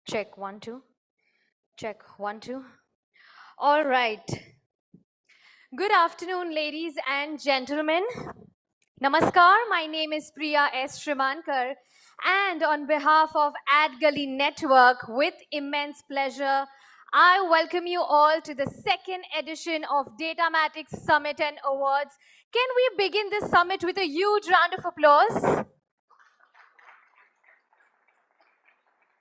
Check, 1, 2. Check, 1, 2. All right. Good afternoon, ladies and gentlemen. Namaskar, my name is Priya S. Shrimankar, and on behalf of AdGully Network, with immense pleasure, I welcome you all to the second edition of DATAMATIXX Summit and Awards. Can we begin this summit with a huge round of applause?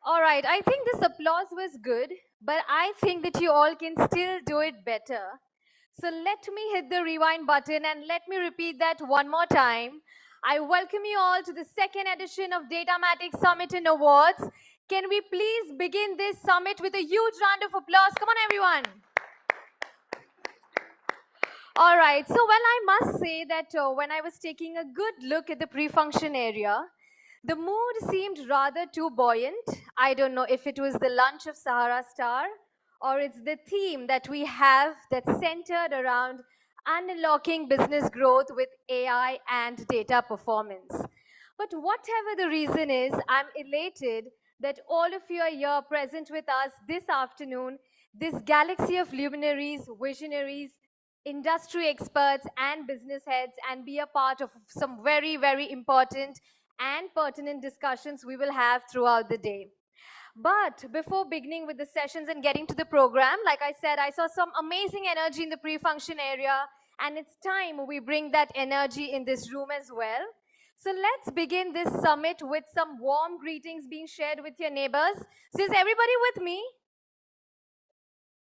All right, I think this applause was good, but I think that you all can still do it better. So let me hit the rewind button and let me repeat that one more time. I welcome you all to the second edition of DATAMATIXX Summit and Awards. Can we please begin this summit with a huge round of applause? Come on, everyone. All right, so well, I must say that when I was taking a good look at the pre-function area, the mood seemed rather too buoyant. I don't know if it was the lunch of Sahara Star or it's the theme that we have that's centered around unlocking business growth with AI and data performance. But whatever the reason is, I'm elated that all of you are here present with us this afternoon, this galaxy of luminaries, visionaries, industry experts and business heads, and be a part of some very, very important and pertinent discussions we will have throughout the day. But before beginning with the sessions and getting to the program, like I said, I saw some amazing energy in the pre-function area, and it's time we bring that energy in this room as well. So let's begin this summit with some warm greetings being shared with your neighbors. So is everybody with me?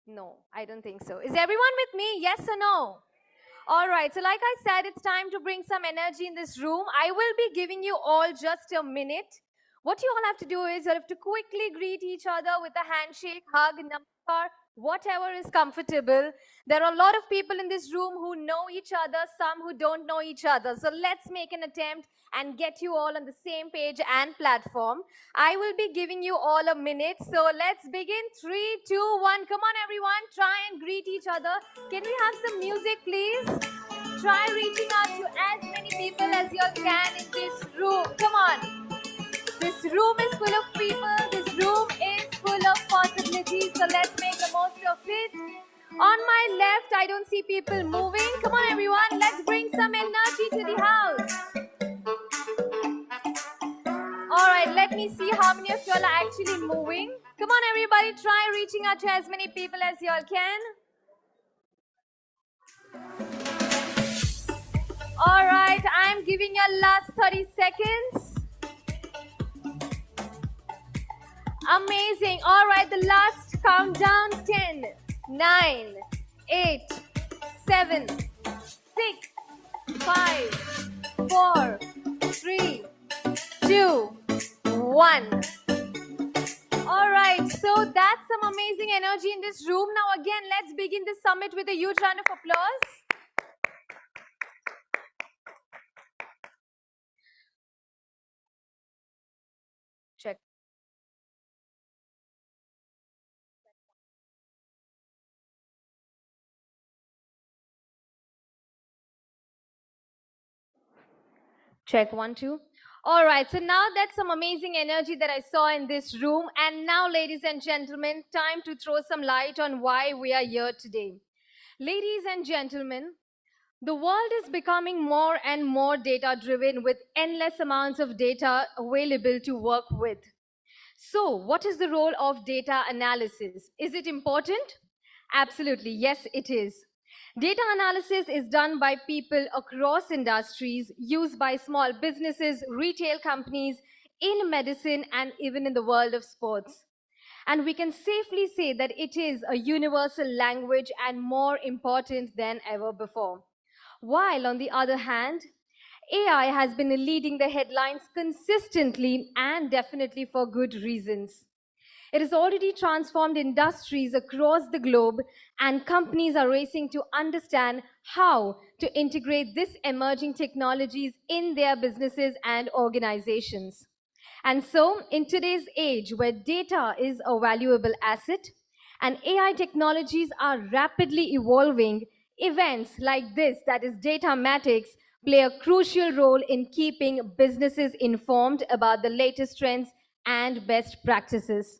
No, I don't think so. Is everyone with me? Yes or no? All right, so like I said, it's time to bring some energy in this room. I will be giving you all just a minute. What you all have to do is you have to quickly greet each other with a handshake, hug, namaskar, whatever is comfortable. There are a lot of people in this room who know each other, some who don't know each other. So let's make an attempt and get you all on the same page and platform. I will be giving you all a minute. So let's begin. 3, 2, 1. Come on, everyone. Try and greet each other. Can we have some music, please? Try reaching out to as many people as you can in this room. Come on. This room is full of people. This room is full of possibilities. So let's make the most of it. On my left, I don't see people moving. Come on, everyone. Let's bring some energy to the house. All right, let me see how many of you all are actually moving. Come on, everybody. Try reaching out to as many people as you all can. All right, I'm giving you last 30 seconds. Amazing. All right, the last countdown. 10, 9, 8, 7, 6, 5, 4, 3, 2, 1. All right, so that's some amazing energy in this room. Now again, let's begin this summit with a huge round of applause. Check. Check, 1, 2. All right, so now that's some amazing energy that I saw in this room. And now, ladies and gentlemen, time to throw some light on why we are here today. Ladies and gentlemen, the world is becoming more and more data-driven with endless amounts of data available to work with. So, what is the role of data analysis? Is it important? Absolutely, yes, it is. Data analysis is done by people across industries, used by small businesses, retail companies, in medicine, and even in the world of sports. And we can safely say that it is a universal language and more important than ever before. While on the other hand, AI has been leading the headlines consistently and definitely for good reasons. It has already transformed industries across the globe, and companies are racing to understand how to integrate these emerging technologies in their businesses and organizations. And so, in today's age where data is a valuable asset and AI technologies are rapidly evolving, events like this, that is DATAMATIXX, play a crucial role in keeping businesses informed about the latest trends and best practices.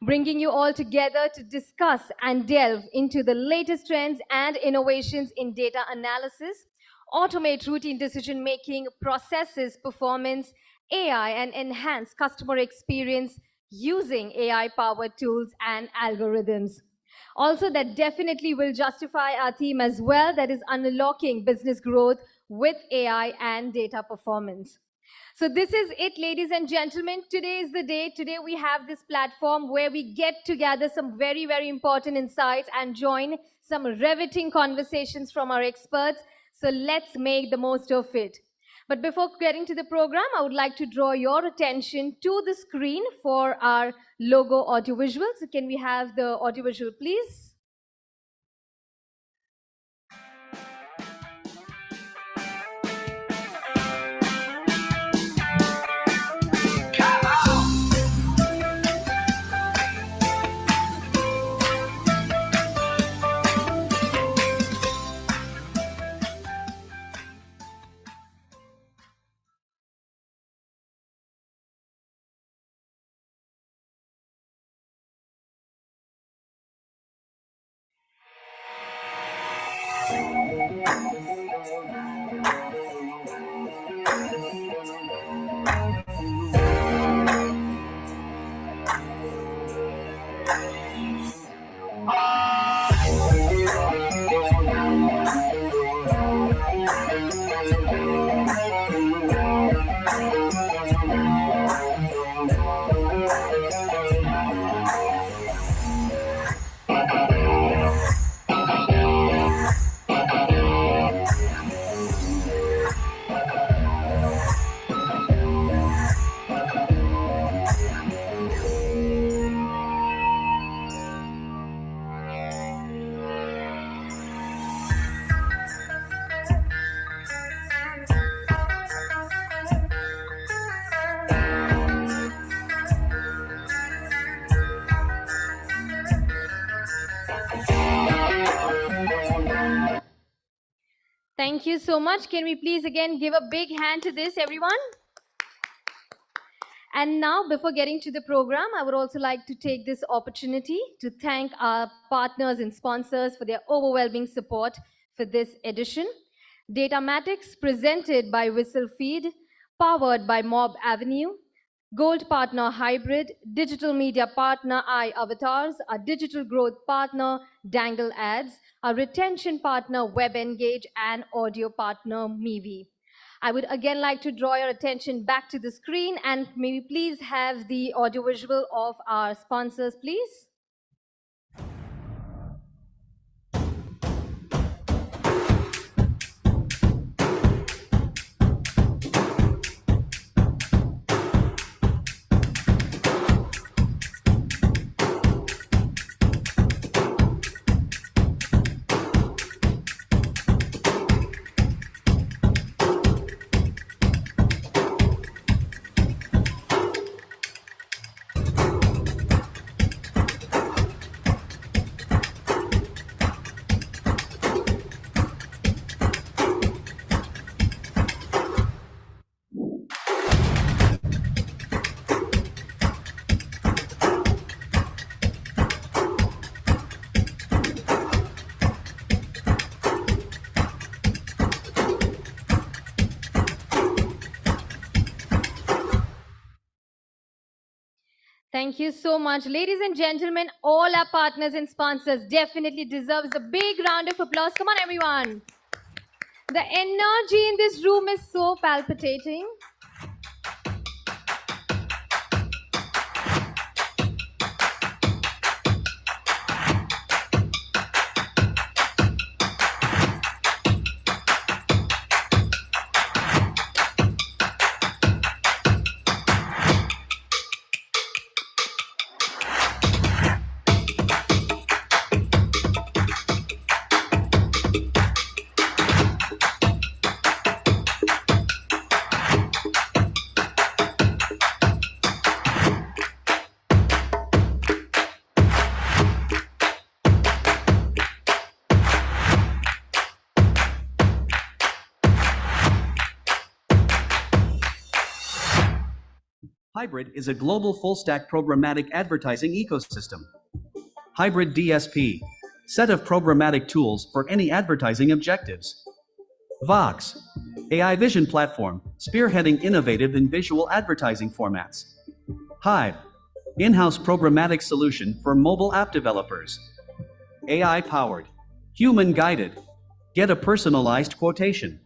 bringing you all together to discuss and delve into the latest trends and innovations in data analysis, automate routine decision making, processes performance, AI, and enhance customer experience using AI powered tools and algorithms. Also, that definitely will justify our theme as well, that is unlocking business growth with AI and data performance. So this is it, ladies and gentlemen. Today is the day. Today we have this platform where we get to gather some very, very important insights and join some riveting conversations from our experts. So let's make the most of it. But before getting to the program, I would like to draw your attention to the screen for our logo audiovisual. So can we have the audiovisual, please? Thank you so much. Can we please again give a big hand to this, everyone? And now, before getting to the program, I would also like to take this opportunity to thank our partners and sponsors for their overwhelming support for this edition. DATAMATIXX, presented by Whistlefield, powered by Mob Avenue, Gold Partner Hybrid, Digital Media Partner iAvatars, our Digital Growth Partner Dangle Ads, our Retention Partner WebEngage, and Audio Partner Mevi. I would again like to draw your attention back to the screen and may we please have the audiovisual of our sponsors, please. Thank you so much. Ladies and gentlemen, all our partners and sponsors definitely deserves a big round of applause. Come on, everyone. The energy in this room is so palpitating. Hybrid is a global full-stack programmatic advertising ecosystem. Hybrid DSP, set of programmatic tools for any advertising objectives. Vox, AI vision platform, spearheading innovative and visual advertising formats. Hive, in-house programmatic solution for mobile app developers. AI-powered, human-guided, get a personalized quotation.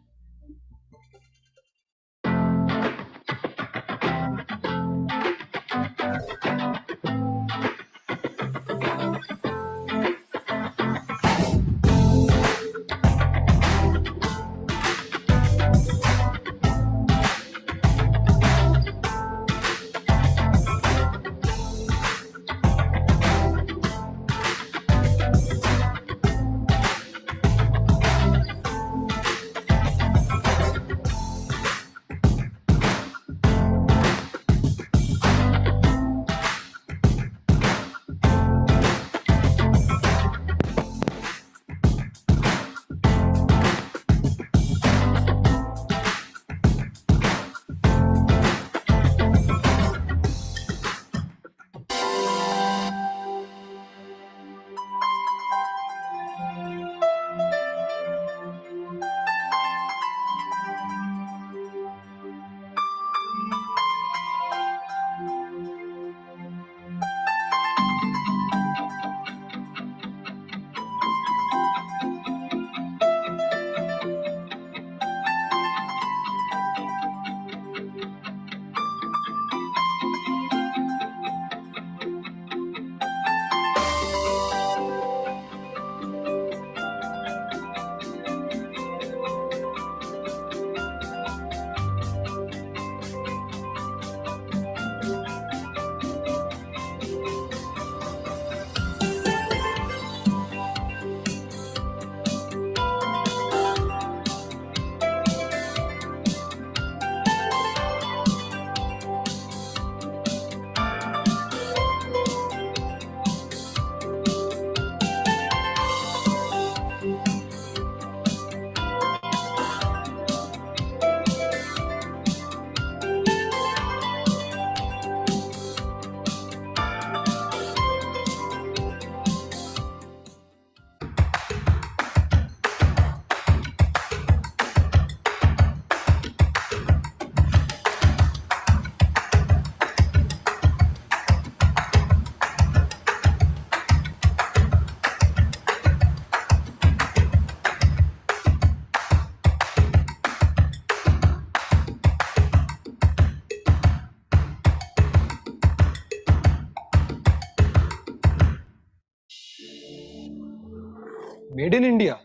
Made in India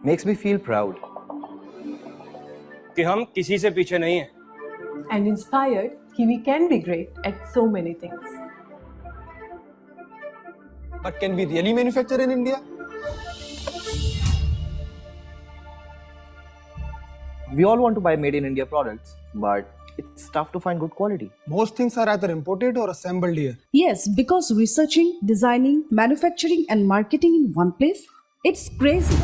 makes me feel proud कि हम किसी से पीछे नहीं हैं and inspired that we can be great at so many things. but can we really manufacture in India? We all want to buy made in India products, but it's tough to find good quality. Most things are either imported or assembled here. Yes, because researching, designing, manufacturing and marketing in one place, it's crazy.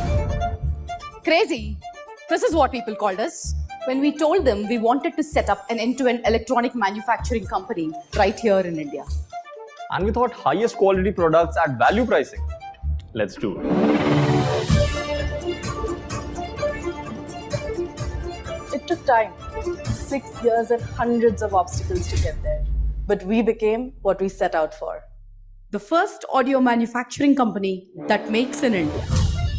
Crazy? This is what people called us when we told them we wanted to set up an end-to-end electronic manufacturing company right here in India. and we thought highest quality products at value pricing. Let's do it. It took time, 6 years and hundreds of obstacles to get there. But we became what we set out for. The first audio manufacturing company that makes in India.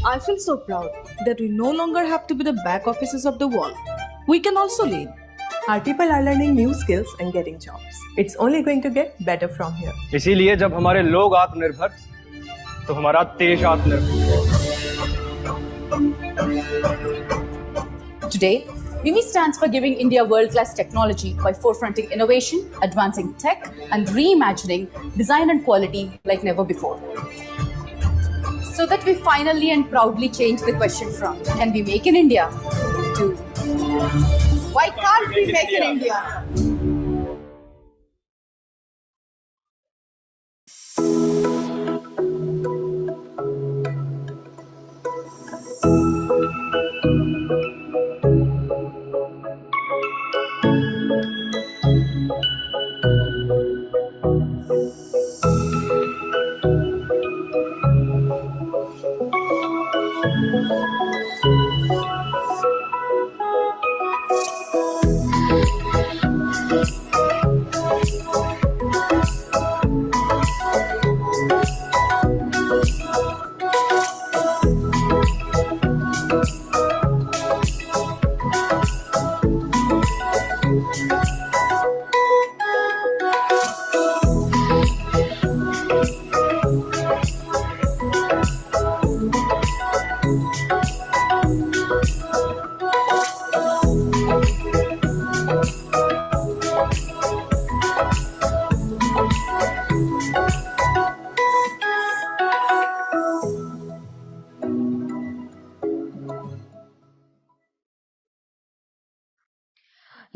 I feel so proud that we no longer have to be the back offices of the world. We can also lead. Our people are learning new skills and getting jobs. It's only going to get better from here. इसीलिए जब हमारे लोग आत्मनिर्भर तो हमारा देश आत्मनिर्भर. Today, Mimi stands for giving India world-class technology by forefronting innovation, advancing tech, and reimagining design and quality like never before. So that we finally and proudly change the question from, can we make in India? To, why can't we make in India?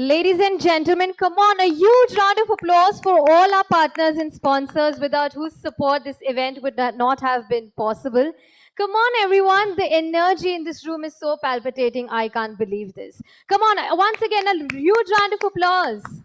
Ladies and gentlemen, come on, a huge round of applause for all our partners and sponsors without whose support this event would not have been possible. Come on, everyone. The energy in this room is so palpitating. I can't believe this. Come on, once again, a huge round of applause.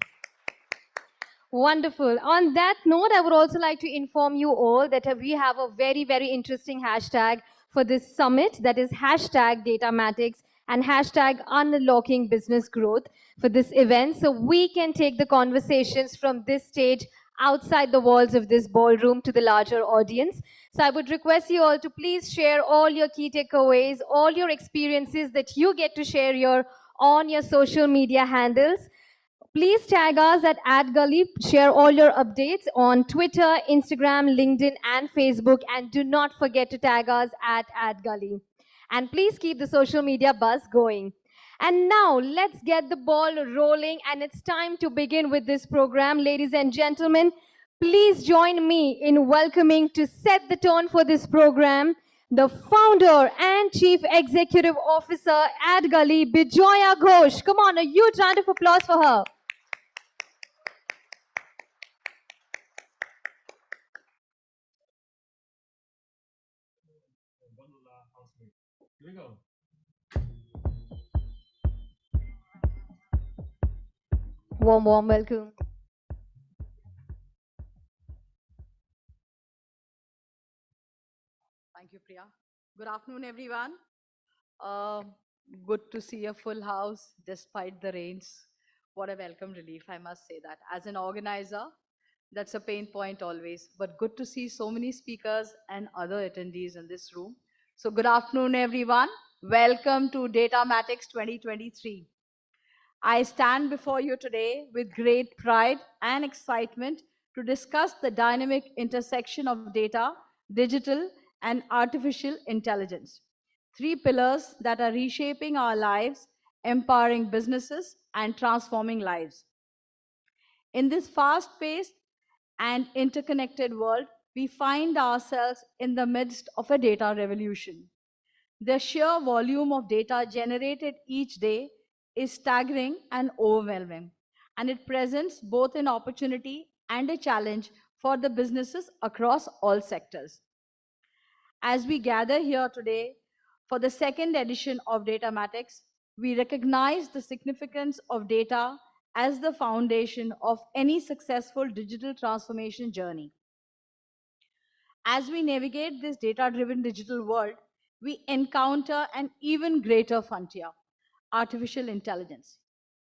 Wonderful. On that note, I would also like to inform you all that we have a very, very interesting hashtag for this summit, that is hashtag DATAMATIXX and hashtag unlocking business growth for this event. So we can take the conversations from this stage outside the walls of this ballroom to the larger audience. So I would request you all to please share all your key takeaways, all your experiences that you get to share on your social media handles. Please tag us at @Gully. Share all your updates on Twitter, Instagram, LinkedIn, and Facebook. And do not forget to tag us at @Gully. And please keep the social media buzz going. And now let's get the ball rolling. And it's time to begin with this program. Ladies and gentlemen, please join me in welcoming to set the tone for this program, the founder and chief executive officer at Gully, Bijoya Ghosh. Come on, a huge round of applause for her. Warm, warm welcome. Thank you, Priya. Good afternoon, everyone. Uh, Good to see a full house despite the rains. What a welcome relief, I must say that. As an organizer, that's a pain point always, but good to see so many speakers and other attendees in this room. So good afternoon, everyone. Welcome to DATAMATIXX 2023. I stand before you today with great pride and excitement to discuss the dynamic intersection of data, digital, and artificial intelligence. Three pillars that are reshaping our lives, empowering businesses, and transforming lives. In this fast paced and interconnected world, we find ourselves in the midst of a data revolution. The sheer volume of data generated each day is staggering and overwhelming, and it presents both an opportunity and a challenge for the businesses across all sectors. As we gather here today for the second edition of DATAMATIXX, we recognize the significance of data as the foundation of any successful digital transformation journey. As we navigate this data-driven digital world, we encounter an even greater frontier, artificial intelligence.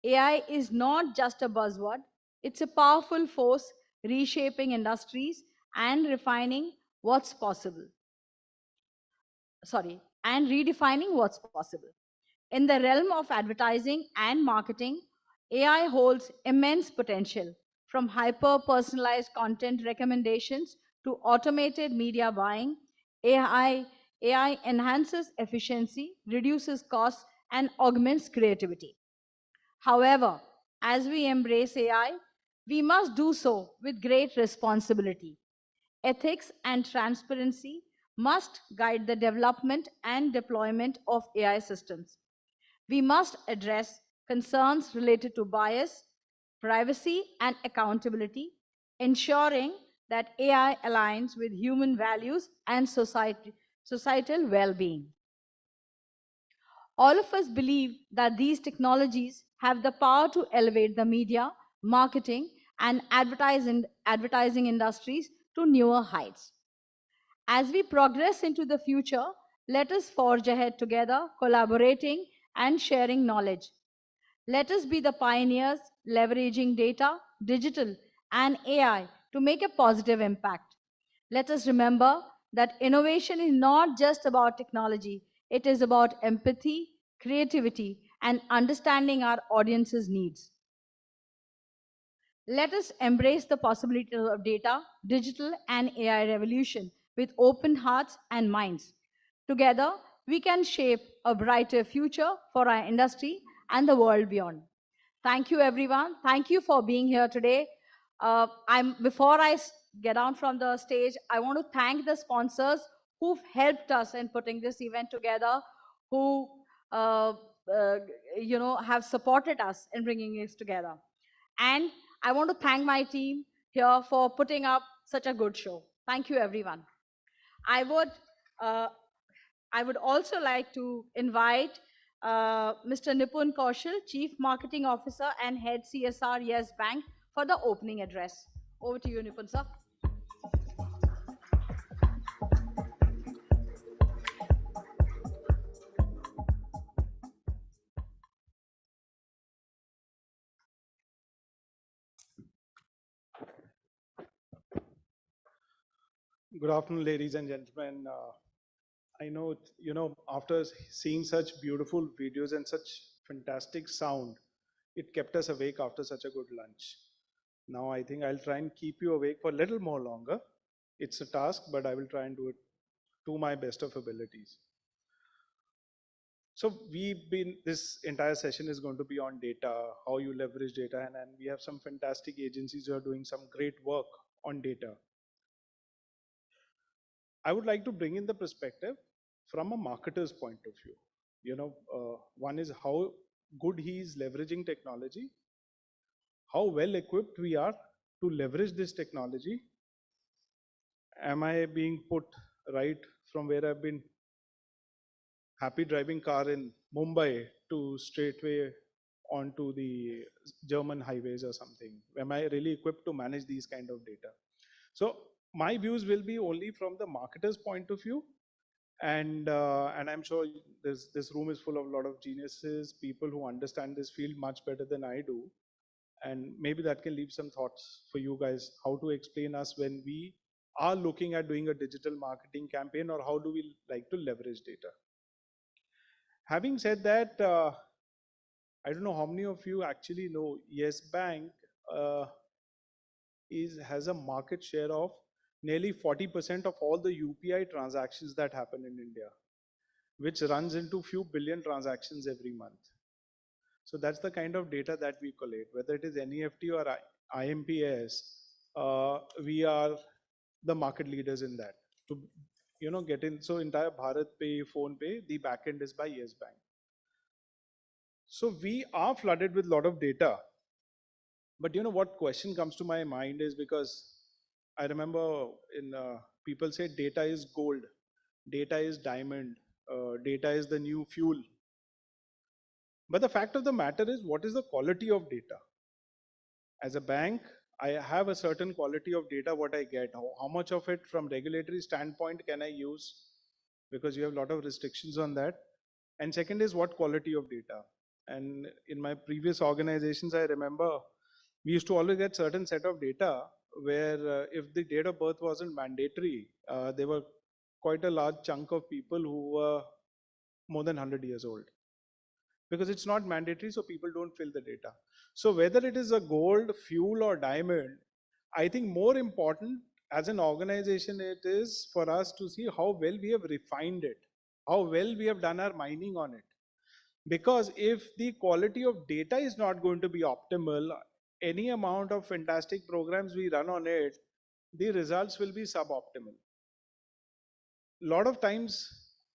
AI is not just a buzzword, it's a powerful force reshaping industries and refining what's possible. And redefining what's possible. In the realm of advertising and marketing, AI holds immense potential, from hyper-personalized content recommendations to automated media buying. AI enhances efficiency, reduces costs, and augments creativity. However, as we embrace AI, we must do so with great responsibility. Ethics and transparency must guide the development and deployment of AI systems. We must address concerns related to bias, privacy, and accountability, ensuring that AI aligns with human values and societal well being. All of us believe that these technologies have the power to elevate the media, marketing, and advertising industries to newer heights. As we progress into the future, let us forge ahead together, collaborating and sharing knowledge. Let us be the pioneers leveraging data, digital, and AI to make a positive impact. Let us remember that innovation is not just about technology, it is about empathy, creativity, and understanding our audience's needs. Let us embrace the possibilities of data, digital, and AI revolution with open hearts and minds. Together, we can shape a brighter future for our industry and the world beyond. Thank you, everyone. Thank you for being here today. Before I get down from the stage, I want to thank the sponsors who've helped us in putting this event together, who have supported us in bringing this together. And I want to thank my team here for putting up such a good show. Thank you, everyone. I would, uh, I would also like to invite Mr. Nipun Kaushal, Chief Marketing Officer and Head CSR Yes Bank, for the opening address. Over to you, Nipun, sir. Good afternoon, ladies and gentlemen. I know, after seeing such beautiful videos and such fantastic sound, it kept us awake after such a good lunch. Now I think I'll try and keep you awake for a little more longer. It's a task, but I will try and do it to my best of abilities. So this entire session is going to be on data, how you leverage data, and we have some fantastic agencies who are doing some great work on data. I would like to bring in the perspective from a marketer's point of view. One is how good he is leveraging technology, how well equipped we are to leverage this technology. Am I being put right from where I've been happy driving car in Mumbai to straightway onto the German highways or something? Am I really equipped to manage these kind of data? So my views will be only from the marketer's point of view. And I'm sure this room is full of a lot of geniuses, people who understand this field much better than I do. And maybe that can leave some thoughts for you guys, how to explain us when we are looking at doing a digital marketing campaign, or how do we like to leverage data. Having said that, I don't know how many of you actually know Yes Bank has a market share of nearly 40% of all the UPI transactions that happen in India, which runs into few billion transactions every month. So that's the kind of data that we collate, whether it is NEFT or IMPS. We are the market leaders in that. To get in, so entire Bharat Pay, Phone Pay, the backend is by Yes Bank. So we are flooded with a lot of data. But what question comes to my mind is, because I remember people say data is gold, data is diamond, data is the new fuel. But the fact of the matter is, what is the quality of data? As a bank, I have a certain quality of data what I get. How much of it from regulatory standpoint can I use? Because you have a lot of restrictions on that. And second is, what quality of data? And in my previous organizations, I remember we used to always get certain set of data where if the date of birth wasn't mandatory, there were quite a large chunk of people who were more than 100 years old. Because it's not mandatory, so people don't fill the data. So whether it is a gold, fuel, or diamond, I think more important as an organization, it is for us to see how well we have refined it, how well we have done our mining on it. Because if the quality of data is not going to be optimal, any amount of fantastic programs we run on it, the results will be suboptimal. A lot of times,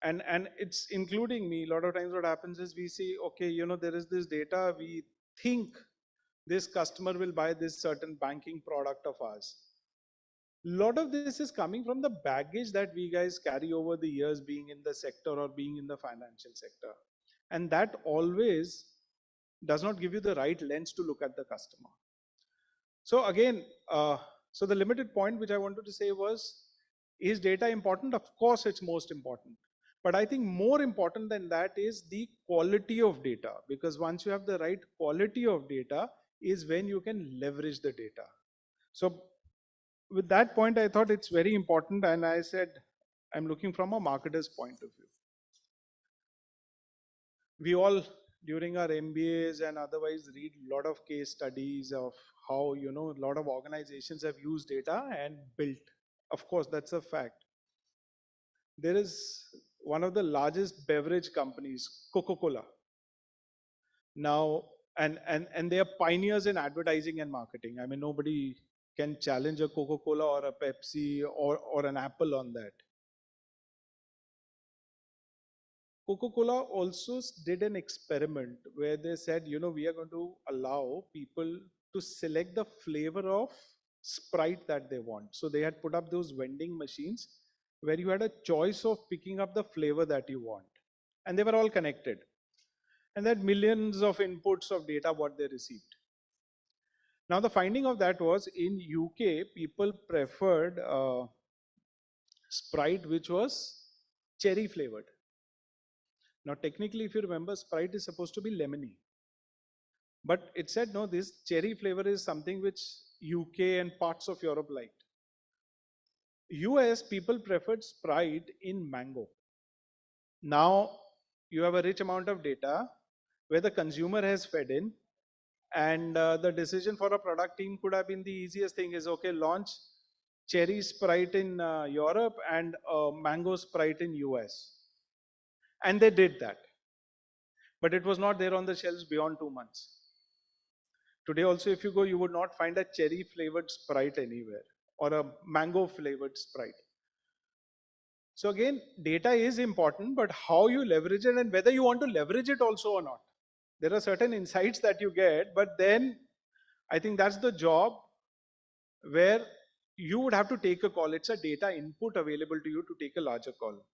and it's including me, a lot of times what happens is we see, okay, there is this data, we think this customer will buy this certain banking product of ours. A lot of this is coming from the baggage that we guys carry over the years being in the sector or being in the financial sector. And that always does not give you the right lens to look at the customer. So again, so the limited point which I wanted to say was, is data important? Of course, it's most important. But I think more important than that is the quality of data, because once you have the right quality of data is when you can leverage the data. So with that point, I thought it's very important, and I said, I'm looking from a marketer's point of view. We all, during our MBAs and otherwise, read a lot of case studies of how, a lot of organizations have used data and built. Of course, that's a fact. There is one of the largest beverage companies, Coca-Cola. Now, and they are pioneers in advertising and marketing. I mean, nobody can challenge a Coca-Cola or a Pepsi or an Apple on that. Coca-Cola also did an experiment where they said, we are going to allow people to select the flavor of Sprite that they want. So they had put up those vending machines where you had a choice of picking up the flavor that you want. And they were all connected. And they had millions of inputs of data what they received. Now the finding of that was in UK, people preferred Sprite which was cherry flavored. Now technically, if you remember, Sprite is supposed to be lemony. But it said, no, this cherry flavor is something which UK and parts of Europe liked. US, people preferred Sprite in mango. Now, you have a rich amount of data where the consumer has fed in, and the decision for a product team could have been the easiest thing is, okay, launch cherry Sprite in Europe and mango Sprite in US. And they did that. But it was not there on the shelves beyond 2 months. Today also, if you go, you would not find a cherry flavored Sprite anywhere or a mango flavored Sprite. So again, data is important, but how you leverage it and whether you want to leverage it also or not. There are certain insights that you get, but then I think that's the job where you would have to take a call. It's a data input available to you to take a larger call.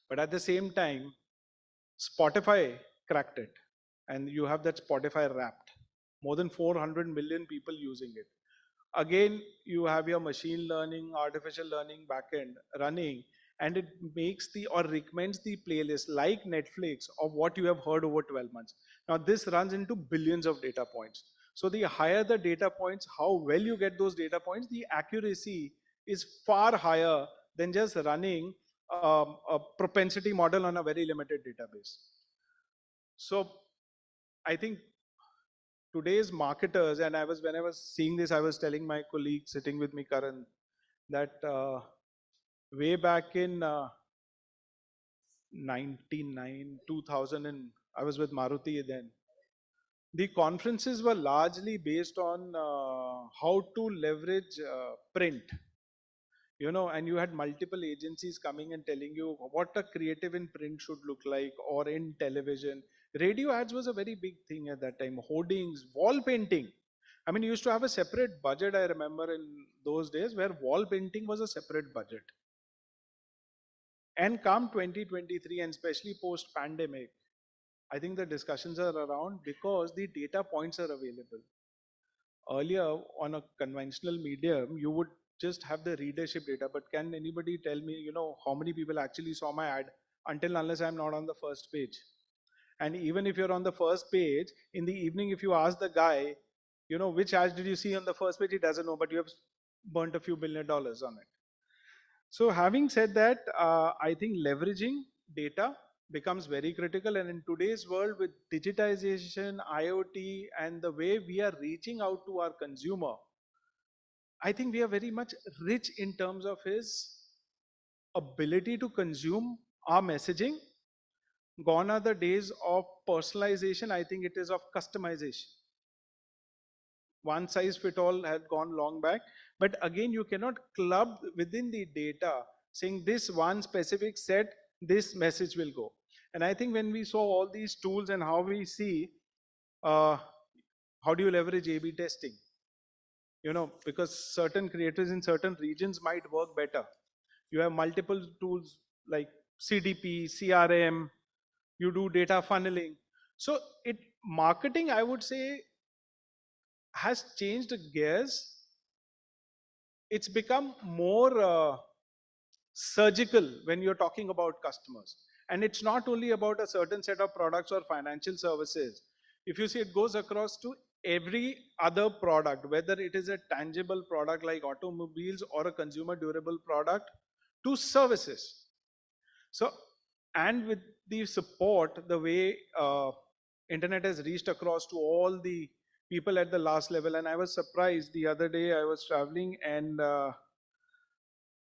But at the same time, Spotify cracked it, and you have that Spotify Wrapped. More than 400 million people using it. Again, you have your machine learning, artificial learning backend running, and it makes or recommends the playlist like Netflix of what you have heard over 12 months. Now this runs into billions of data points. So the higher the data points, how well you get those data points, the accuracy is far higher than just running a propensity model on a very limited database. So I think today's marketers, and when I was seeing this, I was telling my colleague sitting with me, Karan, that way back in 99, 2000, and I was with Maruti then, the conferences were largely based on how to leverage print. And you had multiple agencies coming and telling you what a creative in print should look like or in television. Radio ads was a very big thing at that time. Hoardings, wall painting. I mean, you used to have a separate budget, I remember in those days, where wall painting was a separate budget. And come 2023, and especially post-pandemic, I think the discussions are around because the data points are available. Earlier, on a conventional medium, you would just have the readership data, but can anybody tell me, how many people actually saw my ad until unless I'm not on the first page? And even if you're on the first page, in the evening, if you ask the guy, which ads did you see on the first page, he doesn't know, but you have burnt a few $1 billion on it. So having said that, I think leveraging data becomes very critical, and in today's world with digitization, IoT, and the way we are reaching out to our consumer, I think we are very much rich in terms of his ability to consume our messaging. Gone are the days of personalization. I think it is of customization. One size fit all had gone long back, but again, you cannot club within the data saying this one specific set, this message will go. And I think when we saw all these tools and how we see, how do you leverage A/B testing? Because certain creators in certain regions might work better. You have multiple tools like CDP, CRM, you do data funneling. So marketing, I would say, has changed gears. It's become more surgical when you're talking about customers. And it's not only about a certain set of products or financial services. If you see, it goes across to every other product, whether it is a tangible product like automobiles or a consumer durable product, to services. So, and with the support, the way internet has reached across to all the people at the last level. And I was surprised the other day, I was traveling and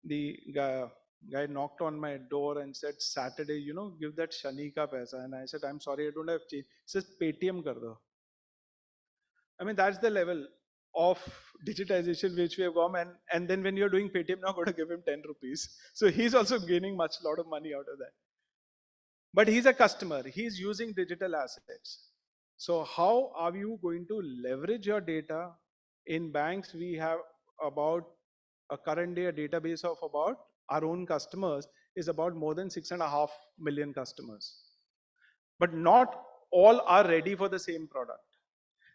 the guy knocked on my door and said, Saturday, give that Shani ka paisa. And I said, I'm sorry, I don't have change. He says, Paytm kar do. I mean, that's the level of digitization which we have gone. And then when you're doing Paytm, now got to give him 10 rupees. So he's also gaining lot of money out of that. But he's a customer, he's using digital assets. So how are you going to leverage your data? In banks, we have about a current day a database of about our own customers is about more than 6.5 million customers. But not all are ready for the same product.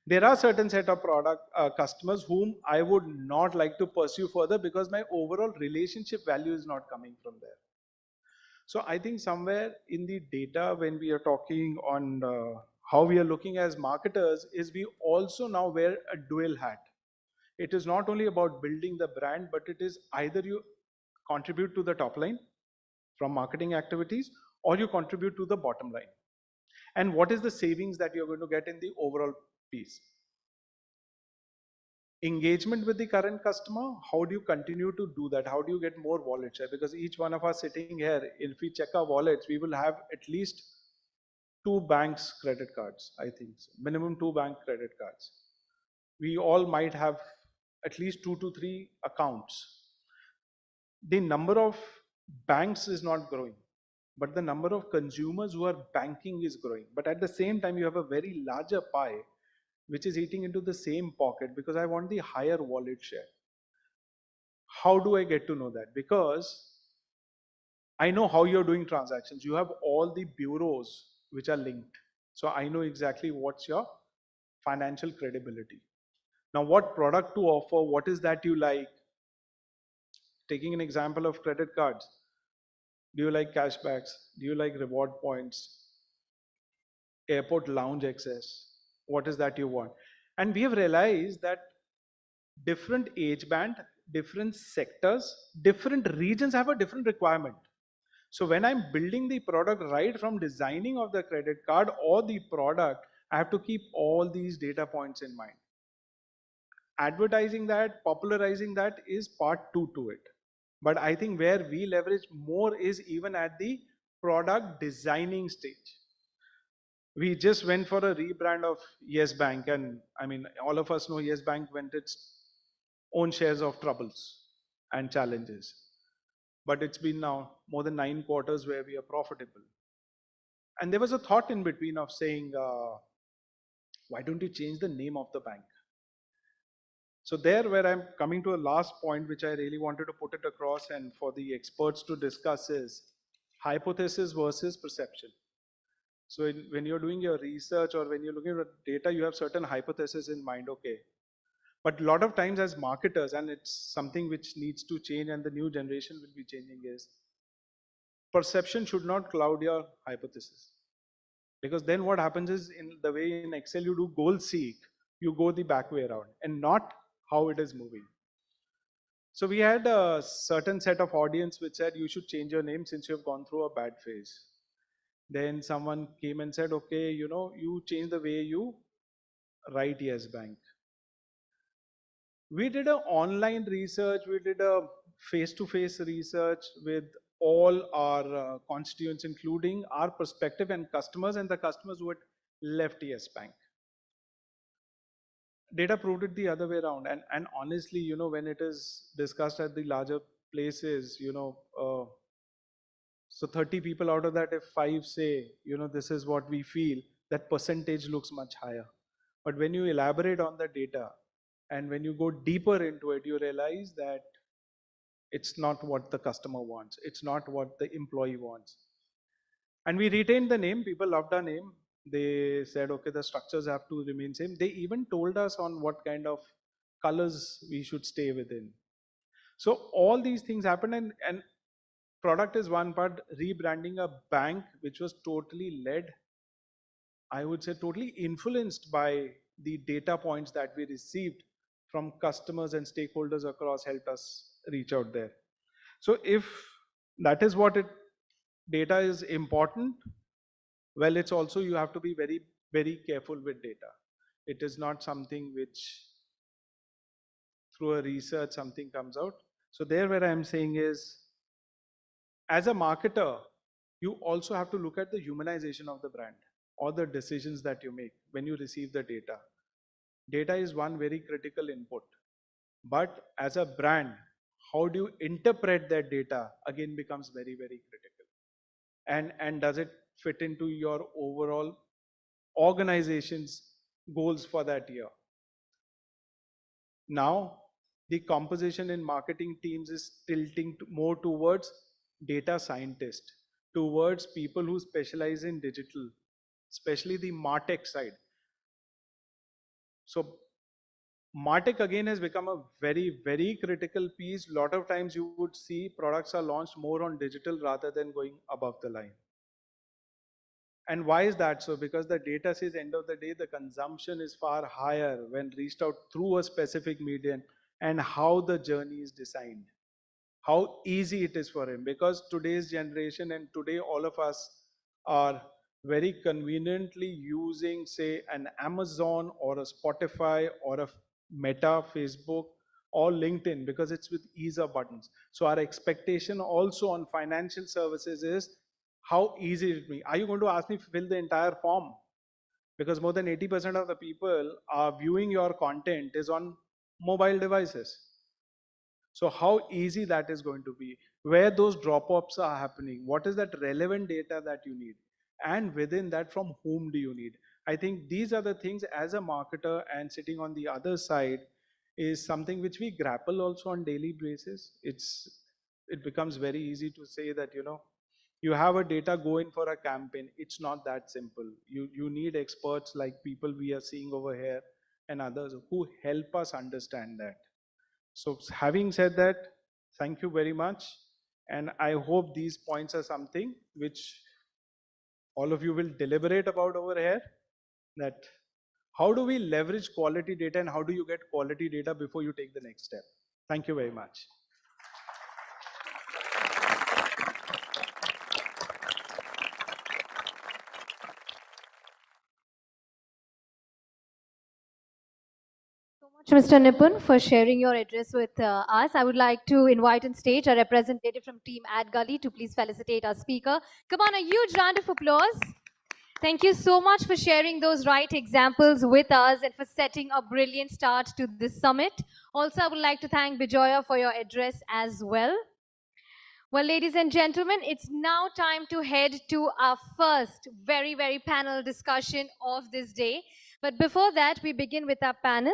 There are certain set of product customers whom I would not like to pursue further because my overall relationship value is not coming from there. So I think somewhere in the data, when we are talking on how we are looking as marketers, is we also now wear a dual hat. It is not only about building the brand, but it is either you contribute to the top line from marketing activities or you contribute to the bottom line. And what is the savings that you're going to get in the overall piece? Engagement with the current customer, how do you continue to do that? How do you get more wallet share? Because each one of us sitting here, if we check our wallets, we will have at least 2 banks credit cards, I think so. Minimum 2 bank credit cards. We all might have at least 2 to 3 accounts. The number of banks is not growing, but the number of consumers who are banking is growing. But at the same time, you have a very larger pie which is eating into the same pocket because I want the higher wallet share. How do I get to know that? Because I know how you're doing transactions. You have all the bureaus which are linked. So I know exactly what's your financial credibility. Now, what product to offer? What is that you like? Taking an example of credit cards. Do you like cashbacks? Do you like reward points? Airport lounge access? What is that you want? And we have realized that different age band, different sectors, different regions have a different requirement. So when I'm building the product right from designing of the credit card or the product, I have to keep all these data points in mind. Advertising that, popularizing that is part 2 to it. But I think where we leverage more is even at the product designing stage. We just went for a rebrand of Yes Bank, and I mean, all of us know Yes Bank went its own shares of troubles and challenges. But it's been now more than 9 quarters where we are profitable. And there was a thought in between of saying, why don't you change the name of the bank? So there where I'm coming to a last point, which I really wanted to put it across and for the experts to discuss is hypothesis versus perception. So when you're doing your research or when you're looking at data, you have certain hypotheses in mind, okay. But a lot of times as marketers, and it's something which needs to change and the new generation will be changing is, perception should not cloud your hypothesis. Because then what happens is in the way in Excel you do goal seek, you go the back way around and not how it is moving. So we had a certain set of audience which said you should change your name since you have gone through a bad phase. Then someone came and said, okay, you change the way you write Yes Bank. We did an online research, we did a face-to-face research with all our constituents, including our prospective and customers and the customers who had left Yes Bank. Data proved it the other way around. And honestly, when it is discussed at the larger places, so 30 people out of that, if 5 say, this is what we feel, that percentage looks much higher. But when you elaborate on the data and when you go deeper into it, you realize that it's not what the customer wants. It's not what the employee wants. And we retained the name. People loved our name. They said, okay, the structures have to remain same. They even told us on what kind of colors we should stay within. So all these things happened, and product is one part. Rebranding a bank which was totally led, I would say totally influenced by the data points that we received from customers and stakeholders across helped us reach out there. So if that is what data is important, well, it's also you have to be very, very careful with data. It is not something which through a research something comes out. So there where I'm saying is, as a marketer, you also have to look at the humanization of the brand or the decisions that you make when you receive the data. Data is one very critical input. But as a brand, how do you interpret that data again becomes very, very critical. and does it fit into your overall organization's goals for that year? Now, the composition in marketing teams is tilting more towards data scientists, towards people who specialize in digital, especially the MarTech side. So MarTech again has become a very, very critical piece. A lot of times you would see products are launched more on digital rather than going above the line. And why is that so? Because the data says end of the day, the consumption is far higher when reached out through a specific medium and how the journey is designed. How easy it is for him. Because today's generation and today all of us are very conveniently using, say, an Amazon or a Spotify or a Meta, Facebook, or LinkedIn because it's with ease of buttons. So our expectation also on financial services is how easy it will be. Are you going to ask me to fill the entire form? Because more than 80% of the people are viewing your content is on mobile devices. So how easy that is going to be, where those drop-offs are happening, what is that relevant data that you need, and within that, from whom do you need? I think these are the things as a marketer and sitting on the other side is something which we grapple also on daily basis. It becomes very easy to say that, you have a data, go in for a campaign. It's not that simple. You need experts like people we are seeing over here and others who help us understand that. So having said that, thank you very much. And I hope these points are something which all of you will deliberate about over here, that how do we leverage quality data and how do you get quality data before you take the next step. Thank you very much. Mr. Nipun, for sharing your address with us. I would like to invite on stage a representative from Team AdGully to please felicitate our speaker. Come on, a huge round of applause. Thank you so much for sharing those right examples with us and for setting a brilliant start to this summit. Also, I would like to thank Bijoya for your address as well. Well, ladies and gentlemen, it's now time to head to our first very, very panel discussion of this day. But before that, we begin with our panel.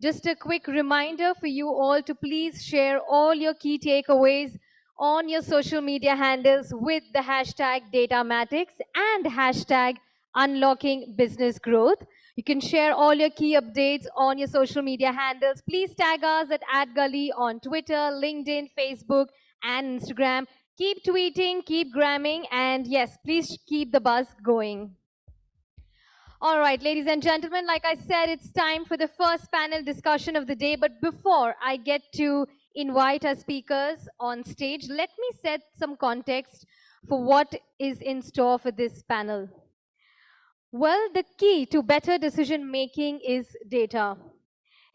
Just a quick reminder for you all to please share all your key takeaways on your social media handles with the hashtag DATAMATIXX and hashtag Unlocking Business Growth. You can share all your key updates on your social media handles. Please tag us at AdGully on Twitter, LinkedIn, Facebook, and Instagram. Keep tweeting, keep gramming, and yes, please keep the buzz going. All right, ladies and gentlemen, like I said, it's time for the first panel discussion of the day. But before I get to invite our speakers on stage, let me set some context for what is in store for this panel. Well, the key to better decision making is data.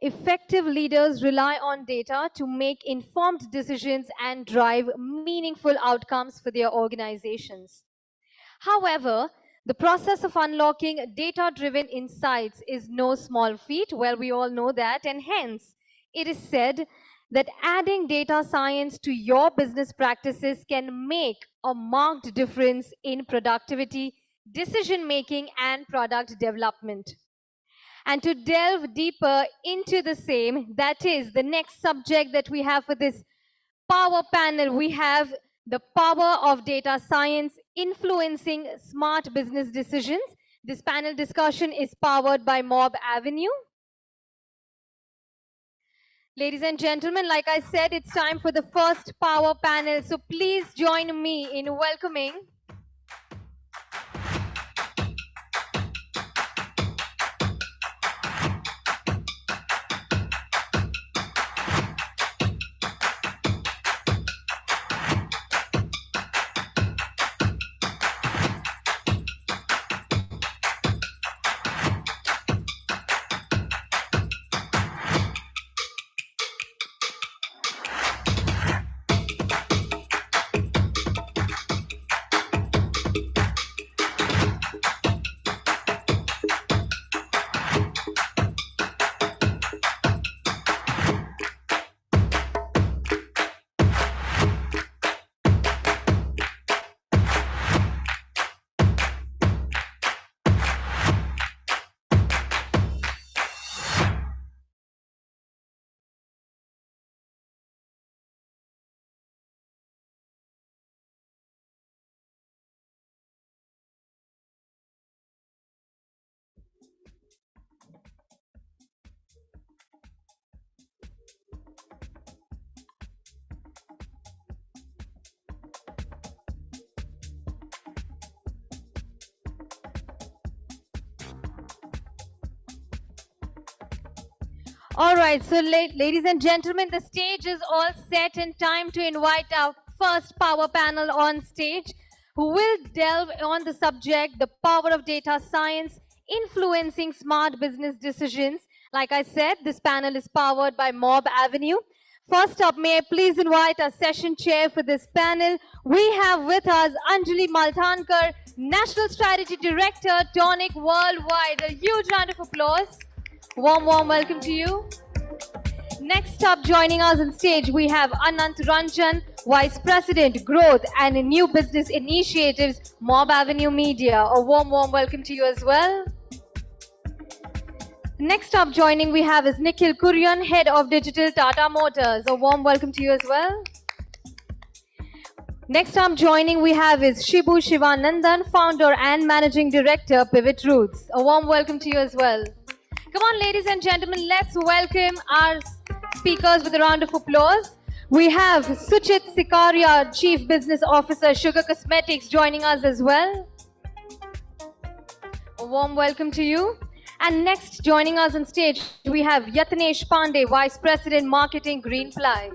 Effective leaders rely on data to make informed decisions and drive meaningful outcomes for their organizations. However, the process of unlocking data-driven insights is no small feat. Well, we all know that, and hence, it is said that adding data science to your business practices can make a marked difference in productivity, decision-making, and product development. And to delve deeper into the same, that is the next subject that we have for this power panel, we have the power of data science influencing smart business decisions. This panel discussion is powered by Mob Avenue. Ladies and gentlemen, like I said, it's time for the first power panel. So please join me in welcoming All right, so ladies and gentlemen, the stage is all set and time to invite our first power panel on stage who will delve on the subject, the power of data science influencing smart business decisions. Like I said, this panel is powered by Mob Avenue. First up, may I please invite our session chair for this panel. We have with us Anjali Malthankar, National Strategy Director, Tonic Worldwide. A huge round of applause. Warm welcome to you. Next up, joining us on stage, we have Anant Ranjan, Vice President, Growth and New Business Initiatives, Mob Avenue Media. A warm welcome to you as well. Next up, joining we have is Nikhil Kuryan, Head of Digital Tata Motors. A warm welcome to you as well. Next up, joining we have is Shibu Shivanandan, Founder and Managing Director, Pivot Roots. A warm welcome to you as well. Come on, ladies and gentlemen, let's welcome our speakers with a round of applause. We have Suchit Sikaria, Chief Business Officer, Sugar Cosmetics, joining us as well. A warm welcome to you. And next, joining us on stage, we have Yatnesh Pandey, Vice President, Marketing, Greenply.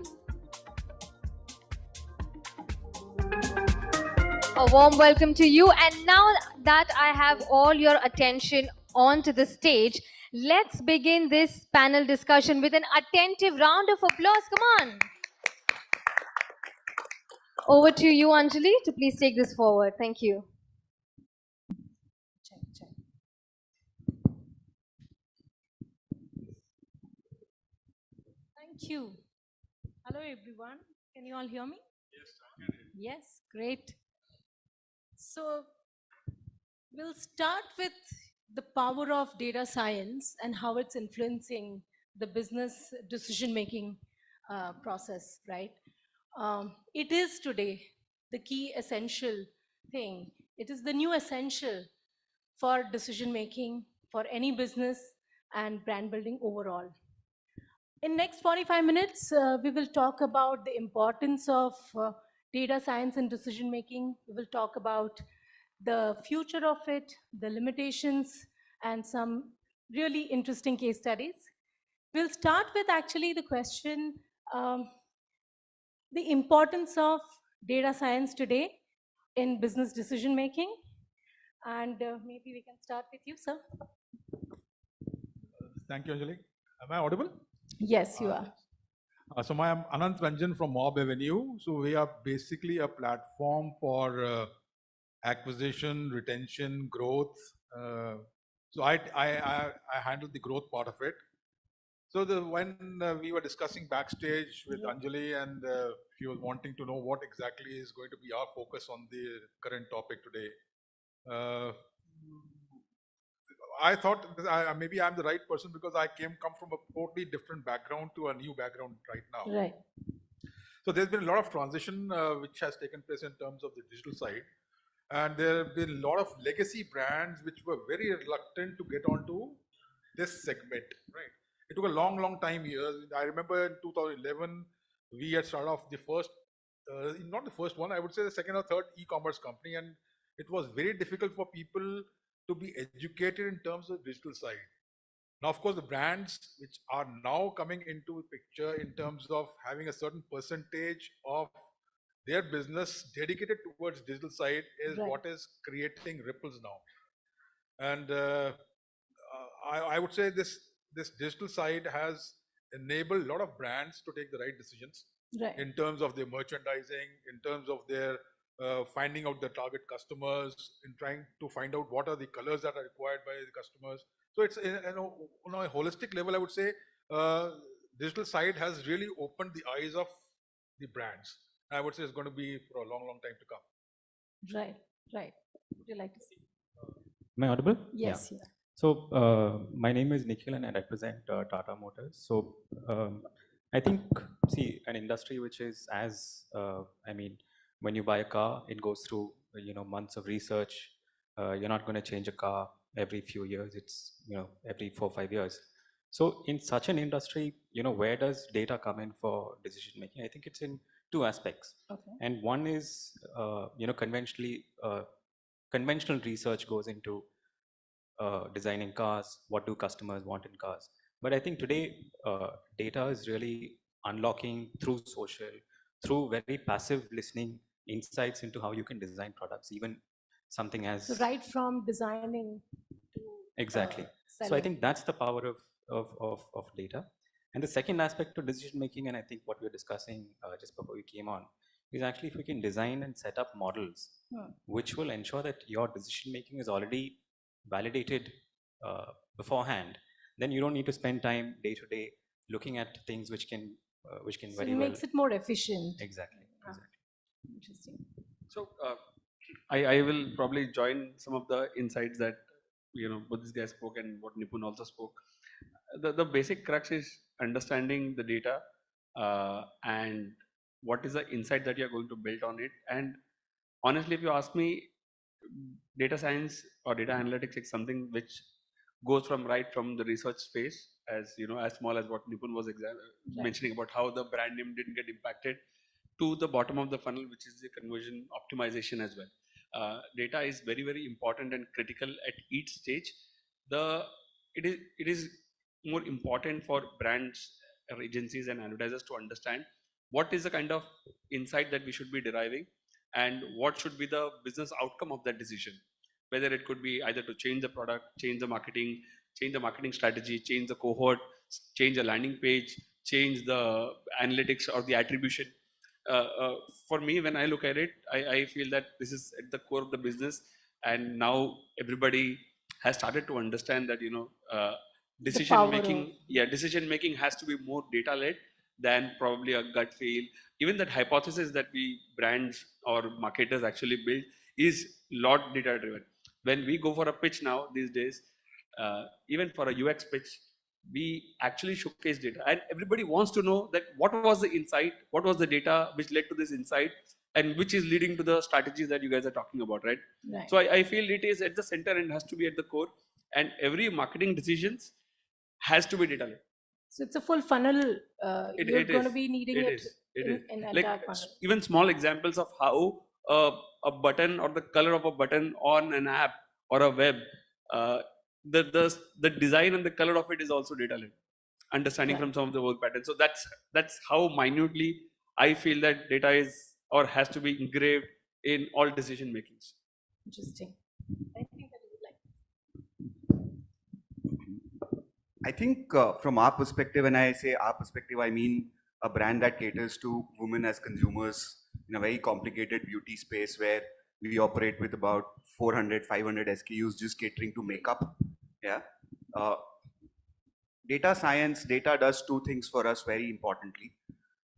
A warm welcome to you. And now that I have all your attention onto the stage, let's begin this panel discussion with an attentive round of applause. Come on. Over to you, Anjali, to please take this forward. Thank you. Thank you. Hello, everyone. Can you all hear me? Yes, I can. Yes, great. So we'll start with the power of data science and how it's influencing the business decision-making process, right? It is today the key essential thing. It is the new essential for decision-making for any business and brand building overall. In next 45 minutes, we will talk about the importance of data science and decision-making. We will talk about the future of it, the limitations, and some really interesting case studies. We'll start with actually the question, the importance of data science today in business decision-making. And maybe we can start with you, sir. Thank you, Anjali. Am I audible? Yes, you are. So I'm Anant Ranjan from Mob Avenue. So we are basically a platform for acquisition, retention, growth. So I handle the growth part of it. So when we were discussing backstage with Anjali, and she was wanting to know what exactly is going to be our focus on the current topic today. I thought maybe I'm the right person because I come from a totally different background to a new background right now. Right. So there's been a lot of transition which has taken place in terms of the digital side. And there have been a lot of legacy brands which were very reluctant to get onto this segment, right? It took a long time years. I remember in 2011, we had started off the first, not the first one, I would say the second or third e-commerce company. And it was very difficult for people to be educated in terms of digital side. Now, of course, the brands which are now coming into the picture in terms of having a certain percentage of their business dedicated towards digital side is what is creating ripples now. And I would say this digital side has enabled a lot of brands to take the right decisions in terms of their merchandising, in terms of their finding out the target customers, in trying to find out what are the colors that are required by the customers. So it's on a holistic level, I would say digital side has really opened the eyes of the brands. I would say it's going to be for a long time to come. Right. Would you like to see? Am I audible? Yes. Yeah. So my name is Nikhil and I represent Tata Motors. So I think, see, an industry which is as, when you buy a car, it goes through, months of research. You're not going to change a car every few years. It's, every 4 or 5 years. So in such an industry, where does data come in for decision making? I think it's in two aspects. Okay. And one is, conventional research goes into designing cars. What do customers want in cars? But I think today data is really unlocking through social, through very passive listening, insights into how you can design products, even something as So right from designing to exactly. So I selling. think that's the power of data. And the second aspect to decision making, and I think what we were discussing just before we came on, is actually if we can design and set up models which will ensure that your decision making is already validated beforehand, then you don't need to spend time day to day looking at things which can So very it well. makes it more efficient. Exactly. Interesting. So I will probably join some of the insights that both these guys spoke and what Nipun also spoke. The basic crux is understanding the data and what is the insight that you are going to build on it. And honestly, if you ask me, data science or data analytics is something which goes from the research space, as as small as what Nipun was mentioning about how the brand name didn't get impacted, to the bottom of the funnel, which is the conversion optimization as well. Data is very important and critical at each stage. It is more important for brands or agencies and advertisers to understand what is the kind of insight that we should be deriving and what should be the business outcome of that decision, whether it could be either to change the product, change the marketing strategy, change the cohort, change the landing page, change the analytics or the attribution. For me, when I look at it, I feel that this is at the core of the business, and now everybody has started to understand that decision making has to be more data led than probably a gut feel. Even that hypothesis that we brands or marketers actually build is lot data driven. When we go for a pitch now these days, even for a UX pitch, we actually showcase data, and everybody wants to know that what was the insight, what was the data which led to this insight, and which is leading to the strategies that you guys are talking about, right? Right. So I feel it is at the center and has to be at the core, and every marketing decisions has to be data led. So it's a full funnel. You're It going to is. be needing It it, is. It in, is. in Like entire funnel. even small examples of how a button or the color of a button on an app or a web, uh, the design and the color of it is also data led. Understanding from some of the work patterns. So that's how minutely I feel that data is or has to be engraved in all decision makings. Interesting. Anything that you would like? I think from our perspective, when I say our perspective, I mean a brand that caters to women as consumers in a very complicated beauty space where we operate with about 400, 500 SKUs just catering to makeup. Yeah. Uh, Data science, data does two things for us very importantly.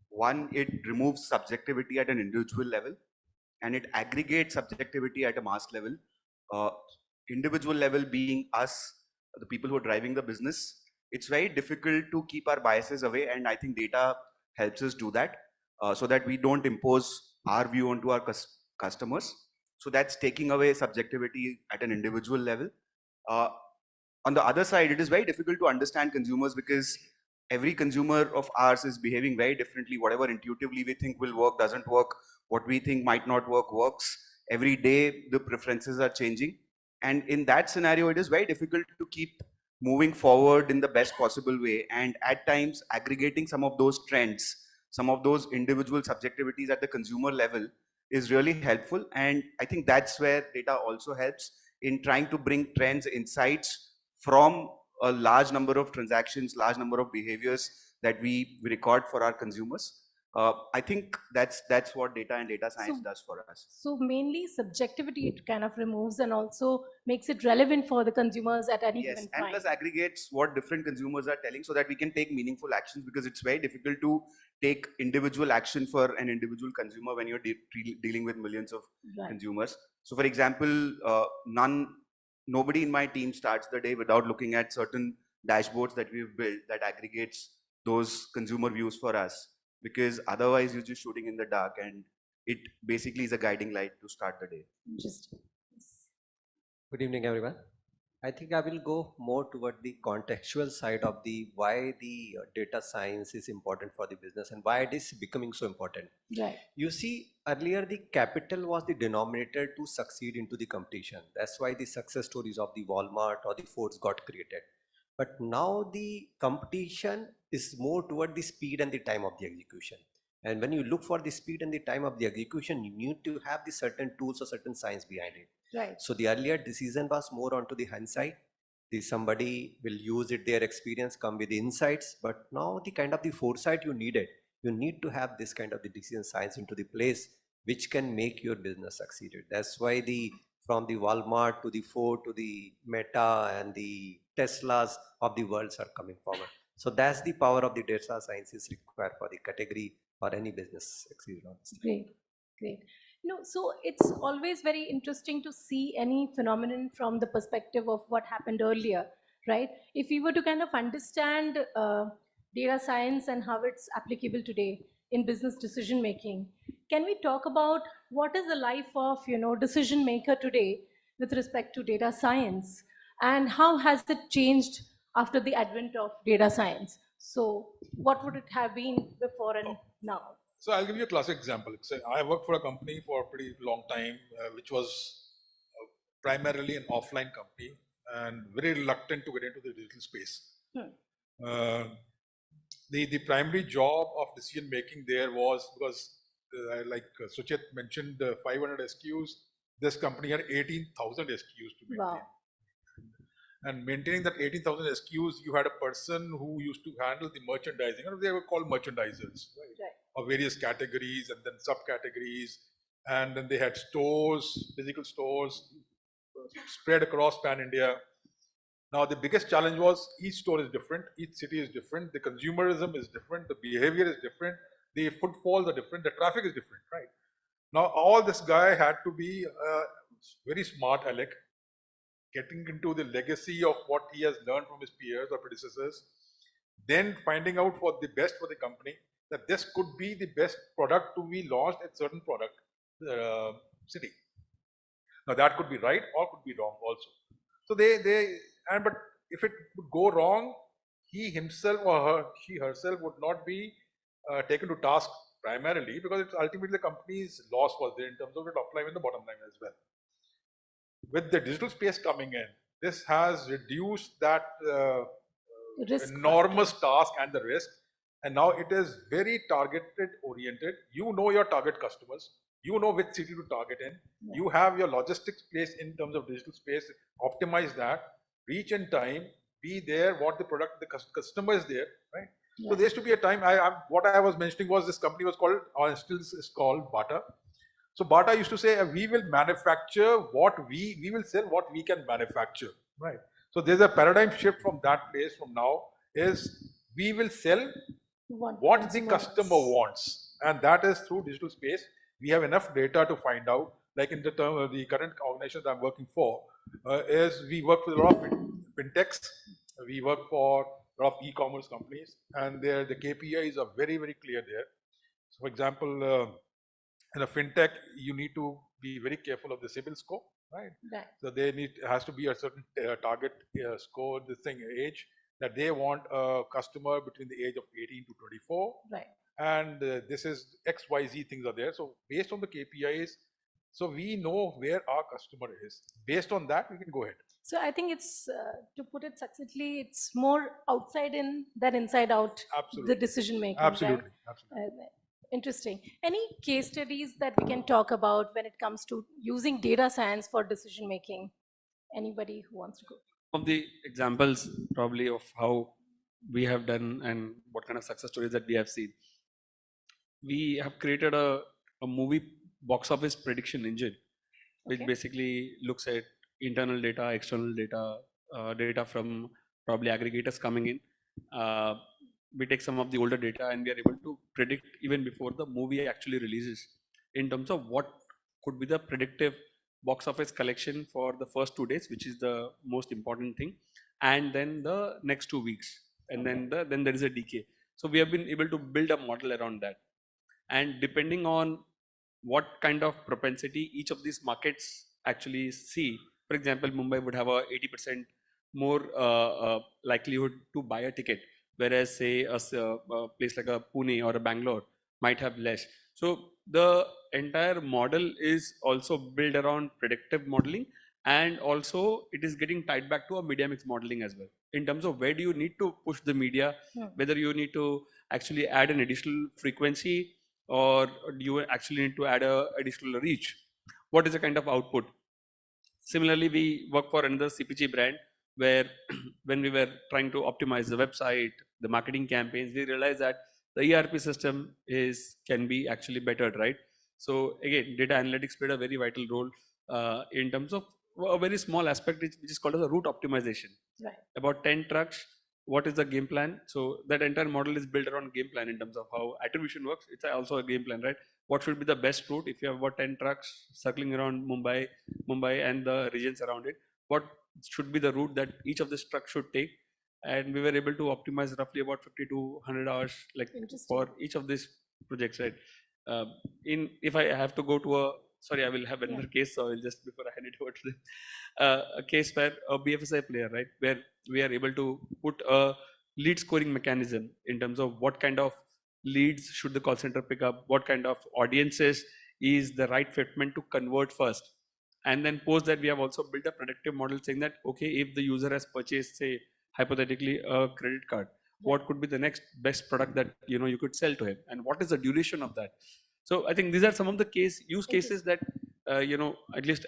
One, it removes subjectivity at an individual level, and it aggregates subjectivity at a mass level. Uh, Individual level being us, the people who are driving the business, it's very difficult to keep our biases away, and I think data helps us do that, so that we don't impose our view onto our customers. So that's taking away subjectivity at an individual level. Uh, on the other side, it is very difficult to understand consumers because every consumer of ours is behaving very differently. Whatever intuitively we think will work doesn't work. What we think might not work works. Every day the preferences are changing. And in that scenario, it is very difficult to keep moving forward in the best possible way. And at times, aggregating some of those trends, some of those individual subjectivities at the consumer level is really helpful. And I think that's where data also helps in trying to bring trends, insights from a large number of transactions, large number of behaviors that we record for our consumers. I think that's what data and data science does for us. So mainly subjectivity it kind of removes and also makes it relevant for the consumers at any given And time. plus aggregates what different consumers are telling so that we can take meaningful actions, because it's very difficult to take individual action for an individual consumer when you're dealing with millions of consumers. So for example, nobody in my team starts the day without looking at certain dashboards that we've built that aggregates those consumer views for us, because otherwise you're just shooting in the dark, and it basically is a guiding light to start the day. Interesting. Good evening, everyone. I think I will go more toward the contextual side of the why the data science is important for the business and why it is becoming so important. Right. You see, earlier the capital was the denominator to succeed into the competition. That's why the success stories of the Walmart or the Fords got created. But now the competition is more toward the speed and the time of the execution. And when you look for the speed and the time of the execution, you need to have the certain tools or certain science behind it. Right. So the earlier decision was more onto the hindsight. Somebody will use it, their experience, come with the insights. But now the kind of the foresight you needed, you need to have this kind of the decision science into the place which can make your business succeed. That's why from the Walmart to the Ford to the Meta and the Teslas of the worlds are coming forward. So that's the power of the data science is required for the category or any business succeed on this. Great, great. So it's always very interesting to see any phenomenon from the perspective of what happened earlier, right? If we were to kind of understand data science and how it's applicable today in business decision making, can we talk about what is the life of decision maker today with respect to data science, and how has it changed after the advent of data science? So what would it have been before and now? So I'll give you a classic example. So I worked for a company for a pretty long time, which was primarily an offline company and very reluctant to get into the digital space. The primary job of decision making there was because, like Suchit mentioned, 500 SKUs. This company had 18,000 SKUs to maintain. Wow. And maintaining that 18,000 SKUs, you had a person who used to handle the merchandising. They were called merchandisers, right? Of various categories and then subcategories. And then they had stores, physical stores, spread across Pan India. Now, the biggest challenge was each store is different, each city is different, the consumerism is different, the behavior is different, the footfalls are different, the traffic is different, right? Now, all this guy had to be very smart aleck, getting into the legacy of what he has learned from his peers or predecessors, then finding out for the best for the company, that this could be the best product to be launched at certain product city. Now that could be right or could be wrong also. So but if it would go wrong, he himself or she herself would not be taken to task primarily, because it's ultimately the company's loss was there in terms of the top line and the bottom line as well. With the digital space coming in, this has reduced that enormous task and the risk, and now it is very targeted oriented. You know your target customers, you know which city to target in, you have your logistics place in terms of digital space, optimize that, reach in time, be there, what the product, the customer is there, right? So there used to be a time, what I was mentioning was this company was called, or still is called Bata. So Bata used to say, we will manufacture what we will sell what we can manufacture, right? So there's a paradigm shift from that place from now is we will sell what the customer wants, and that is through digital space. We have enough data to find out, like in the term of the current organization that I'm working for, is we work with a lot of fintechs, we work for a lot of e-commerce companies, and the KPIs are very, very clear there. So for example, in a fintech, you need to be very careful of the CIBIL score, right? So has to be a certain target score, this thing, age, that they want a customer between the age of 18 to 24. Right. And this is XYZ things are there. So based on the KPIs, so we know where our customer is. Based on that, we can go ahead. So I think it's, to put it succinctly, it's more outside in than inside out. Absolutely. The decision making. Absolutely. Right? Absolutely. Interesting. Any case studies that we can talk about when it comes to using data science for decision making? Anybody who wants to go? Of the examples probably of how we have done and what kind of success stories that we have seen. We have created a movie box office prediction engine, which basically looks at internal data, external data, data from probably aggregators coming in. We take some of the older data and we are able to predict even before the movie actually releases in terms of what could be the predictive box office collection for the first 2 days, which is the most important thing, and then the next 2 weeks, and then there is a decay. So we have been able to build a model around that, and depending on what kind of propensity each of these markets actually see. For example, Mumbai would have a 80% more likelihood to buy a ticket, whereas say a place like a Pune or a Bangalore might have less. So the entire model is also built around predictive modeling and also it is getting tied back to a media mix modeling as well, in terms of where do you need to push the media, whether you need to actually add an additional frequency, or do you actually need to add a additional reach, what is the kind of output. Similarly, we work for another CPG brand where when we were trying to optimize the website, the marketing campaigns, we realized that the ERP system can be actually bettered, right? So again, data analytics played a very vital role in terms of a very small aspect which is called as a route optimization. Right. About 10 trucks, what is the game plan? So that entire model is built around game plan in terms of how attribution works. It's also a game plan, right? What should be the best route if you have about 10 trucks circling around Mumbai and the regions around it? What should be the route that each of these trucks should take? And we were able to optimize roughly about 50 to 100 hours like for each of these projects, right? If I have to go to I will have another case, so I will just, before I hand it over to them, a case where a BFSI player, right, where we are able to put a lead scoring mechanism in terms of what kind of leads should the call center pick up, what kind of audiences is the right fitment to convert first. And then post that, we have also built a predictive model saying that, okay, if the user has purchased, say, hypothetically, a credit card, what could be the next best product that you could sell to him, and what is the duration of that. So I think these are some of the use cases that at least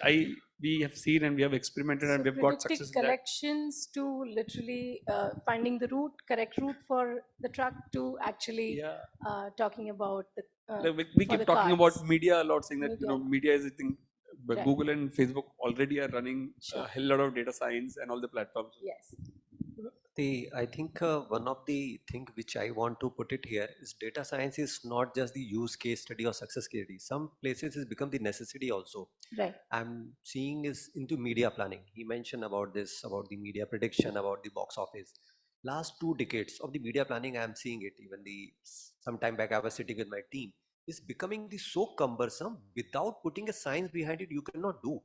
we have seen and we have experimented, and we've got success in that. Collections to literally finding the correct route for the truck, to actually talking about the we keep talking about media a lot, saying that media is a thing. But Right. Google and Facebook already are running a hell lot of data science and all the platforms. Yes. I think one of the things which I want to put it here is data science is not just the use case study or success case study. Some places it's become the necessity also. Right. I'm seeing is into media planning. He mentioned about this, about the media prediction, about the box office. Last 2 decades of the media planning, I'm seeing it. Even some time back, I was sitting with my team. It's becoming so cumbersome. Without putting a science behind it, you cannot do.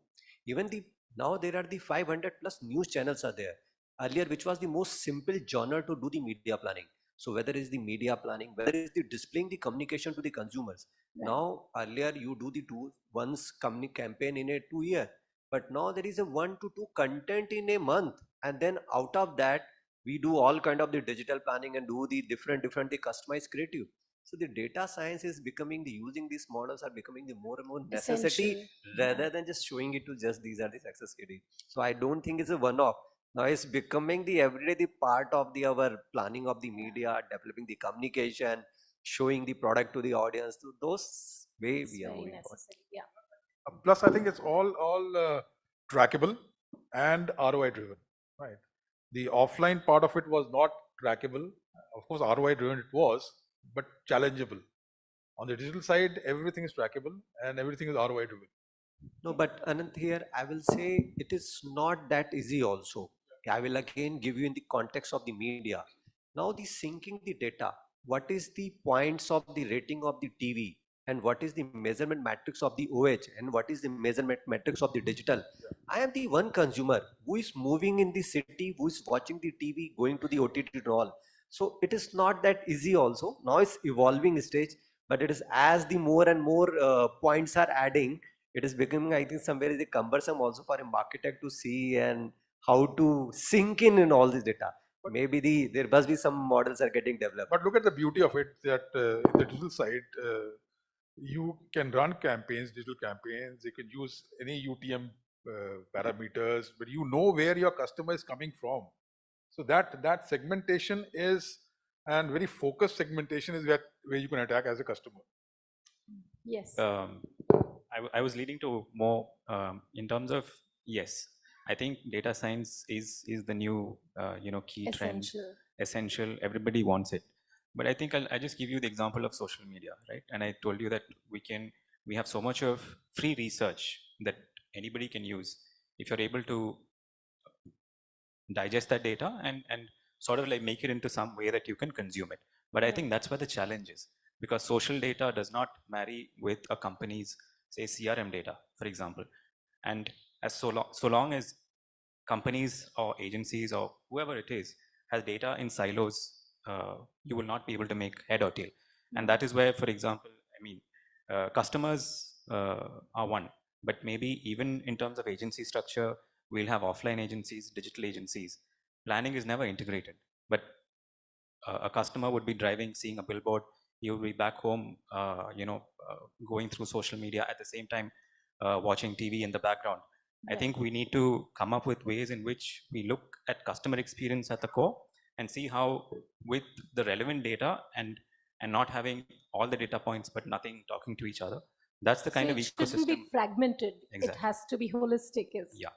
Even now there are the 500 plus news channels are there. Earlier, which was the most simple genre to do the media planning. So whether it's the media planning, whether it's the displaying the communication to the consumers. Right. Now earlier you do the once campaign in a 2 year, but now there is a 1 to 2 content in a month, and then out of that we do all kind of the digital planning and do the different the customized creative. So the data science is becoming using these models are becoming the more and more necessity Essential. rather than just showing it to just these are the success criteria. So I don't think it's a one-off. Now it's becoming the everyday the part of our planning of the media, developing the communication, showing the product to the audience. So those way we are moving forward. Yeah. Plus, I think it's all trackable and ROI driven, right? The offline part of it was not trackable. Of course, ROI driven it was, but challengeable. On the digital side, everything is trackable and everything is ROI driven. No, but Anant, here I will say it is not that easy also. I will again give you in the context of the media. Now the syncing the data, what is the points of the rating of the TV, and what is the measurement matrix of the OH, and what is the measurement matrix of the digital. I am the one consumer who is moving in the city, who is watching the TV, going to the OTT and all. So it is not that easy also. Now it's evolving stage, but it is as the more and more points are adding, it is becoming, I think, somewhere is a cumbersome also for a marketer to see and how to sync in all this data. Maybe there must be some models are getting developed. But look at the beauty of it that in the digital side, you can run campaigns, digital campaigns. You can use any UTM parameters, but you know where your customer is coming from. So that segmentation is, and very focused segmentation is where you can attack as a customer. Yes. I was leading to more in terms of, yes, I think data science is the new key trend, essential. Everybody wants it, but I think I'll just give you the example of social media, right? And I told you that we have so much of free research that anybody can use if you're able to digest that data and sort of like make it into some way that you can consume it. But I think that's where the challenge is, because social data does not marry with a company's, say, CRM data, for example. And as so long as companies or agencies or whoever it is has data in silos, you will not be able to make head or tail. And that is where, for example, I mean, customers are one, But maybe even in terms of agency structure, we'll have offline agencies, digital agencies. Planning is never integrated, but a customer would be driving, seeing a billboard, you will be back home, going through social media at the same time, watching TV in the background. I think we need to come up with ways in which we look at customer experience at the core and see how, with the relevant data and not having all the data points but nothing talking to each other, that's the kind So of it shouldn't ecosystem. be fragmented. It Exactly. has to be holistic. Yeah.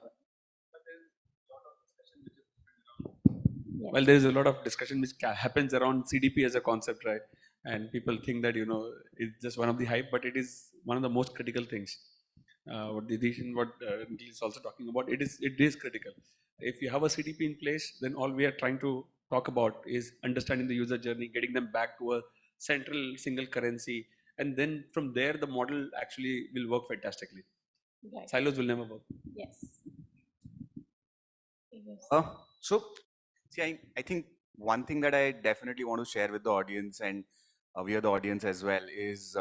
Yes. Well, there's a lot of discussion which happens around CDP as a concept, right? And people think that it's just one of the hype, but it is one of the most critical things. What Didish and what Nikhil is also talking about, it is critical. If you have a CDP in place, then all we are trying to talk about is understanding the user journey, getting them back to a central single currency, and then from there the model actually will work fantastically. Right. Silos will never work. Yes. Yes. So, see, I think one thing that I definitely want to share with the audience, and we are the audience as well, is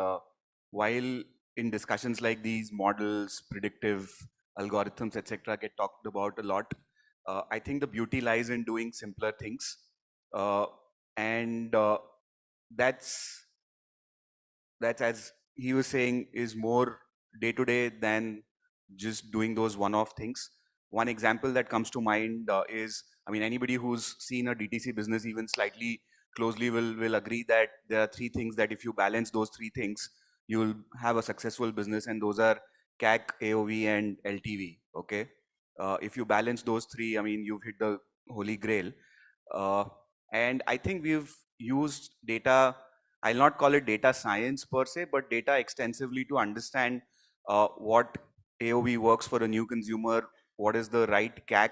while in discussions like these, models, predictive algorithms, etc., get talked about a lot, I think the beauty lies in doing simpler things, and that's as he was saying, is more day to day than just doing those one-off things. One example that comes to mind is, I mean, anybody who's seen a DTC business even slightly closely will agree that there are three things that if you balance those three things, you'll have a successful business, and those are CAC, AOV, and LTV. Okay, if you balance those three, I mean, you've hit the holy grail. And I think we've used data, I'll not call it data science per se, but data extensively to understand what AOV works for a new consumer, what is the right CAC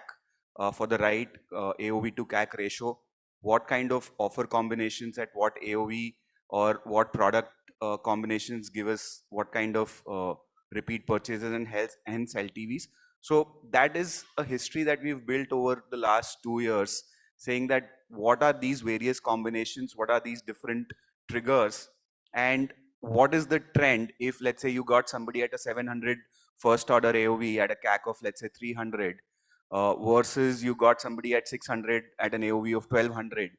for the right AOV to CAC ratio, what kind of offer combinations at what AOV, or what product combinations give us what kind of repeat purchases and hence LTVs. So that is a history that we've built over the last 2 years, saying that what are these various combinations, what are these different triggers, and what is the trend if, let's say, you got somebody at a 700 first order AOV at a CAC of, let's say, 300 versus you got somebody at 600 at an AOV of 1200.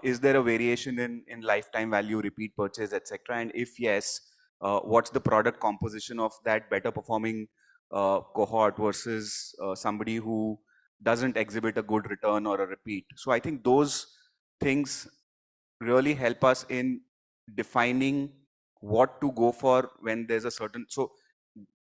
Is there a variation in lifetime value, repeat purchase, etc.? And if yes, what's the product composition of that better performing cohort versus somebody who doesn't exhibit a good return or a repeat? So I think those things really help us in defining what to go for when there's a certain, so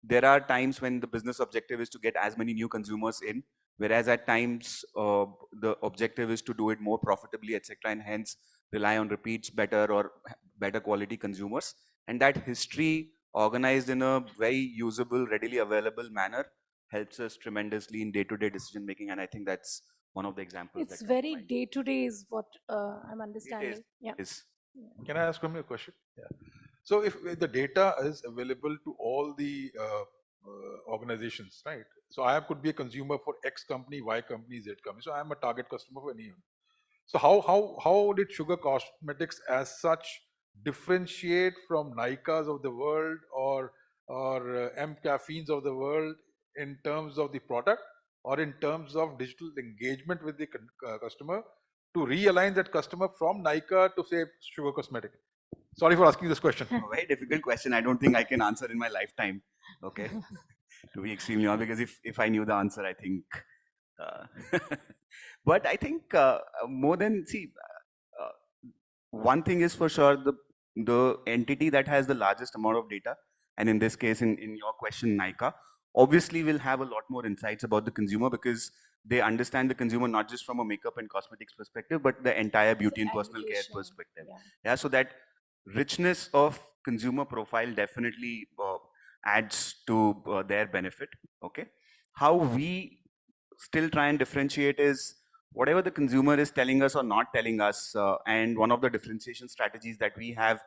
there are times when the business objective is to get as many new consumers in, whereas at times the objective is to do it more profitably, etc., and hence rely on repeats better or better quality consumers. And that history organized in a very usable, readily available manner helps us tremendously in day-to-day decision making, and I think that's one of the examples. It's very day to day, is what I'm understanding. Yeah. Can I ask one question? Yeah. So if the data is available to all the organizations, right? So I could be a consumer for X company, Y company, Z company. So I'm a target customer for anyone. So how did Sugar Cosmetics as such differentiate from Nyka's of the world or M Caffeines of the world in terms of the product or in terms of digital engagement with the customer to realign that customer from Nykaa to say Sugar Cosmetic? Sorry for asking this question. A very difficult question. I don't think I can answer in my lifetime. Okay, to be extremely honest, because if I knew the answer, I think. But I think more than one thing is for sure, the entity that has the largest amount of data, and in this case, in your question, Nykaa, obviously will have a lot more insights about the consumer because they understand the consumer not just from a makeup and cosmetics perspective, but the entire beauty and personal care perspective. Yeah, so that richness of consumer profile definitely adds to their benefit. Okay, how we still try and differentiate is whatever the consumer is telling us or not telling us, and one of the differentiation strategies that we have,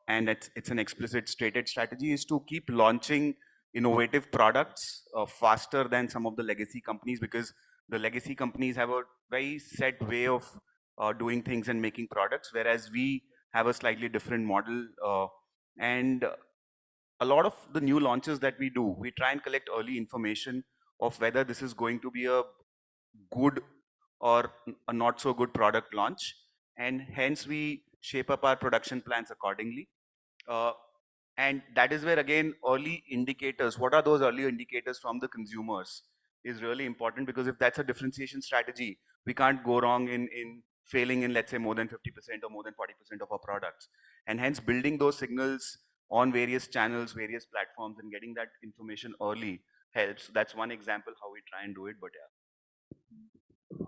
and it's an explicit stated strategy, is to keep launching innovative products faster than some of the legacy companies, because the legacy companies have a very set way of doing things and making products, whereas we have a slightly different model. And a lot of the new launches that we do, we try and collect early information of whether this is going to be a good or a not so good product launch, and hence we shape up our production plans accordingly. And that is where, again, early indicators, what are those early indicators from the consumers is really important, because if that's a differentiation strategy, we can't go wrong in failing in, let's say, more than 50% or more than 40% of our products. And hence building those signals on various channels, various platforms, and getting that information early helps. That's one example how we try and do it, but yeah.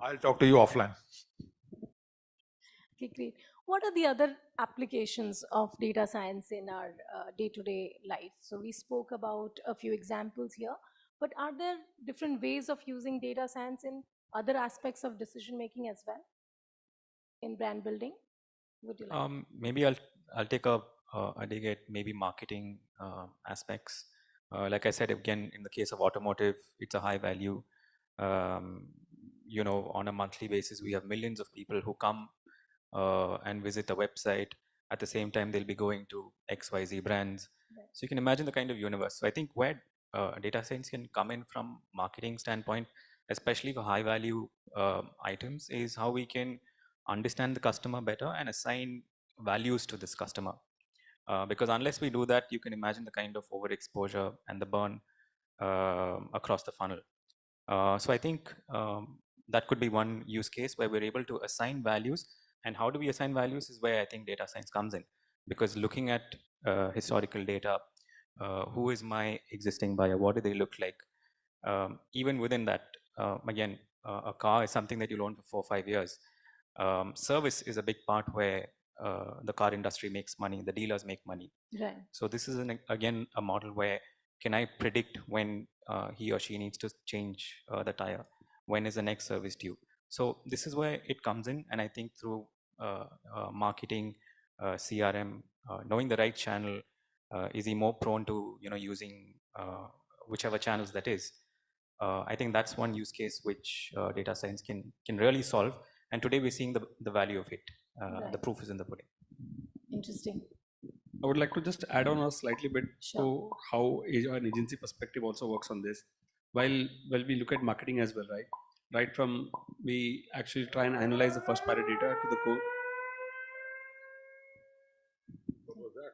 I'll talk to you offline. Okay, great. What are the other applications of data science in our day-to-day life? So we spoke about a few examples here, but are there different ways of using data science in other aspects of decision making as well in brand building? Would you like? Maybe I'll take a dig at maybe marketing aspects. Like I said, again, in the case of automotive, it's a high value. You know, on a monthly basis, we have millions of people who come and visit the website. At the same time, they'll be going to XYZ brands. Right. So you can imagine the kind of universe. So I think where data science can come in from marketing standpoint, especially for high value items, is how we can understand the customer better and assign values to this customer. Because unless we do that, you can imagine the kind of overexposure and the burn across the funnel. So I think that could be one use case where we're able to assign values. And how do we assign values is where I think data science comes in. Because looking at historical data, who is my existing buyer? What do they look like? Even within that, again, a car is something that you'll own for 4 or 5 years. Service is a big part where the car industry makes money, the dealers make money. Right. So this is again a model where can I predict when he or she needs to change the tire? When is the next service due? So this is where it comes in, and I think through marketing, CRM, knowing the right channel, is he more prone to using whichever channels that is. I think that's one use case which data science can really solve. And today we're seeing the value of it. Right. The proof is in the pudding. Interesting. I would like to just add on a slightly bit Sure. to how an agency perspective also works on this. While we look at marketing as well, right? Right from we actually try and analyze the first party data to the core. What was that?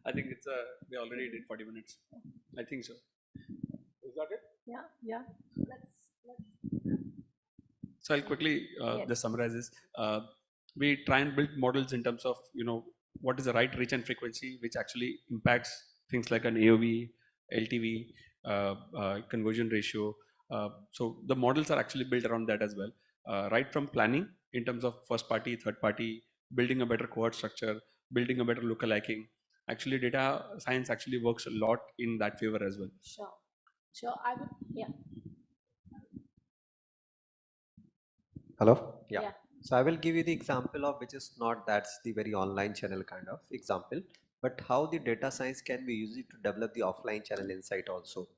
I think it's we already did 40 minutes. I think so. Is that it? Yeah, yeah. Let's So I'll quickly Yes. just summarize this. We try and build models in terms of what is the right reach and frequency, which actually impacts things like an AOV, LTV, conversion ratio. So the models are actually built around that as well. Right from planning in terms of first party, third party, building a better cohort structure, building a better lookaliking. Actually, data science actually works a lot in that favor as well. Sure. Sure. I would. Yeah. Hello? Yeah. So I will give you the example of which is not that's the very online channel kind of example, but how the data science can be used to develop the offline channel insight also.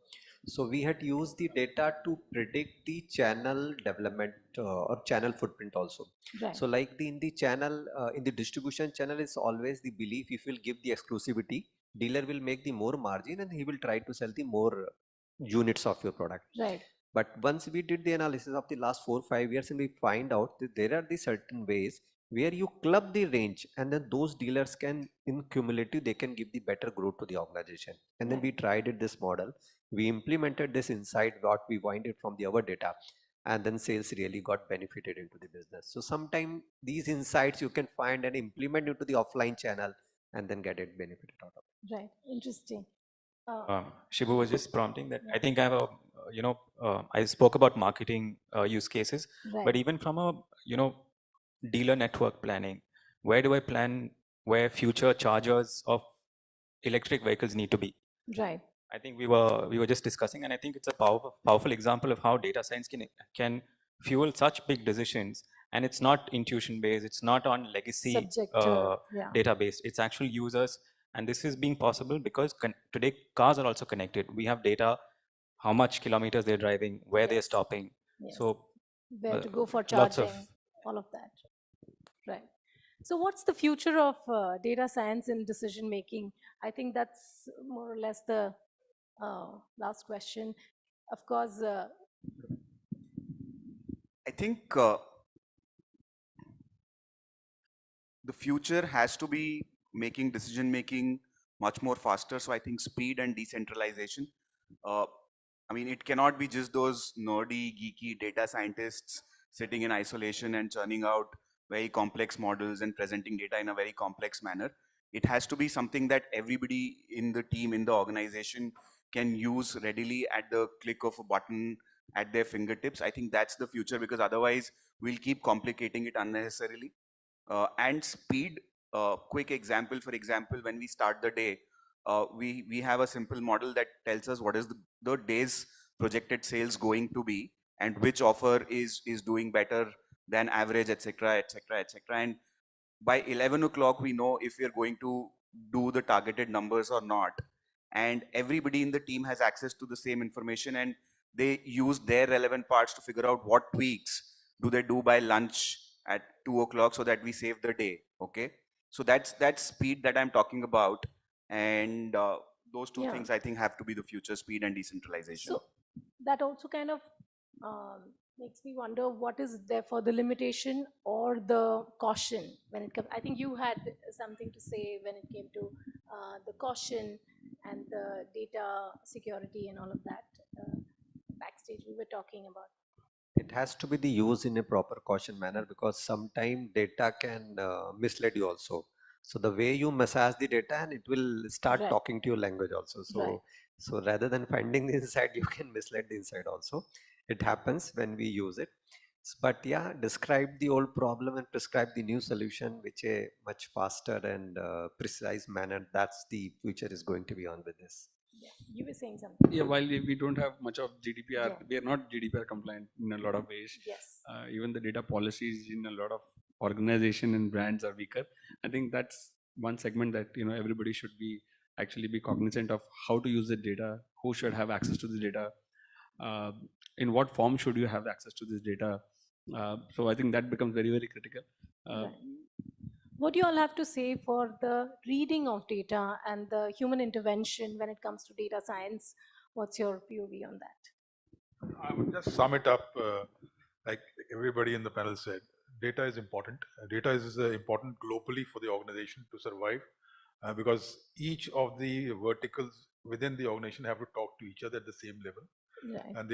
So we had used the data to predict the channel development or channel footprint also. Right. So like in the channel, in the distribution channel is always the belief if you'll give the exclusivity, dealer will make the more margin and he will try to sell the more units of your product. Right. But once we did the analysis of the last 4 or 5 years and we find out that there are the certain ways where you club the range and then those dealers can in cumulative they can give the better growth to the organization. And then we tried it this model. We implemented this insight what we winded from the our data, and then sales really got benefited into the business. So sometime these insights you can find and implement into the offline channel and then get it benefited out of it. Right. Interesting. Shibu was just prompting that I think I have a, I spoke about marketing use cases, Right. but even from a, dealer network planning, where do I plan where future chargers of electric vehicles need to be? Right. I think we were just discussing, and I think it's a powerful example of how data science can fuel such big decisions. And it's not intuition based, it's not on legacy Subject, yeah. database, it's actual users. And this is being possible because today cars are also connected. We have data, how much kilometers they're driving, where they're stopping. Yes. So Where to go for lots charging, of all of that. Right. So what's the future of data science in decision making? I think that's more or less the last question. Of course, I think the future has to be making decision making much more faster. So I think speed and decentralization. Uh, I mean, it cannot be just those nerdy, geeky data scientists sitting in isolation and churning out very complex models and presenting data in a very complex manner. It has to be something that everybody in the team, in the organization can use readily at the click of a button at their fingertips. I think that's the future, because otherwise we'll keep complicating it unnecessarily. And speed, quick example, for example, when we start the day, we have a simple model that tells us what is the day's projected sales going to be, and which offer is doing better than average, etc., etc., etc. And by 11 o'clock, we know if we are going to do the targeted numbers or not. And everybody in the team has access to the same information, and they use their relevant parts to figure out what tweaks do they do by lunch at 2 o'clock so that we save the day. Okay. So that's speed that I'm talking about. And those two Yeah. things I think have to be the future: speed and decentralization. so that also kind of makes me wonder what is there for the limitation or the caution when it comes. I think you had something to say when it came to the caution and the data security and all of that. Backstage, we were talking about. It has to be the use in a proper caution manner, because sometimes data can mislead you also. So the way you massage the data, and it will start Right. talking to your language also. So Right. so rather than finding the inside, you can mislead the inside also. It happens when we use it. But yeah, describe the old problem and prescribe the new solution, which a much faster and precise manner. That's the future is going to be on with this. Yeah, you were saying something. Yeah, while we don't have much of GDPR, Yeah. we are not GDPR compliant in a lot of ways. Yes. Even the data policies in a lot of organization and brands are weaker. I think that's one segment that everybody should be actually be cognizant of how to use the data, who should have access to the data, uh, in what form should you have access to this data. So I think that becomes very, very critical. Right. What do you all have to say for the reading of data and the human intervention when it comes to data science? What's your POV on that? I would just sum it up like everybody in the panel said. Data is important. Data is important globally for the organization to survive, because each of the verticals within the organization have to talk to each other at the same level. Right. And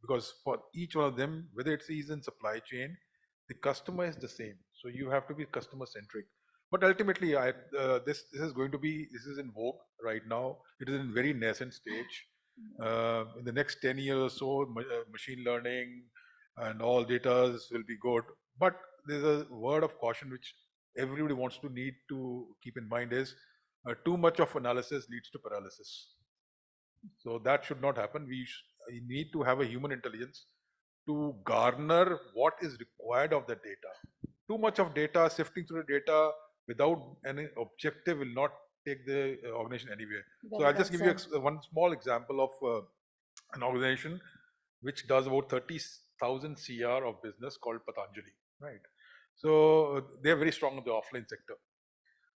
because for each one of them, whether it's in supply chain, the customer is the same. So you have to be customer centric. But ultimately, this is in vogue right now. It is in very nascent stage. In the next 10 years or so, machine learning and all data will be good. But there's a word of caution which everybody need to keep in mind is too much of analysis leads to paralysis. So that should not happen. We need to have a human intelligence to garner what is required of the data. Too much of data, sifting through the data without any objective will not take the organization anywhere. So Very I'll just well give you said. one small example of an organization which does about 30,000 CR of business called Patanjali, right? So they're very strong in the offline sector.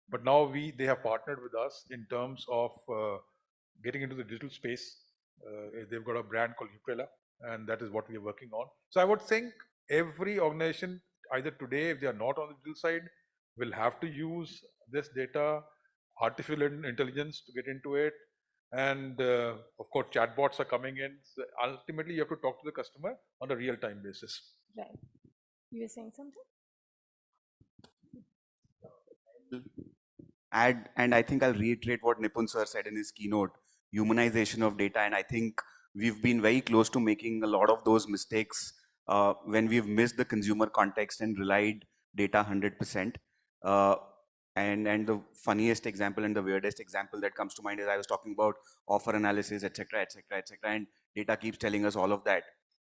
But now they have partnered with us in terms of getting into the digital space. They've got a brand called Utrella, and that is what we are working on. So I would think every organization, either today, if they are not on the digital side, will have to use this data, artificial intelligence to get into it. And of course, chatbots are coming in. So ultimately, you have to talk to the customer on a real-time basis. Right. You were saying something? Add, and I think I'll reiterate what Nipun sir said in his keynote: humanization of data. And I think we've been very close to making a lot of those mistakes when we've missed the consumer context and relied data 100%. And the funniest example and the weirdest example that comes to mind is I was talking about offer analysis, etc., etc., etc., and data keeps telling us all of that.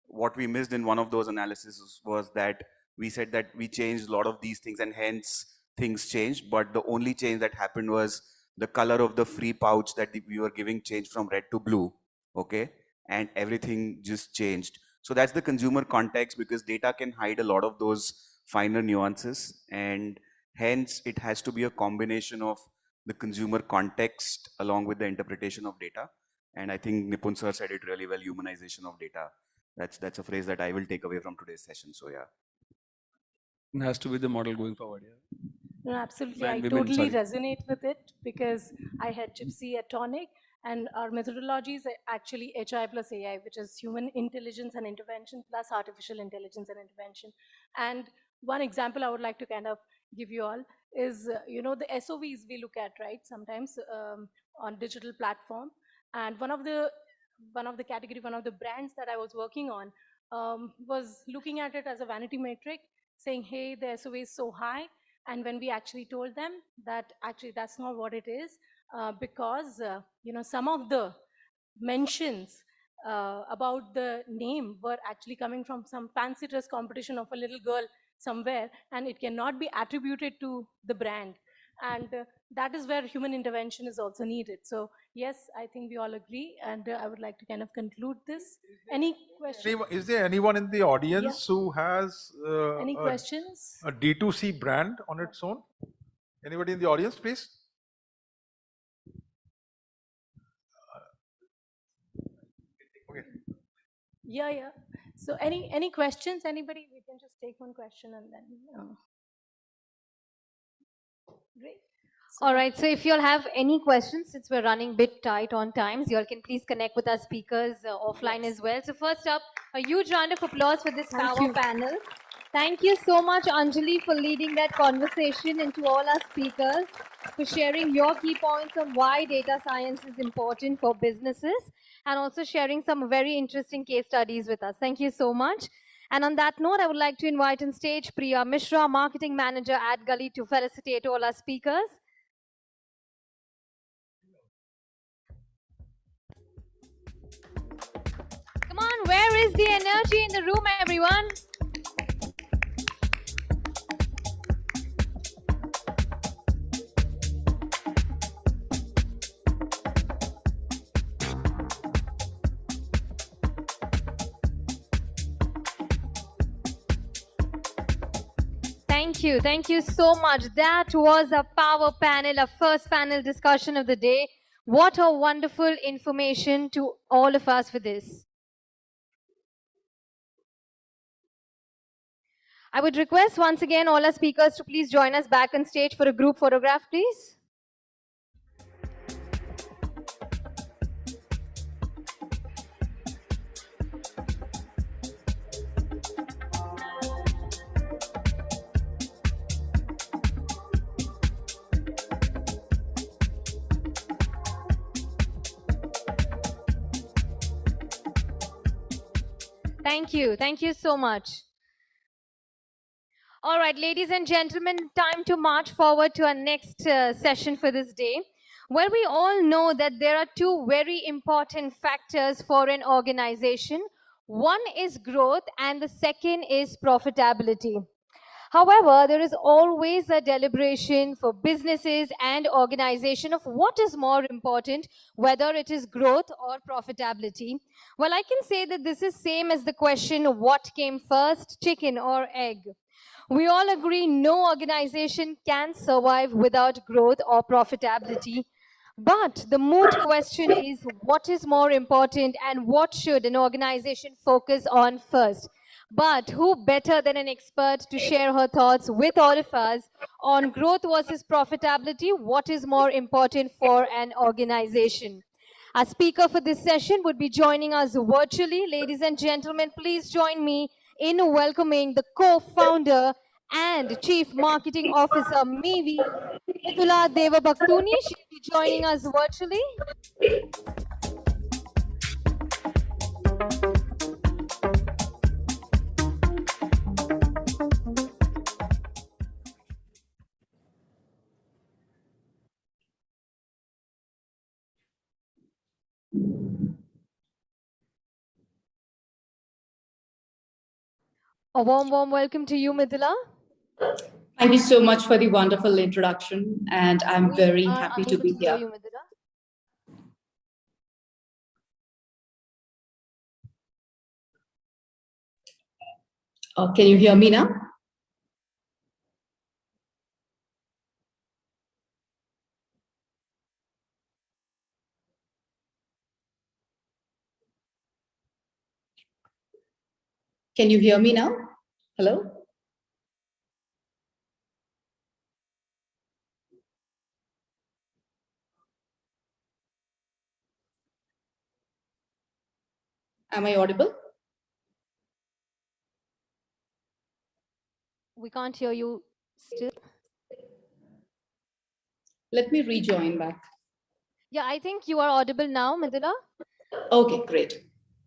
What we missed in one of those analyses was that we said that we changed a lot of these things and hence things changed, but the only change that happened was the color of the free pouch that we were giving changed from red to blue, okay? And everything just changed. So that's the consumer context, because data can hide a lot of those finer nuances, and hence it has to be a combination of the consumer context along with the interpretation of data. And I think Nipun sir said it really well, humanization of data. That's a phrase that I will take away from today's session. So yeah. It has to be the model going forward. Yeah. No, absolutely. Man, I women, totally sorry. resonate with it because I had Gypsy at Tonic, and our methodology is actually HI plus AI, which is human intelligence and intervention plus artificial intelligence and intervention. And one example I would like to kind of give you all is, the SOVs we look at, right, sometimes on digital platform. And one of the brands that I was working on was looking at it as a vanity metric, saying, hey, the SOV is so high. And when we actually told them that actually that's not what it is, because some of the mentions about the name were actually coming from some fancy dress competition of a little girl somewhere, and it cannot be attributed to the brand. And that is where human intervention is also needed. So yes, I think we all agree, and I would like to kind of conclude this. Any questions? Is there anyone in the audience who has Any questions? a D2C brand on its own? Anybody in the audience, please? Okay. Yeah. So any questions? Anybody? We can just take one question and then. Great. All right, so if you all have any questions, since we're running a bit tight on times, you all can please connect with our speakers offline as well. So first up, a huge round of applause for this power panel. Thank you so much, Anjali, for leading that conversation, and to all our speakers for sharing your key points on why data science is important for businesses, and also sharing some very interesting case studies with us. Thank you so much. And on that note, I would like to invite on stage Priya Mishra, Marketing Manager at Gully, to felicitate all our speakers. Come on, where is the energy in the room, everyone? Thank you so much. That was a power panel, a first panel discussion of the day. What a wonderful information to all of us for this. I would request once again all our speakers to please join us back on stage for a group photograph, please. Thank you so much. All right, ladies and gentlemen, time to march forward to our next session for this day. Well, we all know that there are two very important factors for an organization. One is growth and the second is profitability. However, there is always a deliberation for businesses and organization of what is more important, whether it is growth or profitability. Well, I can say that this is same as the question, what came first, chicken or egg? We all agree no organization can survive without growth or profitability. But the moot question is, what is more important and what should an organization focus on first? But who better than an expert to share her thoughts with all of us on growth versus profitability? What is more important for an organization? Our speaker for this session would be joining us virtually. Ladies and gentlemen, please join me in welcoming the co-founder and Chief Marketing Officer, Midula Devabhaktuni. She'll be joining us virtually. A warm welcome to you, Midula. Thank you so much for the wonderful introduction, and I'm very happy to be here. Can you hear me now? Can you hear me now? Hello? Am I audible? We can't hear you still. Let me rejoin back. Yeah, I think you are audible now, Midula. Okay, great.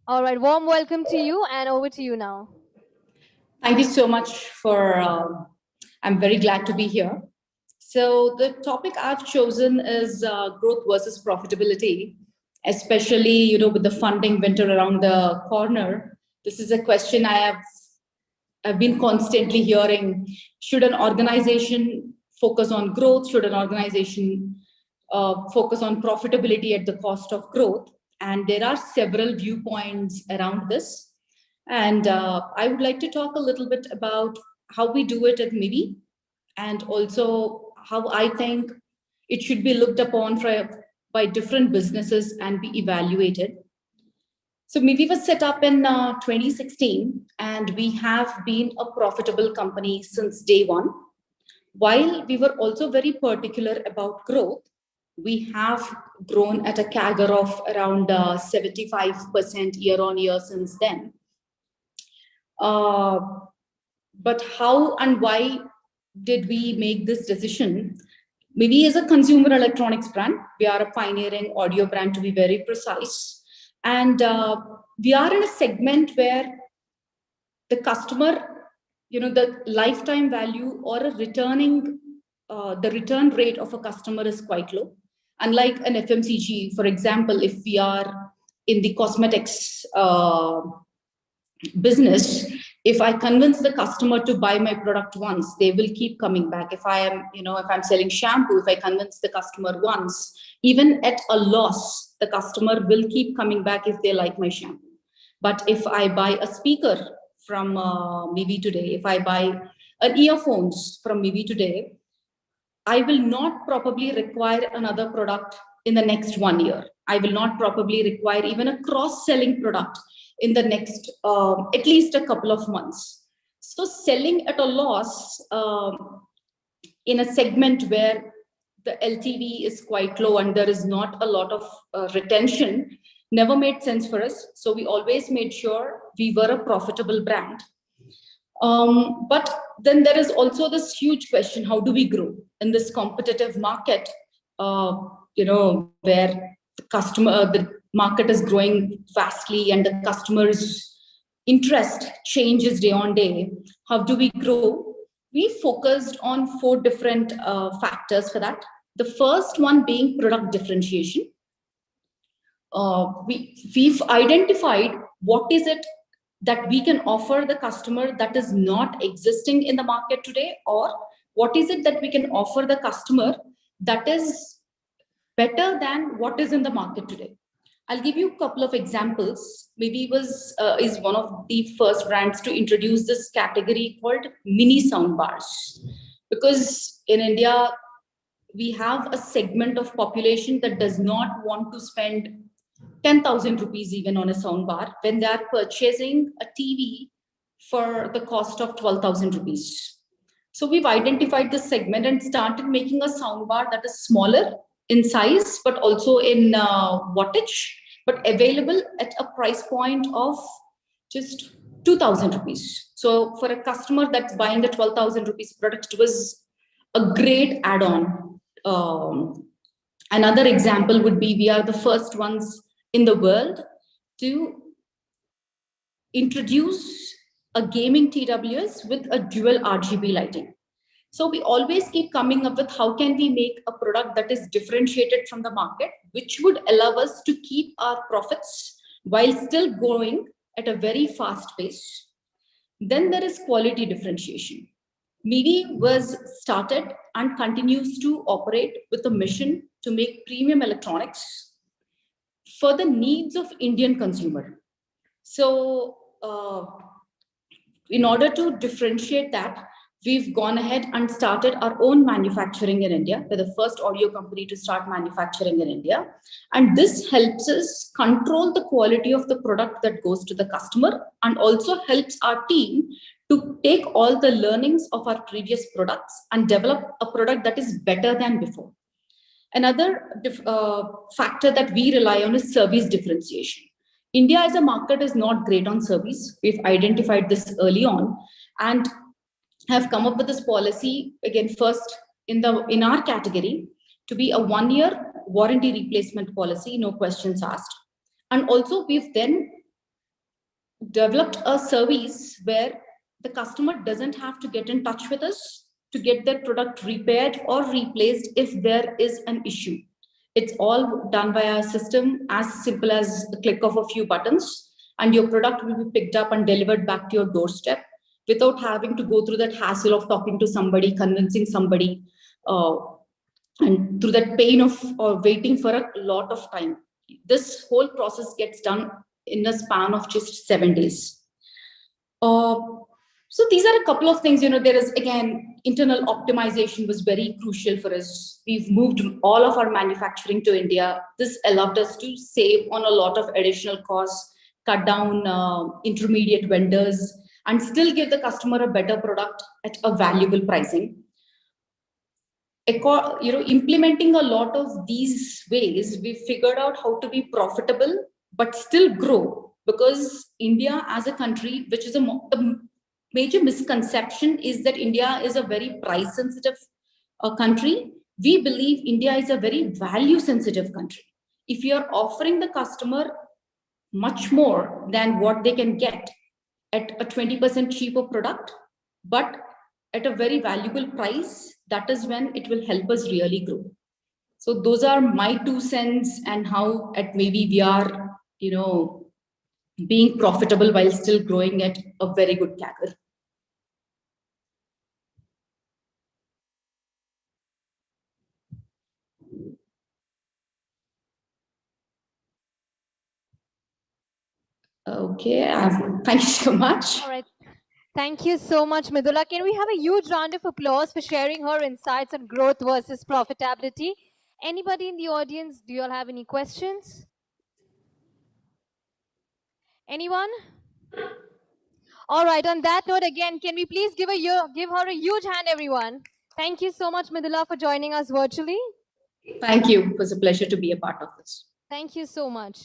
All right, warm welcome to you, and over to you now. Thank you so much for, I'm very glad to be here. So the topic I've chosen is growth versus profitability, especially, with the funding winter around the corner. This is a question I've been constantly hearing. Should an organization focus on growth? Should an organization focus on profitability at the cost of growth? And there are several viewpoints around this. And I would like to talk a little bit about how we do it at MIBI, and also how I think it should be looked upon by different businesses and be evaluated. So MIBI was set up in 2016, and we have been a profitable company since day one. While we were also very particular about growth, we have grown at a CAGR of around 75% year on year since then. But how and why did we make this decision? MIBI is a consumer electronics brand. We are a pioneering audio brand, to be very precise. And we are in a segment where the customer, the lifetime value or a the return rate of a customer is quite low. Unlike an FMCG, for example, if we are in the cosmetics business, if I convince the customer to buy my product once, they will keep coming back. If I'm selling shampoo, if I convince the customer once, even at a loss, the customer will keep coming back if they like my shampoo. But if I buy a speaker from MIBI today, if I buy an earphones from MIBI today, I will not probably require another product in the next 1 year. I will not probably require even a cross-selling product in the next at least a couple of months. So selling at a loss in a segment where the LTV is quite low and there is not a lot of retention never made sense for us. So we always made sure we were a profitable brand. But then there is also this huge question: how do we grow in this competitive market? Where the market is growing vastly and the customer's interest changes day on day. How do we grow? We focused on 4 different factors for that. The first one being product differentiation. We've identified what is it that we can offer the customer that is not existing in the market today, or what is it that we can offer the customer that is better than what is in the market today. I'll give you a couple of examples. MIBI is one of the first brands to introduce this category called mini soundbars, because in India we have a segment of population that does not want to spend 10,000 rupees even on a soundbar when they are purchasing a TV for the cost of 12,000 rupees. So we've identified this segment and started making a soundbar that is smaller in size, but also in wattage, but available at a price point of just 2,000 rupees. So for a customer that's buying a 12,000 rupees product, it was a great add-on. Another example would be, we are the first ones in the world to introduce a gaming TWS with a dual RGB lighting. So we always keep coming up with how can we make a product that is differentiated from the market, which would allow us to keep our profits while still growing at a very fast pace. Then there is quality differentiation. MIBI was started and continues to operate with a mission to make premium electronics for the needs of Indian consumer. So in order to differentiate that, we've gone ahead and started our own manufacturing in India. We're the first audio company to start manufacturing in India. And this helps us control the quality of the product that goes to the customer, and also helps our team to take all the learnings of our previous products and develop a product that is better than before. Another factor that we rely on is service differentiation. India as a market is not great on service. We've identified this early on and have come up with this policy, again, first in our category, to be a 1-year warranty replacement policy, no questions asked. And also we've then developed a service where the customer doesn't have to get in touch with us to get their product repaired or replaced if there is an issue. It's all done by our system, as simple as the click of a few buttons, and your product will be picked up and delivered back to your doorstep without having to go through that hassle of talking to somebody, convincing somebody, and through that pain of waiting for a lot of time. This whole process gets done in a span of just 7 days. So these are a couple of things. There is, again, internal optimization was very crucial for us. We've moved all of our manufacturing to India. This allowed us to save on a lot of additional costs, cut down intermediate vendors, and still give the customer a better product at a valuable pricing. Implementing a lot of these ways, we figured out how to be profitable but still grow, because India as a country, which is a major misconception, is that India is a very price sensitive country. We believe India is a very value sensitive country. If you are offering the customer much more than what they can get at a 20% cheaper product, but at a very valuable price, that is when it will help us really grow. So those are my 2 cents, and how maybe we are, being profitable while still growing at a very good CAGR. Okay, thank you so much. All right. Thank you so much, Midula. Can we have a huge round of applause for sharing her insights on growth versus profitability? Anybody in the audience, do you all have any questions? Anyone? All right, on that note, again, can we please give her a huge hand, everyone? Thank you so much, Midula, for joining us virtually. Thank you. It was a pleasure to be a part of this. Thank you so much.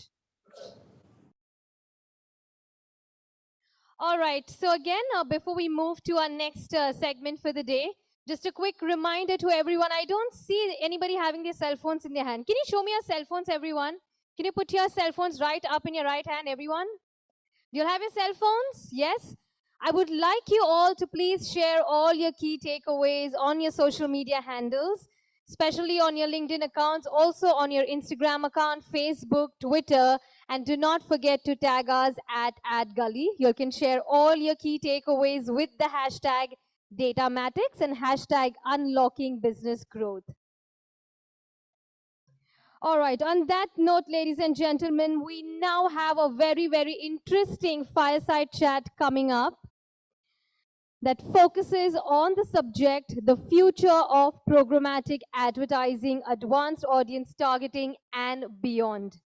All right, so again, before we move to our next segment for the day, just a quick reminder to everyone. I don't see anybody having their cell phones in their hand. Can you show me your cell phones, everyone? Can you put your cell phones right up in your right hand, everyone? Do you have your cell phones? Yes? I would like you all to please share all your key takeaways on your social media handles, especially on your LinkedIn accounts, also on your Instagram account, Facebook, Twitter, and do not forget to tag us at @Gully. You can share all your key takeaways with the hashtag DATAMATIXX and hashtag unlocking business growth. All right, on that note, ladies and gentlemen, we now have a very, very interesting fireside chat coming up that focuses on the subject, the future of programmatic advertising, advanced audience targeting, and beyond.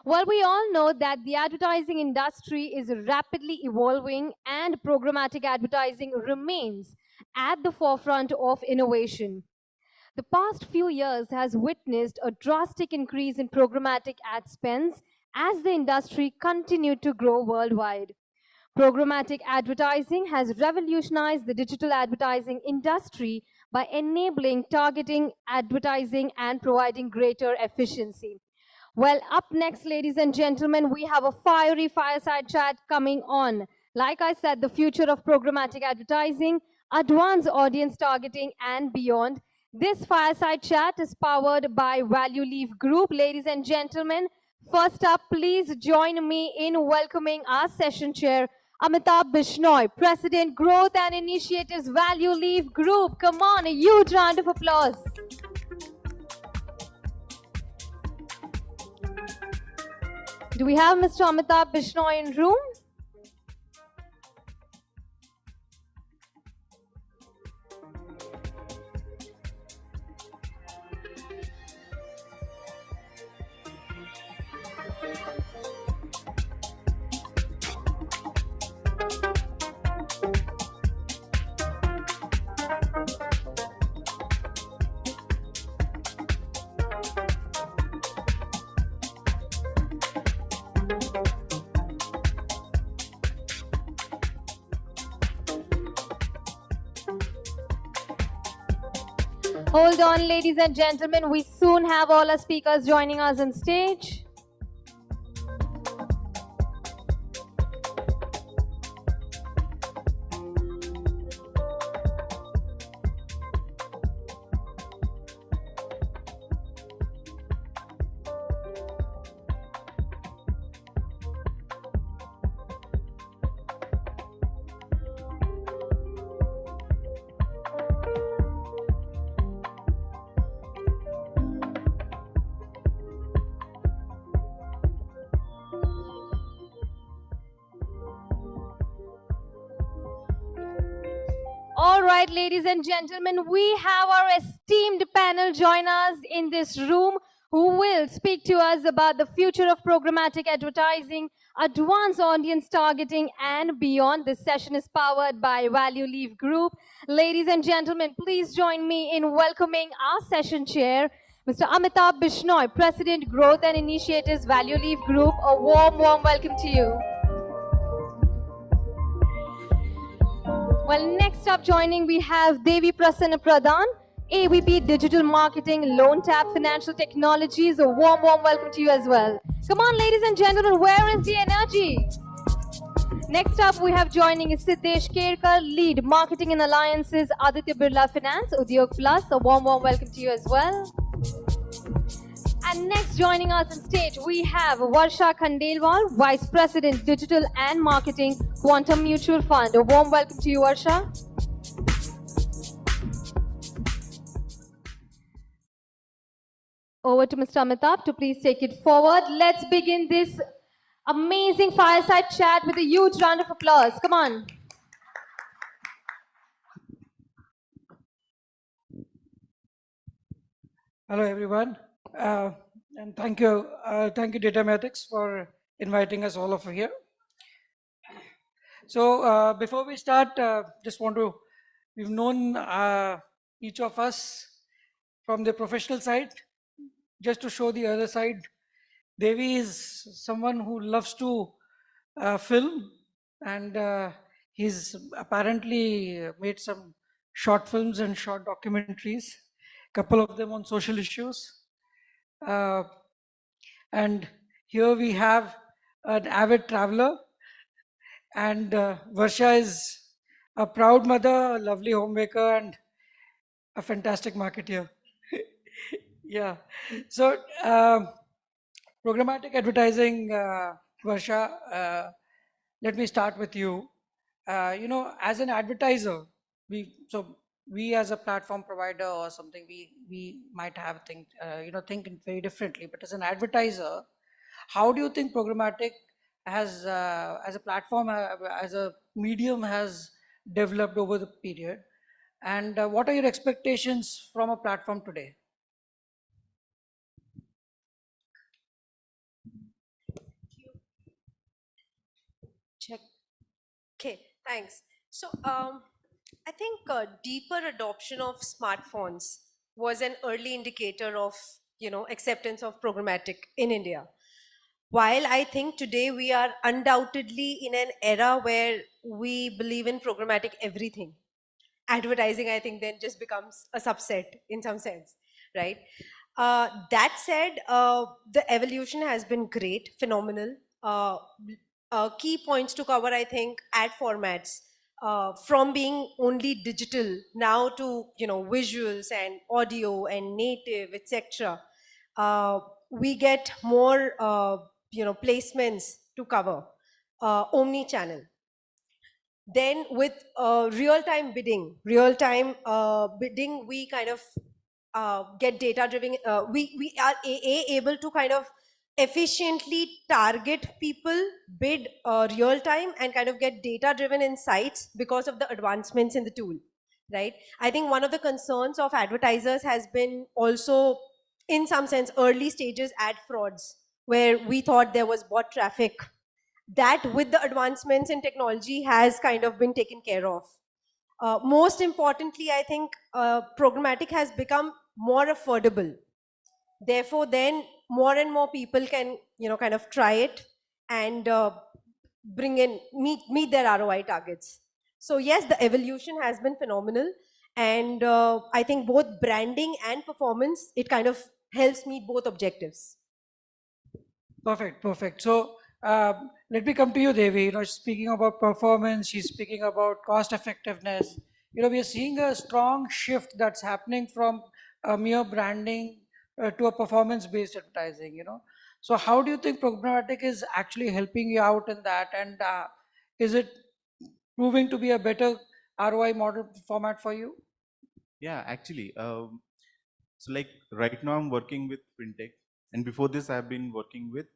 Well, we all know that the advertising industry is rapidly evolving and programmatic advertising remains at the forefront of innovation. The past few years has witnessed a drastic increase in programmatic ad spends as the industry continued to grow worldwide. Programmatic advertising has revolutionized the digital advertising industry by enabling targeting advertising and providing greater efficiency. Well, up next, ladies and gentlemen, we have a fiery fireside chat coming on. Like I said, the future of programmatic advertising, advanced audience targeting, and beyond. This fireside chat is powered by Value Leaf Group. Ladies and gentlemen, first up, please join me in welcoming our session chair, Amitabh Bishnoi, President, Growth and Initiatives, Value Leaf Group. Come on, a huge round of applause. Do we have Mr. Amitabh Bishnoi in room? Hold on, ladies and gentlemen. We soon have all our speakers joining us on stage. All right, ladies and gentlemen, we have our esteemed panel join us in this room who will speak to us about the future of programmatic advertising, advanced audience targeting, and beyond. This session is powered by Value Leaf Group. Ladies and gentlemen, please join me in welcoming our session chair, Mr. Amitabh Bishnoi, President, Growth and Initiatives, Value Leaf Group. A warm welcome to you. Well, next up joining, we have Devi Prasanna Pradhan, AVP Digital Marketing, Loan Tap Financial Technologies. A warm welcome to you as well. Come on, ladies and gentlemen, where is the energy? Next up, we have joining is Siddesh Kerkar, Lead Marketing and Alliances, Aditya Birla Finance, Udyog Plus. A warm welcome to you as well. And next joining us on stage, we have Varsha Khandelwal, Vice President, Digital and Marketing, Quantum Mutual Fund. A warm welcome to you, Varsha. Over to Mr. Amitabh to please take it forward. Let's begin this amazing fireside chat with a huge round of applause. Come on. Hello, everyone. And thank you, DATAMATIXX, for inviting us all over here. So before we start, we've known each of us from the professional side. Just to show the other side, Devi is someone who loves to film, and he's apparently made some short films and short documentaries, couple of them on social issues. And here we have an avid traveler, and Varsha is a proud mother, a lovely homemaker, and a fantastic marketeer. Yeah. So programmatic advertising, Varsha, let me start with you. As an advertiser, we as a platform provider or something, we might have think very differently. But as an advertiser, how do you think programmatic has, as a platform, as a medium, has developed over the period? And what are your expectations from a platform today? Check. Okay, thanks. So I think deeper adoption of smartphones was an early indicator of acceptance of programmatic in India. While I think today we are undoubtedly in an era where we believe in programmatic everything, advertising, I think, then just becomes a subset in some sense, right? That said, the evolution has been great, phenomenal. Key points to cover, I think, ad formats, from being only digital now to visuals and audio and native, etc. We get more placements to cover, omni-channel. Then with real-time bidding, we kind of get data-driven. We are able to kind of efficiently target people, bid real-time, and kind of get data-driven insights because of the advancements in the tool, right? I think one of the concerns of advertisers has been also, in some sense, early stages ad frauds, where we thought there was bot traffic. That, with the advancements in technology, has kind of been taken care of. Most importantly, I think programmatic has become more affordable. Therefore, then more and more people can kind of try it and meet their ROI targets. So yes, the evolution has been phenomenal, And I think both branding and performance, it kind of helps meet both objectives. Perfect, perfect. So let me come to you, Devi. Speaking about performance, she's speaking about cost effectiveness. We are seeing a strong shift that's happening from mere branding to a performance-based advertising. So how do you think programmatic is actually helping you out in that, and is it proving to be a better ROI model format for you? Yeah, actually, so like right now I'm working with fintech, and before this I've been working with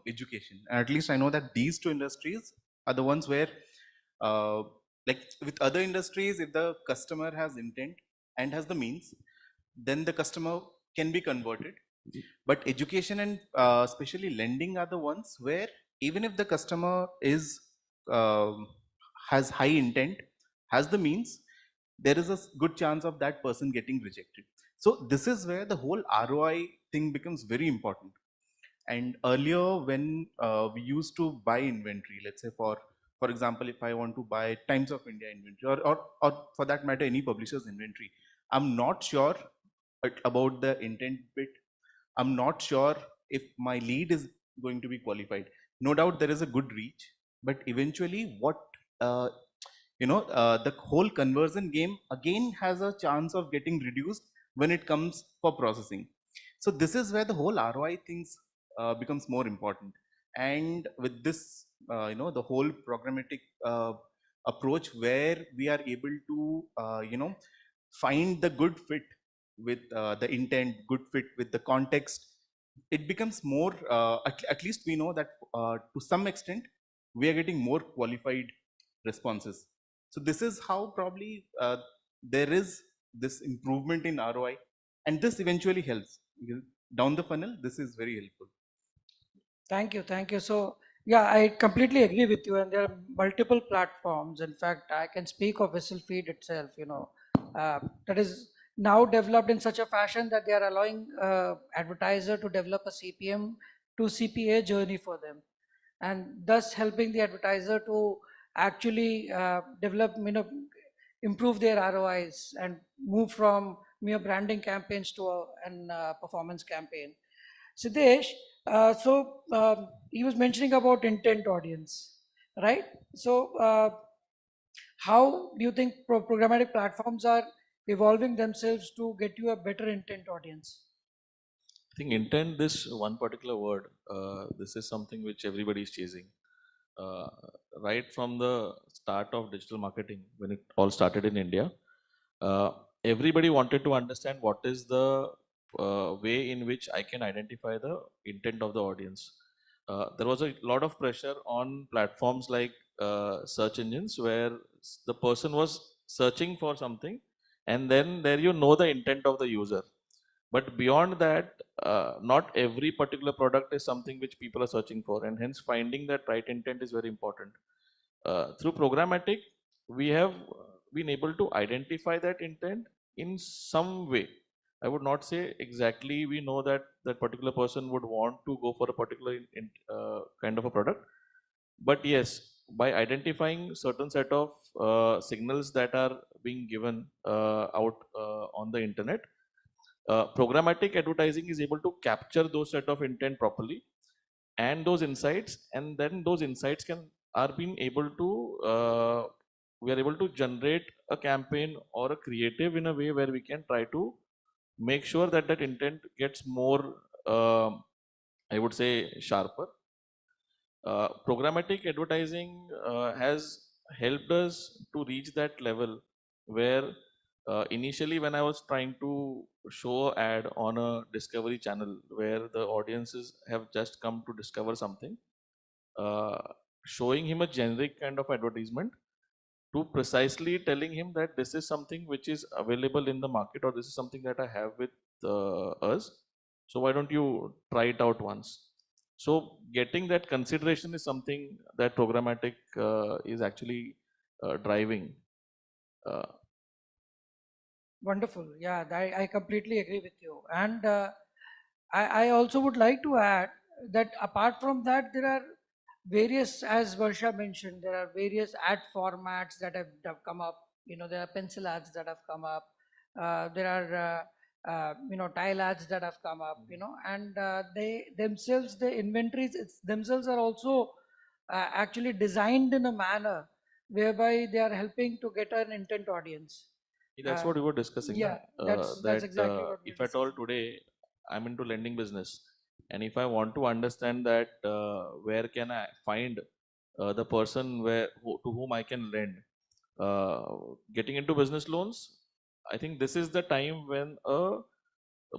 education. And at least I know that these two industries are the ones where, uh, like with other industries, if the customer has intent and has the means, then the customer can be converted. But education and especially lending are the ones where even if the customer is um has high intent, has the means, there is a good chance of that person getting rejected. So this is where the whole ROI thing becomes very important. And earlier when we used to buy inventory, let's say for example, if I want to buy Times of India inventory, or for that matter any publisher's inventory, I'm not sure about the intent bit. I'm not sure if my lead is going to be qualified. No doubt there is a good reach, but eventually what uh, the whole conversion game again has a chance of getting reduced when it comes for processing. So this is where the whole ROI things becomes more important. And with this, the whole programmatic approach where we are able to, find the good fit with the intent, good fit with the context, it becomes more, at least we know that to some extent, we are getting more qualified responses. So this is how probably there is this improvement in ROI, and this eventually helps. Down the funnel, this is very helpful. Thank you, thank you. So, yeah, I completely agree with you. And there are multiple platforms. In fact, I can speak of WhistleFeed itself. That is now developed in such a fashion that they are allowing advertiser to develop a CPM to CPA journey for them, and thus helping the advertiser to actually develop, improve their ROIs and move from mere branding campaigns to an performance campaign. Siddesh, he was mentioning about intent audience, right? So how do you think programmatic platforms are evolving themselves to get you a better intent audience? I think intent, this one particular word, this is something which everybody is chasing. Uh, right from the start of digital marketing, when it all started in India, everybody wanted to understand what is the way in which I can identify the intent of the audience. There was a lot of pressure on platforms like search engines where the person was searching for something, and then there you know the intent of the user. But beyond that, not every particular product is something which people are searching for, and hence finding that right intent is very important. Through programmatic, we have been able to identify that intent in some way. I would not say exactly we know that that particular person would want to go for a particular kind of a product, but yes, by identifying certain set of signals that are being given out on the internet, programmatic advertising is able to capture those set of intent properly and those insights, and then those insights are being able to we are able to generate a campaign or a creative in a way where we can try to make sure that that intent gets more, I would say, sharper. Programmatic advertising has helped us to reach that level where initially when I was trying to show ad on a discovery channel where the audiences have just come to discover something, uh, showing him a generic kind of advertisement to precisely telling him that this is something which is available in the market, or this is something that I have with us. So why don't you try it out once? So getting that consideration is something that programmatic is actually driving. Uh, Wonderful. Yeah, I completely agree with you. And I also would like to add that apart from that, there are various, as Varsha mentioned, there are various ad formats that have come up. there are pencil ads that have come up. There are tile ads that have come up. And they themselves, the inventories themselves are also actually designed in a manner whereby they are helping to get an intent audience. That's what we were discussing. Yeah, that's that exactly what we're if at all today I'm into lending business, and if I want to understand that where can I find the person to whom I can lend, getting into business loans, I think this is the time when a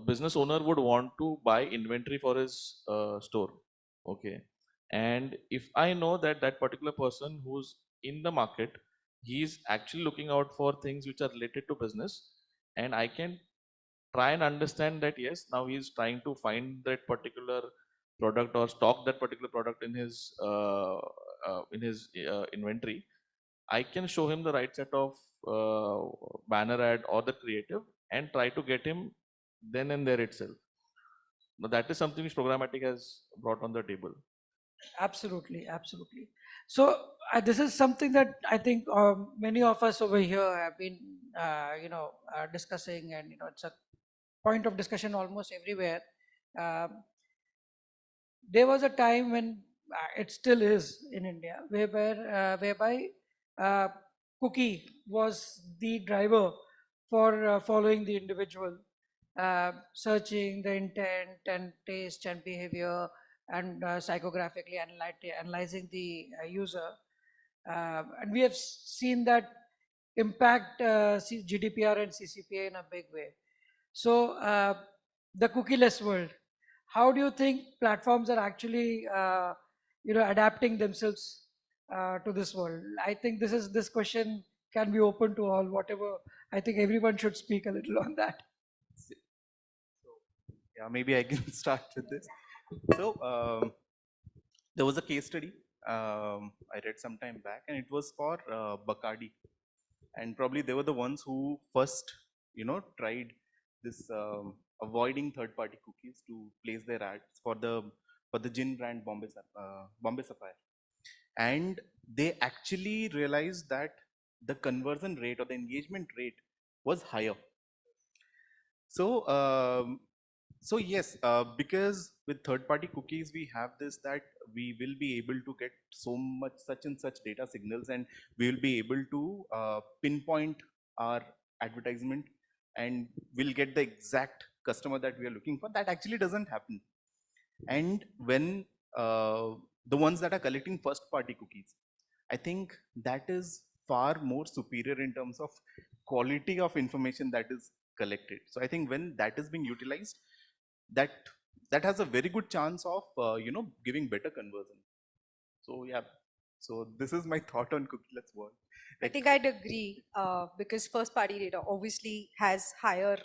business owner would want to buy inventory for his store. Okay, and if I know that that particular person who's in the market, he's actually looking out for things which are related to business, and I can try and understand that yes, now he's trying to find that particular product or stock that particular product in his inventory. I can show him the right set of banner ad or the creative and try to get him then and there itself. Now that is something which programmatic has brought on the table. Absolutely, absolutely. So this is something that I think many of us over here have been, discussing, and it's a point of discussion almost everywhere. Um, there was a time when it still is in India, whereby uh, cookie was the driver for following the individual, searching the intent and taste and behavior, and psychographically analyzing the user. And we have seen that impact GDPR and CCPA in a big way. So the cookieless world, how do you think platforms are actually adapting themselves to this world? I think this question can be open to all. Whatever, I think everyone should speak a little on that. Yeah, maybe I can start with this. So there was a case study I read some time back, and it was for Bacardi, and probably they were the ones who first, tried this avoiding third-party cookies to place their ads for the gin brand Bombay Sapphire, and they actually realized that the conversion rate or the engagement rate was higher. So so yes, because with third-party cookies, we have this that we will be able to get so much such and such data signals, and we will be able to pinpoint our advertisement, and we'll get the exact customer that we are looking for. That actually doesn't happen. And when the ones that are collecting first-party cookies, I think that is far more superior in terms of quality of information that is collected. So I think when that is being utilized, that that has a very good chance of giving better conversion. So yeah, so this is my thought on cookieless world. I think I'd agree because first party data obviously has higher,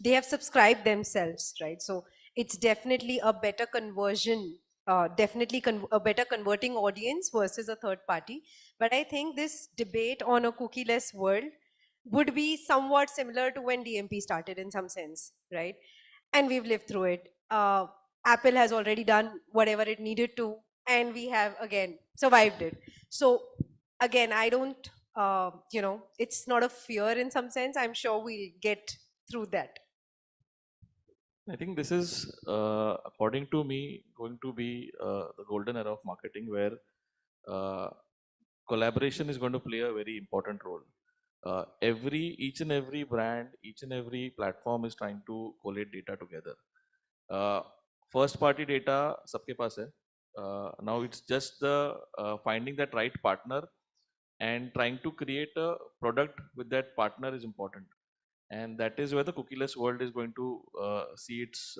they have subscribed themselves, right? So it's definitely a better conversion, definitely a better converting audience versus a third party. But I think this debate on a cookieless world would be somewhat similar to when DMP started in some sense, right? And we've lived through it. Apple has already done whatever it needed to, and we have again survived it. So again, I don't, it's not a fear in some sense. I'm sure we'll get through that. I think this is, according to me, going to be the golden era of marketing, where collaboration is going to play a very important role. Each and every brand, each and every platform is trying to collate data together. First party data, sabke paas hai. Now it's just the finding that right partner and trying to create a product with that partner is important. And that is where the cookieless world is going to see its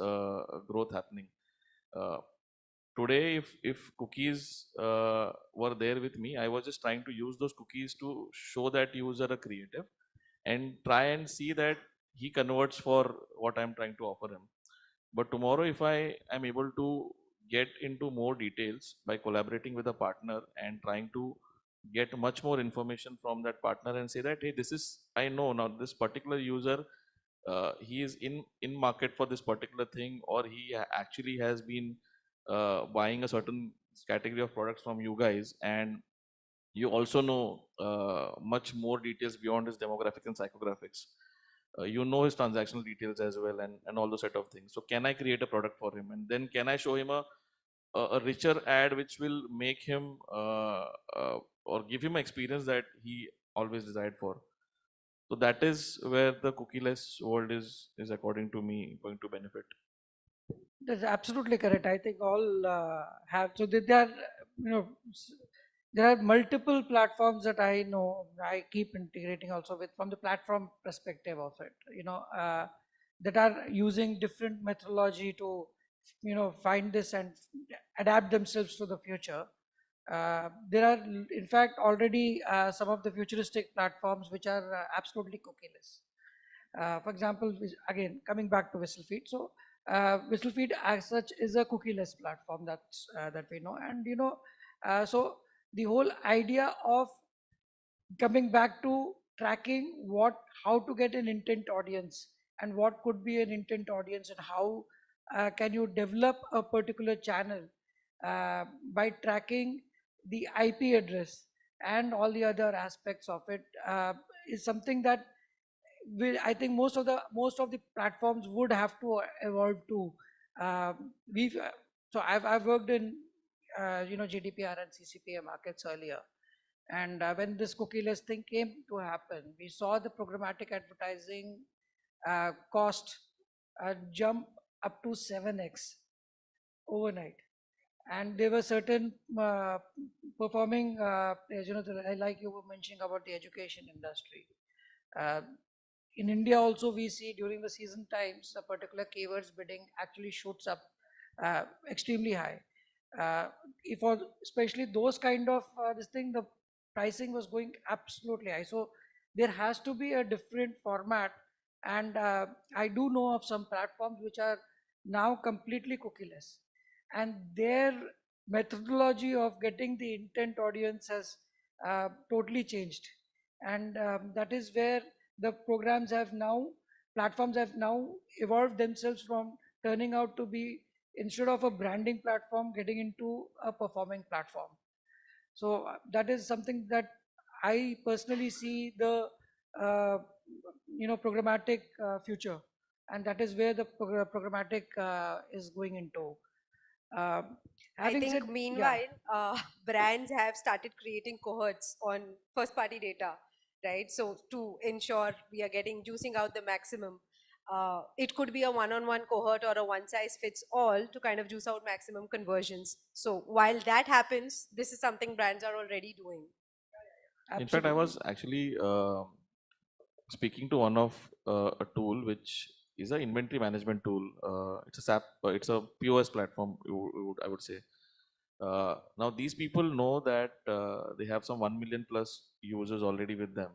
growth happening. Today, if cookies were there with me, I was just trying to use those cookies to show that user a creative and try and see that he converts for what I'm trying to offer him. But tomorrow, if I am able to get into more details by collaborating with a partner and trying to get much more information from that partner and say that, hey, this is, I know now this particular user, he is in market for this particular thing, or he actually has been buying a certain category of products from you guys, and You also know much more details beyond his demographics and psychographics. You know his transactional details as well, and all those set of things. So can I create a product for him, and then can I show him a richer ad which will make him or give him an experience that he always desired for. So that is where the cookieless world is according to me going to benefit. That's absolutely correct. I think all have. So there are, there are multiple platforms that I know. I keep integrating also with from the platform perspective of it. That are using different methodology to, find this and adapt themselves to the future. There are, in fact, already some of the futuristic platforms which are absolutely cookieless. For example, again coming back to WhistleFeed. So WhistleFeed as such is a cookieless platform that we know, and so the whole idea of coming back to tracking how to get an intent audience and what could be an intent audience and how can you develop a particular channel by tracking the IP address and all the other aspects of it is something that I think most of the platforms would have to evolve to. We've so I've worked in GDPR and CCPA markets earlier, and when this cookieless thing came to happen, we saw the programmatic advertising cost jump up to 7x overnight. And there were certain performing, like you were mentioning about the education industry. In India also we see during the season times, a particular keywords bidding actually shoots up extremely high. If especially those kind of this thing, the pricing was going absolutely high. So there has to be a different format, and I do know of some platforms which are now completely cookieless, and their methodology of getting the intent audience has totally changed, and that is where the platforms have now evolved themselves from turning out to be, instead of a branding platform, getting into a performing platform. So that is something that I personally see the programmatic future, and that is where the programmatic is going into. Uh, I having think said, yeah. meanwhile, brands have started creating cohorts on first party data, right? So to ensure we are juicing out the maximum, it could be a one-on-one cohort or a one size fits all to kind of juice out maximum conversions. So while that happens, this is something brands are already doing. In fact, I was actually speaking to one of a tool which is an inventory management tool. It's a SAP, it's a POS platform, I would say. Now these people know that they have some 1 million plus users already with them.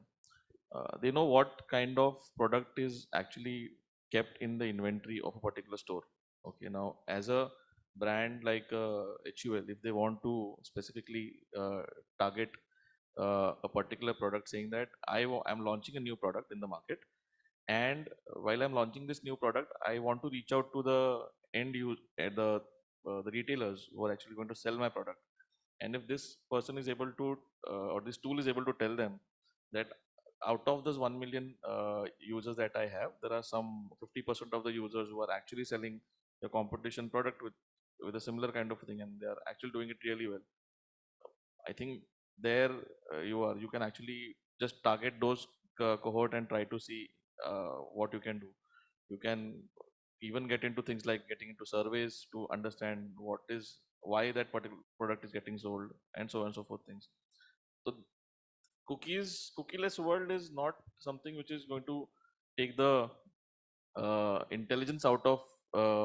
They know what kind of product is actually kept in the inventory of a particular store. Okay, now as a brand like HUL, if they want to specifically target a particular product, saying that I'm launching a new product in the market, and while I'm launching this new product, I want to reach out to the end use the retailers who are actually going to sell my product. And if this person is able to or this tool is able to tell them that out of those 1 million users that I have, there are some 50% of the users who are actually selling the competition product with a similar kind of thing, and they are actually doing it really well. I think there you can actually just target those cohort and try to see what you can do. You can even get into things like getting into surveys to understand why that particular product is getting sold, and so on and so forth things. So cookieless world is not something which is going to take the intelligence out of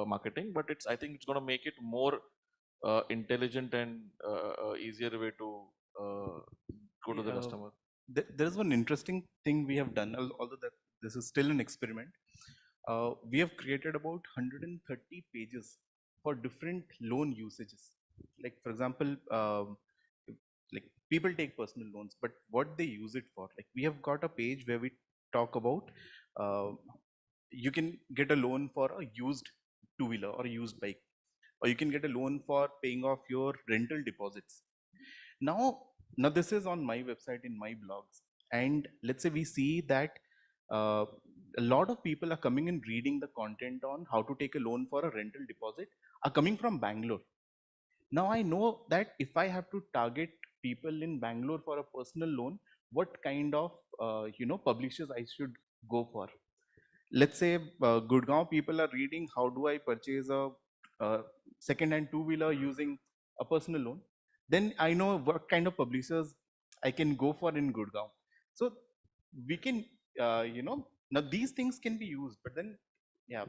marketing, but I think it's going to make it more intelligent and easier way to go to the customer. There is one interesting thing we have done, although that this is still an experiment. We have created about 130 pages for different loan usages. Like for example, like people take personal loans, but what they use it for. Like we have got a page where we talk about you can get a loan for a used two-wheeler or a used bike, or you can get a loan for paying off your rental deposits. Now Now this is on my website in my blogs, and let's say we see that uh, a lot of people are coming and reading the content on how to take a loan for a rental deposit are coming from Bangalore. Now I know that if I have to target people in Bangalore for a personal loan, what kind of publishers I should go for. Let's say Gurgaon people are reading how do I purchase a second-hand two-wheeler using a personal loan. Then I know what kind of publishers I can go for in Gurgaon. So we can, now these things can be used, but then yeah,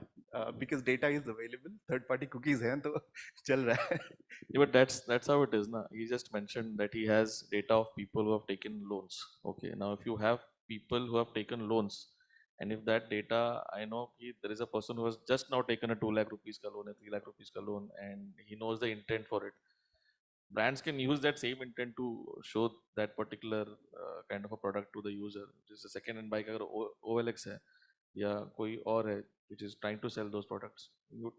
because data is available, third-party cookies हैं तो चल रहा है. Yeah, but that's how it is, na. He just mentioned that he has data of people who have taken loans. Okay, now if you have people who have taken loans, and if that data, I know there is a person who has just now taken a 2 lakh rupees ka loan, a 3 lakh rupees ka loan, and he knows the intent for it. Brands can use that same intent to show that particular kind of a product to the user. Just a second hand bike अगर OLX है या कोई और है which is trying to sell those products, you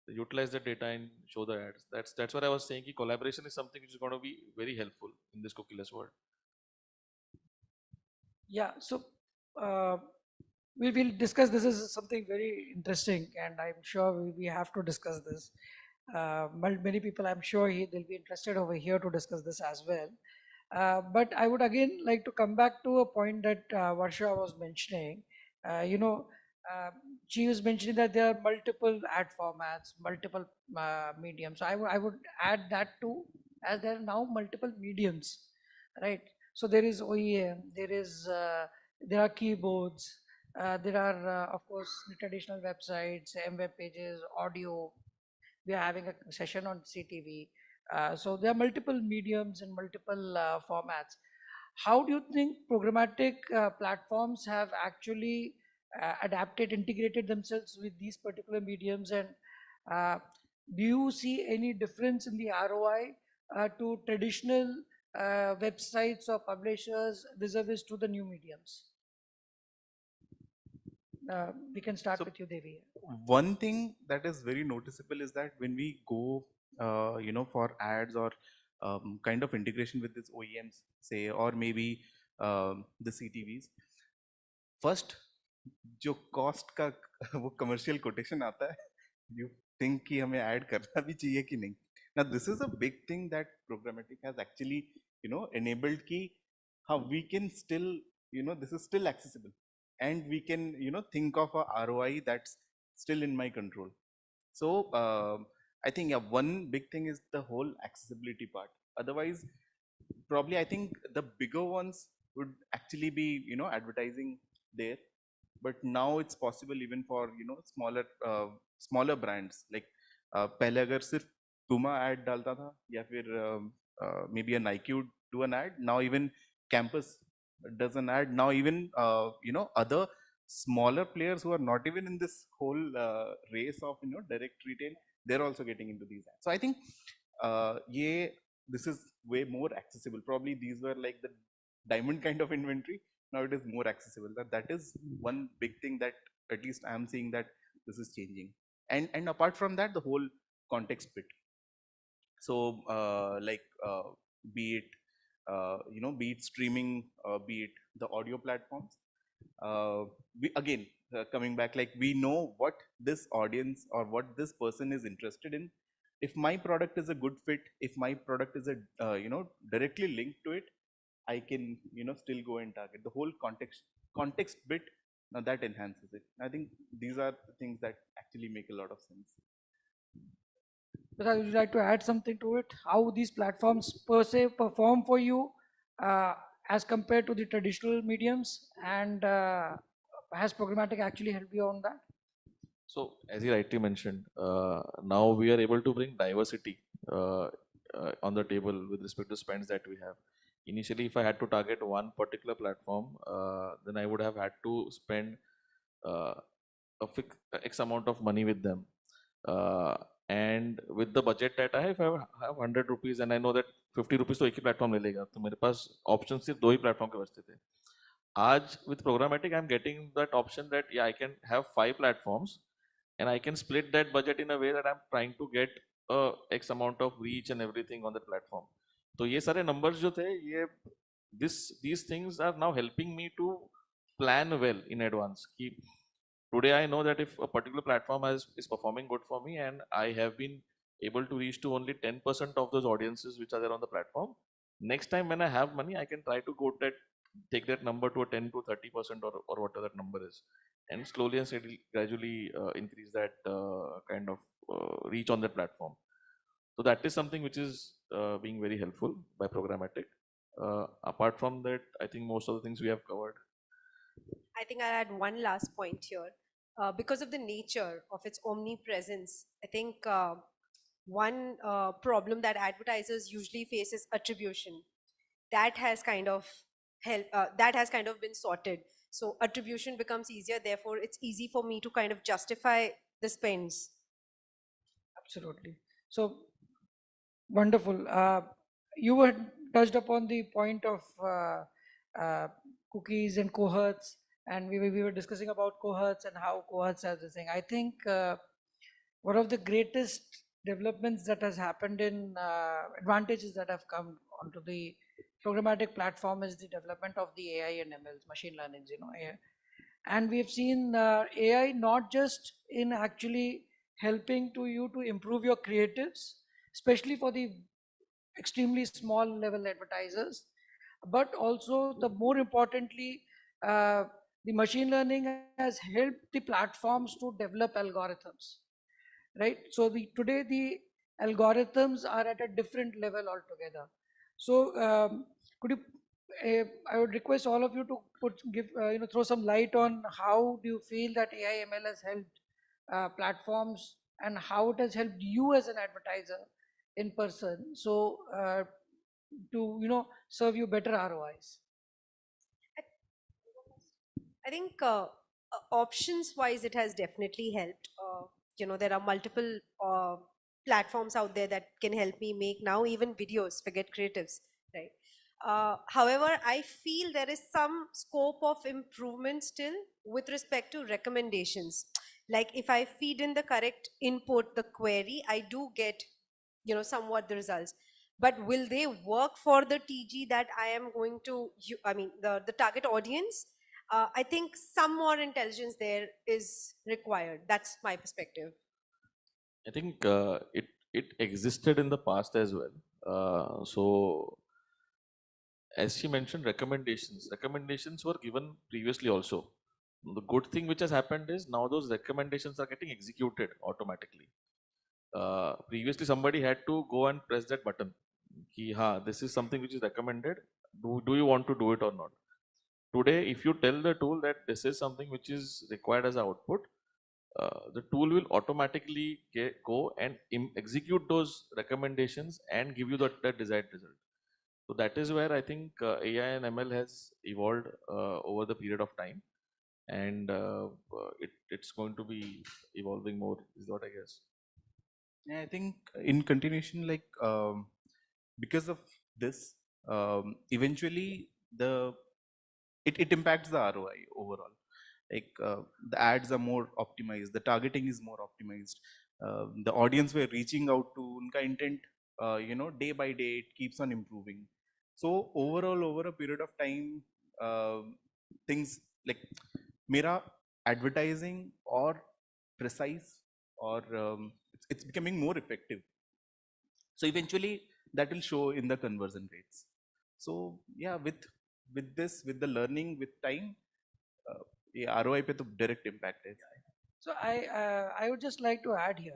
utilize the data and show the ads. That's what I was saying. Ki collaboration is something which is going to be very helpful in this cookieless world. Yeah, so uh, we will discuss. This is something very interesting, and I'm sure we have to discuss this. Many people, I'm sure they'll be interested over here to discuss this as well. But I would again like to come back to a point that Varsha was mentioning. You know, she was mentioning that there are multiple ad formats, multiple mediums. So I would add that too, as there are now multiple mediums, right? So there is OEM, there are keyboards, there are of course the traditional websites, web pages, audio. We are having a session on CTV. So there are multiple mediums and multiple formats. How do you think programmatic platforms have actually adapted, integrated themselves with these particular mediums, and uh, do you see any difference in the ROI to traditional websites or publishers vis-a-vis to the new mediums? We can start with you, Devi. One thing that is very noticeable is that when we go, for ads or kind of integration with this OEMs, say, or maybe the CTVs, first, जो cost का वो commercial quotation आता है, you think कि हमें add करना भी चाहिए कि नहीं. Now this is a big thing that programmatic has actually, enabled कि how we can still, this is still accessible, and we can, think of a ROI that's still in my control. So I think one big thing is the whole accessibility part. Otherwise, probably I think the bigger ones would actually be, advertising there, but now it's possible even for smaller brands. Like पहले अगर सिर्फ Puma ad डालता था या फिर maybe a Nike would do an ad. Now even Campus does an ad. Now even other smaller players who are not even in this whole race of direct retail, they're also getting into these ads. So I think this is way more accessible. Probably these were like the diamond kind of inventory. Now it is more accessible. That is one big thing that at least I am seeing that this is changing. And apart from that, the whole context bit. So be it streaming, be it the audio platforms. We again coming back, like we know what this audience or what this person is interested in. If my product is a good fit, if my product is a directly linked to it, I can still go and target the whole context bit. Now that enhances it. I think these are the things that actually make a lot of sense. But I would like to add something to it. How these platforms per se perform for you as compared to the traditional mediums, and has programmatic actually helped you on that? So as he rightly mentioned, now we are able to bring diversity on the table with respect to spends that we have. Initially, if I had to target one particular platform, then I would have had to spend a fixed X amount of money with them. And with the budget that I have, if I have 100 rupees and I know that 50 rupees तो एक ही platform ले लेगा, तो मेरे पास options सिर्फ 2 ही platform के बचते थे. आज with programmatic, I'm getting that option that yeah, I can have 5 platforms and I can split that budget in a way that I'm trying to get X amount of reach and everything on the platform. तो ये सारे numbers जो थे ये these things are now helping me to plan well in advance. कि today I know that if a particular platform is performing good for me and I have been able to reach to only 10% of those audiences which are there on the platform, next time when I have money, I can try to take that number to a 10 to 30% or whatever that number is, and slowly and steadily, gradually increase that kind of reach on that platform. So that is something which is being very helpful by programmatic. Apart from that, I think most of the things we have covered. I think I'll add one last point here. Because of the nature of its omnipresence, I think one problem that advertisers usually face is attribution. That has kind of been sorted. So attribution becomes easier. Therefore, it's easy for me to kind of justify the spends. Absolutely. So wonderful. You had touched upon the point of cookies and cohorts, and we were discussing about cohorts and how cohorts are the thing. I think one of the greatest developments that has happened in advantages that have come onto the programmatic platform is the development of the AI and ML, machine learning, AI. And we have seen AI not just in actually helping you to improve your creatives, especially for the extremely small level advertisers, but also the more importantly, the machine learning has helped the platforms to develop algorithms, right? So today the algorithms are at a different level altogether. So could you I would request all of you to throw some light on how do you feel that AI ML has helped platforms, and how it has helped you as an advertiser in person, so to serve you better ROIs. I think options wise, it has definitely helped. There are multiple platforms out there that can help me make now even videos, forget creatives, right? However, I feel there is some scope of improvement still with respect to recommendations. Like if I feed in the correct input, the query, I do get, somewhat the results. But will they work for the TG that I am going to, the target audience? I think some more intelligence there is required. That's my perspective. I think it existed in the past as well. So as she mentioned, recommendations were given previously also. The good thing which has happened is now those recommendations are getting executed automatically. Previously somebody had to go and press that button. Ki, ha, this is something which is recommended. Do you want to do it or not? Today, if you tell the tool that this is something which is required as an output, the tool will automatically go and execute those recommendations and give you that desired result. So that is where I think AI and ML has evolved over the period of time, and it's going to be evolving more, is what I guess. Yeah, I think in continuation, like because of this, eventually it impacts the ROI overall. Like the ads are more optimized, the targeting is more optimized, the audience we're reaching out to, unka intent, day by day it keeps on improving. So overall, over a period of time, things like mera advertising or precise or it's becoming more effective. So eventually that will show in the conversion rates. So yeah, with the learning with time, yeah, ROI पे तो direct impact है. So I would just like to add here,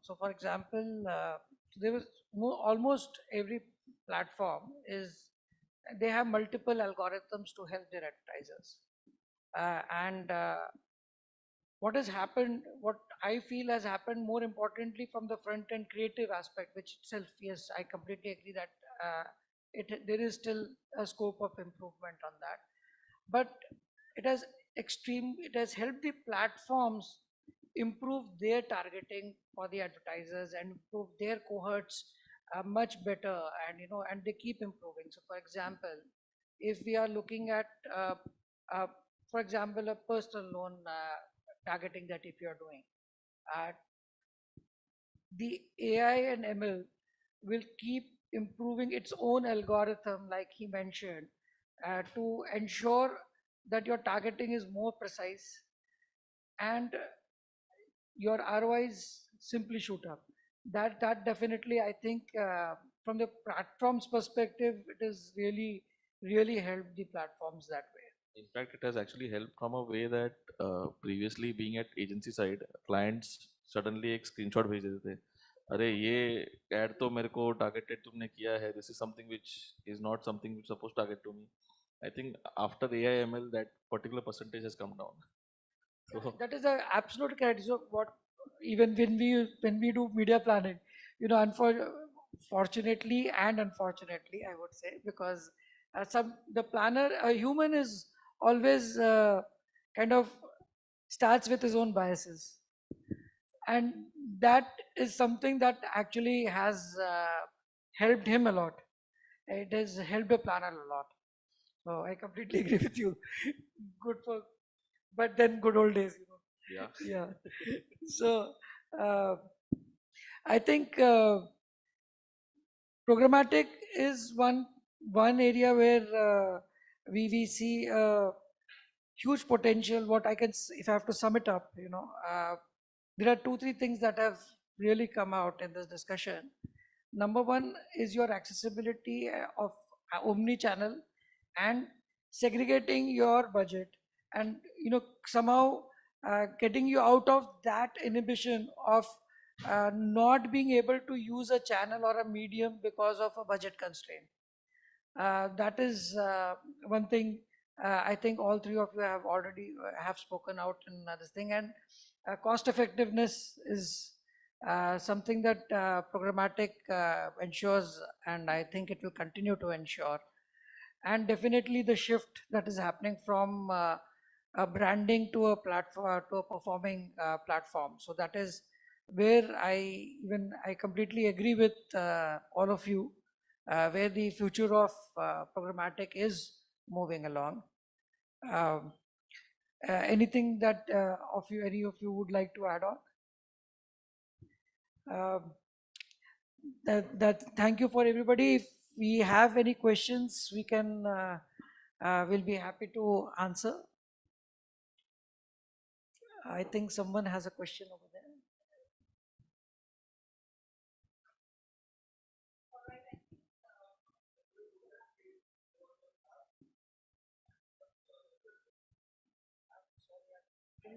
So for example, there was almost every platform they have multiple algorithms to help their advertisers, and what has happened, what I feel has happened more importantly from the front end creative aspect, which itself, yes, I completely agree that there is still a scope of improvement on that, but it has helped the platforms improve their targeting for the advertisers and improve their cohorts much better, and they keep improving. So for example, if we are looking at for example a personal loan targeting that if you are doing, the AI and ML will keep improving its own algorithm, like he mentioned, to ensure that your targeting is more precise and your ROIs simply shoot up. That definitely, I think, from the platform's perspective, it is really helped the platforms that way. In fact, it has actually helped from a way that previously being at agency side, clients suddenly एक screenshot भेज देते थे. अरे ये ad तो मेरे को targeted तुमने किया है. This is something which is not something which supposed to target to me. I think after AI ML that particular percentage has come down. So That is a absolute correct. So what, even when we do media planning, fortunately and unfortunately, I would say, because the planner, a human is always kind of starts with his own biases, and that is something that actually has helped him a lot. It has helped a planner a lot. So I completely agree with you. Good for, but then good old days, yeah. Yeah. So I think programmatic is one area where we see huge potential. What I can, if I have to sum it up, there are 2-3 things that have really come out in this discussion. Number one is your accessibility of omni-channel and segregating your budget, and somehow getting you out of that inhibition of not being able to use a channel or a medium because of a budget constraint. That is one thing. I think all three of you have already have spoken out in this thing, and cost effectiveness is something that programmatic ensures, and I think it will continue to ensure. And definitely the shift that is happening from branding to a platform, to a performing platform. So that is where I completely agree with all of you, where the future of programmatic is moving along. Anything that any of you would like to add on? Thank you for everybody. If we have any questions, we can we'll be happy to answer. I think someone has a question over there.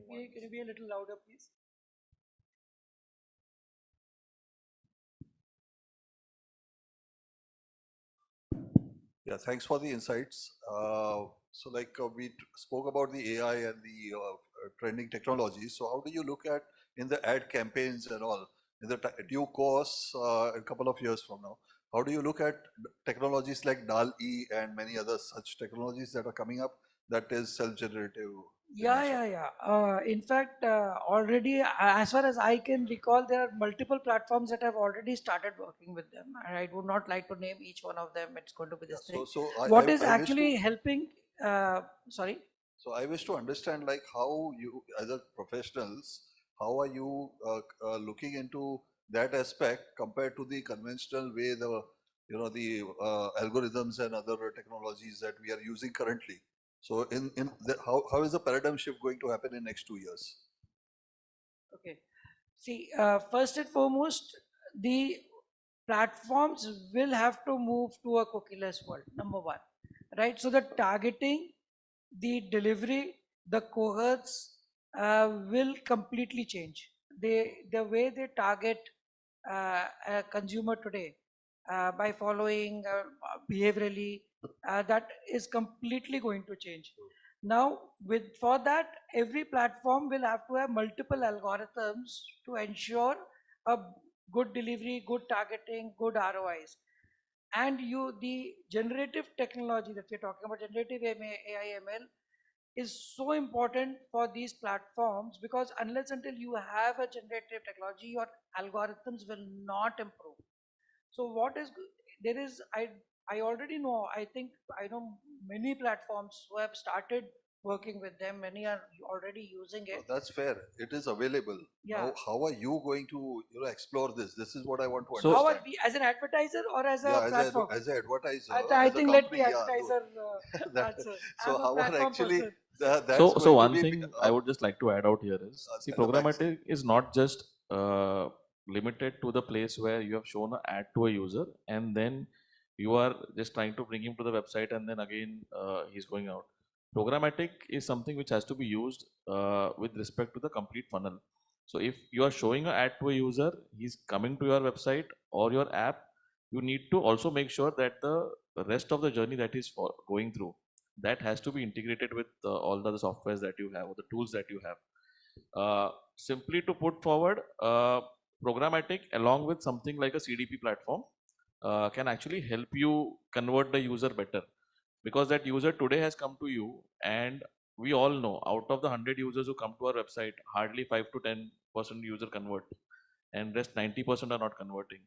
Can you be a little louder, please? Yeah, thanks for the insights. So we spoke about the AI and the trending technology. So how do you look at in the ad campaigns and all in the due course a couple of years from now? How do you look at technologies like DAL-E and many other such technologies that are coming up that is self-generative? Yeah. In fact, already, as far as I can recall, there are multiple platforms that have already started working with them. And I would not like to name each one of them. It's going to be this thing. What is actually helping? Sorry. So I wish to understand like how you, as a professionals, how are you looking into that aspect compared to the conventional way the the algorithms and other technologies that we are using currently. So how is the paradigm shift going to happen in next 2 years? Okay. See, first and foremost, the platforms will have to move to a cookieless world, number one, right? So the targeting, the delivery, the cohorts will completely change. The way they target a consumer today by following behaviorally, that is completely going to change. Now, for that, every platform will have to have multiple algorithms to ensure a good delivery, good targeting, good ROIs. And the generative technology that we're talking about, generative AI ML, is so important for these platforms, because unless until you have a generative technology, your algorithms will not improve. So there is, I already know, I think I know many platforms who have started working with them. Many are already using it. That's fair. It is available. Yeah. Now, how are you going to explore this? This is what I want to So- How are understand. we, as an advertiser or as a Yeah, platform? as an advertiser, I as a think let me company, yeah, advertiser That- answer. so I'm a how are platform actually person. that's So going to one be thing I would just like to add out here is, see, DATAMATIXX. programmatic is not just limited to the place where you have shown an ad to a user and then you are just trying to bring him to the website and then again he's going out. Programmatic is something which has to be used with respect to the complete funnel. So if you are showing an ad to a user, he's coming to your website or your app, you need to also make sure that the rest of the journey that is going through, that has to be integrated with all the other softwares that you have or the tools that you have. Simply to put forward, programmatic along with something like a CDP platform can actually help you convert the user better, because that user today has come to you, and we all know out of the 100 users who come to our website, hardly 5 to 10% user convert, and rest 90% are not converting.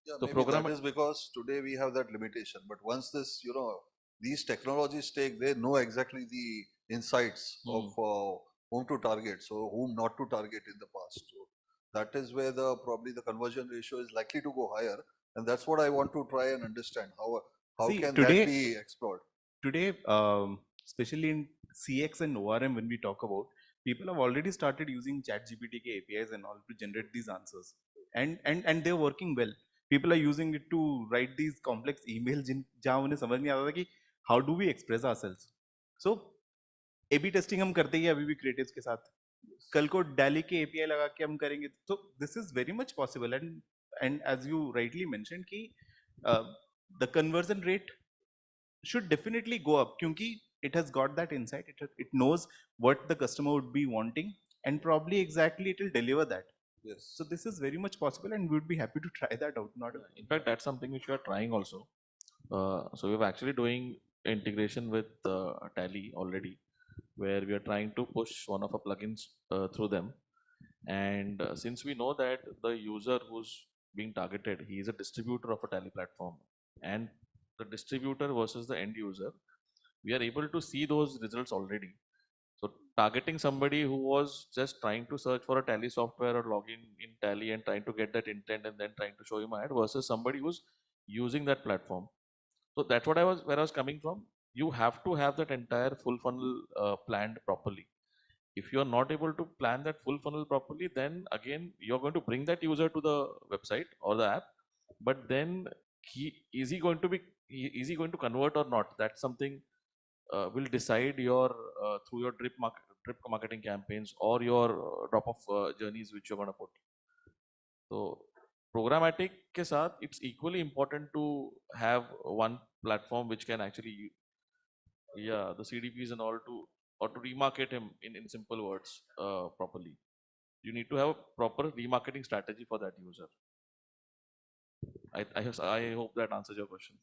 Yeah, So maybe that is because today we have that limitation. But once this, these technologies they know exactly the insights of whom to target, so whom not to target in the past. So that is where probably the conversion ratio is likely to go higher, and that's what I want to try and understand. How See, can today- that be explored? Today, especially in CX and ORM, when we talk about, people have already started using ChatGPT APIs and all to generate these answers, and they're working well. People are using it to write these complex emails जहाँ उन्हें समझ नहीं आता था कि how do we express ourselves. So A/B testing हम करते ही हैं अभी भी creatives के साथ. कल को DALI के API लगा के हम करेंगे. So this is very much possible, and as you rightly mentioned कि the conversion rate should definitely go up क्योंकि it has got that insight, it knows what the customer would be wanting, and probably exactly it will deliver that. Yes. So this is very much possible, and we would be happy to try that out. In fact, that's something which we are trying also. So we're actually doing integration with Tally already, where we are trying to push one of our plugins through them. And since we know that the user who's being targeted, he is a distributor of a Tally platform, and the distributor versus the end user, we are able to see those results already. So targeting somebody who was just trying to search for a Tally software or login in Tally and trying to get that intent and then trying to show him an ad versus somebody who's using that platform. So that's what where I was coming from. You have to have that entire full funnel planned properly. If you are not able to plan that full funnel properly, then again you're going to bring that user to the website or the app, but then is he going to convert or not? That's something will decide your through your drip marketing campaigns or your drop off journeys which you're going to put. So programmatic ke saath, it's equally important to have one platform which can actually, yeah, the CDPs and all to remarket him in simple words properly. You need to have a proper remarketing strategy for that user. I hope that answers your question.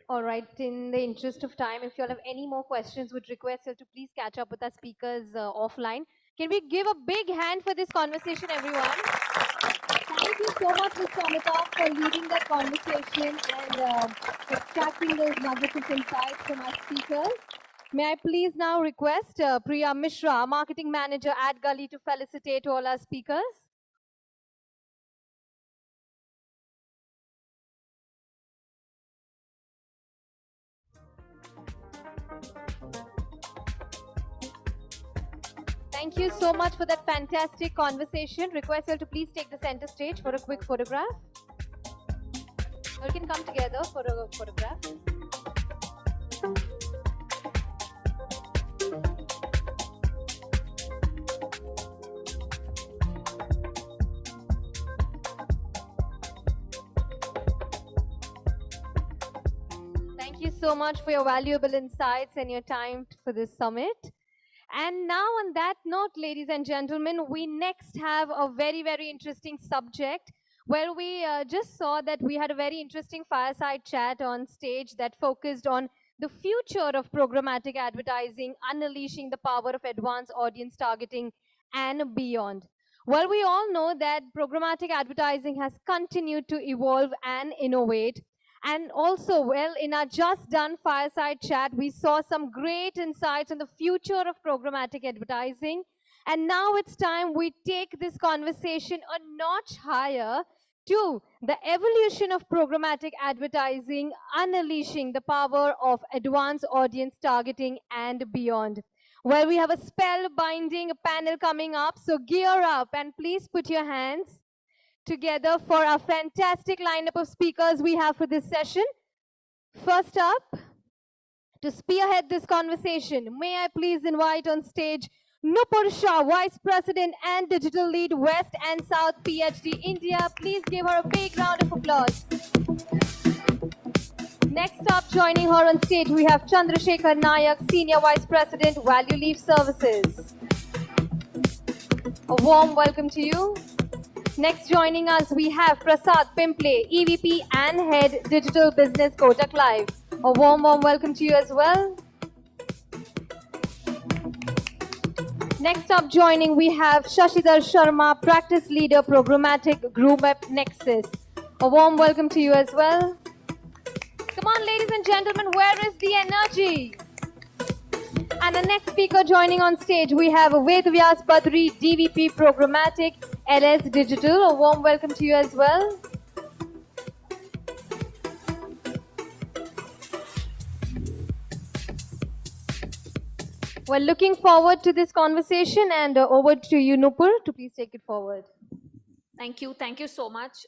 All right, in the interest of time, if you all have any more questions, would request you to please catch up with our speakers offline. Can we give a big hand for this conversation, everyone? Thank you so much, Mr. Amitabh, for leading that conversation and extracting those nuggets of insights from our speakers. May I please now request Priya Mishra, Marketing Manager at Gully, to felicitate all our speakers. Thank you so much for that fantastic conversation. Request you to please take the center stage for a quick photograph. You can come together for a photograph. Thank you so much for your valuable insights and your time for this summit. And now on that note, ladies and gentlemen, we next have a very, very interesting subject where we just saw that we had a very interesting fireside chat on stage that focused on the future of programmatic advertising, unleashing the power of advanced audience targeting and beyond. Well, we all know that programmatic advertising has continued to evolve and innovate. And also, well, in our just done fireside chat, we saw some great insights on the future of programmatic advertising. And now it's time we take this conversation a notch higher to the evolution of programmatic advertising, unleashing the power of advanced audience targeting and beyond. Well, we have a spellbinding panel coming up, so gear up and please put your hands together for our fantastic lineup of speakers we have for this session. First up, to spearhead this conversation, may I please invite on stage Nupur Shah, Vice President and Digital Lead, West and South PhD, India. Please give her a big round of applause. Next up, joining her on stage, we have Chandrasekhar Nayak, Senior Vice President, Value Leaf Services. A warm welcome to you. Next, joining us, we have Prasad Pimple, EVP and Head Digital Business, Kotak Live. A warm welcome to you as well. Next up, joining, we have Shashidhar Sharma, Practice Leader, Programmatic Group at Nexus. A warm welcome to you as well. Come on, ladies and gentlemen, where is the energy? And the next speaker joining on stage, we have Vedvyas Badri, DVP Programmatic, LS Digital. A warm welcome to you as well. Well, looking forward to this conversation, and over to you, Nupur, to please take it forward. Thank you so much.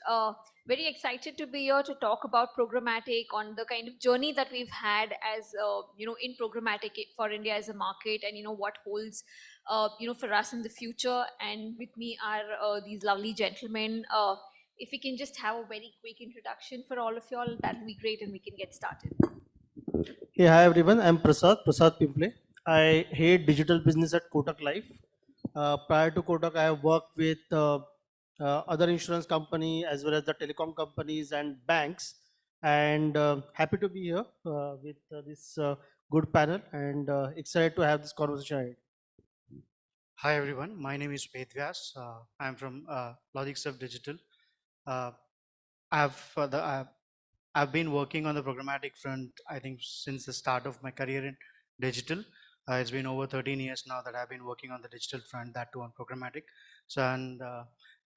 Very excited to be here to talk about programmatic, on the kind of journey that we've had as in programmatic for India as a market, and what holds for us in the future. And with me are these lovely gentlemen. If we can just have a very quick introduction for all of y'all, that would be great, and we can get started. Hey, hi everyone. I'm Prasad Pimple. I head digital business at Kotak Life. Prior to Kotak, I have worked with other insurance company as well as the telecom companies and banks, and happy to be here with this good panel, and excited to have this conversation ahead. Hi everyone, my name is Vedvyas. I'm from Logics of Digital. I've been working on the programmatic front, I think, since the start of my career in digital. It's been over 13 years now that I've been working on the digital front, that too on programmatic. So, and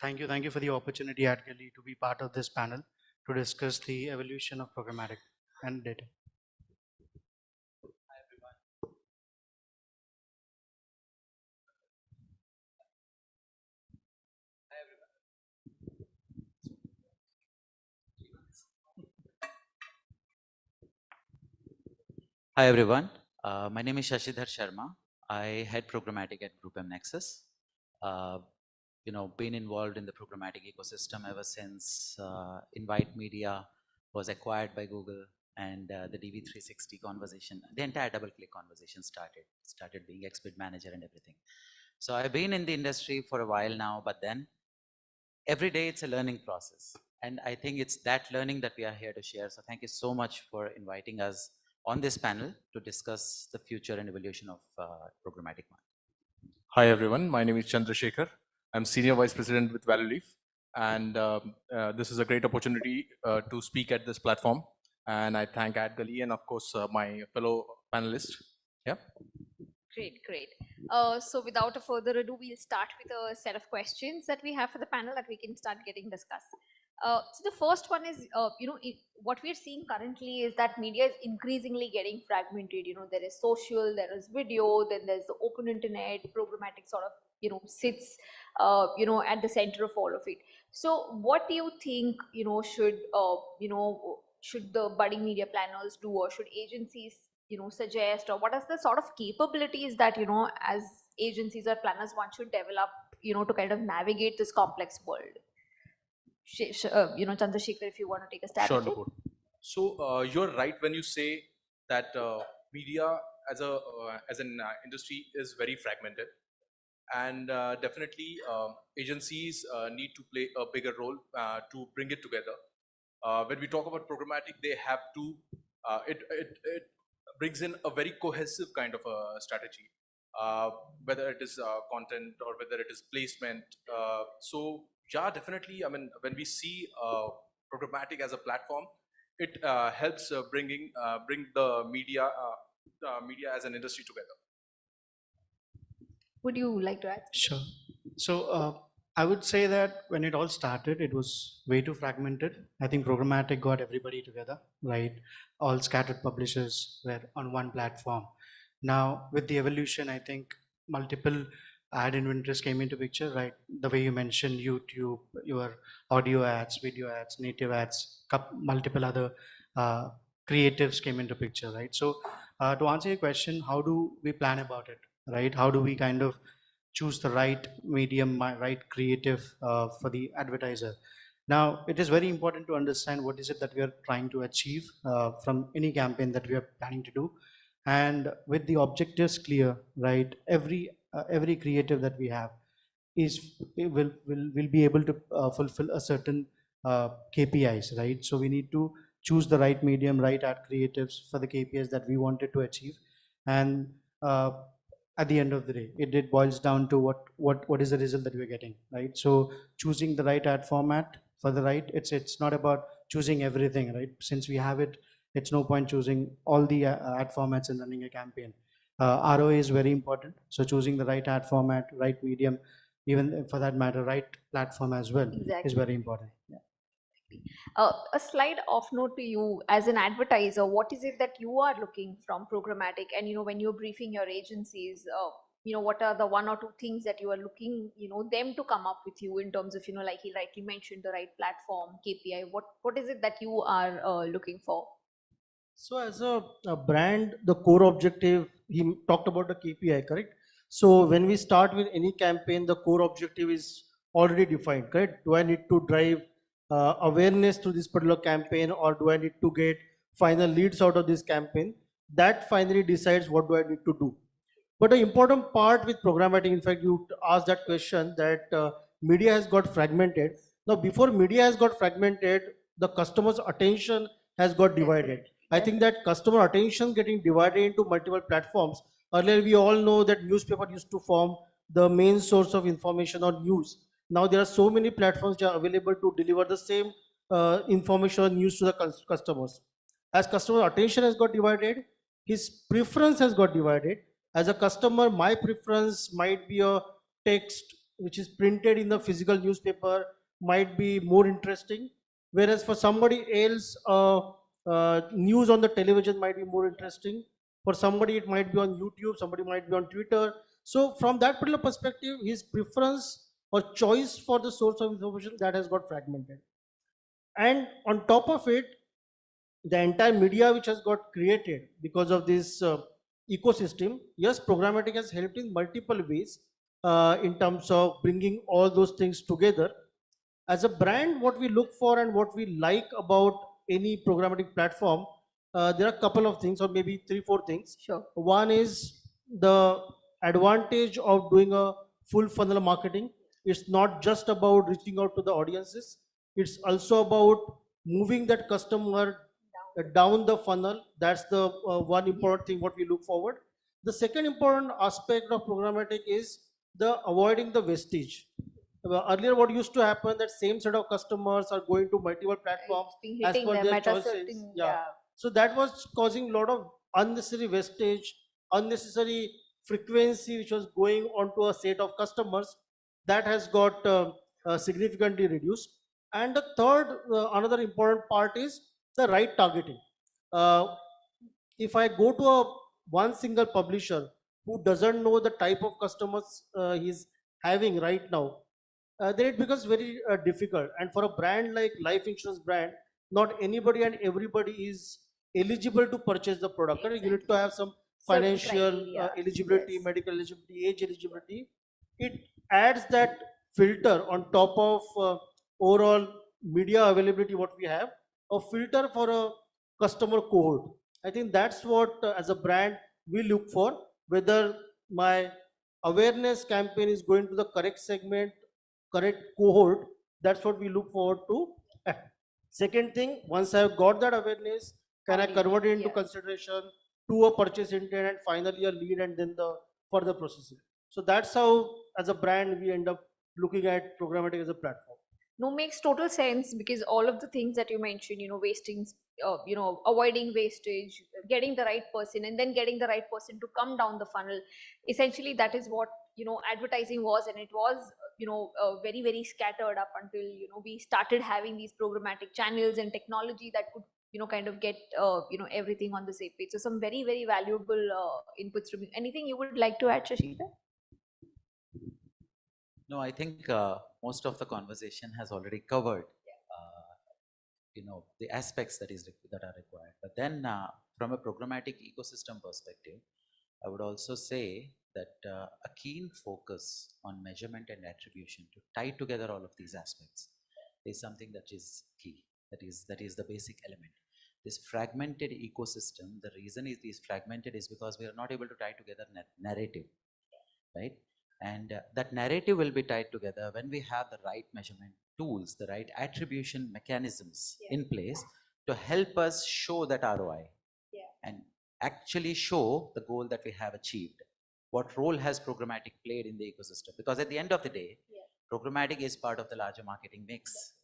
thank you for the opportunity, Adgali, to be part of this panel to discuss the evolution of programmatic and data. Hi everyone, my name is Shashidhar Sharma. I head programmatic at Group M Nexus. Been involved in the programmatic ecosystem ever since Invite Media was acquired by Google, and the DV360 conversation, the entire double-click conversation started being expert manager and everything. So I've been in the industry for a while now, but then every day it's a learning process. And I think it's that learning that we are here to share. So thank you so much for inviting us on this panel to discuss the future and evolution of programmatic market. Hi everyone, my name is Chandrasekhar. I'm Senior Vice President with Value Leaf, and this is a great opportunity to speak at this platform. And I thank Adgali and of course my fellow panelists. Yeah. Great. So without a further ado, we'll start with a set of questions that we have for the panel that we can start getting discussed. So the first one is, what we're seeing currently is that media is increasingly getting fragmented. There is social, there is video, then there's the open internet. Programmatic sort of, sits, at the center of all of it. So what do you think, should the budding media planners do, or should agencies, suggest, or what are the sort of capabilities that, as agencies or planners one should develop, to kind of navigate this complex world? Chandrasekhar, if you want to take a stab Sure, at it. Nupur. So you're right when you say that media as an industry is very fragmented, and definitely agencies need to play a bigger role to bring it together. When we talk about programmatic, they have to it brings in a very cohesive kind of a strategy, whether it is content or whether it is placement. So yeah, definitely. I mean, when we see programmatic as a platform, it helps bring the media as an industry together. Would you like to add? Sure. So I would say that when it all started, it was way too fragmented. I think programmatic got everybody together, right? All scattered publishers were on one platform. Now with the evolution, I think multiple ad inventories came into picture, right? The way you mentioned YouTube, your audio ads, video ads, native ads, multiple other creatives came into picture, right? So to answer your question, how do we plan about it, right? How do we kind of choose the right medium, right creative for the advertiser? Now, it is very important to understand what is it that we are trying to achieve from any campaign that we are planning to do. And with the objectives clear, right, every creative that we have will be able to fulfill a certain KPIs, right? So we need to choose the right medium, right ad creatives for the KPIs that we wanted to achieve. And uh, at the end of the day, it boils down to what is the result that we're getting, right? So choosing the right ad format for the right, it's not about choosing everything, right? Since we have it, it's no point choosing all the ad formats and running a campaign. ROA is very important. So choosing the right ad format, right medium, even for that matter, right platform as well is Exactly. very important. Yeah. A slight off note to you as an advertiser, what is it that you are looking from programmatic? And when you're briefing your agencies, what are the one or two things that you are looking, them to come up with you in terms of, like he rightly mentioned, the right platform, KPI. What is it that you are looking for? So as a brand, the core objective, he talked about the KPI, correct? So when we start with any campaign, the core objective is already defined, correct? Do I need to drive awareness to this particular campaign, or do I need to get final leads out of this campaign? That finally decides what do I need to do. But the important part with programmatic, in fact, you asked that question that media has got fragmented. Now, before media has got fragmented, the customer's attention has got divided. I think that customer attention getting divided into multiple platforms. Earlier, we all know that newspaper used to form the main source of information or news. Now there are so many platforms that are available to deliver the same information or news to the customers. As customer attention has got divided, his preference has got divided. As a customer, my preference might be a text which is printed in the physical newspaper, might be more interesting, whereas for somebody else, news on the television might be more interesting. For somebody, it might be on YouTube, somebody might be on Twitter. So from that particular perspective, his preference or choice for the source of information, that has got fragmented. And on top of it, the entire media which has got created because of this ecosystem, yes, programmatic has helped in multiple ways in terms of bringing all those things together. As a brand, what we look for and what we like about any programmatic platform, there are a couple of things, or maybe 3-4 things. Sure. One is the advantage of doing a full funnel marketing. It's not just about reaching out to the audiences, it's also about moving that customer down the funnel. That's the one important thing what we look forward. The second important aspect of programmatic is the avoiding the wastage. Earlier, what used to happen, that same set of customers are going to multiple platforms Been as hitting per them their at a choices. certain, Yeah. So that was causing a lot of unnecessary wastage, unnecessary frequency which was going onto a set of customers. That has got significantly reduced. And the third, another important part is the right targeting. Uh, if I go to one single publisher who doesn't know the type of customers he's having right now, then it becomes very difficult. And for a brand like life insurance brand, not anybody and everybody is eligible to purchase the product. Correct? You need to have some Certain financial criteria, eligibility, yes. medical eligibility, age eligibility. It adds that filter on top of overall media availability what we have, a filter for a customer cohort. I think that's what as a brand we look for, whether my awareness campaign is going to the correct segment, correct cohort. That's what we look forward to. Second thing, once I've got that awareness, can I convert it into consideration to a purchase intent and finally a lead and then the further processing. So that's how as a brand we end up looking at programmatic as a platform. makes total sense, because all of the things that you mentioned, wasting, avoiding wastage, getting the right person, and then getting the right person to come down the funnel. Essentially, that is what, advertising was, and it was, very, very scattered up until, we started having these programmatic channels and technology that could, kind of get, everything on the same page. So some very, very valuable inputs from you. Anything you would like to add, Shashida? No, I think most of the conversation has already covered, the aspects that are required. But then, from a programmatic ecosystem perspective, I would also say that a keen focus on measurement and attribution to tie together all of these aspects is something that is key. That is the basic element. This fragmented ecosystem, the reason is this fragmented is because we are not able to tie together narrative, right? And that narrative will be tied together when we have the right measurement tools, the right attribution mechanisms in place to help us show that ROI and actually show the goal that we have achieved. What role has programmatic played in the ecosystem? Because at the end of the day, programmatic is part of the larger marketing mix,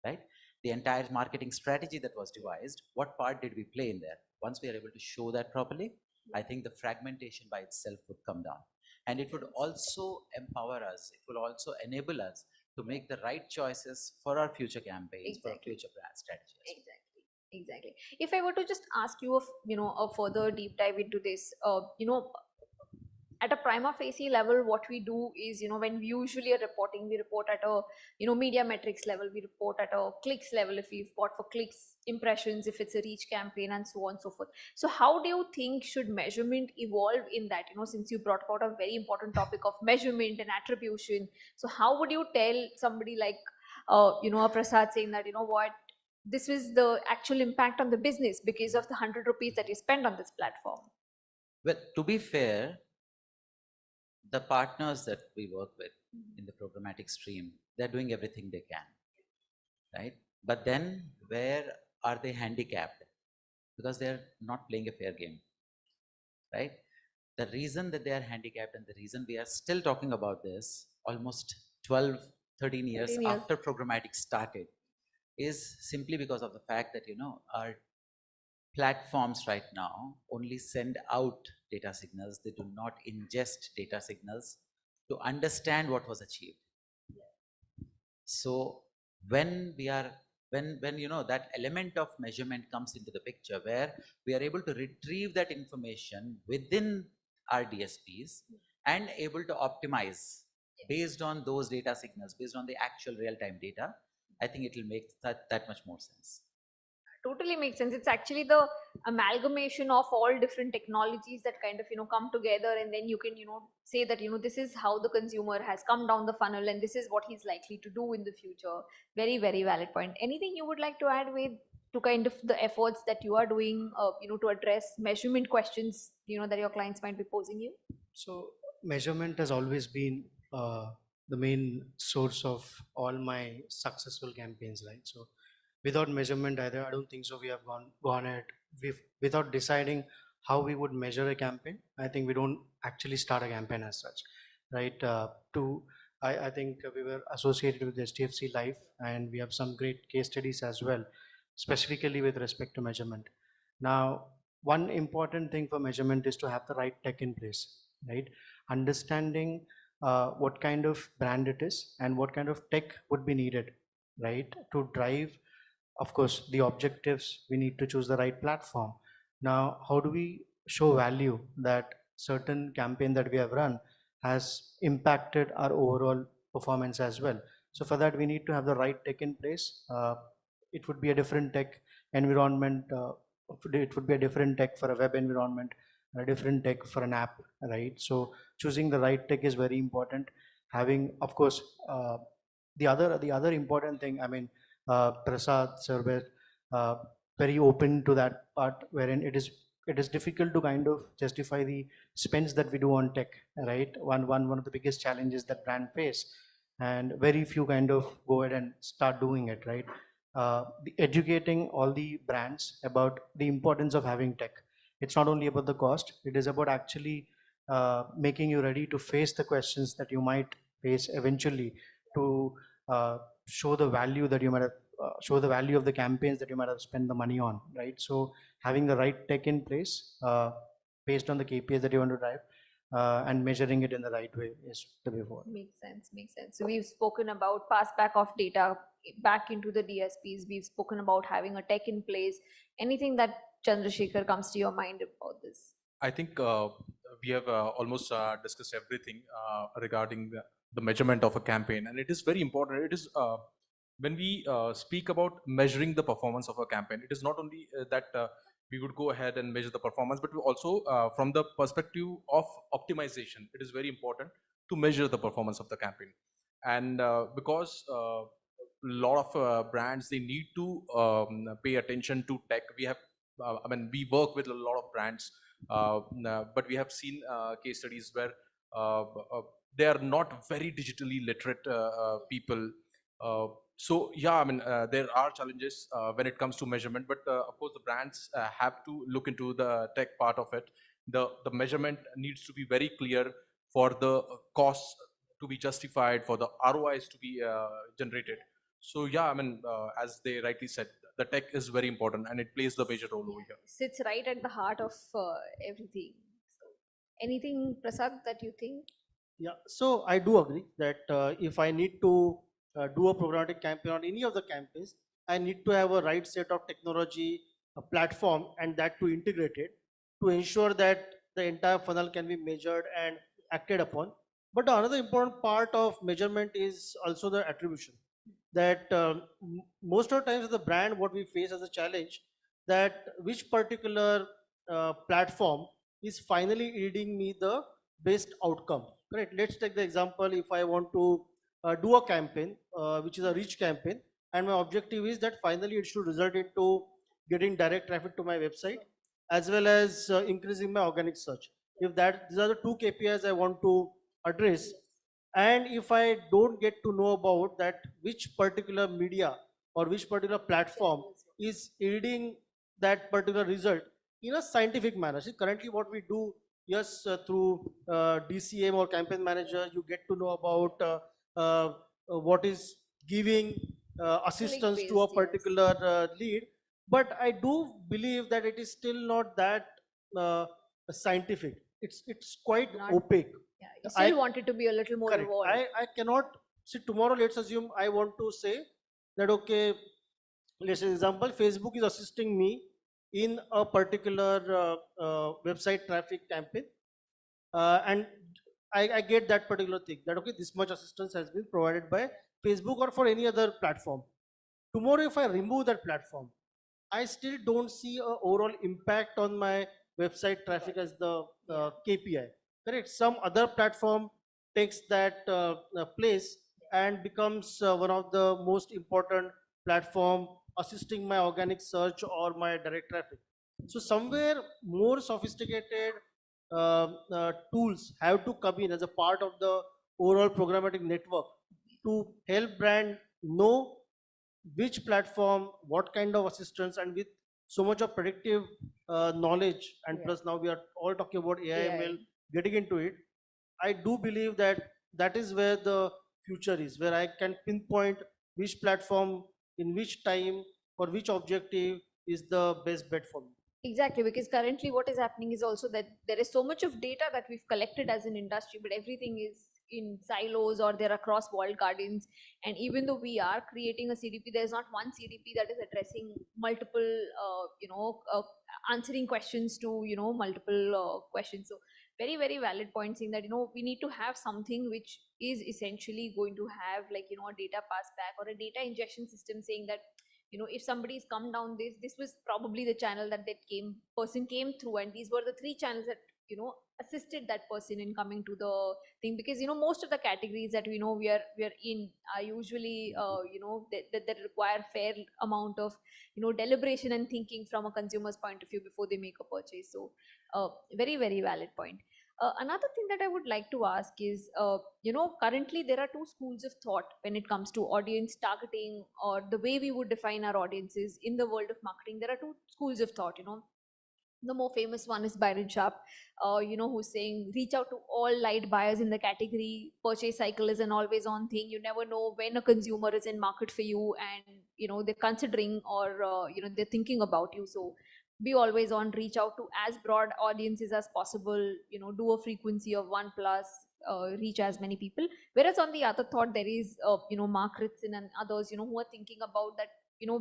right? The entire marketing strategy that was devised, what part did we play in there? Once we are able to show that properly, I think the fragmentation by itself would come down. And it would also empower us, it will also enable us to make the right choices for our future campaigns, for our future brand strategies. Exactly. If I were to just ask you, a further deep dive into this, at a prima facie level, what we do is, when we usually are reporting, we report at a, media metrics level, we report at a clicks level, if we've got for clicks, impressions, if it's a reach campaign, and so on and so forth. So how do you think should measurement evolve in that, since you brought about a very important topic of measurement and attribution? So how would you tell somebody like, a Prasad saying that, what, this is the actual impact on the business because of the 100 rupees that you spend on this platform? Well, to be fair, the partners that we work with in the programmatic stream, they're doing everything they can, right? But then where are they handicapped? Because they're not playing a fair game, right? The reason that they are handicapped and the reason we are still talking about this almost 12, 13 years 13 years. after programmatic started is simply because of the fact that, our platforms right now only send out data signals. They do not ingest data signals to understand what was achieved. So when we are, when that element of measurement comes into the picture, where we are able to retrieve that information within our DSPs and able to optimize based on those data signals, based on the actual real-time data, I think it will make that much more sense. Totally makes sense. It's actually the amalgamation of all different technologies that kind of, come together, and then you can, say that, this is how the consumer has come down the funnel and this is what he's likely to do in the future. Very, very valid point. Anything you would like to add with to kind of the efforts that you are doing, to address measurement questions, that your clients might be posing you? So measurement has always been the main source of all my successful campaigns, right? So without measurement either, I don't think so we have gone at, without deciding how we would measure a campaign, I think we don't actually start a campaign as such, right? I think we were associated with HDFC Life, and we have some great case studies as well, specifically with respect to measurement. Now, one important thing for measurement is to have the right tech in place, right? Understanding what kind of brand it is and what kind of tech would be needed, right, to drive, of course, the objectives. We need to choose the right platform. Now, how do we show value that certain campaign that we have run has impacted our overall performance as well? So for that, we need to have the right tech in place. It would be a different tech environment. It would be a different tech for a web environment, a different tech for an app, right? So choosing the right tech is very important. Having, of course, the other important thing, I mean, Prasad sir were very open to that part, wherein it is difficult to kind of justify the spends that we do on tech, right? One of the biggest challenges that brand face, and very few kind of go ahead and start doing it, right? Educating all the brands about the importance of having tech. It's not only about the cost, it is about actually making you ready to face the questions that you might face eventually, to show the value that you might have, show the value of the campaigns that you might have spent the money on, right? So having the right tech in place based on the KPIs that you want to drive and measuring it in the right way is the way forward. Makes sense, makes sense. So we've spoken about pass back of data back into the DSPs. We've spoken about having a tech in place. Anything that Chandrasekhar comes to your mind about this? I think we have almost discussed everything regarding the measurement of a campaign, and it is very important. It is when we speak about measuring the performance of a campaign, it is not only that we would go ahead and measure the performance, but we also from the perspective of optimization, it is very important to measure the performance of the campaign. And because a lot of brands, they need to pay attention to tech. We have, I mean, we work with a lot of brands, but we have seen case studies where they are not very digitally literate people. So yeah, I mean, there are challenges when it comes to measurement, but of course the brands have to look into the tech part of it. The measurement needs to be very clear for the costs to be justified, for the ROIs to be generated. So yeah, I mean, as they rightly said, the tech is very important and it plays the major role over here. Sits right at the heart of everything. So, anything, Prasad, that you think? Yeah, so I do agree that if I need to do a programmatic campaign on any of the campaigns, I need to have a right set of technology, a platform, and that to integrate it to ensure that the entire funnel can be measured and acted upon. But another important part of measurement is also the attribution. That most of the times the brand, what we face as a challenge, that which particular platform is finally yielding me the best outcome. Correct. Let's take the example. If I want to do a campaign, which is a reach campaign, and my objective is that finally it should result into getting direct traffic to my website, as well as increasing my organic search. If that, these are the two KPIs I want to address, and if I don't get to know about that which particular media or which particular platform is yielding that particular result in a scientific manner. See, currently what we do, yes, through DCM or campaign manager, you get to know about what is giving assistance to a particular lead. But I do believe that it is still not that scientific. It's quite opaque. Yeah, you still want it to be a little more Correct. Evolved. I cannot see tomorrow. Let's assume I want to say that okay, let's say example, Facebook is assisting me in a particular website traffic campaign, and I get that particular thing that okay, this much assistance has been provided by Facebook or for any other platform. Tomorrow, if I remove that platform, I still don't see a overall impact on my website traffic as the KPI. Correct. Some other platform takes that place and becomes one of the most important platform assisting my organic search or my direct traffic. So somewhere more sophisticated tools have to come in as a part of the overall programmatic network to help brand know which platform, what kind of assistance, and with so much of predictive knowledge, and plus now we are all talking about AI, ML, getting into it. I do believe that that is where the future is, where I can pinpoint which platform in which time for which objective is the best bet for me. Exactly, because currently what is happening is also that there is so much of data that we've collected as an industry, but everything is in silos or they're across walled gardens. And even though we are creating a CDP, there's not one CDP that is addressing multiple, answering questions to, multiple questions. So very, very valid point saying that, we need to have something which is essentially going to have like, a data pass back or a data injection system saying that, if somebody's come down this was probably the channel that person came through, and these were the 3 channels that assisted that person in coming to the thing, because most of the categories that we are in are usually that require fair amount of deliberation and thinking from a consumer's point of view before they make a purchase. So very, very valid point. Another thing that I would like to ask is, currently there are 2 schools of thought when it comes to audience targeting or the way we would define our audiences in the world of marketing. There are 2 schools of thought, The more famous one is Byron Sharp, who's saying reach out to all light buyers in the category. Purchase cycle is an always on thing. You never know when a consumer is in market for you, and they're considering, or they're thinking about you. So be always on. Reach out to as broad audiences as possible. Do a frequency of 1+. Reach as many people. Whereas on the other thought, there is Mark Ritson and others who are thinking about that,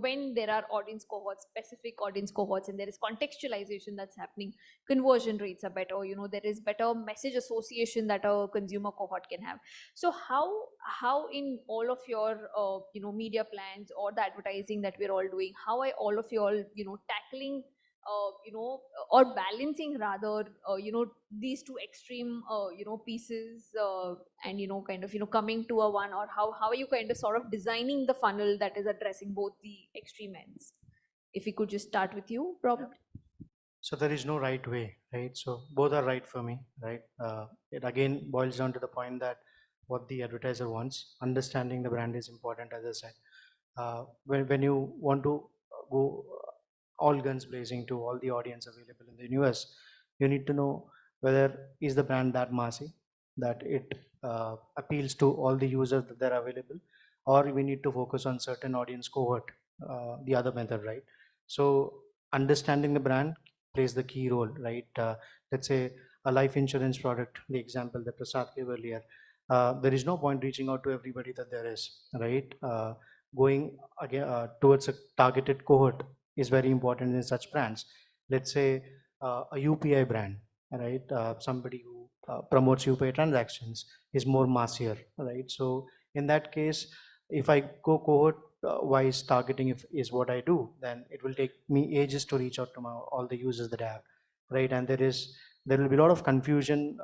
when there are audience cohorts, specific audience cohorts, and there is contextualization that's happening, conversion rates are better. There is better message association that a consumer cohort can have. So how in all of your media plans or the advertising that we're all doing, how are all of you all tackling or balancing rather these two extreme pieces, and kind of coming to a one, or how are you kind of sort of designing the funnel that is addressing both the extreme ends? If we could just start with you, probably. So there is no right way, right? So both are right for me, right? It again boils down to the point that what the advertiser wants. Understanding the brand is important, as I said. When you want to go all guns blazing to all the audience available in the universe, you need to know whether is the brand that massy, that it appeals to all the users that are available, or we need to focus on certain audience cohort, the other method, right? So understanding the brand plays the key role, right? Let's say a life insurance product, the example that Prasad gave earlier, there is no point reaching out to everybody that there is, right? Going again towards a targeted cohort is very important in such brands. Let's say a UPI brand, right? Somebody who promotes UPI transactions is more massier, right? So in that case, if I go cohort wise targeting is what I do, then it will take me ages to reach out to all the users that I have, right? And there will be a lot of confusion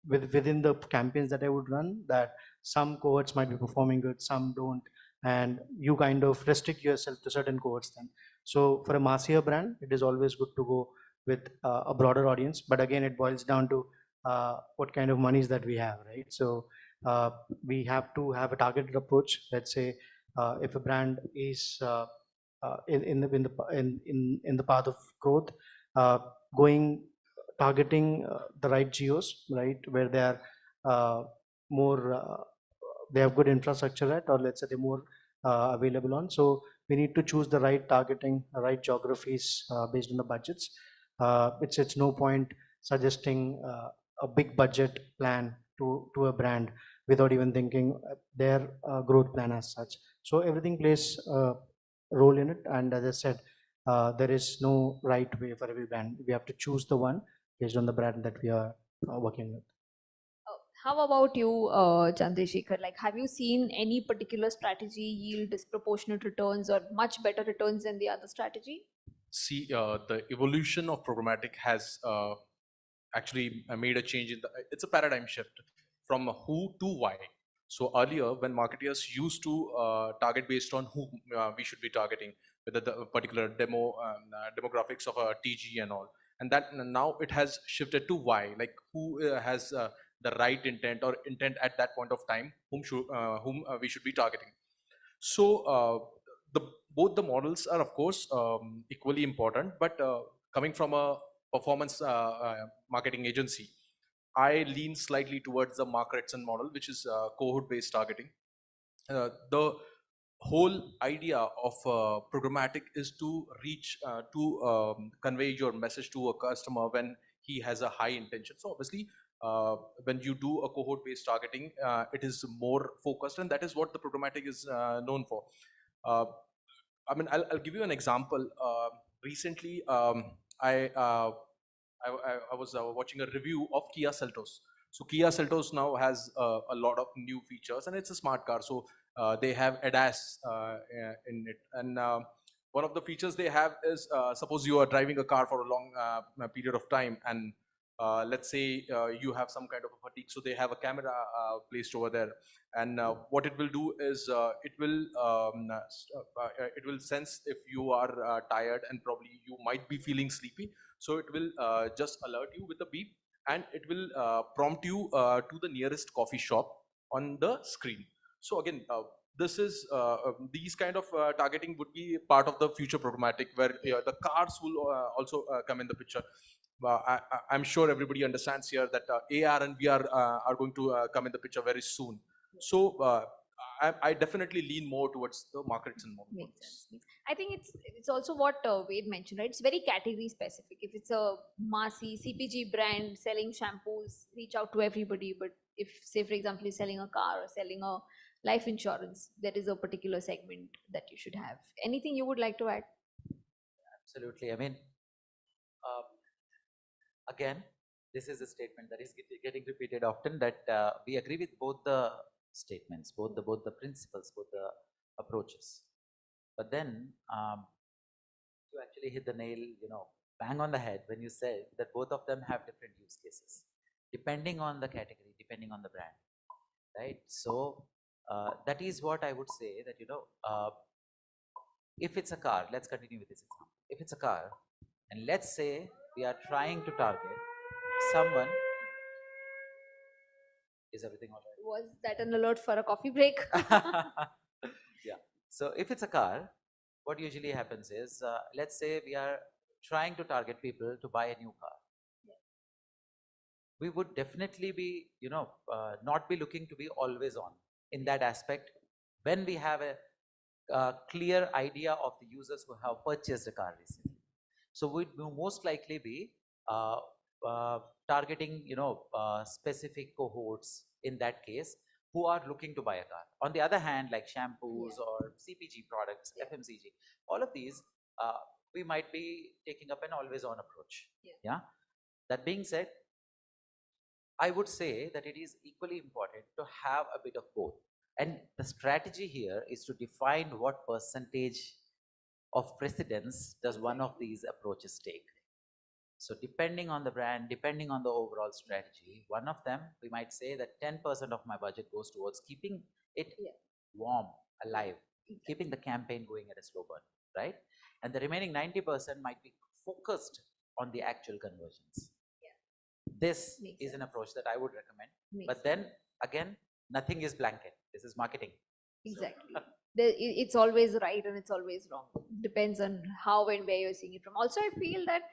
within the campaigns that I would run, that some cohorts might be performing good, some don't, and you kind of restrict yourself to certain cohorts then. So for a massier brand, it is always good to go with a broader audience. But again, it boils down to what kind of monies that we have, right? So we have to have a targeted approach. Let's say if a brand is in the path of growth, going targeting the right geos, right, where they are more they have good infrastructure at, or let's say they're more available on. So we need to choose the right targeting, the right geographies based on the budgets. It's no point suggesting a big budget plan to a brand without even thinking their growth plan as such. So everything plays a role in it, and as I said, there is no right way for every brand. We have to choose the one based on the brand that we are working with. How about you, Chandrasekhar? Like, have you seen any particular strategy yield disproportionate returns or much better returns than the other strategy? See, the evolution of programmatic has actually made a change in it's a paradigm shift from who to why. So earlier, when marketers used to target based on who we should be targeting, whether the particular demographics of a TG and all, and that now it has shifted to why, like who has the right intent or intent at that point of time, whom we should be targeting. So both the models are of course equally important, but coming from a performance marketing agency, I lean slightly towards the Mark Ritson model, which is cohort-based targeting. The whole idea of programmatic is to reach, to convey your message to a customer when he has a high intention. So obviously, when you do a cohort-based targeting, it is more focused, and that is what the programmatic is known for. I mean, I'll give you an example. Recently, I was watching a review of Kia Seltos. So Kia Seltos now has a lot of new features, and it's a smart car. So they have ADAS in it, and one of the features they have is suppose you are driving a car for a long period of time, and let's say you have some kind of a fatigue. So they have a camera placed over there, and what it will do is it will sense if you are tired, and probably you might be feeling sleepy. So it will just alert you with a beep, and it will prompt you to the nearest coffee shop on the screen. So again, these kind of targeting would be part of the future programmatic, where the cars will also come in the picture. I'm sure everybody understands here that AR and VR are going to come in the picture very soon. So I definitely lean more towards the markets and models. Makes sense. I think it's also what Wade mentioned, right? It's very category specific. If it's a massy CPG brand selling shampoos, reach out to everybody. But if, say, for example, you're selling a car or selling a life insurance, there is a particular segment that you should have. Anything you would like to add? Absolutely. I mean, again, this is a statement that is getting repeated often, that we agree with both the statements, both the principles, both the approaches. But then you actually hit the nail, bang on the head when you said that both of them have different use cases, depending on the category, depending on the brand, right? So that is what I would say, that if it's a car, let's continue with this example. If it's a car, and let's say we are trying to target someone. Is everything all right? Was that an alert for a coffee break? Yeah. So if it's a car, what usually happens is, let's say we are trying to target people to buy a new car. We would definitely be, not be looking to be always on in that aspect when we have a clear idea of the users who have purchased a car recently. So we'd most likely be targeting, specific cohorts in that case who are looking to buy a car. On the other hand, like shampoos or CPG products, FMCG, all of these, we might be taking up an always-on approach. Yeah. That being said, I would say that it is equally important to have a bit of both. And the strategy here is to define what percentage of precedence does one of these approaches take. So depending on the brand, depending on the overall strategy, one of them, we might say that 10% of my budget goes towards keeping it warm, alive, keeping the campaign going at a slow burn, right? And the remaining 90% might be focused on the actual conversions. This is an approach that I would recommend. But then again, nothing is blanket. This is marketing. Exactly. It's always right and it's always wrong. Depends on how and where you're seeing it from. Also, I feel that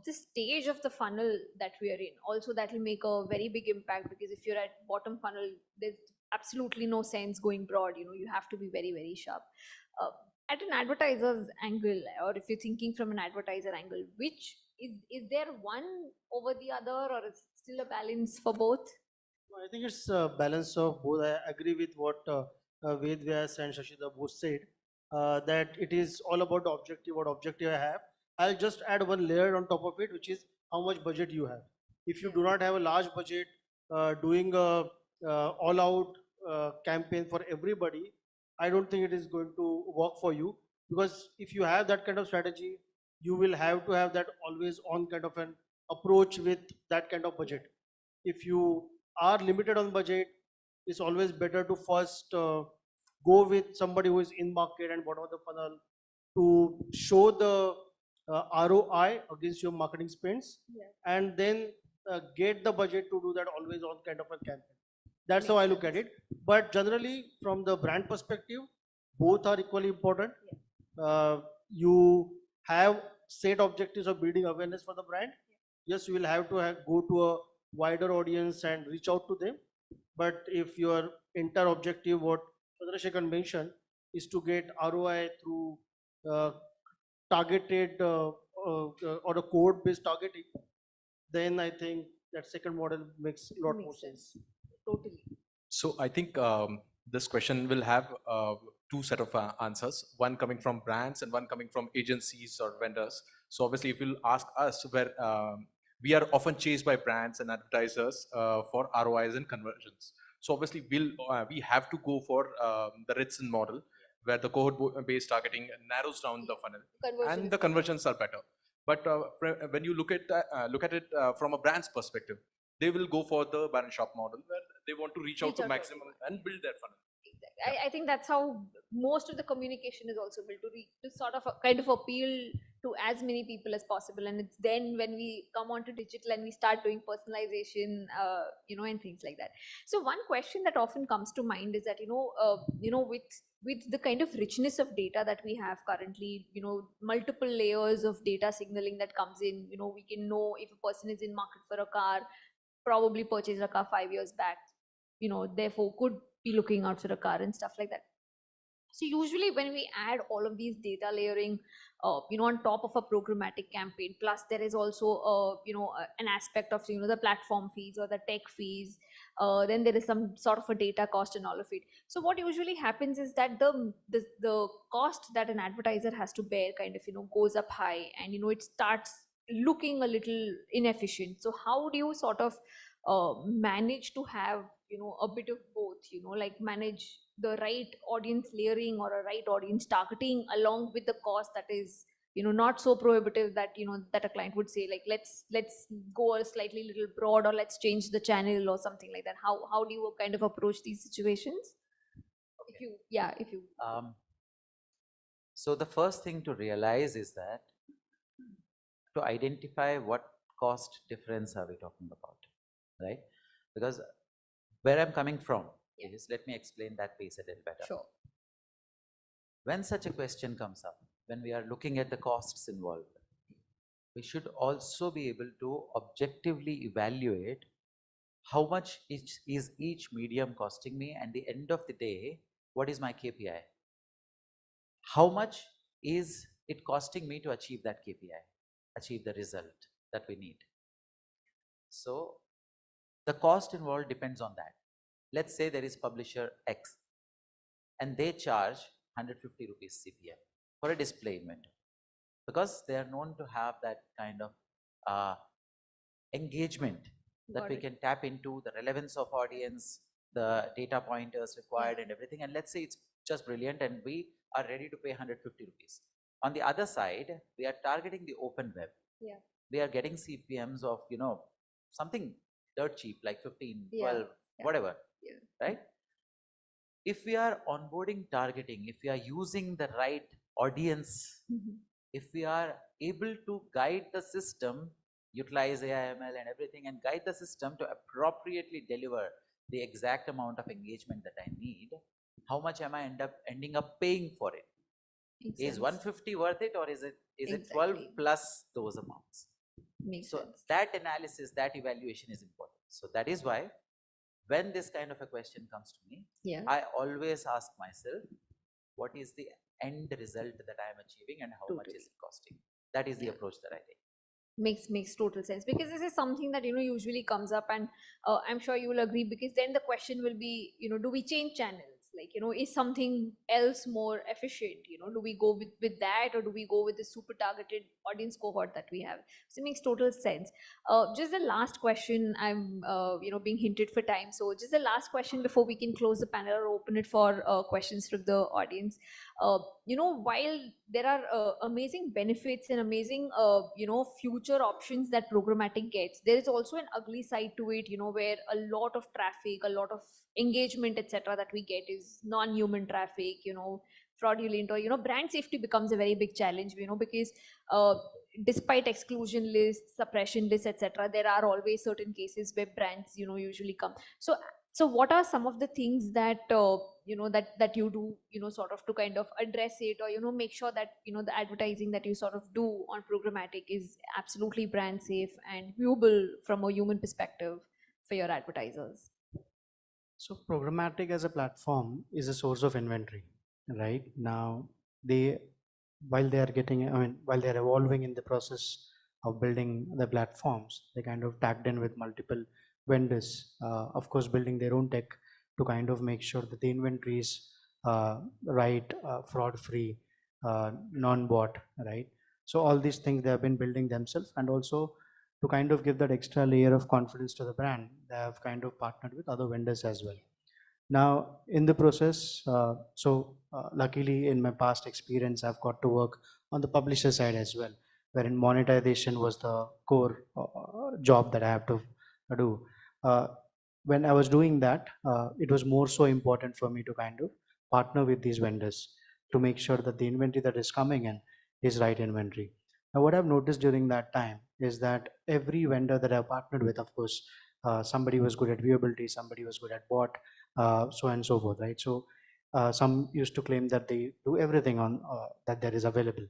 the stage of the funnel that we are in, also that will make a very big impact, because if you're at bottom funnel, there's absolutely no sense going broad. You have to be very, very sharp. At an advertiser's angle, or if you're thinking from an advertiser angle, which is there one over the other, or is it still a balance for both? I think it's a balance of both. I agree with what Ved Vyas and Shashida both said, that it is all about the objective, what objective I have. I'll just add one layer on top of it, which is how much budget you have. If you do not have a large budget, doing a all-out campaign for everybody, I don't think it is going to work for you, because if you have that kind of strategy, you will have to have that always on kind of an approach with that kind of budget. If you are limited on budget, it's always better to first go with somebody who is in market and bottom of the funnel to show the ROI against your marketing spends, and then get the budget to do that always on kind of a campaign. That's how I look at it. But generally, from the brand perspective, both are equally important. You have set objectives of building awareness for the brand. Yes, you will have to go to a wider audience and reach out to them. But if your entire objective, what Chandrasekhar mentioned, is to get ROI through targeted or a code-based targeting, then I think that second model makes a lot more sense. Totally. So I think this question will have two set of answers, one coming from brands and one coming from agencies or vendors. So obviously, if you'll ask us, where we are often chased by brands and advertisers for ROIs and conversions. So obviously, we have to go for the Ritson model, where the cohort-based targeting narrows down the funnel, and the conversions are better. But when you look at it from a brand's perspective, they will go for the Baron Shop model, where they want to reach out to maximum and build their funnel. I think that's how most of the communication is also built, to sort of kind of appeal to as many people as possible. And it's then when we come on to digital and we start doing personalization, and things like that. So one question that often comes to mind is that, with the kind of richness of data that we have currently, multiple layers of data signaling that comes in, we can know if a person is in market for a car, probably purchased a car 5 years back, therefore could be looking out for a car and stuff like that. So usually when we add all of these data layering, on top of a programmatic campaign, plus there is also, an aspect of, the platform fees or the tech fees, then there is some sort of a data cost and all of it. So what usually happens is that the cost that an advertiser has to bear kind of, goes up high, and, it starts looking a little inefficient. So how do you sort of manage to have, a bit of both, like manage the right audience layering or a right audience targeting along with the cost that is, not so prohibitive that, that a client would say like, let's go a slightly little broad, or let's change the channel or something like that. How do you kind of approach these situations? If you So the first thing to realize is that to identify what cost difference are we talking about, right? Because where I'm coming from is, let me explain that piece a little better. Sure. When such a question comes up, when we are looking at the costs involved, we should also be able to objectively evaluate how much is each medium costing me, and at the end of the day, what is my KPI? How much is it costing me to achieve that KPI, achieve the result that we need? So the cost involved depends on that. Let's say there is publisher X and they charge 150 rupees CPM for a display inventory, because they are known to have that kind of engagement that we can tap into, the relevance of audience, the data pointers required and everything. And let's say it's just brilliant and we are ready to pay 150 rupees. On the other side, we are targeting the open web. Yeah. We are getting CPMs of, something dirt cheap, like 15, Yeah. 12, Yeah. whatever, Yeah. right? If we are onboarding targeting, if we are using the right audience, if we are able to guide the system, utilize AI, ML and everything, and guide the system to appropriately deliver the exact amount of engagement that I need, how much am I ending up paying for it? Makes Is sense. 150 worth it, or is it Exactly. 12 plus those amounts? Makes So sense. that analysis, that evaluation is important. So that is why when this kind of a question comes to me, Yeah. I always ask myself, what is the end result that I am achieving and how much is it costing? That is the approach that I take. Makes total sense, because this is something that usually comes up, and I'm sure you will agree, because then the question will be, do we change channels? Like, is something else more efficient? Do we go with that, or do we go with the super targeted audience cohort that we have? So it makes total sense. Just the last question, I'm being hinted for time, so just the last question before we can close the panel or open it for questions from the audience. While there are amazing benefits and amazing future options that programmatic gets, there is also an ugly side to it, where a lot of traffic, a lot of engagement, etc., that we get is non-human traffic, fraudulent, or brand safety becomes a very big challenge, because despite exclusion lists, suppression lists, etc., there are always certain cases where brands usually come. So what are some of the things that that you do, sort of to kind of address it, or make sure that the advertising that you sort of do on programmatic is absolutely brand safe and viewable from a human perspective for your advertisers? So programmatic as a platform is a source of inventory, right? Now while they are while they're evolving in the process of building the platforms, they kind of tagged in with multiple vendors, of course, building their own tech to kind of make sure that the inventory is right, fraud free, non-bot, right? So all these things they have been building themselves, and also to kind of give that extra layer of confidence to the brand, they have kind of partnered with other vendors as well. Now in the process, luckily in my past experience, I've got to work on the publisher side as well, wherein monetization was the core job that I have to do. When I was doing that, it was more so important for me to kind of partner with these vendors to make sure that the inventory that is coming in is right inventory. Now, what I've noticed during that time is that every vendor that I've partnered with, of course, somebody was good at viewability, somebody was good at bot, so on and so forth, right? So some used to claim that they do everything on that there is available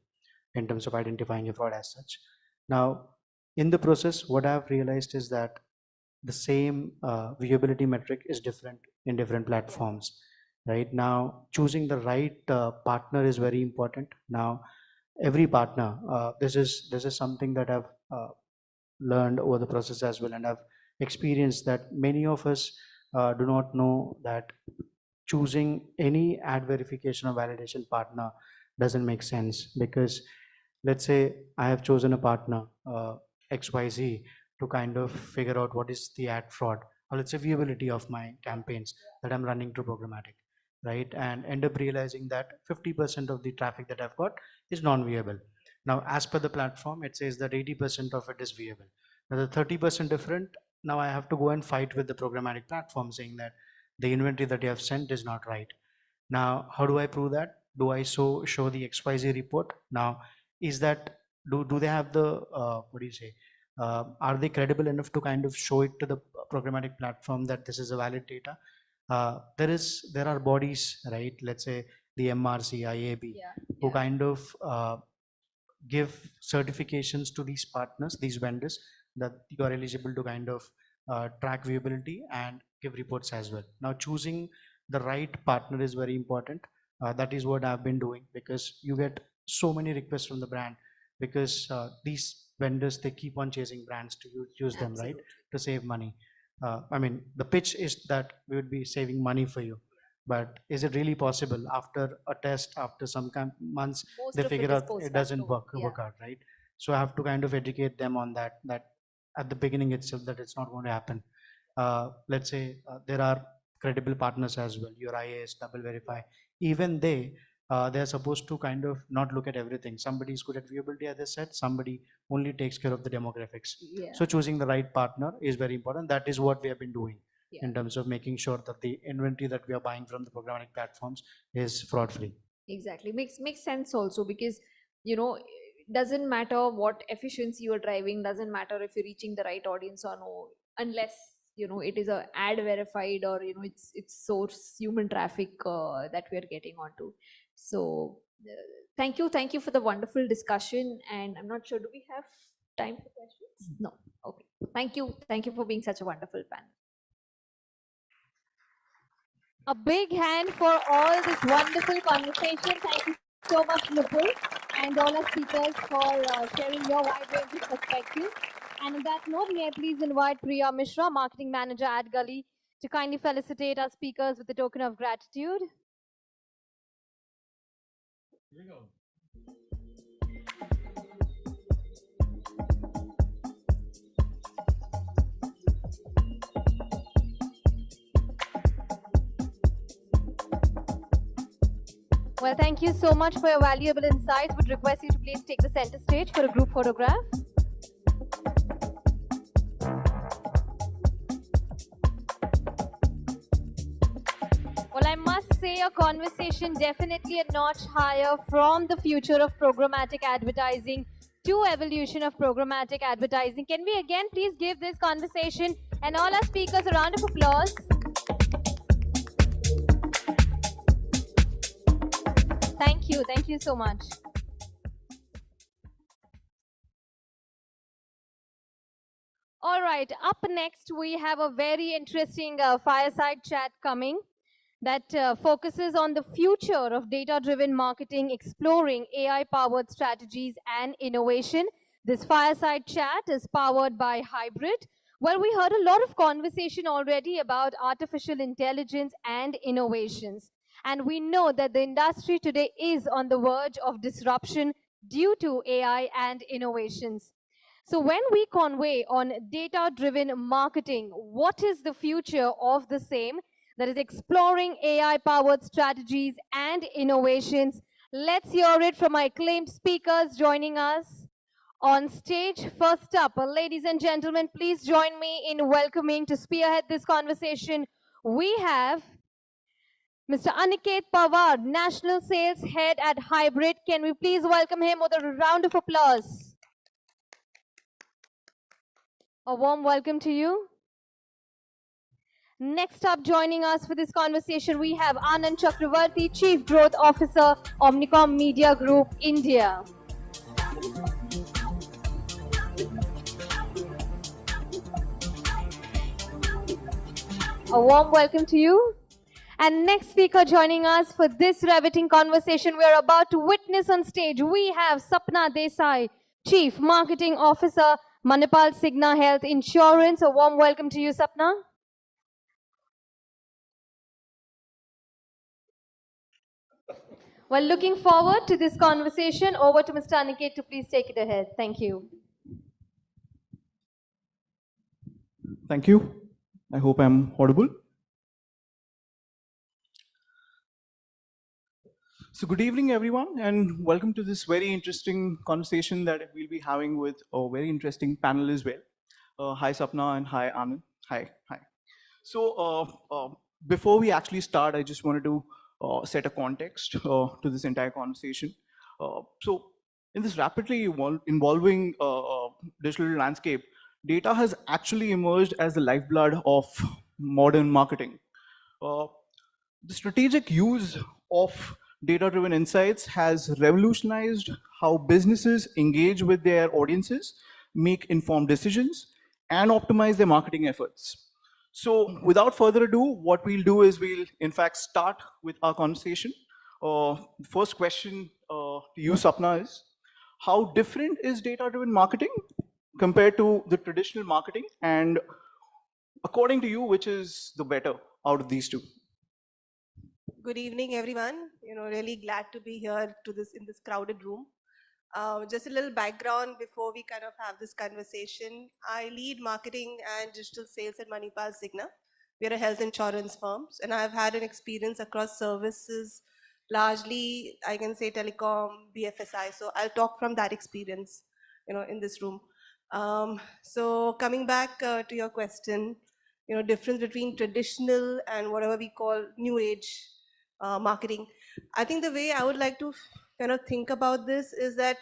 in terms of identifying a fraud as such. Now, in the process, what I've realized is that the same viewability metric is different in different platforms. Right now, choosing the right partner is very important. Now, every partner, this is something that I've learned over the process as well, and I've experienced that many of us do not know that choosing any ad verification or validation partner doesn't make sense, because let's say I have chosen a partner XYZ to kind of figure out what is the ad fraud, or let's say viewability of my campaigns that I'm running through programmatic, right? And end up realizing that 50% of the traffic that I've got is non-viewable. Now, as per the platform, it says that 80% of it is viewable. Now, the 30% different, now I have to go and fight with the programmatic platform saying that the inventory that you have sent is not right. Now, how do I prove that? Do I show the XYZ report? Now, is that, do they have the, what do you say, are they credible enough to kind of show it to the programmatic platform that this is a valid data? There are bodies, right? Let's say the MRC, IAB, who kind of give certifications to these partners, these vendors, that you are eligible to kind of track viewability and give reports as well. Now, choosing the right partner is very important. That is what I've been doing, because you get so many requests from the brand, because these vendors, they keep on chasing brands to use them, right, to save money. I mean, the pitch is that we would be saving money for you, but is it really possible? After a test, after some months, Most they of it figure is out post it doesn't facto. work out, right? So I have to kind of educate them on that at the beginning itself, that it's not going to happen. Let's say there are credible partners as well, your IAS, Double Verify, even they're supposed to kind of not look at everything. Somebody is good at viewability, as I said, somebody only takes care of the demographics. Yeah. So choosing the right partner is very important. That is what we have been doing Yeah. in terms of making sure that the inventory that we are buying from the programmatic platforms is fraud free. Exactly. Makes sense also, because it doesn't matter what efficiency you're driving, doesn't matter if you're reaching the right audience or no, unless it is a ad verified, or it's source human traffic that we are getting onto. So thank you for the wonderful discussion. And I'm not sure, do we have time for questions? No. Okay. Thank you for being such a wonderful panel. A big hand for all this wonderful conversation. Thank you so much, Nupur, and all our speakers for sharing your wide range of perspectives. And on that note, may I please invite Priya Mishra, Marketing Manager at Gully, to kindly felicitate our speakers with a token of gratitude. Here we go. Well, thank you so much for your valuable insights. Would request you to please take the center stage for a group photograph. Well, I must say a conversation definitely a notch higher, from the future of programmatic advertising to evolution of programmatic advertising. Can we again please give this conversation and all our speakers a round of applause? Thank you so much. All right, up next we have a very interesting fireside chat coming that focuses on the future of data-driven marketing, exploring AI-powered strategies and innovation. This fireside chat is powered by Hybrid. Well, we heard a lot of conversation already about artificial intelligence and innovations. And we know that the industry today is on the verge of disruption due to AI and innovations. So when we convey on data-driven marketing, what is the future of the same? That is exploring AI-powered strategies and innovations. Let's hear it from my acclaimed speakers joining us on stage. First up, ladies and gentlemen, please join me in welcoming, to spearhead this conversation, we have Mr. Aniket Pawar, National Sales Head at Hybrid. Can we please welcome him with a round of applause? A warm welcome to you. Next up, joining us for this conversation, we have Anand Chakravarti, Chief Growth Officer, Omnicom Media Group, India. A warm welcome to you. And next speaker joining us for this riveting conversation we are about to witness on stage, we have Sapna Desai, Chief Marketing Officer, Manipal Cigna Health Insurance. A warm welcome to you, Sapna. Well, looking forward to this conversation. Over to Mr. Aniket to please take it ahead. Thank you. Thank you. I hope I'm audible. So good evening, everyone, and welcome to this very interesting conversation that we'll be having with a very interesting panel as well. Hi, Sapna, and hi, Anand. Hi. So before we actually start, I just wanted to set a context to this entire conversation. So in this rapidly evolving digital landscape, data has actually emerged as the lifeblood of modern marketing. The strategic use of data-driven insights has revolutionized how businesses engage with their audiences, make informed decisions, and optimize their marketing efforts. So without further ado, what we'll do is we'll in fact start with our conversation. The first question to you, Sapna, is how different is data-driven marketing compared to the traditional marketing? And according to you, which is the better out of these two? Good evening, everyone. Really glad to be here in this crowded room. Just a little background before we kind of have this conversation. I lead marketing and digital sales at Manipal Cigna. We are a health insurance firm, and I've had an experience across services, largely I can say telecom, BFSI. So I'll talk from that experience, in this room. So coming back to your question, difference between traditional and whatever we call new age marketing. I think the way I would like to kind of think about this is that,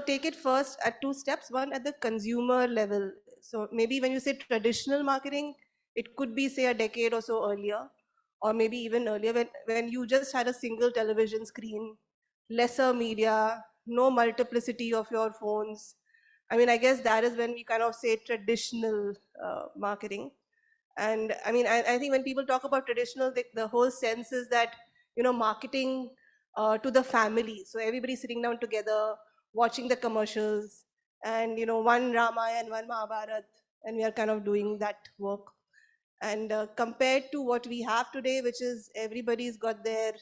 take it first at two steps. One at the consumer level. So maybe when you say traditional marketing, it could be say a decade or so earlier, or maybe even earlier when you just had a single television screen, lesser media, no multiplicity of your phones. I mean, I guess that is when we kind of say traditional marketing. And I mean, I think when people talk about traditional, the whole sense is that, marketing to the family. So everybody sitting down together, watching the commercials, and, one Ramayana and one Mahabharat, and we are kind of doing that work. And compared to what we have today, which is everybody's got their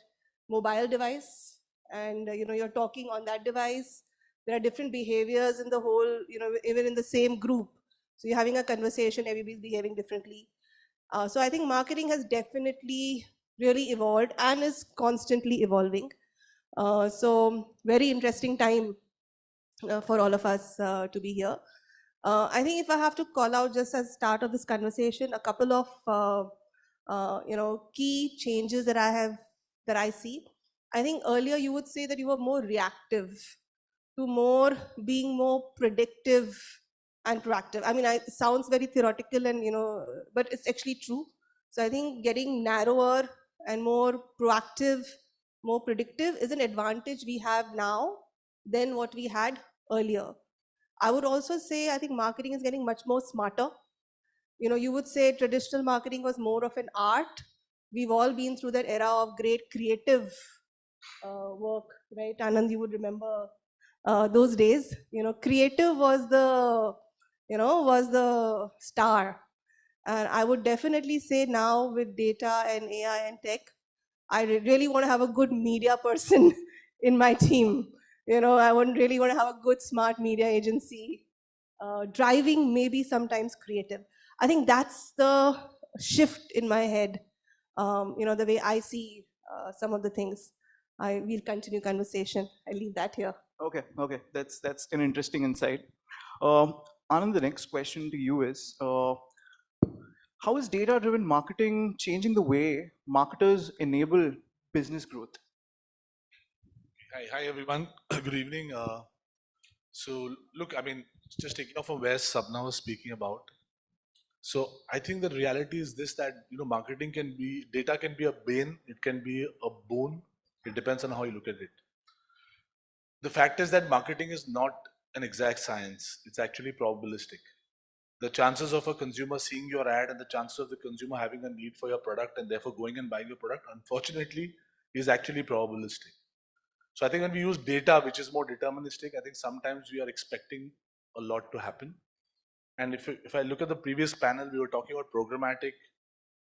mobile device, and, you're talking on that device. There are different behaviors in the whole, even in the same group. So you're having a conversation, everybody's behaving differently. So I think marketing has definitely really evolved and is constantly evolving. So very interesting time for all of us to be here. I think if I have to call out just as start of this conversation, a couple of key changes that I see. I think earlier you would say that you were more reactive to being more predictive and proactive. I mean, it sounds very theoretical and, but it's actually true. So I think getting narrower and more proactive, more predictive is an advantage we have now than what we had earlier. I would also say, I think marketing is getting much more smarter. You would say traditional marketing was more of an art. We've all been through that era of great creative work, right? Anand, you would remember those days. Creative was the star. And I would definitely say now with data and AI and tech, I really want to have a good media person in my team. I wouldn't really want to have a good smart media agency, driving maybe sometimes creative. I think that's the shift in my head, the way I see some of the things. We'll continue conversation. I leave that here. Okay, that's an interesting insight. Anand, the next question to you is, how is data-driven marketing changing the way marketers enable business growth? Hi everyone. Good evening. So look, I mean, just taking off from where Sabna was speaking about. So I think the reality is this, that marketing can be, data can be a bane, it can be a boon. It depends on how you look at it. The fact is that marketing is not an exact science. It's actually probabilistic. The chances of a consumer seeing your ad and the chances of the consumer having a need for your product and therefore going and buying your product, unfortunately, is actually probabilistic. So I think when we use data, which is more deterministic, I think sometimes we are expecting a lot to happen. And if I look at the previous panel, we were talking about programmatic.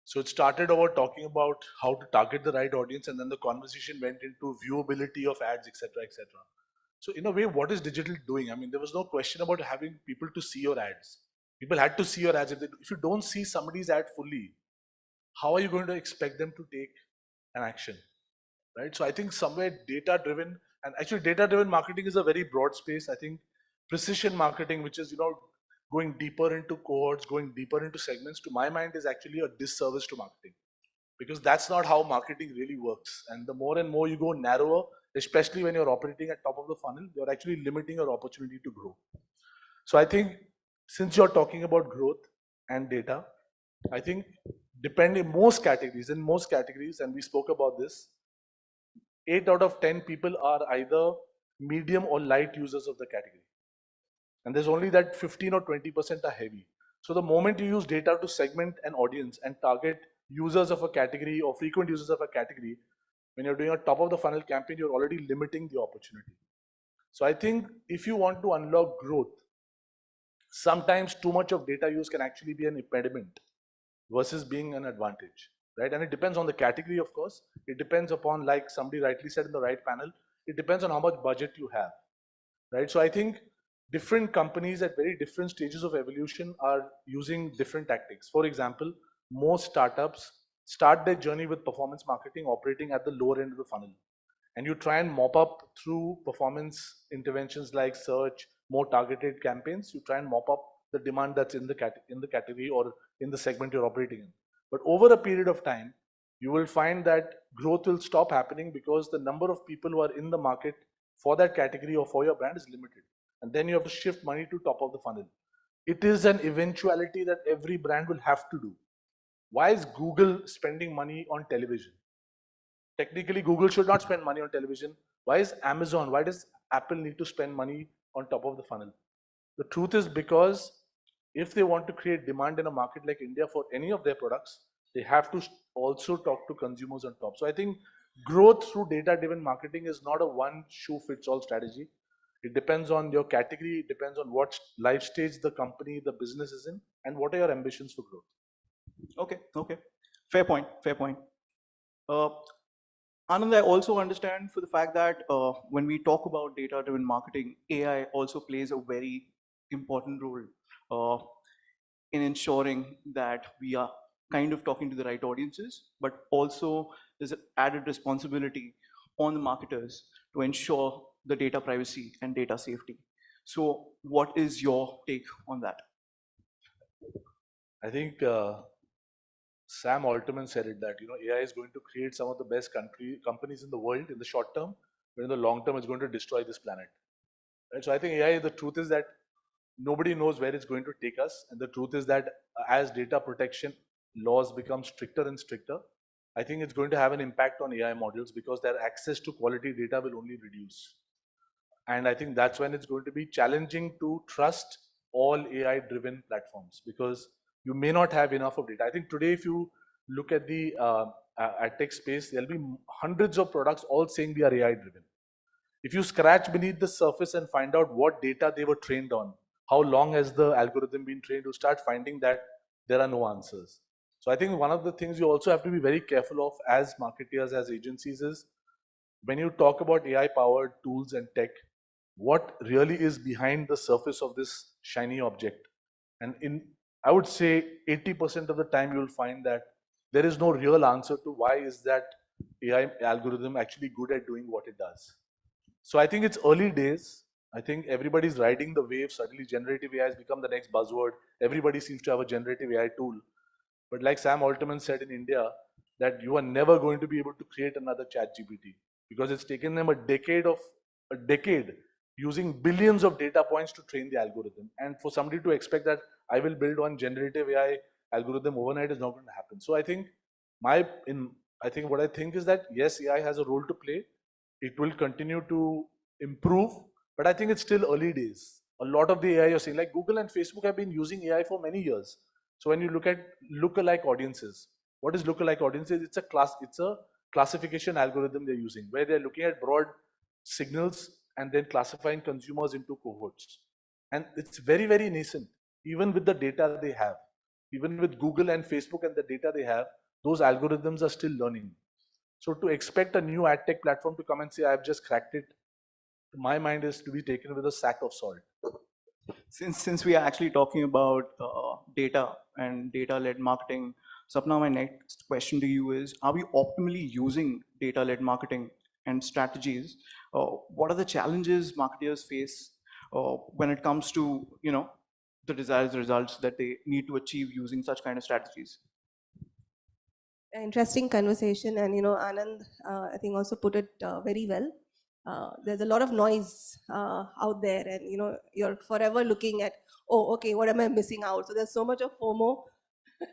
So it started about talking about how to target the right audience, and then the conversation went into viewability of ads, etc., etc. So in a way, what is digital doing? I mean, there was no question about having people to see your ads. People had to see your ads. If you don't see somebody's ad fully, how are you going to expect them to take an action? Right? So I think somewhere data-driven, and actually data-driven marketing is a very broad space. I think precision marketing, which is going deeper into cohorts, going deeper into segments, to my mind is actually a disservice to marketing, because that's not how marketing really works. And the more and more you go narrower, especially when you're operating at top of the funnel, you're actually limiting your opportunity to grow. So I think since you're talking about growth and data, I think depending most categories, and we spoke about this, 8 out of 10 people are either medium or light users of the category. And there's only that 15 or 20% are heavy. So the moment you use data to segment an audience and target users of a category or frequent users of a category, when you're doing a top of the funnel campaign, you're already limiting the opportunity. So I think if you want to unlock growth, sometimes too much of data use can actually be an impediment versus being an advantage, right? And it depends on the category, of course. It depends upon, like somebody rightly said in the right panel, it depends on how much budget you have, right? So I think different companies at very different stages of evolution are using different tactics. For example, most startups start their journey with performance marketing operating at the lower end of the funnel. And you try and mop up through performance interventions like search, more targeted campaigns. You try and mop up the demand that's in the category or in the segment you're operating in. But over a period of time, you will find that growth will stop happening because the number of people who are in the market for that category or for your brand is limited. And then you have to shift money to top of the funnel. It is an eventuality that every brand will have to do. Why is Google spending money on television? Technically, Google should not spend money on television. Why is Amazon, why does Apple need to spend money on top of the funnel? The truth is because if they want to create demand in a market like India for any of their products, they have to also talk to consumers on top. So I think growth through data-driven marketing is not a one-shoe-fits-all strategy. It depends on your category, it depends on what life stage the company, the business is in, and what are your ambitions for growth. Okay. Fair point. Anand, I also understand for the fact that when we talk about data-driven marketing, AI also plays a very important role in ensuring that we are kind of talking to the right audiences, but also there's an added responsibility on the marketers to ensure the data privacy and data safety. So what is your take on that? I think Sam Altman said it that AI is going to create some of the best companies in the world in the short term, but in the long term it's going to destroy this planet. Right? So I think AI, the truth is that nobody knows where it's going to take us, and the truth is that as data protection laws become stricter and stricter, I think it's going to have an impact on AI models because their access to quality data will only reduce. And I think that's when it's going to be challenging to trust all AI-driven platforms because you may not have enough of data. I think today, if you look at the ad tech space, there'll be hundreds of products all saying we are AI-driven. If you scratch beneath the surface and find out what data they were trained on, how long has the algorithm been trained, you start finding that there are no answers. So I think one of the things you also have to be very careful of as marketeers, as agencies is when you talk about AI-powered tools and tech, what really is behind the surface of this shiny object. And I would say 80% of the time you'll find that there is no real answer to why is that AI algorithm actually good at doing what it does. So I think it's early days. I think everybody's riding the wave. Suddenly generative AI has become the next buzzword. Everybody seems to have a generative AI tool. But like Sam Altman said in India, that you are never going to be able to create another ChatGPT because it's taken them a decade using billions of data points to train the algorithm. And for somebody to expect that I will build one generative AI algorithm overnight is not going to happen. So I think what I think is that yes, AI has a role to play. It will continue to improve, but I think it's still early days. A lot of the AI you're seeing, like Google and Facebook have been using AI for many years. So when you look at lookalike audiences, what is lookalike audiences? It's a classification algorithm they're using where they're looking at broad signals and then classifying consumers into cohorts. And it's very, very nascent, even with the data they have. Even with Google and Facebook and the data they have, those algorithms are still learning. So to expect a new ad tech platform to come and say, I've just cracked it, to my mind is to be taken with a sack of salt. Since we are actually talking about data and data-led marketing, Sapna, my next question to you is: are we optimally using data-led marketing and strategies? What are the challenges marketers face when it comes to the desired results that they need to achieve using such kind of strategies? Interesting conversation, and Anand, I think also put it very well. There's a lot of noise out there, and you're forever looking at, oh, okay, what am I missing out? So there's so much of FOMO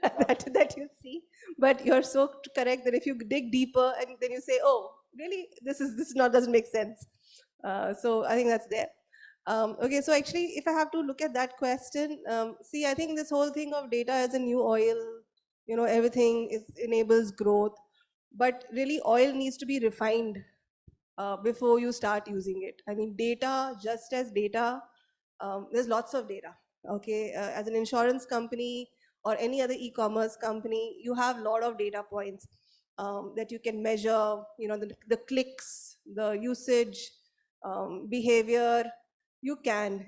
that you see, but you're so correct that if you dig deeper and then you say, oh, really, this doesn't make sense. So I think that's there. Okay, so actually, if I have to look at that question, see, I think this whole thing of data as a new oil, everything enables growth, but really oil needs to be refined before you start using it. I mean, data, just as data, there's lots of data. Okay, as an insurance company or any other e-commerce company, you have a lot of data points that you can measure. The clicks, the usage, behavior. You can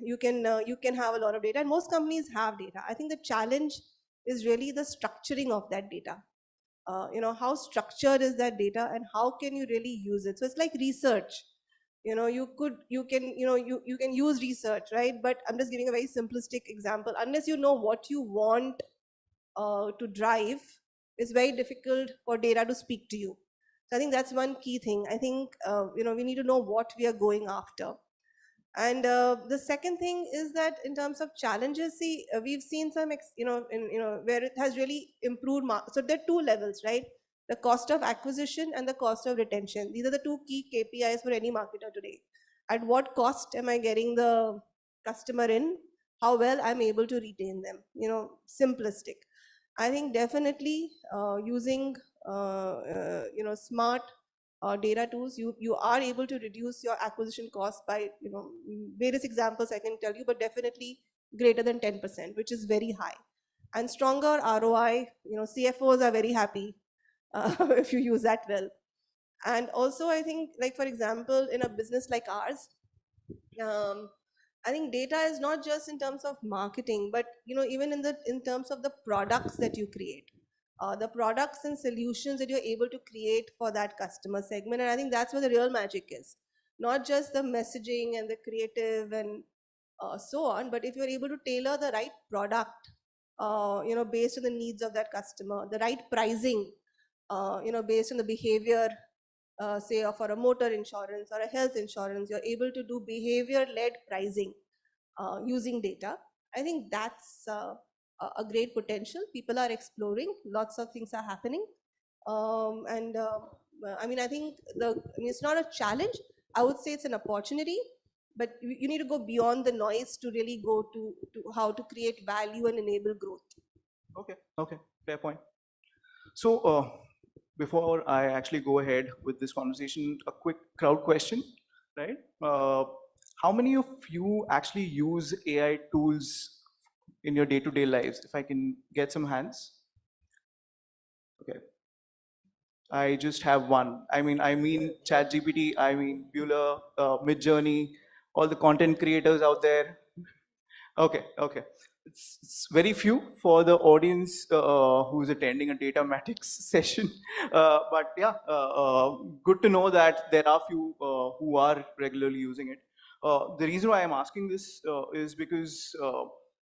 have a lot of data, and most companies have data. I think the challenge is really the structuring of that data. How structured is that data and how can you really use it? So it's like research. You can use research, right? But I'm just giving a very simplistic example. Unless you know what you want to drive, it's very difficult for data to speak to you. So I think that's one key thing. I think we need to know what we are going after. And the second thing is that in terms of challenges, see, we've seen some, where it has really improved. So there are two levels, right? The cost of acquisition and the cost of retention. These are the two key KPIs for any marketer today. At what cost am I getting the customer in? How well I'm able to retain them? Simplistic. I think definitely using smart data tools, you are able to reduce your acquisition cost by various examples I can tell you, but definitely greater than 10%, which is very high. And stronger ROI, CFOs are very happy if you use that well. And also I think, like for example, in a business like ours, I think data is not just in terms of marketing, but even in terms of the products that you create. The products and solutions that you're able to create for that customer segment. And I think that's where the real magic is. Not just the messaging and the creative and so on, but if you're able to tailor the right product, based on the needs of that customer, the right pricing, based on the behavior, say for a motor insurance or a health insurance, you're able to do behavior-led pricing using data. I think that's a great potential. People are exploring, lots of things are happening. I think it's not a challenge. I would say it's an opportunity, but you need to go beyond the noise to really go to how to create value and enable growth. Okay, fair point. So before I actually go ahead with this conversation, a quick crowd question, right? How many of you actually use AI tools in your day-to-day lives? If I can get some hands. Okay. I just have one. I mean ChatGPT, I mean Bueller, Midjourney, all the content creators out there. Okay. It's very few for the audience who's attending a DATAMATIXX session. But yeah, good to know that there are few who are regularly using it. The reason why I'm asking this is because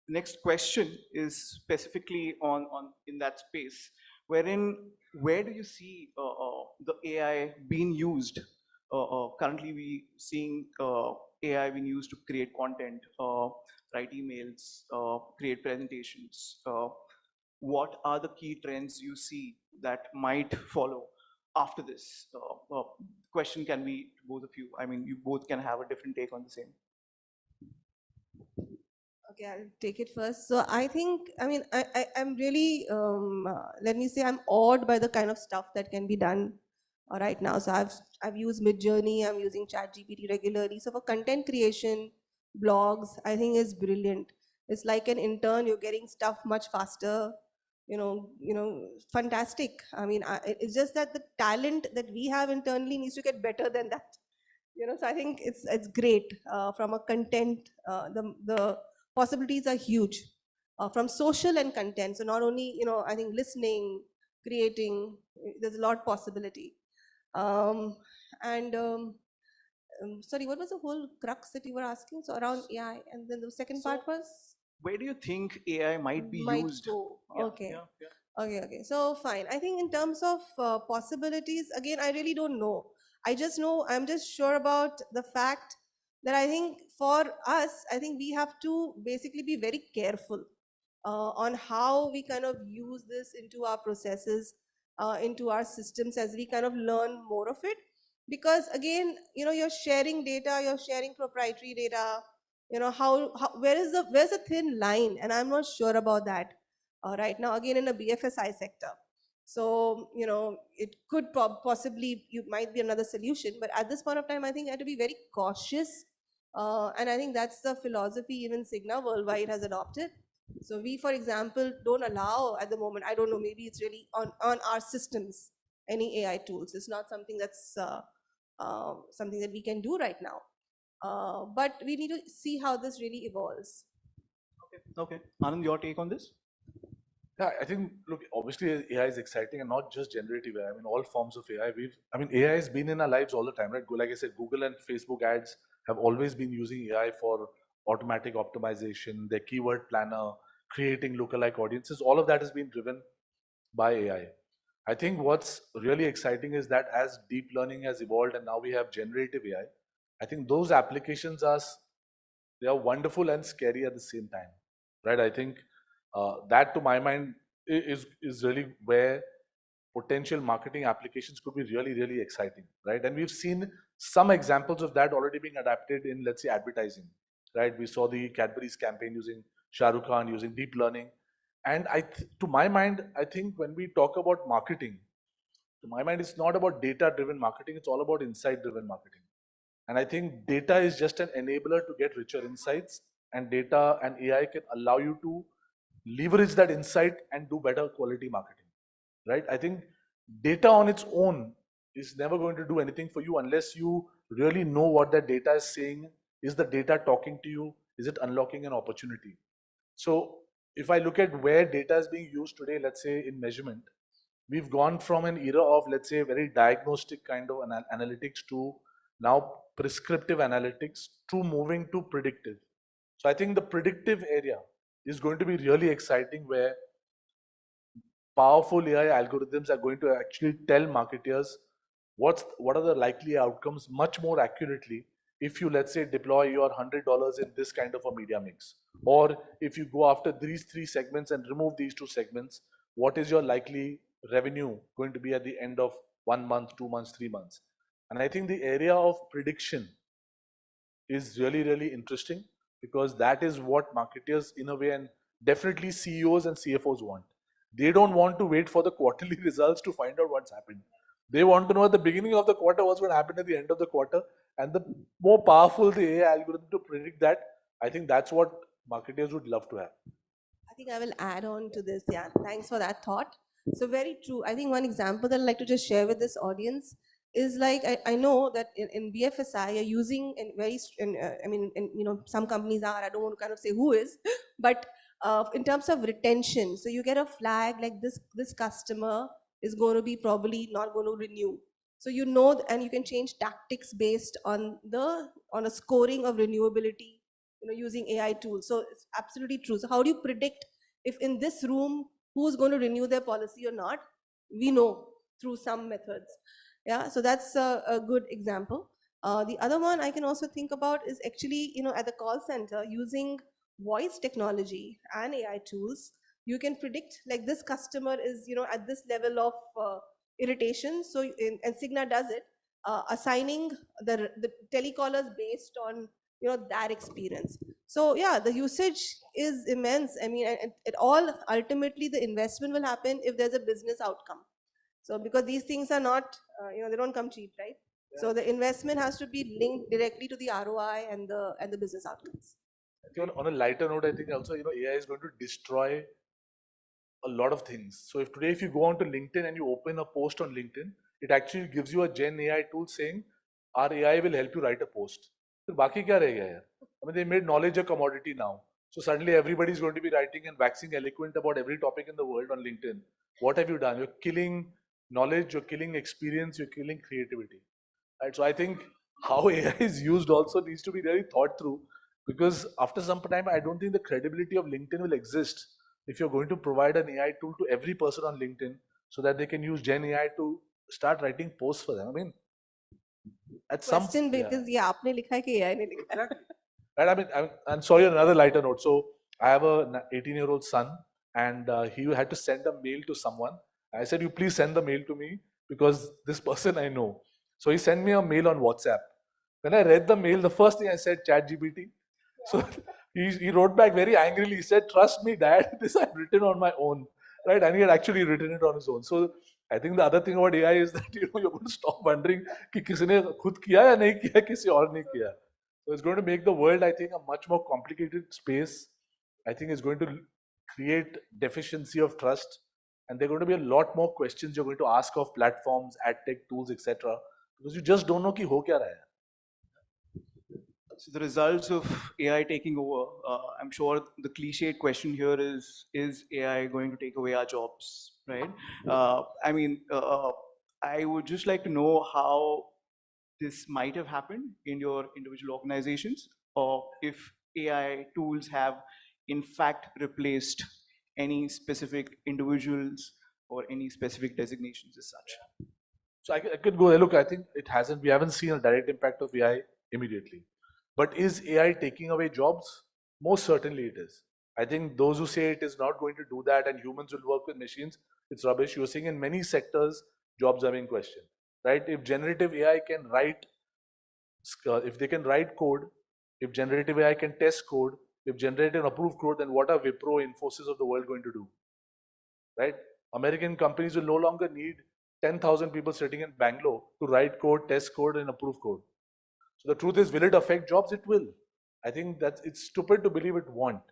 next question is specifically on in that space, wherein where do you see the AI being used? Currently we seeing AI being used to create content, write emails, create presentations? What are the key trends you see that might follow after this? Question can be to both of you. I mean, you both can have a different take on the same. Okay, I'll take it first. So I think, I mean, I'm really, let me say, I'm awed by the kind of stuff that can be done right now. So I've used Midjourney, I'm using ChatGPT regularly. So for content creation, blogs, I think is brilliant. It's like an intern, you're getting stuff much faster. Fantastic. I mean, it's just that the talent that we have internally needs to get better than that. So I think it's great from a content. The possibilities are huge from social and content. So not only I think listening, creating, there's a lot possibility. And sorry, what was the whole crux that you were asking? So around AI, and then the second part was Where do you think AI might be used? go. Yeah, Okay. yeah. Okay. So fine. I think in terms of possibilities, again, I really don't know. I just know, I'm just sure about the fact that I think for us, I think we have to basically be very careful on how we kind of use this into our processes, into our systems as we kind of learn more of it. Because again, you're sharing data, you're sharing proprietary data, where's the thin line? And I'm not sure about that right now, again, in a BFSI sector. So, it could possibly, you might be another solution, but at this point of time, I think I have to be very cautious. And I think that's the philosophy even Cigna worldwide has adopted. So we, for example, don't allow at the moment, I don't know, maybe it's really on our systems, any AI tools. It's not something that's something that we can do right now. But we need to see how this really evolves. Okay. Anand, your take on this? Yeah, I think, look, obviously AI is exciting and not just generative AI. I mean, all forms of AI. AI has been in our lives all the time, right? Like I said, Google and Facebook ads have always been using AI for automatic optimization, their keyword planner, creating lookalike audiences. All of that has been driven by AI. I think what's really exciting is that as deep learning has evolved and now we have generative AI, I think those applications they are wonderful and scary at the same time, right? I think that, to my mind, is really where potential marketing applications could be really, really exciting, right? And we've seen some examples of that already being adapted in, let's say, advertising, right? We saw the Cadbury's campaign using Shah Rukh Khan, using deep learning. And to my mind, I think when we talk about marketing, to my mind, it's not about data-driven marketing, it's all about insight-driven marketing. And I think data is just an enabler to get richer insights, and data and AI can allow you to leverage that insight and do better quality marketing, right? I think data on its own is never going to do anything for you unless you really know what that data is saying. Is the data talking to you? Is it unlocking an opportunity? So if I look at where data is being used today, let's say in measurement, we've gone from an era of, let's say, very diagnostic kind of analytics to now prescriptive analytics to moving to predictive. So I think the predictive area is going to be really exciting, where powerful AI algorithms are going to actually tell marketers what are the likely outcomes much more accurately if you, let's say, deploy your $100 in this kind of a media mix, or if you go after these 3 segments and remove these 2 segments, what is your likely revenue going to be at the end of 1 month, 2 months, 3 months? And I think the area of prediction is really, really interesting, because that is what marketers, in a way, and definitely CEOs and CFOs want. They don't want to wait for the quarterly results to find out what's happened. They want to know at the beginning of the quarter what's going to happen at the end of the quarter. And the more powerful the AI algorithm to predict that, I think that's what marketers would love to have. I think I will add on to this. Yeah, thanks for that thought. So very true. I think one example that I'd like to just share with this audience is, like, I know that in BFSI you're using some companies are, I don't want to kind of say who is, but in terms of retention, so you get a flag like this customer is going to be probably not going to renew. So and you can change tactics based on a scoring of renewability, using AI tools. So it's absolutely true. So how do you predict if in this room who's going to renew their policy or not? We know through some methods. Yeah, so that's a good example. The other one I can also think about is actually, at the call center, using voice technology and AI tools, you can predict like this customer is, at this level of irritation. So, and Cigna does it, assigning the telecallers based on, that experience. So yeah, the usage is immense. I mean, it all ultimately the investment will happen if there's a business outcome. So because these things are not, they don't come cheap, right? So the investment has to be linked directly to the ROI and the business outcomes. On a lighter note, I think also AI is going to destroy a lot of things. So if today if you go onto LinkedIn and you open a post on LinkedIn, it actually gives you a Gen AI tool saying our AI will help you write a post. So बाकी क्या रहेगा यार? I mean, they made knowledge a commodity now. So suddenly everybody is going to be writing and waxing eloquent about every topic in the world on LinkedIn. What have you done? You're killing knowledge, you're killing experience, you're killing creativity. Right? So I think how AI is used also needs to be really thought through, because after some time, I don't think the credibility of LinkedIn will exist if you're going to provide an AI tool to every person on LinkedIn so that they can use Gen AI to start writing posts for them. I mean, at some Question because ये आपने लिखा है कि AI ने लिखा है? Right? I mean, I'm sorry, on another lighter note. So I have a 18-year-old son, and he had to send a mail to someone. I said, "You please send the mail to me because this person I know." So he sent me a mail on WhatsApp. When I read the mail, the first thing I said, ChatGPT. So he wrote back very angrily. He said, "Trust me, Dad, this I've written on my own." Right? And he had actually written it on his own. So I think the other thing about AI is that you're going to stop wondering कि किसने खुद किया या नहीं किया, किसी और ने किया. So it's going to make the world, I think, a much more complicated space. I think it's going to create deficiency of trust, and there are going to be a lot more questions you're going to ask of platforms, ad tech tools, etc. Because you just don't know कि हो क्या रहा है. So the results of AI taking over, I'm sure the cliched question here is AI going to take away our jobs, right? I mean, I would just like to know how this might have happened in your individual organizations, or if AI tools have in fact replaced any specific individuals or any specific designations as such. So I could go there. Look, I think it hasn't. We haven't seen a direct impact of AI immediately. But is AI taking away jobs? Most certainly it is. I think those who say it is not going to do that and humans will work with machines, it's rubbish. You're seeing in many sectors, jobs are being questioned. Right? If generative AI can write, if they can write code, if generative AI can test code, if generate and approve code, then what are Wipro, Infosys of the world going to do? Right? American companies will no longer need 10,000 people sitting in Bangalore to write code, test code, and approve code. So the truth is, will it affect jobs? It will. I think that it's stupid to believe it won't.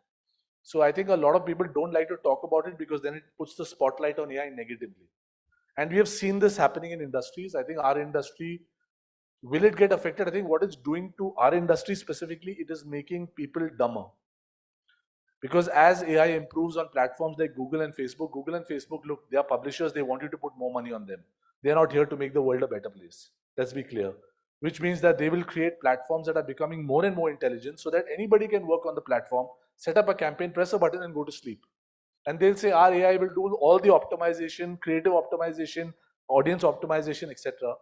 So I think a lot of people don't like to talk about it because then it puts the spotlight on AI negatively. And we have seen this happening in industries. I think our industry, will it get affected? I think what it's doing to our industry specifically, it is making people dumber. Because as AI improves on platforms like Google and Facebook, look, they are publishers, they want you to put more money on them. They're not here to make the world a better place. Let's be clear. Which means that they will create platforms that are becoming more and more intelligent so that anybody can work on the platform, set up a campaign, press a button and go to sleep. And they'll say our AI will do all the optimization, creative optimization, audience optimization, etc.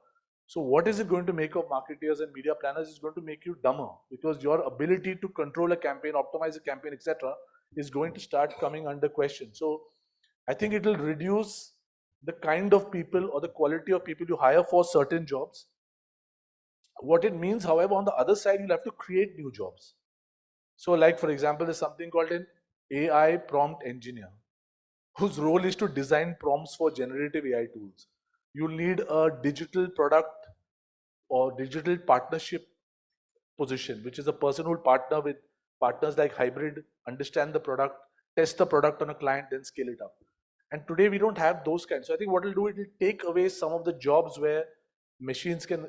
So what is it going to make of marketers and media planners? Is going to make you dumber, because your ability to control a campaign, optimize a campaign, etc. is going to start coming under question. So I think it will reduce the kind of people or the quality of people you hire for certain jobs. What it means, however, on the other side, you'll have to create new jobs. So like, for example, there's something called an AI prompt engineer, whose role is to design prompts for generative AI tools. You'll need a digital product or digital partnership position, which is a person who will partner with partners like Hybrid, understand the product, test the product on a client, then scale it up. And today we don't have those kinds. So I think what it'll do, it will take away some of the jobs where machines can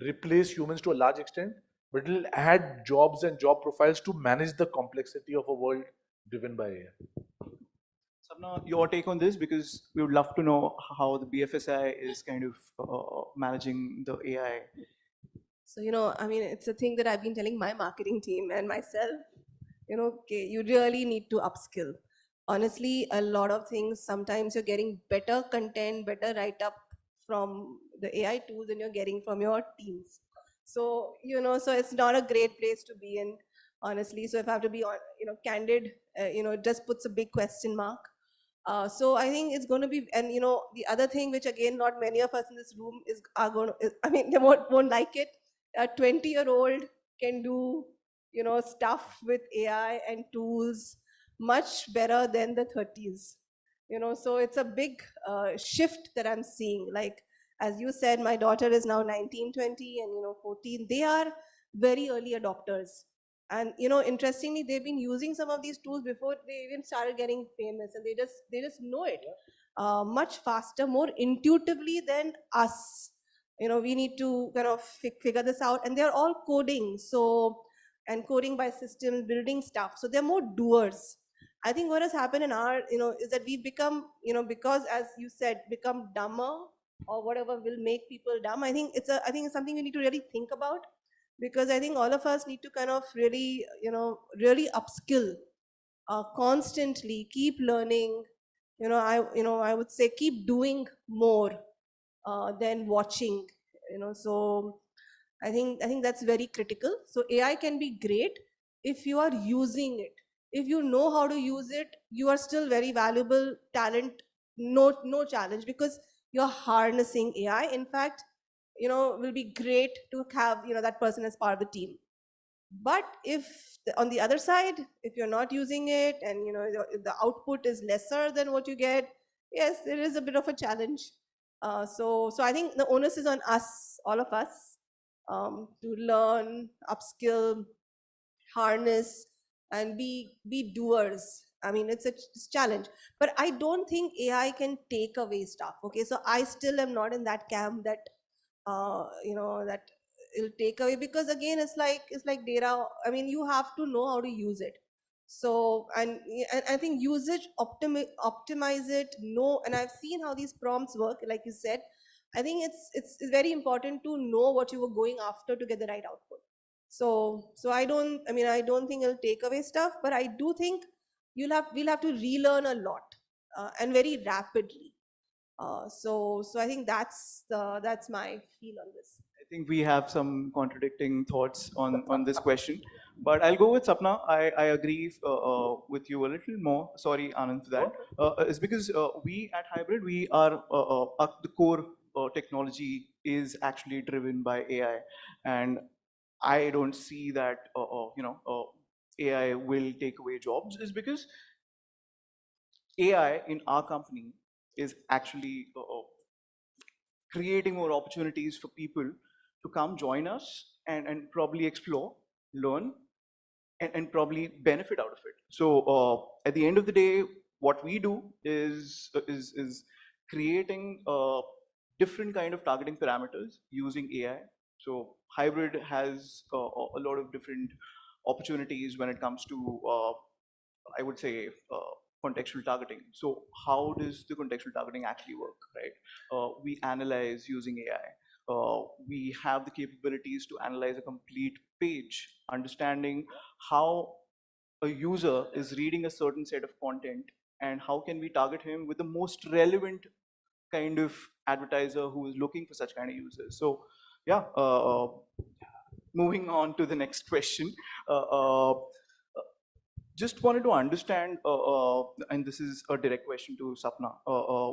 replace humans to a large extent, but it'll add jobs and job profiles to manage the complexity of a world driven by AI. Sapna, your take on this, because we would love to know how the BFSI is kind of managing the AI. So, I mean, it's a thing that I've been telling my marketing team and myself, okay, you really need to upskill. Honestly, a lot of things, sometimes you're getting better content, better write-up from the AI tools than you're getting from your teams. So, so it's not a great place to be in, honestly. So if I have to be, candid, it just puts a big question mark. So I think it's going to be, and the other thing, which again, not many of us in this room are going to, I mean, they won't like it. A 20-year-old can do, stuff with AI and tools much better than the 30s. So it's a big shift that I'm seeing. Like, as you said, my daughter is now 19, 20, and 14. They are very early adopters. And interestingly, they've been using some of these tools before they even started getting famous, and they just know it much faster, more intuitively than us. We need to kind of figure this out, and they're all coding. So, and coding by systems, building stuff. So they're more doers. I think what has happened in our, is that we've become, because as you said, become dumber, or whatever will make people dumb. I think it's something we need to really think about, because I think all of us need to kind of really, really upskill constantly, keep learning. I would say keep doing more than watching. So I think that's very critical. So AI can be great if you are using it. If you know how to use it, you are still very valuable talent. No challenge, because you're harnessing AI. In fact, will be great to have that person as part of the team. But if on the other side, if you're not using it, and the output is lesser than what you get, yes, there is a bit of a challenge. So I think the onus is on us, all of us, to learn, upskill, harness, and be doers. I mean, it's a challenge, but I don't think AI can take away stuff. Okay, so I still am not in that camp that that it'll take away, because again, it's like data. I mean, you have to know how to use it. So, and I think usage, optimize it, know. And I've seen how these prompts work, like you said. I think it's very important to know what you were going after to get the right output. So I don't think it'll take away stuff, but I do think we'll have to relearn a lot, and very rapidly. So I think that's my feel on this. I think we have some contradicting thoughts on this question, but I'll go with Sapna. I agree with you a little more. Sorry, Anand, for that. It's because we at Hybrid, we are the core technology is actually driven by AI, and I don't see that AI will take away jobs. Is because AI in our company is actually creating more opportunities for people to come join us and probably explore, learn, and probably benefit out of it. So at the end of the day, what we do is creating different kind of targeting parameters using AI. So Hybrid has a lot of different opportunities when it comes to I would say contextual targeting. So how does the contextual targeting actually work, right? We analyze using AI. We have the capabilities to analyze a complete page, understanding how a user is reading a certain set of content, and how can we target him with the most relevant kind of advertiser who is looking for such kind of users. So yeah, moving on to the next question. Just wanted to understand, and this is a direct question to Sapna,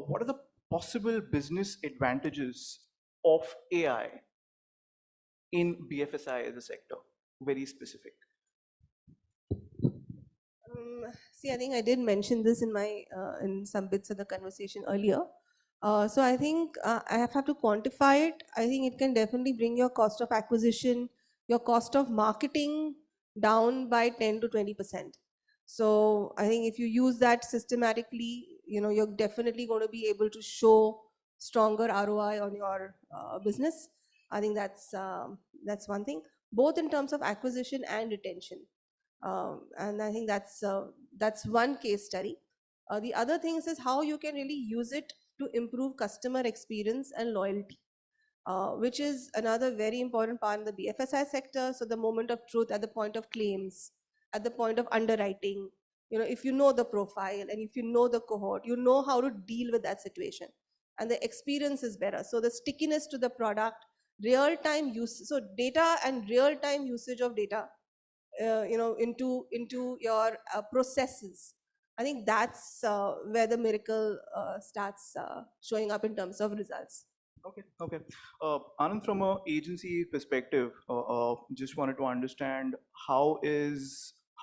what are the possible business advantages of AI in BFSI as a sector? Very specific. See, I think I did mention this in my in some bits of the conversation earlier. So I think I have to quantify it. I think it can definitely bring your cost of acquisition, your cost of marketing down by 10 to 20%. So I think if you use that systematically, you're definitely going to be able to show stronger ROI on your business. I think that's one thing, both in terms of acquisition and retention. And I think that's one case study. The other things is how you can really use it to improve customer experience and loyalty, which is another very important part in the BFSI sector. So the moment of truth at the point of claims, at the point of underwriting, if you know the profile and if you know the cohort, you know how to deal with that situation, and the experience is better. So the stickiness to the product, real-time use, so data and real-time usage of data, into your processes. I think that's where the miracle starts showing up in terms of results. Okay, okay. Anand, from a agency perspective, just wanted to understand how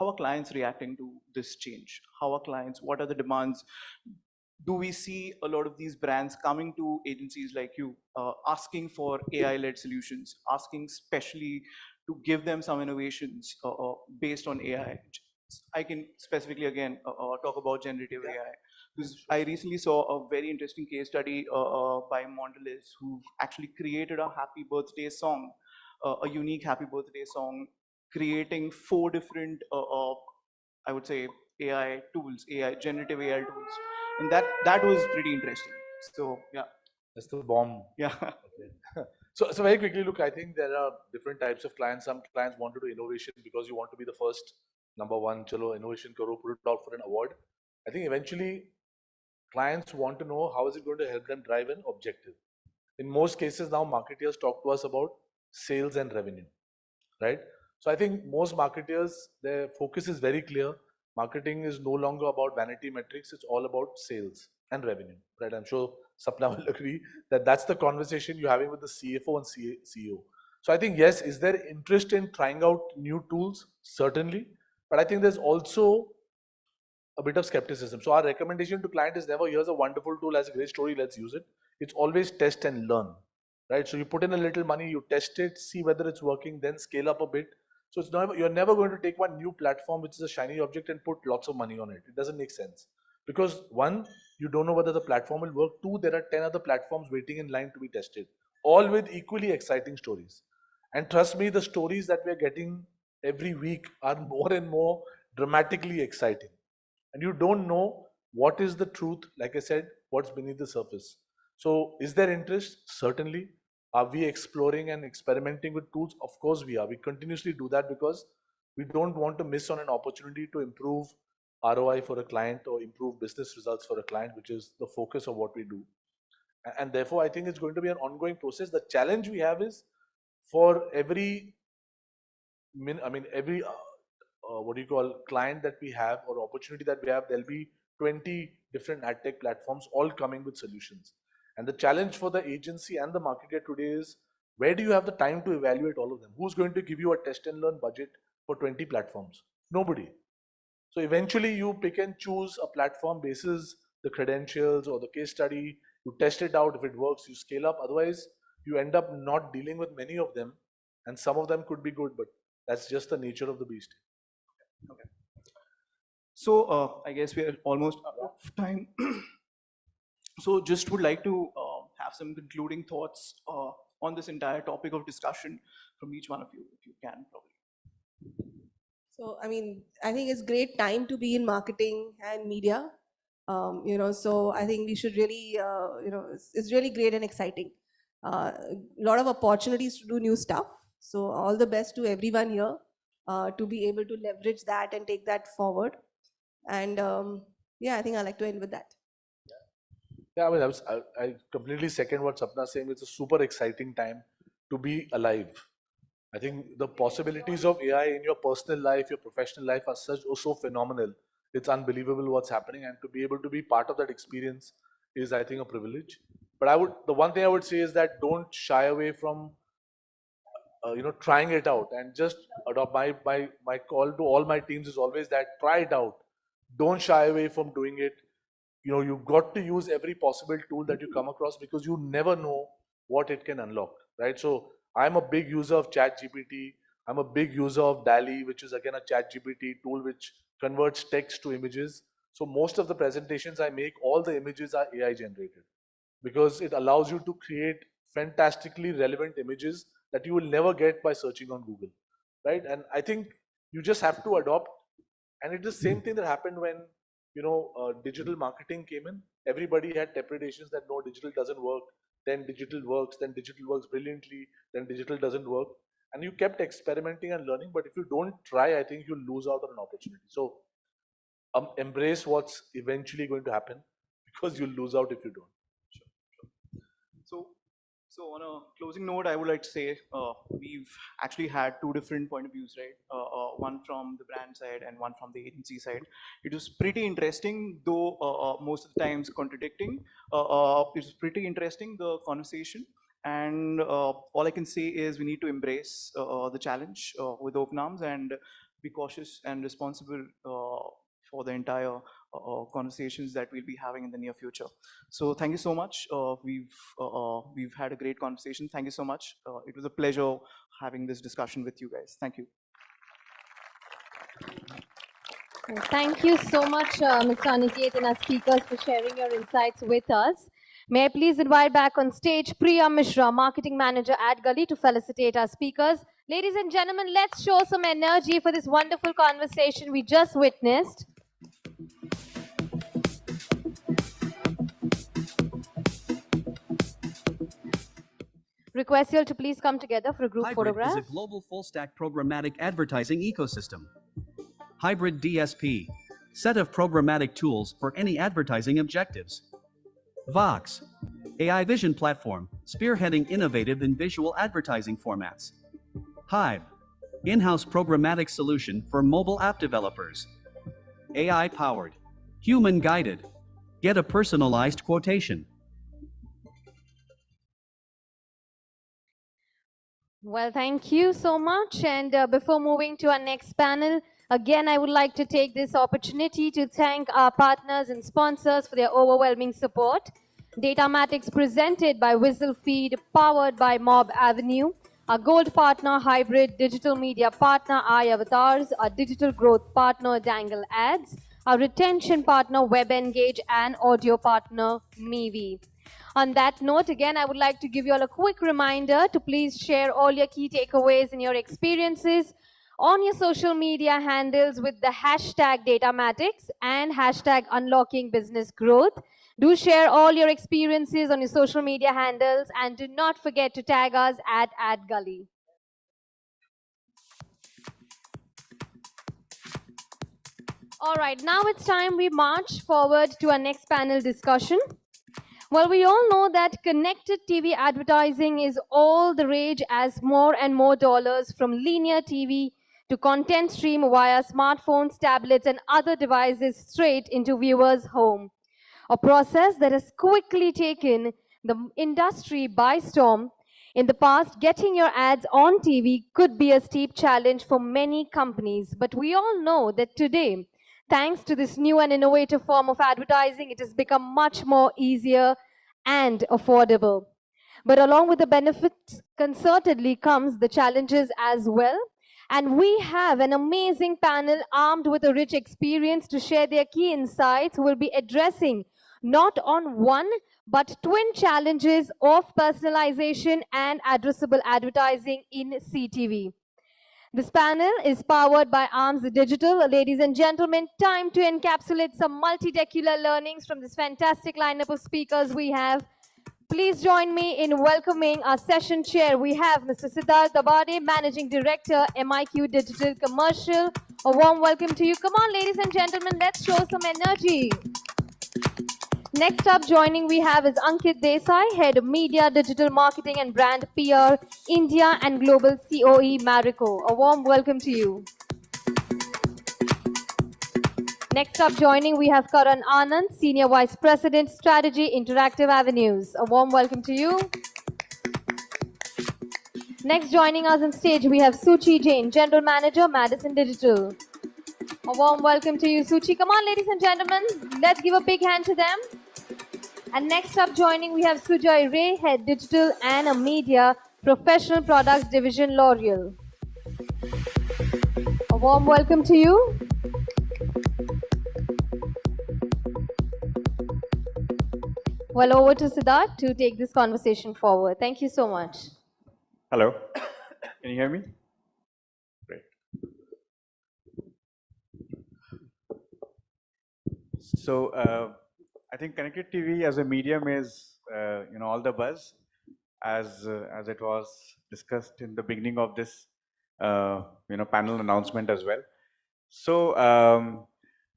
are clients reacting to this change? How are clients? What are the demands? Do we see a lot of these brands coming to agencies like you, asking for AI-led solutions, asking specially to give them some innovations based on AI? I can specifically again talk about generative AI. Because I recently saw a very interesting case study by Mondelez, who actually created a happy birthday song, a unique happy birthday song, creating 4 different, I would say, AI tools, generative AI tools, and that was pretty interesting. So yeah, That's the bomb. yeah. Okay. So very quickly, look, I think there are different types of clients. Some clients want to do innovation because you want to be the first, number one, chalo, innovation karo, put it out for an award. I think eventually clients want to know how is it going to help them drive an objective. In most cases now, marketers talk to us about sales and revenue, right? So I think most marketers, their focus is very clear. Marketing is no longer about vanity metrics, it's all about sales and revenue, right? I'm sure Sapna will agree that that's the conversation you're having with the CFO and CEO. So I think, yes, is there interest in trying out new tools? Certainly. But I think there's also a bit of skepticism. So our recommendation to client is never, here's a wonderful tool, has a great story, let's use it. It's always test and learn, right? So you put in a little money, you test it, see whether it's working, then scale up a bit. So it's never, you're never going to take one new platform, which is a shiny object, and put lots of money on it. It doesn't make sense. Because one, you don't know whether the platform will work. Two, there are 10 other platforms waiting in line to be tested, all with equally exciting stories. And trust me, the stories that we're getting every week are more and more dramatically exciting. And you don't know what is the truth, like I said, what's beneath the surface. So is there interest? Certainly. Are we exploring and experimenting with tools? Of course we are. We continuously do that because we don't want to miss on an opportunity to improve ROI for a client or improve business results for a client, which is the focus of what we do. And therefore, I think it's going to be an ongoing process. The challenge we have is for every every what do you call client that we have or opportunity that we have, there'll be 20 different ad tech platforms all coming with solutions. And the challenge for the agency and the marketer today is, where do you have the time to evaluate all of them? Who's going to give you a test and learn budget for 20 platforms? Nobody. So eventually you pick and choose a platform basis the credentials or the case study, you test it out. If it works, you scale up. Otherwise, you end up not dealing with many of them, and some of them could be good, but that's just the nature of the beast. Okay. So I guess we are almost out of time. So just would like to have some concluding thoughts on this entire topic of discussion from each one of you, if you can, probably. So, I mean, I think it's great time to be in marketing and media. So I think we should really, it's really great and exciting. A lot of opportunities to do new stuff. So all the best to everyone here to be able to leverage that and take that forward. And yeah, I think I'd like to end with that. Yeah, I mean, I completely second what Sapna is saying. It's a super exciting time to be alive. I think the possibilities of AI in your personal life, your professional life are so phenomenal. It's unbelievable what's happening, and to be able to be part of that experience is, I think, a privilege. But the one thing I would say is that don't shy away from, trying it out, and just adopt. My call to all my teams is always that try it out. Don't shy away from doing it. You've got to use every possible tool that you come across, because you never know what it can unlock, right? So I'm a big user of ChatGPT. I'm a big user of DALI, which is again a ChatGPT tool which converts text to images. So most of the presentations I make, all the images are AI generated, because it allows you to create fantastically relevant images that you will never get by searching on Google, right? And I think you just have to adopt. And it's the same thing that happened when digital marketing came in. Everybody had depredations that no, digital doesn't work, then digital works, then digital works brilliantly, then digital doesn't work. And you kept experimenting and learning, but if you don't try, I think you'll lose out on an opportunity. So embrace what's eventually going to happen, because you'll lose out if you don't. So So on a closing note, I would like to say we've actually had two different point of views, right? One from the brand side and one from the agency side. It was pretty interesting, though most of the times contradicting. It was pretty interesting, the conversation. And all I can say is we need to embrace the challenge with open arms and be cautious and responsible for the entire conversations that we'll be having in the near future. So thank you so much. We've had a great conversation. Thank you so much. It was a pleasure having this discussion with you guys. Thank you. Thank you so much, Mr. Aniket and our speakers for sharing your insights with us. May I please invite back on stage Priya Mishra, Marketing Manager at Gully, to felicitate our speakers. Ladies and gentlemen, let's show some energy for this wonderful conversation we just witnessed. Request you all to please come together for a group Hybrid photograph. is a global full-stack programmatic advertising ecosystem. Hybrid DSP, set of programmatic tools for any advertising objectives. Vox, AI vision platform, spearheading innovative and visual advertising formats. Hive, in-house programmatic solution for mobile app developers. AI-powered, human-guided, get a personalized quotation. Well, thank you so much. And before moving to our next panel, again, I would like to take this opportunity to thank our partners and sponsors for their overwhelming support. DATAMATIXX presented by Whistlefield, powered by Mob Avenue. Our gold partner, Hybrid, digital media partner, iAvatars. Our digital growth partner, Dangle Ads. Our retention partner, WebEngage, and audio partner, Mevi. On that note, again, I would like to give you all a quick reminder to please share all your key takeaways and your experiences on your social media handles with the hashtag DATAMATIXX and hashtag Unlocking Business Growth. Do share all your experiences on your social media handles and do not forget to tag us at @Gully. All right, now it's time we march forward to our next panel discussion. Well, we all know that connected TV advertising is all the rage as more and more dollars from linear TV to content stream via smartphones, tablets, and other devices straight into viewers' home. A process that has quickly taken the industry by storm. In the past, getting your ads on TV could be a steep challenge for many companies, but we all know that today, thanks to this new and innovative form of advertising, it has become much more easier and affordable. But along with the benefits, concertedly comes the challenges as well. And we have an amazing panel armed with a rich experience to share their key insights who will be addressing not on one, but twin challenges of personalization and addressable advertising in CTV. This panel is powered by Arms Digital. Ladies and gentlemen, time to encapsulate some multi-decular learnings from this fantastic lineup of speakers we have. Please join me in welcoming our session chair. We have Mr. Siddharth Dabade, Managing Director, MIQ Digital Commercial. A warm welcome to you. Come on, ladies and gentlemen, let's show some energy. Next up joining we have is Ankit Desai, Head of Media, Digital Marketing and Brand PR, India and Global COE Marico. A warm welcome to you. Next up joining we have Karan Anand, Senior Vice President, Strategy, Interactive Avenues. A warm welcome to you. Next joining us on stage we have Suchi Jain, General Manager, Madison Digital. A warm welcome to you, Suchi. Come on, ladies and gentlemen, let's give a big hand to them. And next up joining, we have Sujoy Ray, Head Digital and Media, Professional Products Division, L'Oreal. A warm welcome to you. Well, over to Siddharth to take this conversation forward. Thank you so much. Hello, can you hear me? Great. So I think connected TV as a medium is, all the buzz, as it was discussed in the beginning of this, panel announcement as well. So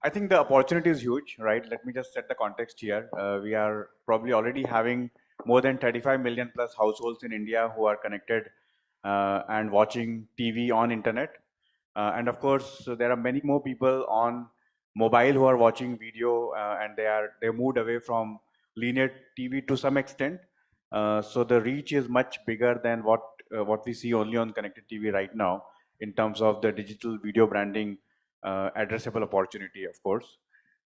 I think the opportunity is huge, right? Let me just set the context here. We are probably already having more than 35 million plus households in India who are connected and watching TV on internet. And of course, so there are many more people on mobile who are watching video and they moved away from linear TV to some extent. So the reach is much bigger than what we see only on connected TV right now in terms of the digital video branding addressable opportunity, of course.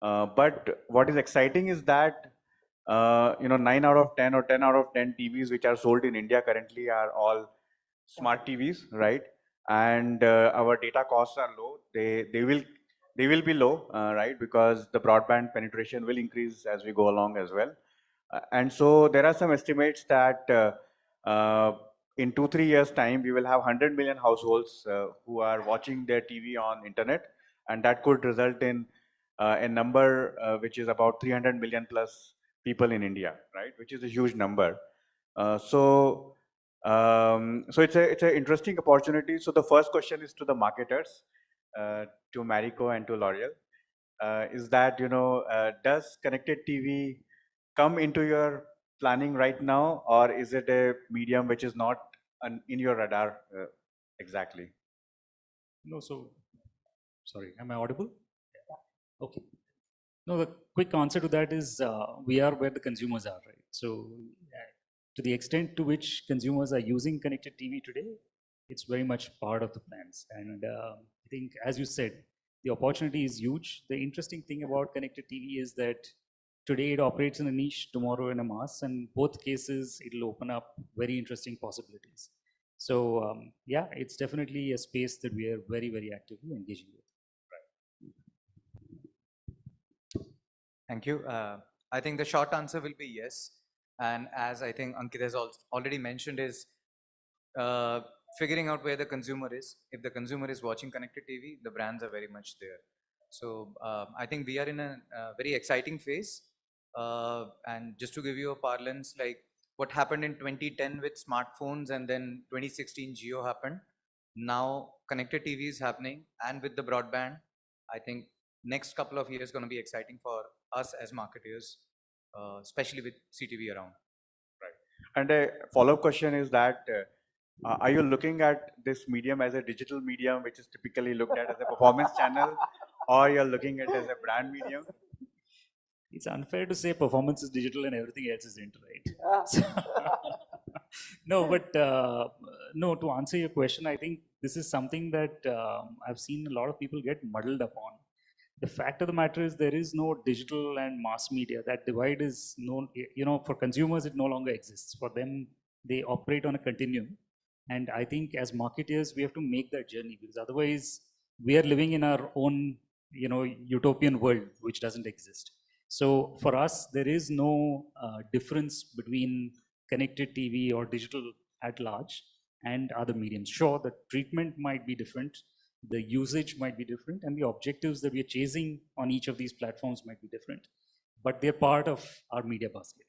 But what is exciting is that 9 out of 10 or 10 out of 10 TVs which are sold in India currently are all smart TVs, right? And our data costs are low. They will be low, right? Because the broadband penetration will increase as we go along as well. And so there are some estimates that in 2-3 years time we will have 100 million households who are watching their TV on internet, and that could result in a number which is about 300 million plus people in India, right? Which is a huge number. So it's an interesting opportunity. So the first question is to the marketers, to Marico and to L'Oreal, is that does connected TV come into your planning right now, or is it a medium which is not in your radar exactly? No, so sorry, am I audible? Okay. No, the quick answer to that is we are where the consumers are, right? So to the extent to which consumers are using connected TV today, it's very much part of the plans. And I think, as you said, the opportunity is huge. The interesting thing about connected TV is that today it operates in a niche, tomorrow in a mass, and both cases it'll open up very interesting possibilities. So yeah, it's definitely a space that we are very, very actively engaging with. Thank you. I think the short answer will be yes. And as I think Ankit has already mentioned, is figuring out where the consumer is. If the consumer is watching connected TV, the brands are very much there. So I think we are in a very exciting phase. And just to give you a parlance, like what happened in 2010 with smartphones, and then 2016 Jio happened. Now connected TV is happening, and with the broadband, I think next couple of years going to be exciting for us as marketers, especially with CTV around. And a follow-up question is that are you looking at this medium as a digital medium, which is typically looked at as a performance channel, or you're looking at it as a brand medium? It's unfair to say performance is digital and everything else isn't, right? No, but no, to answer your question, I think this is something that I've seen a lot of people get muddled upon. The fact of the matter is there is no digital and mass media. That divide is no, for consumers, it no longer exists. For them, they operate on a continuum. And I think as marketers, we have to make that journey, because otherwise we are living in our own, utopian world, which doesn't exist. So for us, there is no difference between connected TV or digital at large and other mediums. Sure, the treatment might be different, the usage might be different, and the objectives that we are chasing on each of these platforms might be different, but they're part of our media basket.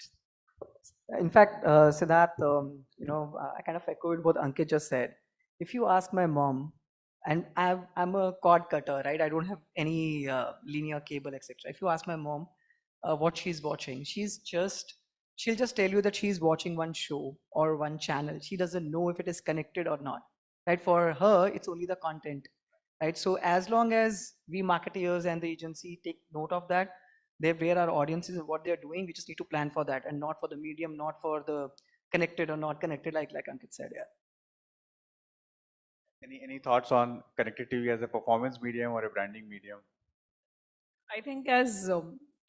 In fact, Siddharth, I kind of echoed what Ankit just said. If you ask my mom, and I'm a cord cutter, right? I don't have any linear cable, etc. If you ask my mom what she's watching, she'll just tell you that she's watching one show or one channel. She doesn't know if it is connected or not, right? For her, it's only the content, right? So as long as we marketeers and the agency take note of that, where our audience is and what they're doing, we just need to plan for that, and not for the medium, not for the connected or not connected, like Ankit said. Yeah. Any thoughts on connected TV as a performance medium or a branding medium? I think as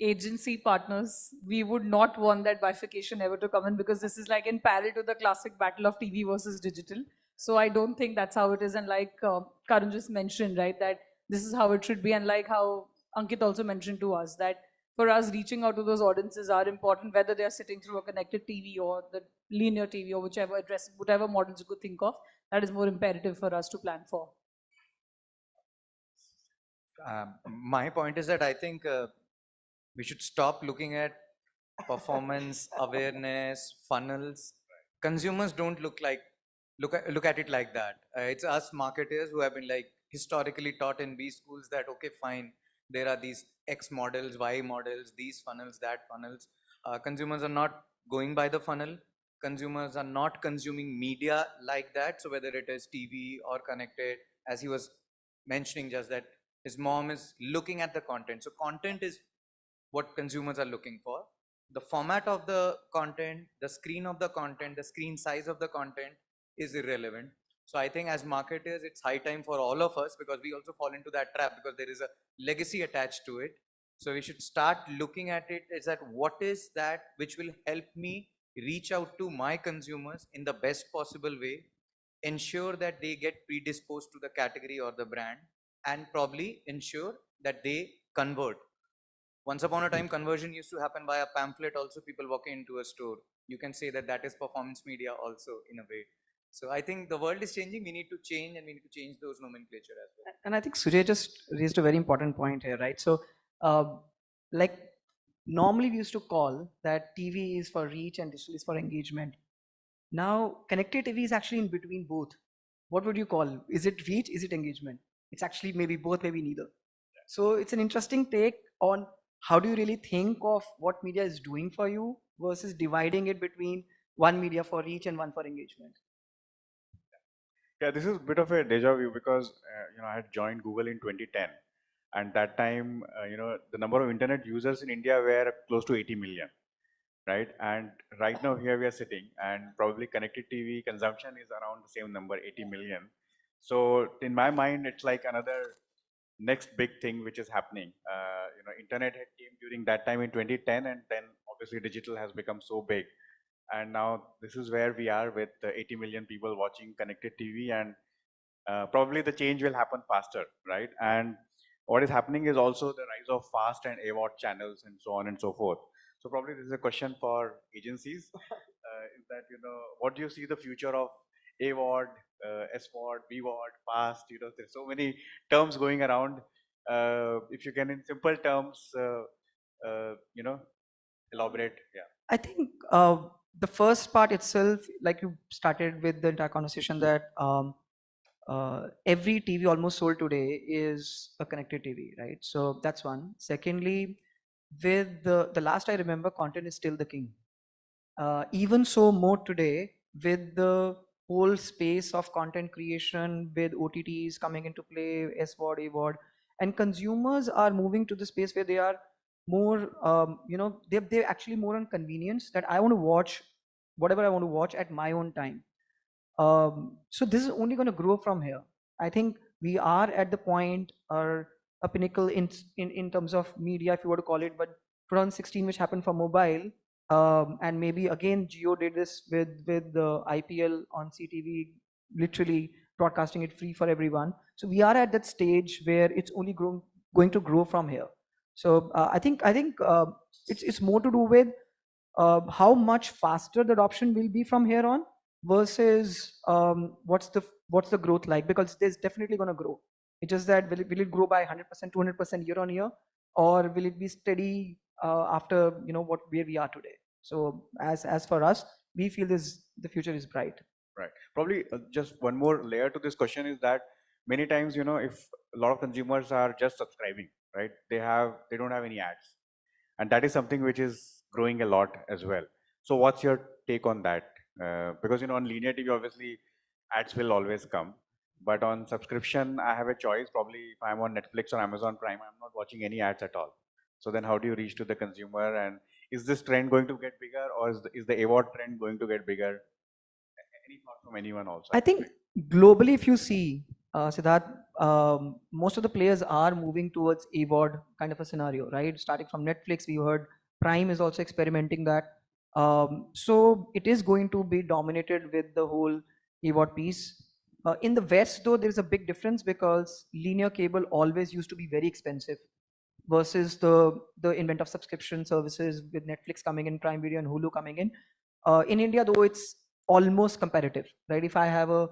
agency partners, we would not want that bifurcation ever to come in, because this is like in parallel to the classic battle of TV versus digital. So I don't think that's how it is. And like Karun just mentioned, right, that this is how it should be. And like how Ankit also mentioned to us, that for us, reaching out to those audiences are important, whether they're sitting through a connected TV or the linear TV or whichever address, whatever models you could think of, that is more imperative for us to plan for. My point is that I think we should stop looking at performance, awareness, funnels. Consumers don't look at it like that. It's us marketers who have been like historically taught in B schools that, okay, fine, there are these X models, Y models, these funnels, that funnels. Consumers are not going by the funnel. Consumers are not consuming media like that. So whether it is TV or connected, as he was mentioning just that his mom is looking at the content. So content is what consumers are looking for. The format of the content, the screen of the content, the screen size of the content is irrelevant. So I think as marketers, it's high time for all of us, because we also fall into that trap because there is a legacy attached to it. So we should start looking at it as that what is that which will help me reach out to my consumers in the best possible way, ensure that they get predisposed to the category or the brand, and probably ensure that they convert. Once upon a time, conversion used to happen by a pamphlet also, people walking into a store. You can say that that is performance media also in a way. So I think the world is changing, we need to change, and we need to change those nomenclature as well. And I think Sujay just raised a very important point here, right? So, like normally we used to call that TV is for reach and digital is for engagement. Now, connected TV is actually in between both. What would you call? Is it reach? Is it engagement? It's actually maybe both, maybe neither. So it's an interesting take on how do you really think of what media is doing for you versus dividing it between one media for reach and one for engagement. Yeah, this is a bit of a deja vu because I had joined Google in 2010, and that time the number of internet users in India were close to 80 million, right? And right now here we are sitting, and probably connected TV consumption is around the same number, 80 million. So in my mind, it's like another next big thing which is happening. Internet had came during that time in 2010, and then obviously digital has become so big. And now this is where we are with 80 million people watching connected TV, and probably the change will happen faster, right? And what is happening is also the rise of fast and AVOD channels and so on and so forth. So probably this is a question for agencies. Is that, what do you see the future of AVOD, SVOD, BVOD, fast? There's so many terms going around. If you can, in simple terms, elaborate. Yeah. I think the first part itself, like you started with the entire conversation, that every TV almost sold today is a connected TV, right? So that's one. Secondly, with the last I remember, content is still the king. Even so, more today, with the whole space of content creation, with OTTs coming into play, SVOD, AVOD, and consumers are moving to the space where they are more, they're actually more on convenience, that I want to watch whatever I want to watch at my own time. So this is only going to grow from here. I think we are at the point, or a pinnacle in terms of media, if you were to call it, but 2016, which happened for mobile, and maybe again Jio did this with the IPL on CTV, literally broadcasting it free for everyone. So we are at that stage where it's only going to grow from here. So I think it's more to do with how much faster the adoption will be from here on versus what's the growth like, because there's definitely going to grow. It's just that will it grow by 100%, 200% year on year, or will it be steady after where we are today? So as for us, we feel the future is bright. Right. Probably just one more layer to this question is that many times, if a lot of consumers are just subscribing, right? They don't have any ads, and that is something which is growing a lot as well. So what's your take on that? Because on linear TV, obviously ads will always come, but on subscription, I have a choice. Probably if I'm on Netflix or Amazon Prime, I'm not watching any ads at all. So then how do you reach to the consumer? And is this trend going to get bigger, or is the AVOD trend going to get bigger? Any thought from anyone also? I think globally, if you see, Siddharth, most of the players are moving towards AVOD kind of a scenario, right? Starting from Netflix, we heard Prime is also experimenting that. So it is going to be dominated with the whole AVOD piece. In the West, though, there is a big difference because linear cable always used to be very expensive versus the invent of subscription services with Netflix coming in, Prime Video and Hulu coming in. In India, though, it's almost competitive, right? If I have a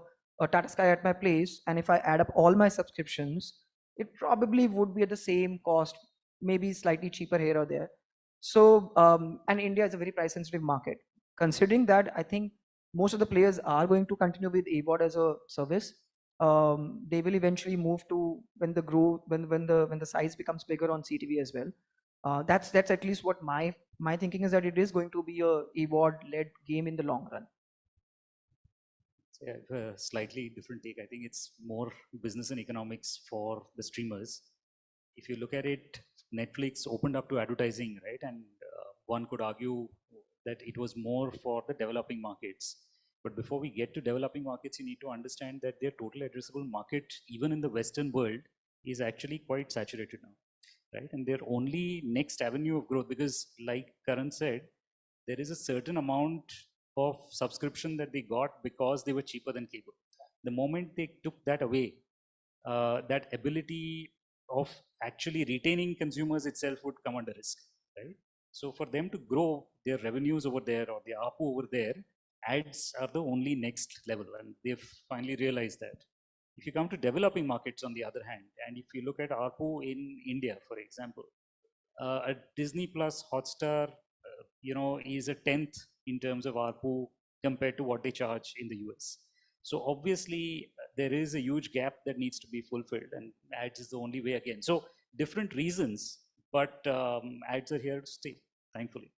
Tata Sky at my place, and if I add up all my subscriptions, it probably would be at the same cost, maybe slightly cheaper here or there. So, and India is a very price sensitive market. Considering that, I think most of the players are going to continue with AVOD as a service. They will eventually move to when the size becomes bigger on CTV as well. That's at least what my thinking is, that it is going to be a award-led game in the long run. So I have a slightly different take. I think it's more business and economics for the streamers. If you look at it, Netflix opened up to advertising, right? And one could argue that it was more for the developing markets. But before we get to developing markets, you need to understand that their total addressable market, even in the Western world, is actually quite saturated now, right? And their only next avenue of growth, because like Karan said, there is a certain amount of subscription that they got because they were cheaper than cable. The moment they took that away, that ability of actually retaining consumers itself would come under risk, right? So for them to grow their revenues over there or their ARPU over there, ads are the only next level, and they've finally realized that. If you come to developing markets, on the other hand, and if you look at ARPU in India, for example, a Disney Plus Hotstar, is a tenth in terms of ARPU compared to what they charge in the US. So obviously there is a huge gap that needs to be fulfilled, and ads is the only way again. So different reasons, but ads are here to stay, thankfully.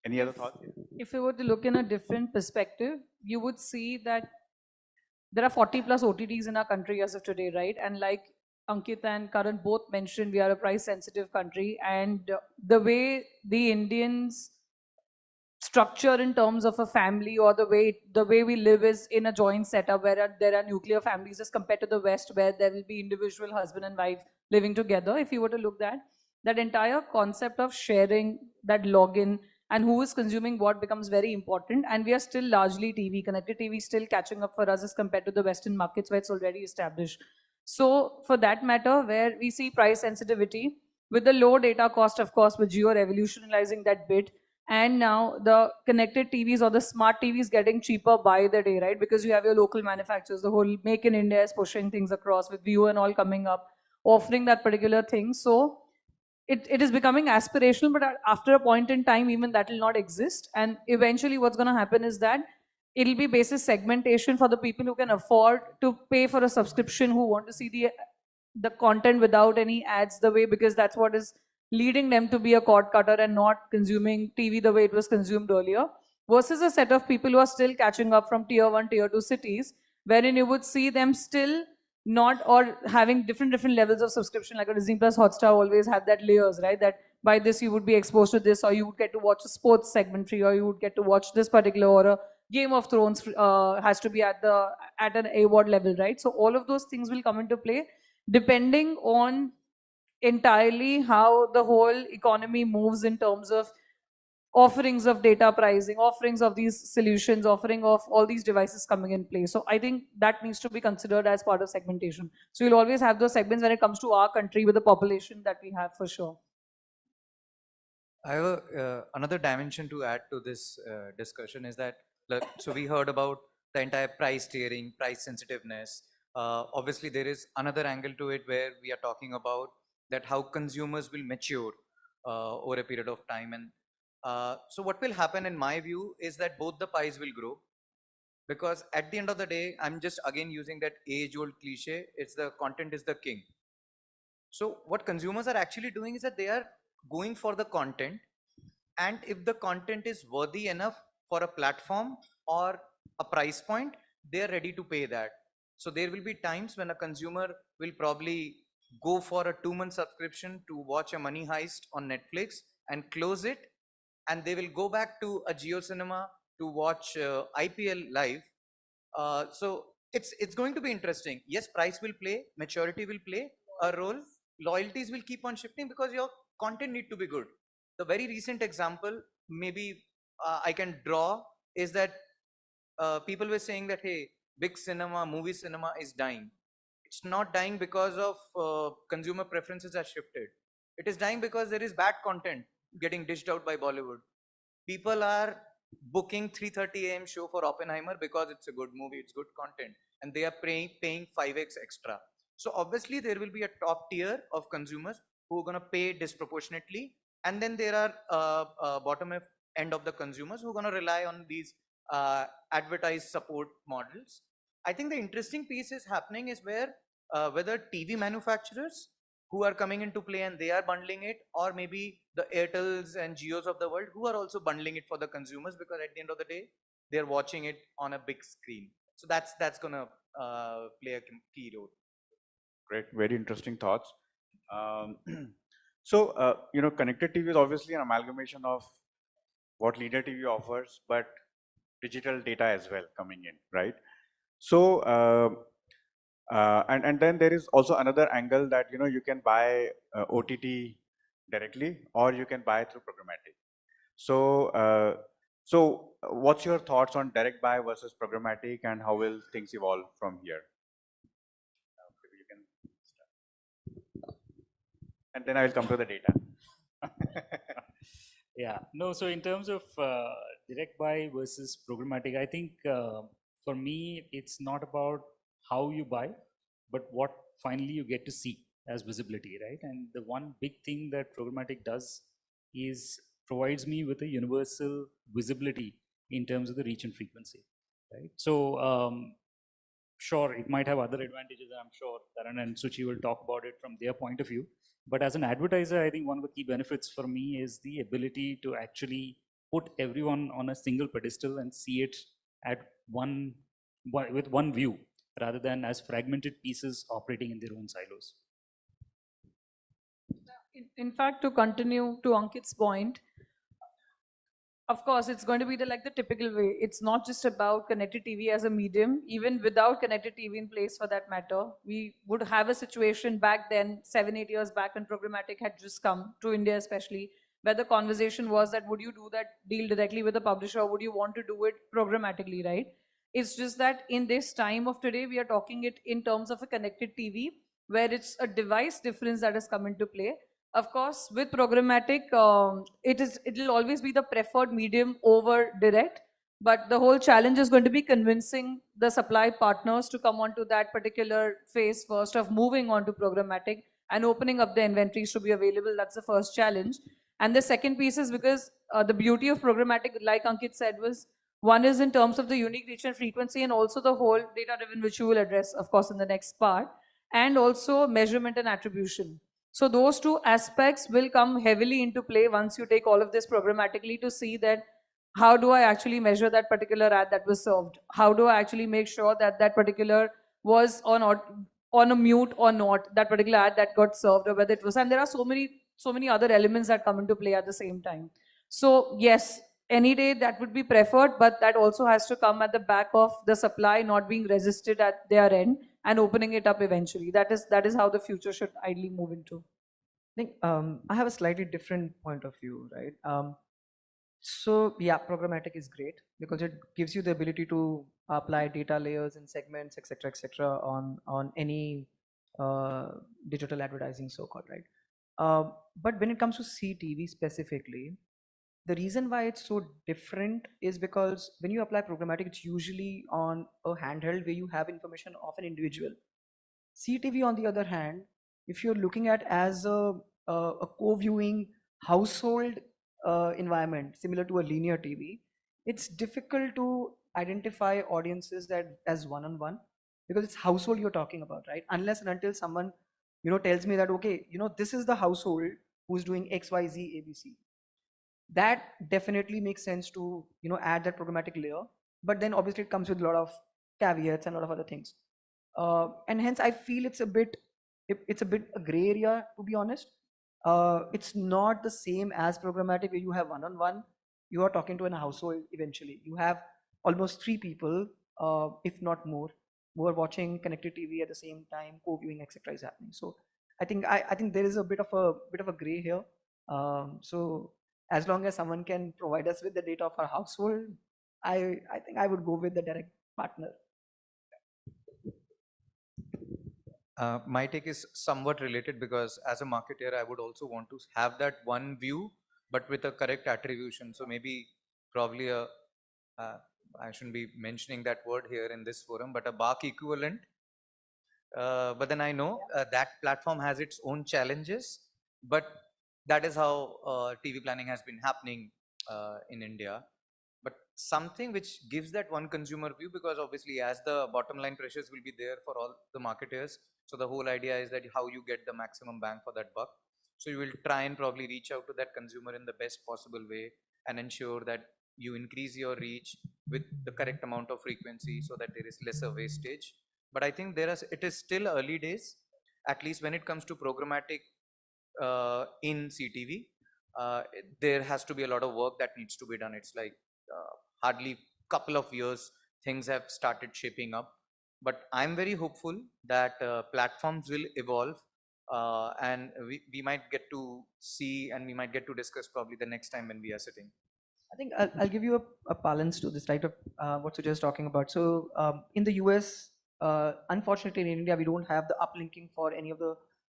Any other thoughts? If you were to look in a different perspective, you would see that there are 40 plus OTTs in our country as of today, right? And like Ankit and Karan both mentioned, we are a price sensitive country, and the way the Indians structure in terms of a family, or the way we live is in a joint setup where there are nuclear families, as compared to the West, where there will be individual husband and wife living together. If you were to look at that entire concept of sharing that login and who is consuming what becomes very important, and we are still largely TV connected. TV is still catching up for us as compared to the Western markets where it's already established. So for that matter, where we see price sensitivity with the low data cost, of course, with Jio revolutionizing that bit, and now the connected TVs or the smart TVs getting cheaper by the day, right? Because you have your local manufacturers, the whole Make in India is pushing things across with Vivo and all coming up, offering that particular thing. So it is becoming aspirational, but after a point in time, even that will not exist. And eventually what's going to happen is that it'll be basis segmentation for the people who can afford to pay for a subscription, who want to see the content without any ads the way, because that's what is leading them to be a cord cutter and not consuming TV the way it was consumed earlier, versus a set of people who are still catching up from tier 1, tier 2 cities, wherein you would see them still not, or having different levels of subscription. Like a Disney Plus Hotstar always had that layers, right? That by this you would be exposed to this, or you would get to watch a sports segment free, or you would get to watch this particular, or a Game of Thrones has to be at an award level, right? So all of those things will come into play depending on entirely how the whole economy moves in terms of offerings of data pricing, offerings of these solutions, offering of all these devices coming in place. So I think that needs to be considered as part of segmentation. So you'll always have those segments when it comes to our country with the population that we have, for sure. I have another dimension to add to this discussion is that, so we heard about the entire price tiering, price sensitiveness. Obviously, there is another angle to it where we are talking about that how consumers will mature over a period of time. And so what will happen in my view is that both the pies will grow, because at the end of the day, I'm just again using that age-old cliche, it's the content is the king. So what consumers are actually doing is that they are going for the content, and if the content is worthy enough for a platform or a price point, they are ready to pay that. So there will be times when a consumer will probably go for a 2-month subscription to watch a Money Heist on Netflix and close it, and they will go back to a Jio Cinema to watch IPL live. So it's going to be interesting. Yes, price will play, maturity will play a role, loyalties will keep on shifting because your content need to be good. The very recent example maybe I can draw is that people were saying that, hey, big cinema, movie cinema is dying. It's not dying because of consumer preferences are shifted. It is dying because there is bad content getting dished out by Bollywood. People are booking 3:30 a.m. show for Oppenheimer because it's a good movie, it's good content, and they are paying 5x extra. So obviously there will be a top tier of consumers who are going to pay disproportionately, and then there are bottom end of the consumers who are going to rely on these advertised support models. I think the interesting piece is happening is where whether TV manufacturers who are coming into play and they are bundling it, or maybe the Airtels and Jios of the world who are also bundling it for the consumers, because at the end of the day, they're watching it on a big screen. So that's gonna play a key role. Great, very interesting thoughts. Um, so, connected TV is obviously an amalgamation of what linear TV offers, but digital data as well coming in, right? So, and then there is also another angle that you can buy OTT directly, or you can buy through programmatic. So, what's your thoughts on direct buy versus programmatic, and how will things evolve from here? Maybe you can start. And then I will come to the data. Yeah, no, so in terms of direct buy versus programmatic, I think for me, it's not about how you buy, but what finally you get to see as visibility, right? And the one big thing that programmatic does is provides me with a universal visibility in terms of the reach and frequency, right? So sure, it might have other advantages. I'm sure Taran and Suchi will talk about it from their point of view. But as an advertiser, I think one of the key benefits for me is the ability to actually put everyone on a single pedestal and see it at with one view, rather than as fragmented pieces operating in their own silos. In fact, to continue to Ankit's point, of course, it's going to be like the typical way. It's not just about connected TV as a medium. Even without connected TV in place, for that matter, we would have a situation back then, 7-8 years back, when programmatic had just come to India, especially, where the conversation was that would you do that deal directly with the publisher, or would you want to do it programmatically, right? It's just that in this time of today, we are talking it in terms of a connected TV, where it's a device difference that has come into play. Of course, with programmatic, it'll always be the preferred medium over direct. But the whole challenge is going to be convincing the supply partners to come onto that particular phase first of moving on to programmatic and opening up the inventories to be available. That's the first challenge. And the second piece is because the beauty of programmatic, like Ankit said, was one is in terms of the unique reach and frequency, and also the whole data driven, which you will address, of course, in the next part, and also measurement and attribution. So those two aspects will come heavily into play once you take all of this programmatically, to see that how do I actually measure that particular ad that was served? How do I actually make sure that that particular was on a mute or not, that particular ad that got served, or whether it was, and there are so many other elements that come into play at the same time. So yes, any day that would be preferred, but that also has to come at the back of the supply not being resisted at their end and opening it up eventually. That is how the future should ideally move into. I think I have a slightly different point of view, right? So yeah, programmatic is great because it gives you the ability to apply data layers and segments, etc., on any digital advertising, so-called, right? But when it comes to CTV specifically, the reason why it's so different is because when you apply programmatic, it's usually on a handheld where you have information of an individual. CTV, on the other hand, if you're looking at as a co-viewing household environment similar to a linear TV, it's difficult to identify audiences that as one-on-one, because it's household you're talking about, right? Unless and until someone tells me that, okay, this is the household who's doing XYZ ABC. That definitely makes sense to add that programmatic layer, but then obviously it comes with a lot of caveats and a lot of other things, and hence I feel it's a bit a gray area, to be honest. It's not the same as programmatic where you have one-on-one. You are talking to a household. Eventually you have almost 3 people, if not more, who are watching connected TV at the same time, co-viewing, etc. is happening. So I think there is a bit of a gray here. So as long as someone can provide us with the data of our household, I think I would go with the direct partner. My take is somewhat related, because as a marketer, I would also want to have that one view, but with a correct attribution. So maybe probably I shouldn't be mentioning that word here in this forum, but a BARC equivalent. But then I know that platform has its own challenges, but that is how TV planning has been happening in India. but something which gives that one consumer view, because obviously as the bottom line pressures will be there for all the marketers. So the whole idea is that how you get the maximum bang for that buck. So you will try and probably reach out to that consumer in the best possible way and ensure that you increase your reach with the correct amount of frequency so that there is lesser wastage. But I think it is still early days, at least when it comes to programmatic in CTV. There has to be a lot of work that needs to be done. It's like hardly couple of years things have started shaping up, but I'm very hopeful that platforms will evolve, and we might get to see and we might get to discuss probably the next time when we are sitting. I think I'll give you a balance to this, right? Of what Sujay is talking about. So in the US, unfortunately in India, we don't have the uplinking for any of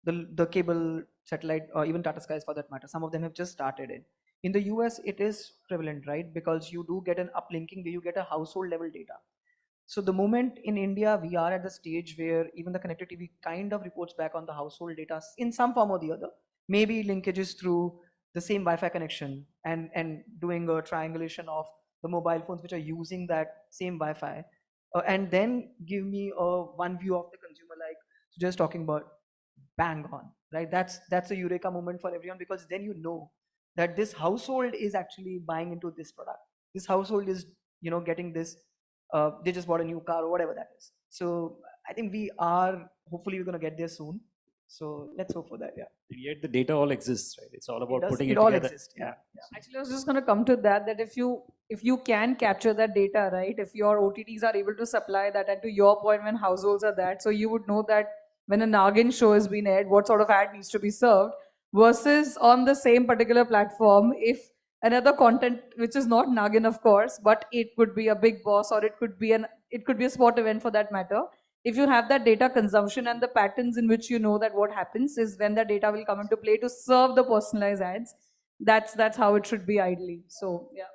the cable, satellite, or even Tata Skies for that matter. Some of them have just started it. In the US, it is prevalent, right? Because you do get an uplinking where you get a household level data. So the moment in India, we are at the stage where even the connected TV kind of reports back on the household data in some form or the other. Maybe linkages through the same Wi-Fi connection and doing a triangulation of the mobile phones which are using that same Wi-Fi, and then give me one view of the consumer, like just talking about, bang on, right? That's a eureka moment for everyone, because then you know that this household is actually buying into this product. This household is getting this. They just bought a new car or whatever that is. So I think hopefully we're going to get there soon. So let's hope for that. Yeah. And yet the data all exists, right? It's all about putting it all together. exists. Yeah. Actually, I was just going to come to that, that if you can capture that data, right, if your OTTs are able to supply that, and to your point, when households are that, so you would know that when a Nagin show has been aired, what sort of ad needs to be served, versus on the same particular platform, if another content which is not Nagin, of course, but it could be a Big Boss, or it could be a sport event for that matter. If you have that data consumption and the patterns in which you know that what happens is when the data will come into play to serve the personalized ads, that's how it should be ideally. So yeah.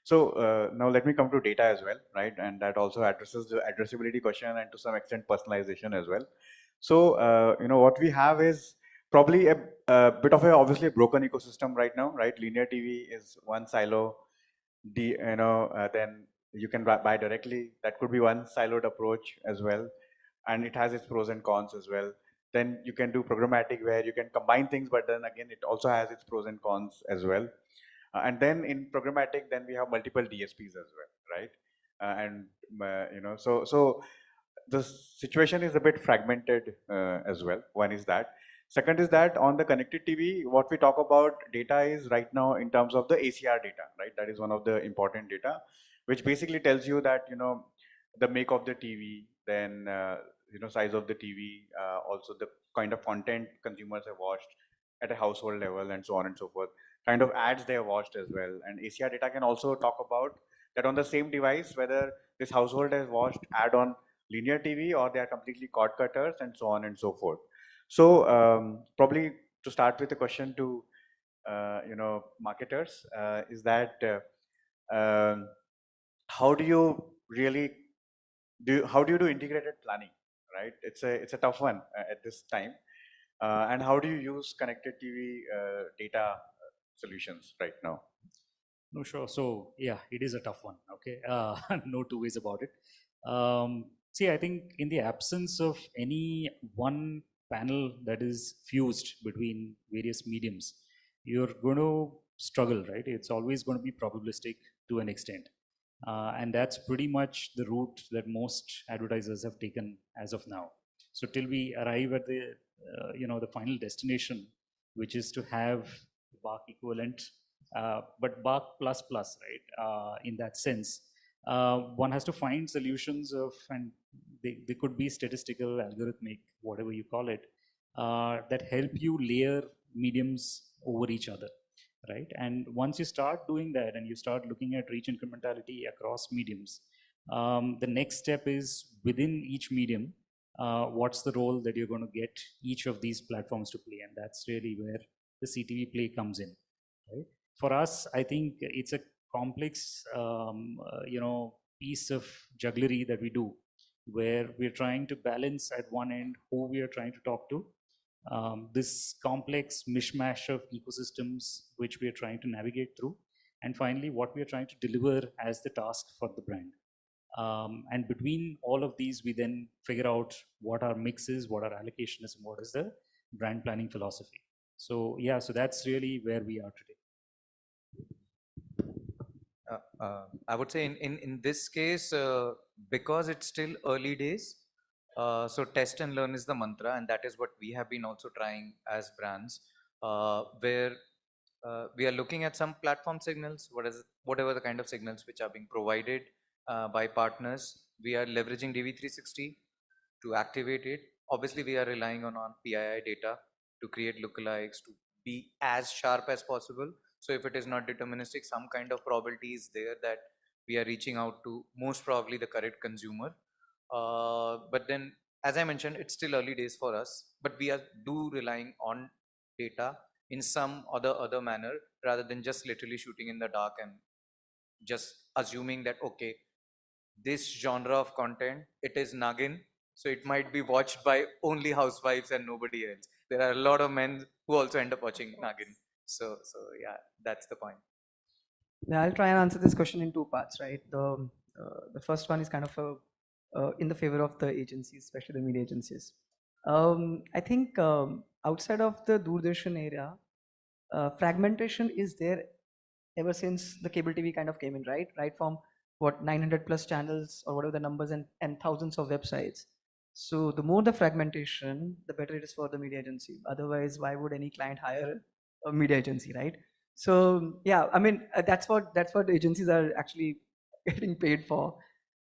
So now let me come to data as well, right? And that also addresses the addressability question and to some extent personalization as well. So what we have is probably a bit of obviously a broken ecosystem right now, right? Linear TV is one silo. Then you can buy directly. That could be one siloed approach as well, and it has its pros and cons as well. Then you can do programmatic where you can combine things, but then again it also has its pros and cons as well. And then in programmatic, then we have multiple DSPs as well, right? So the situation is a bit fragmented as well. One is that. Second is that on the connected TV, what we talk about data is right now in terms of the ACR data, right? That is one of the important data, which basically tells you that, the make of the TV, then, size of the TV, also the kind of content consumers have watched at a household level and so on and so forth, kind of ads they have watched as well. And ACR data can also talk about that on the same device, whether this household has watched ad on linear TV or they are completely cord cutters and so on and so forth. So probably to start with a question to marketers is that how do you really how do you do integrated planning, right? It's a tough one at this time. And how do you use connected TV data solutions right now? No, sure. So yeah, it is a tough one. Okay, no two ways about it. See, I think in the absence of any one panel that is fused between various mediums, you're going to struggle, right? It's always going to be probabilistic to an extent. And that's pretty much the route that most advertisers have taken as of now. So till we arrive at the the final destination, which is to have BARC equivalent, but BARC plus plus, right? In that sense, one has to find solutions of, and they could be statistical, algorithmic, whatever you call it, that help you layer mediums over each other, right? And once you start doing that and you start looking at reach incrementality across mediums, the next step is within each medium, what's the role that you're going to get each of these platforms to play, and that's really where the CTV play comes in, right? For us, I think it's a complex, piece of jugglery that we do, where we're trying to balance at one end who we are trying to talk to, this complex mishmash of ecosystems which we are trying to navigate through, and finally what we are trying to deliver as the task for the brand. And between all of these, we then figure out what our mix is, what our allocation is, and what is the brand planning philosophy. So yeah, so that's really where we are today. I would say in this case, because it's still early days, so test and learn is the mantra, and that is what we have been also trying as brands, where we are looking at some platform signals, whatever the kind of signals which are being provided by partners. We are leveraging DV360 to activate it. Obviously, we are relying on PII data to create lookalikes, to be as sharp as possible. So if it is not deterministic, some kind of probability is there that we are reaching out to most probably the correct consumer. But then, as I mentioned, it's still early days for us, but we are relying on data in some other manner rather than just literally shooting in the dark and just assuming that, okay, this genre of content, it is Nagin, so it might be watched by only housewives and nobody else. There are a lot of men who also end up watching Nagin. So yeah, that's the point. Yeah, I'll try and answer this question in two parts, right? The first one is kind of in the favor of the agencies, especially the media agencies. I think outside of the Doordarshan area, fragmentation is there ever since the cable TV kind of came in, right? Right from what 900 plus channels or whatever the numbers and thousands of websites. So the more the fragmentation, the better it is for the media agency. Otherwise, why would any client hire a media agency, right? So yeah, I mean that's what agencies are actually getting paid for.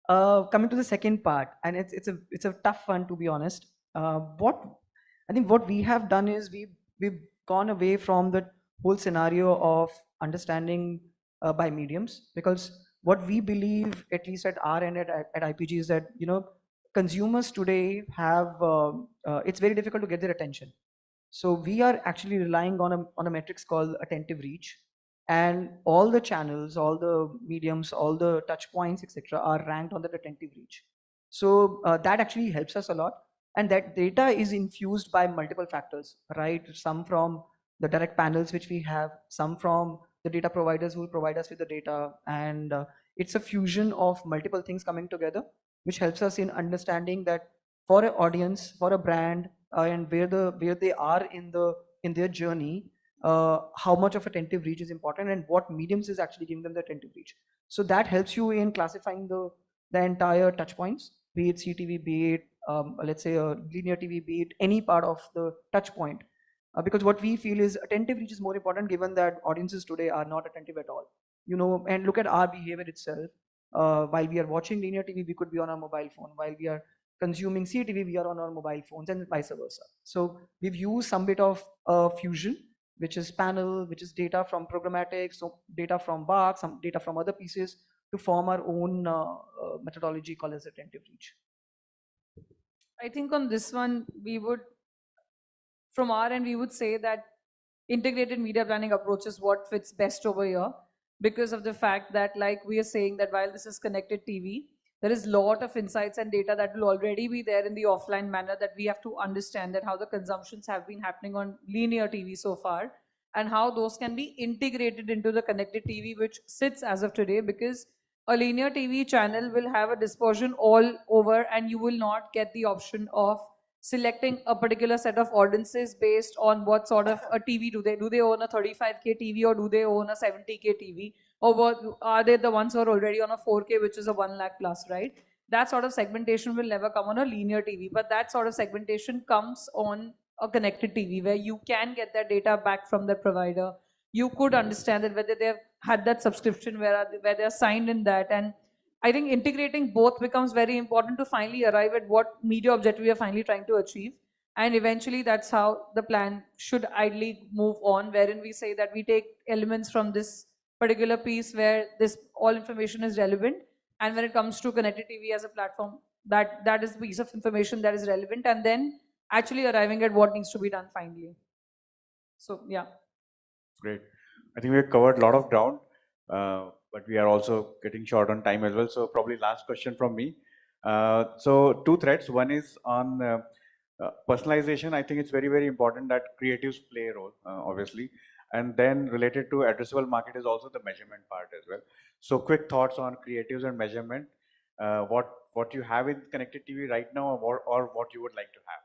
Coming to the second part, and it's a tough one to be honest. What I think what we have done is we've gone away from the whole scenario of understanding by mediums, because what we believe, at least at our end at IPG, is that consumers today have it's very difficult to get their attention. So we are actually relying on a metrics called attentive reach, and all the channels, all the mediums, all the touch points, etc., are ranked on that attentive reach. So that actually helps us a lot, and that data is infused by multiple factors, right? Some from the direct panels which we have, some from the data providers who will provide us with the data, and it's a fusion of multiple things coming together, which helps us in understanding that for an audience, for a brand, and where they are in their journey, how much of attentive reach is important and what mediums is actually giving them the attentive reach. So that helps you in classifying the entire touch points, be it CTV, be it let's say a linear TV, be it any part of the touch point. Because what we feel is attentive reach is more important, given that audiences today are not attentive at all. And look at our behavior itself. While we are watching linear TV, we could be on our mobile phone. While we are consuming CTV, we are on our mobile phones, and vice versa. So we've used some bit of fusion, which is panel, which is data from programmatic, so data from VAC, some data from other pieces, to form our own methodology called as attentive reach. I think on this one, from our end, we would say that integrated media planning approach is what fits best over here, because of the fact that, like we are saying, that while this is connected TV, there is a lot of insights and data that will already be there in the offline manner, that we have to understand that how the consumptions have been happening on linear TV so far, and how those can be integrated into the connected TV, which sits as of today, because a linear TV channel will have a dispersion all over, and you will not get the option of selecting a particular set of audiences based on what sort of a TV do they own a 35K TV, or do they own a 70K TV, or what are they the ones who are already on a 4K, which is a 1 lakh plus, right? That sort of segmentation will never come on a linear TV, but that sort of segmentation comes on a connected TV, where you can get that data back from the provider. You could understand that whether they've had that subscription, where they're signed in that. And I think integrating both becomes very important to finally arrive at what media objective we are finally trying to achieve. And eventually that's how the plan should ideally move on, wherein we say that we take elements from this particular piece where this all information is relevant. And when it comes to connected TV as a platform, that is the piece of information that is relevant, and then actually arriving at what needs to be done finally. So yeah. Great. I think we have covered a lot of ground, but we are also getting short on time as well. So probably last question from me. So two threads. One is on personalization. I think it's very, very important that creatives play a role, obviously. And then related to addressable market is also the measurement part as well. So quick thoughts on creatives and measurement. What you have in connected TV right now, or what you would like to have.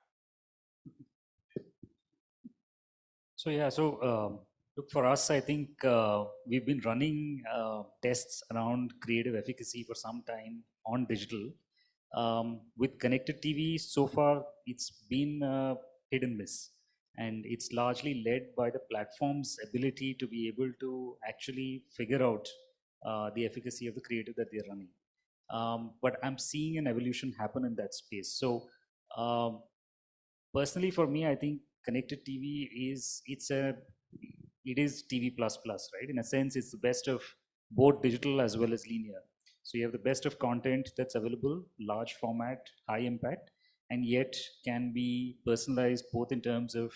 So yeah, so look, for us, I think we've been running tests around creative efficacy for some time on digital. With connected TV, so far it's been hit and miss, and it's largely led by the platform's ability to be able to actually figure out the efficacy of the creative that they're running. But I'm seeing an evolution happen in that space. So personally, for me, I think connected TV is it is TV plus plus, right? In a sense, it's the best of both digital as well as linear. So you have the best of content that's available, large format, high impact, and yet can be personalized both in terms of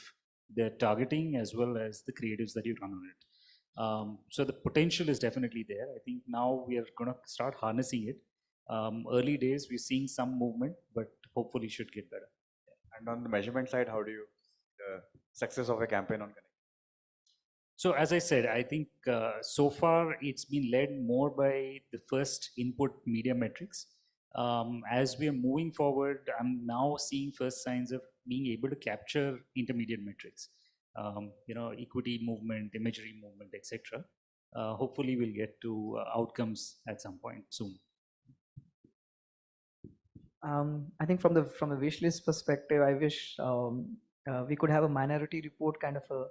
the targeting as well as the creatives that you run on it. So the potential is definitely there. I think now we are going to start harnessing it. Early days, we're seeing some movement, but hopefully should get better. And on the measurement side, how do you the success of a campaign on connected? So as I said, I think so far it's been led more by the first input media metrics. As we are moving forward, I'm now seeing first signs of being able to capture intermediate metrics. Equity movement, imagery movement, etc. Hopefully we'll get to outcomes at some point soon. I think from the wish list perspective, I wish we could have a minority report kind of a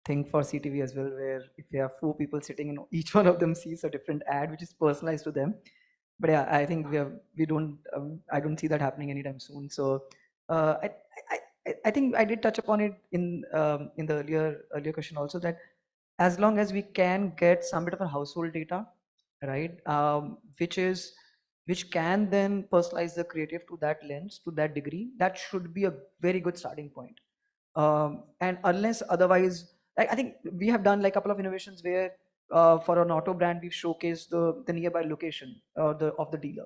thing for CTV as well, where if you have 4 people sitting and each one of them sees a different ad which is personalized to them. But yeah, I think I don't see that happening anytime soon. So I think I did touch upon it in the earlier question also, that as long as we can get some bit of a household data, right, which can then personalize the creative to that lens, to that degree, that should be a very good starting point. And unless otherwise, I think we have done like a couple of innovations where for an auto brand we've showcased the nearby location of the dealer.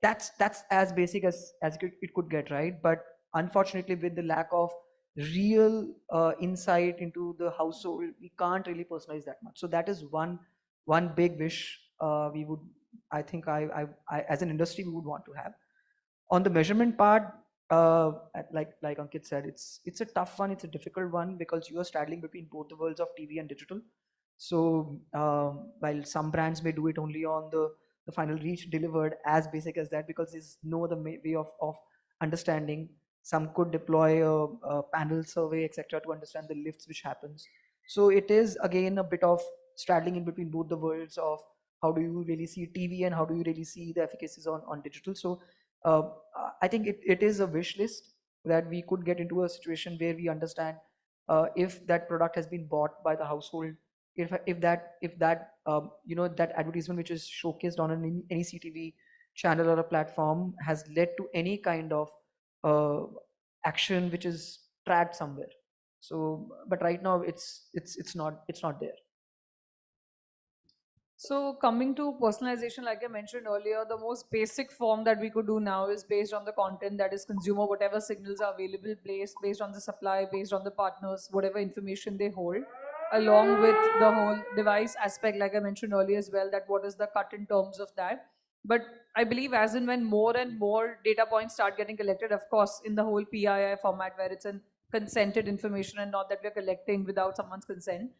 That's as basic as it could get, right? But unfortunately, with the lack of real insight into the household, we can't really personalize that much. So that is one big wish we would, I think I as an industry, we would want to have. On the measurement part, like Ankit said, it's a tough one, it's a difficult one, because you are straddling between both the worlds of TV and digital. So while some brands may do it only on the final reach delivered, as basic as that, because there's no other way of understanding. Some could deploy a panel survey, etc., to understand the lifts which happens. So it is again a bit of straddling in between both the worlds of how do you really see TV and how do you really see the efficacies on digital. So I think it is a wish list that we could get into a situation where we understand if that product has been bought by the household, if that that advertisement which is showcased on any CTV channel or a platform has led to any kind of action which is tracked somewhere. So, but right now it's not there. So coming to personalization, like I mentioned earlier, the most basic form that we could do now is based on the content that is consumer, whatever signals are available, based on the supply, based on the partners, whatever information they hold, along with the whole device aspect, like I mentioned earlier as well, that what is the cut in terms of that. But I believe as and when more and more data points start getting collected, of course, in the whole PII format where it's a consented information and not that we're collecting without someone's consent,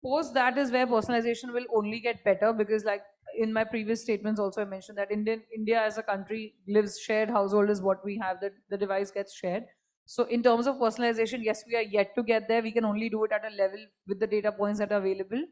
post that is where personalization will only get better, because like in my previous statements also I mentioned that India as a country lives shared household is what we have, that the device gets shared. So in terms of personalization, yes, we are yet to get there. We can only do it at a level with the data points that are available.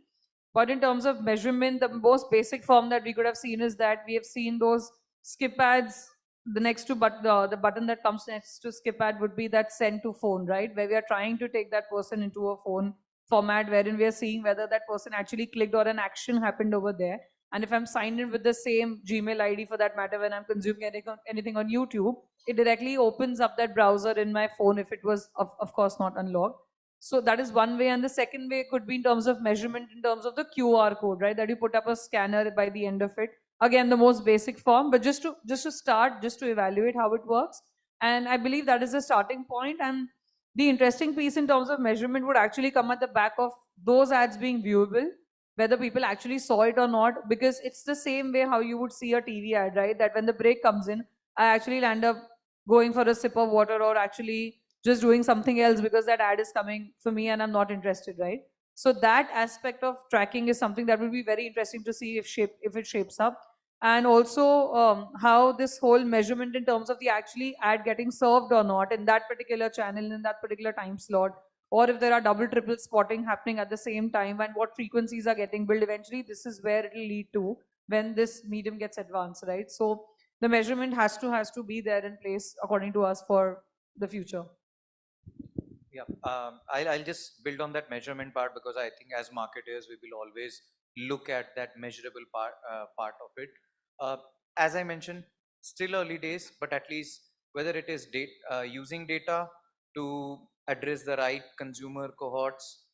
But in terms of measurement, the most basic form that we could have seen is that we have seen those skip ads. The next to the button that comes next to skip ad would be that send to phone, right? Where we are trying to take that person into a phone format wherein we are seeing whether that person actually clicked or an action happened over there. And if I'm signed in with the same Gmail ID for that matter, when I'm consuming anything on YouTube, it directly opens up that browser in my phone if it was, of course, not unlocked. So that is one way. And the second way could be in terms of measurement, in terms of the QR code, right? That you put up a scanner by the end of it. Again, the most basic form, but just to start, just to evaluate how it works. And I believe that is the starting point. And the interesting piece in terms of measurement would actually come at the back of those ads being viewable, whether people actually saw it or not, because it's the same way how you would see a TV ad, right? That when the break comes in, I actually end up going for a sip of water or actually just doing something else because that ad is coming for me and I'm not interested, right? So that aspect of tracking is something that will be very interesting to see if it shapes up. And also how this whole measurement in terms of the actually ad getting served or not in that particular channel in that particular time slot, or if there are double triple spotting happening at the same time and what frequencies are getting billed, eventually this is where it will lead to when this medium gets advanced, right? So the measurement has to be there in place according to us for the future. Yeah, I'll just build on that measurement part, because I think as marketers we will always look at that measurable part of it. Uh, as I mentioned, still early days, but at least whether it is using data to address the right consumer cohorts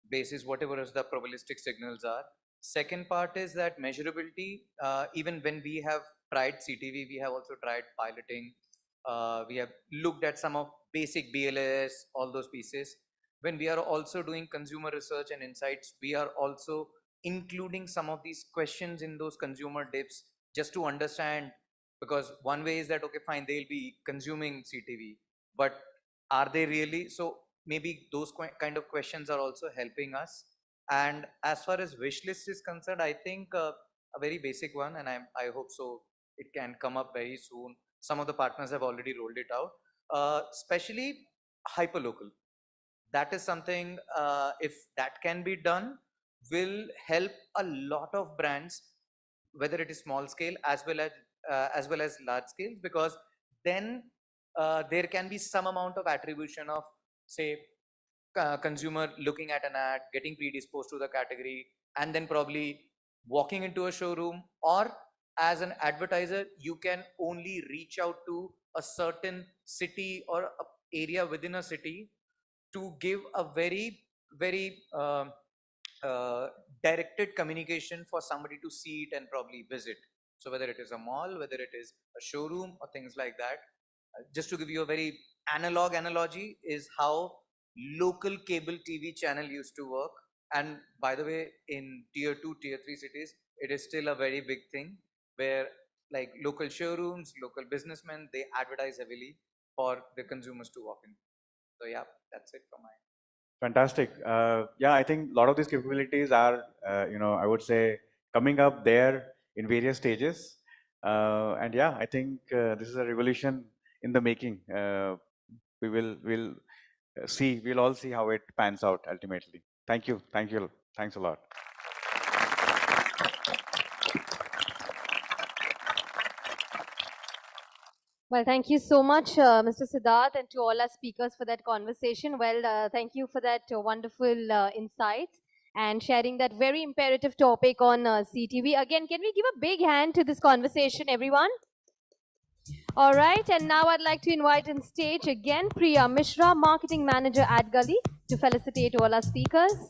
basis whatever as the probabilistic signals are. Second part is that measurability. Even when we have tried CTV, we have also tried piloting. We have looked at some of basic BLS, all those pieces. When we are also doing consumer research and insights, we are also including some of these questions in those consumer dips just to understand, because one way is that, okay, fine, they'll be consuming CTV, but are they really? So maybe those kind of questions are also helping us. And as far as wish list is concerned, I think a very basic one, and I hope so it can come up very soon. Some of the partners have already rolled it out, especially hyperlocal. That is something, if that can be done, will help a lot of brands, whether it is small scale as well as large scale, because then there can be some amount of attribution of, say, consumer looking at an ad, getting predisposed to the category, and then probably walking into a showroom, or as an advertiser you can only reach out to a certain city or a area within a city to give a very uh, directed communication for somebody to see it and probably visit. So whether it is a mall, whether it is a showroom or things like that. Just to give you a very analog analogy is how local cable TV channel used to work. And by the way, in tier 2, tier 3 cities, it is still a very big thing where like local showrooms, local businessmen, they advertise heavily for the consumers to walk in. So yeah, that's it from my end. Fantastic. Yeah, I think a lot of these capabilities are, I would say, coming up there in various stages. And yeah, I think this is a revolution in the making. We'll all see how it pans out ultimately. Thank you. Thanks a lot. Well, thank you so much, Mr. Siddharth, and to all our speakers for that conversation. Well, thank you for that wonderful insights and sharing that very imperative topic on CTV. Again, can we give a big hand to this conversation, everyone? All right, and now I'd like to invite on stage again Priya Mishra, Marketing Manager at Gully, to felicitate all our speakers.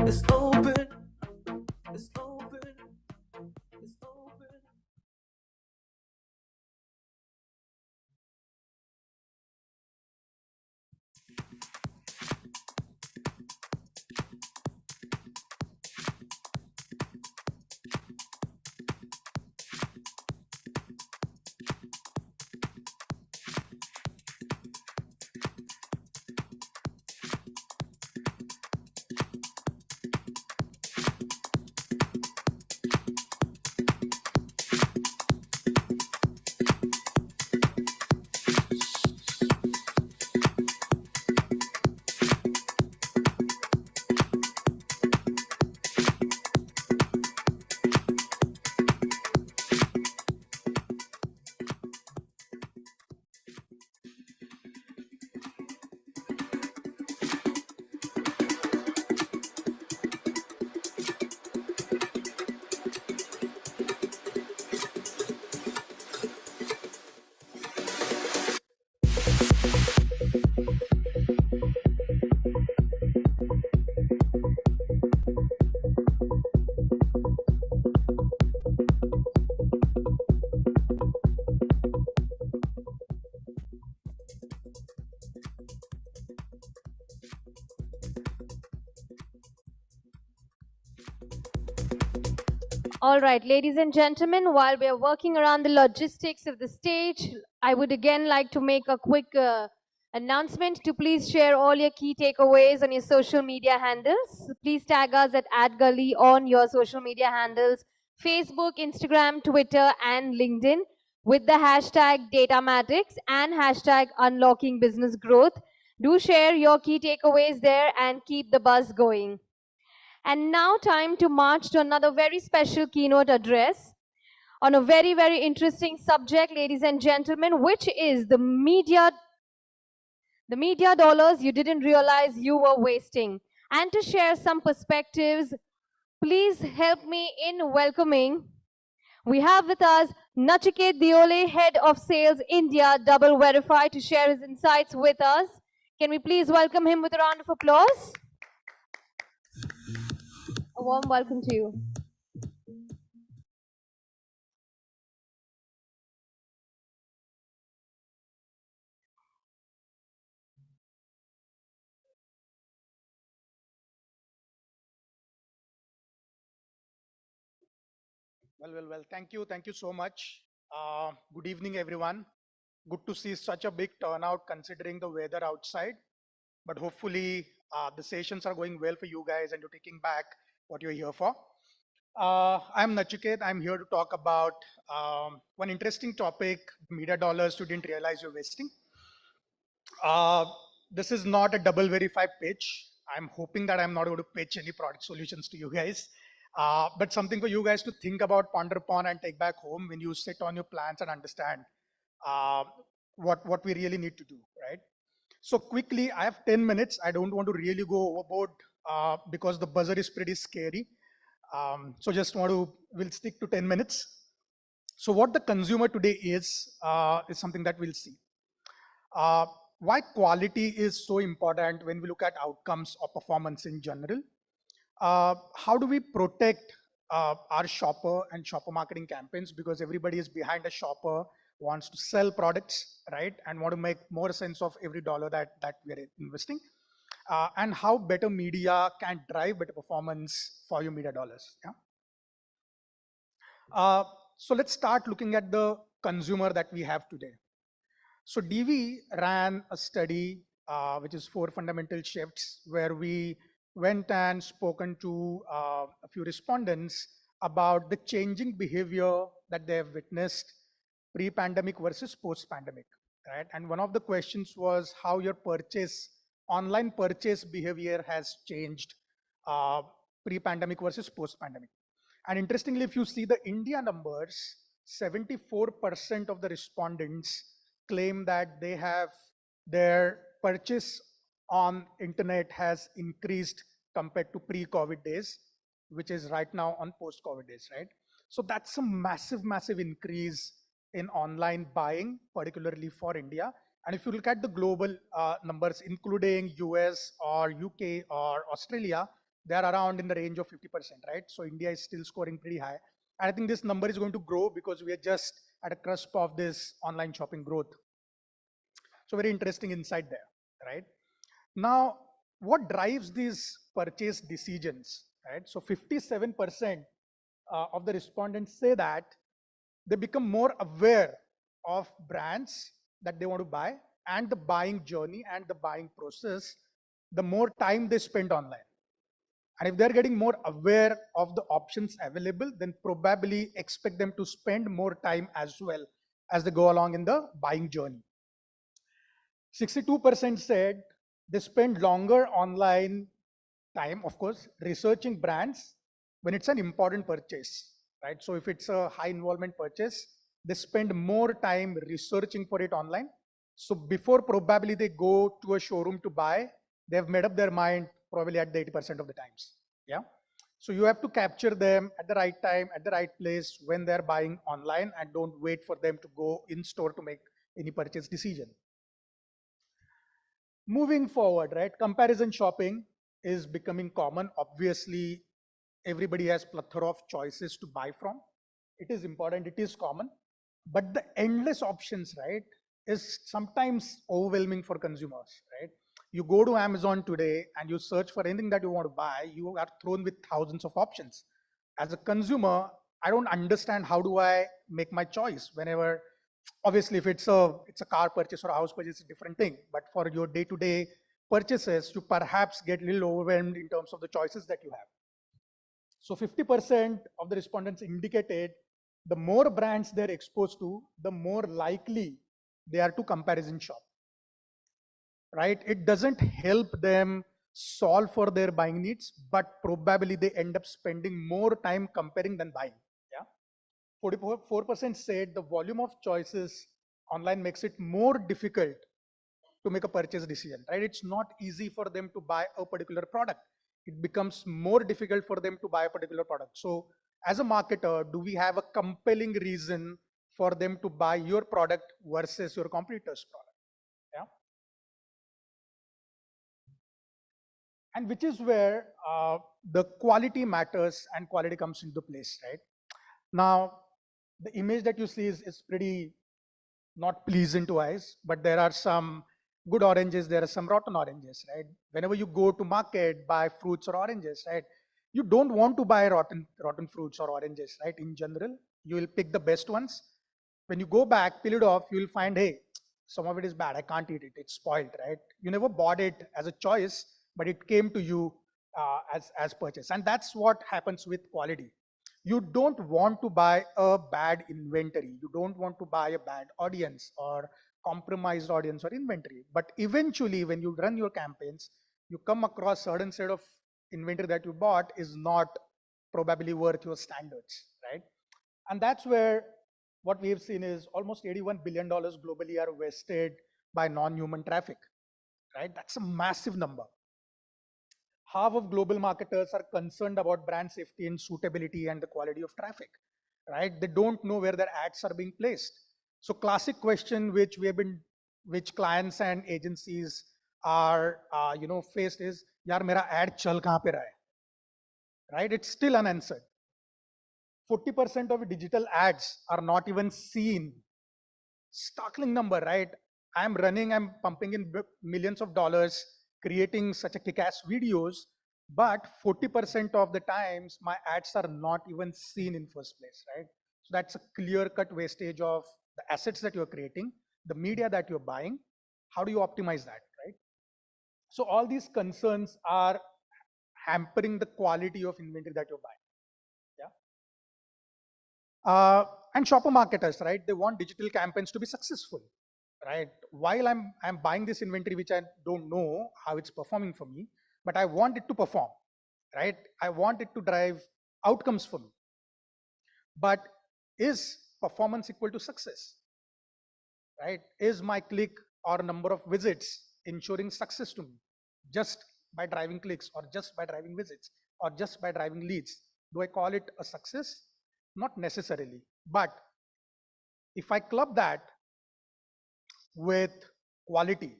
It's open. It's open. It's open. All right, ladies and gentlemen, while we are working around the logistics of the stage, I would again like to make a quick announcement to please share all your key takeaways on your social media handles. Please tag us at @Gully on your social media handles, Facebook, Instagram, Twitter, and LinkedIn with the hashtag DATAMATIXX and hashtag Unlocking Business Growth. Do share your key takeaways there and keep the buzz going. And now time to march to another very special keynote address on a very, very interesting subject, ladies and gentlemen, which is the media dollars you didn't realize you were wasting. And to share some perspectives, please help me in welcoming. We have with us Nachiket Diole, Head of Sales India, Double Verify, to share his insights with us. Can we please welcome him with a round of applause? A warm welcome to you. Well. Thank you. Thank you so much. Good evening, everyone. Good to see such a big turnout considering the weather outside. But hopefully, the sessions are going well for you guys and you're taking back what you're here for. I'm Nachiket. I'm here to talk about one interesting topic, media dollars you didn't realize you're wasting. This is not a double verify pitch. I'm hoping that I'm not going to pitch any product solutions to you guys, but something for you guys to think about, ponder upon, and take back home when you sit on your plans and understand what we really need to do, right? So quickly, I have 10 minutes. I don't want to really go overboard because the buzzer is pretty scary. So just we'll stick to 10 minutes. So what the consumer today is something that we'll see. Why quality is so important when we look at outcomes or performance in general. How do we protect our shopper and shopper marketing campaigns, because everybody is behind a shopper, wants to sell products, right, and want to make more sense of every dollar that we're investing, and how better media can drive better performance for your media dollars. Yeah. So let's start looking at the consumer that we have today. So DV ran a study, which is 4 fundamental shifts, where we went and spoken to a few respondents about the changing behavior that they have witnessed pre-pandemic versus post-pandemic, right? And one of the questions was how your online purchase behavior has changed pre-pandemic versus post-pandemic. And interestingly, if you see the India numbers, 74% of the respondents claim that they have their purchase on internet has increased compared to pre-COVID days, which is right now on post-COVID days, right? So that's a massive increase in online buying, particularly for India. And if you look at the global numbers, including US or UK or Australia, they're around in the range of 50%, right? So India is still scoring pretty high. And I think this number is going to grow because we are just at a cusp of this online shopping growth. So very interesting insight there, right? Now, what drives these purchase decisions, right? So 57% of the respondents say that they become more aware of brands that they want to buy and the buying journey and the buying process, the more time they spend online. And if they're getting more aware of the options available, then probably expect them to spend more time as well as they go along in the buying journey. 62% said they spend longer online time, of course, researching brands when it's an important purchase, right? So if it's a high involvement purchase, they spend more time researching for it online. So before probably they go to a showroom to buy, they've made up their mind probably at the 80% of the times. Yeah. So you have to capture them at the right time, at the right place when they're buying online, and don't wait for them to go in store to make any purchase decision. Moving forward, right, comparison shopping is becoming common. Obviously, everybody has plethora of choices to buy from. It is important, it is common, but the endless options, right, is sometimes overwhelming for consumers, right? You go to Amazon today and you search for anything that you want to buy, you are thrown with thousands of options. As a consumer, I don't understand how do I make my choice whenever, obviously if it's a car purchase or a house purchase, it's a different thing. But for your day-to-day purchases, you perhaps get a little overwhelmed in terms of the choices that you have. So 50% of the respondents indicated the more brands they're exposed to, the more likely they are to comparison shop, right? It doesn't help them solve for their buying needs, but probably they end up spending more time comparing than buying. Yeah, 44% said the volume of choices online makes it more difficult to make a purchase decision, right? It's not easy for them to buy a particular product. It becomes more difficult for them to buy a particular product. So as a marketer, do we have a compelling reason for them to buy your product versus your competitor's product? Yeah. And which is where the quality matters and quality comes into place, right? Now, the image that you see is pretty not pleasant to eyes, but there are some good oranges, there are some rotten oranges, right? Whenever you go to market, buy fruits or oranges, right? You don't want to buy rotten fruits or oranges, right? In general, you will pick the best ones. When you go back, peel it off, you will find, hey, some of it is bad, I can't eat it, it's spoiled, right? You never bought it as a choice, but it came to you as purchase. And that's what happens with quality. You don't want to buy a bad inventory. You don't want to buy a bad audience or compromised audience or inventory. But eventually, when you run your campaigns, you come across certain set of inventory that you bought is not probably worth your standards, right? And that's where what we have seen is almost $81 billion globally are wasted by non-human traffic, right? That's a massive number. Half of global marketers are concerned about brand safety and suitability and the quality of traffic, right? They don't know where their ads are being placed. So classic question which clients and agencies are faced is, yaar mera ad chal kahan pe raha hai, right? It's still unanswered. 40% of digital ads are not even seen. Startling number, right? I'm pumping in millions of dollars, creating such a kick-ass videos, but 40% of the times my ads are not even seen in first place, right? So that's a clear-cut wastage of the assets that you're creating, the media that you're buying. How do you optimize that, right? So all these concerns are hampering the quality of inventory that you're buying. Yeah. And shopper marketers, right? They want digital campaigns to be successful, right? While I'm buying this inventory, which I don't know how it's performing for me, but I want it to perform, right? I want it to drive outcomes for me. But is performance equal to success, right? Is my click or number of visits ensuring success to me just by driving clicks or just by driving visits or just by driving leads? Do I call it a success? Not necessarily. But if I club that with quality,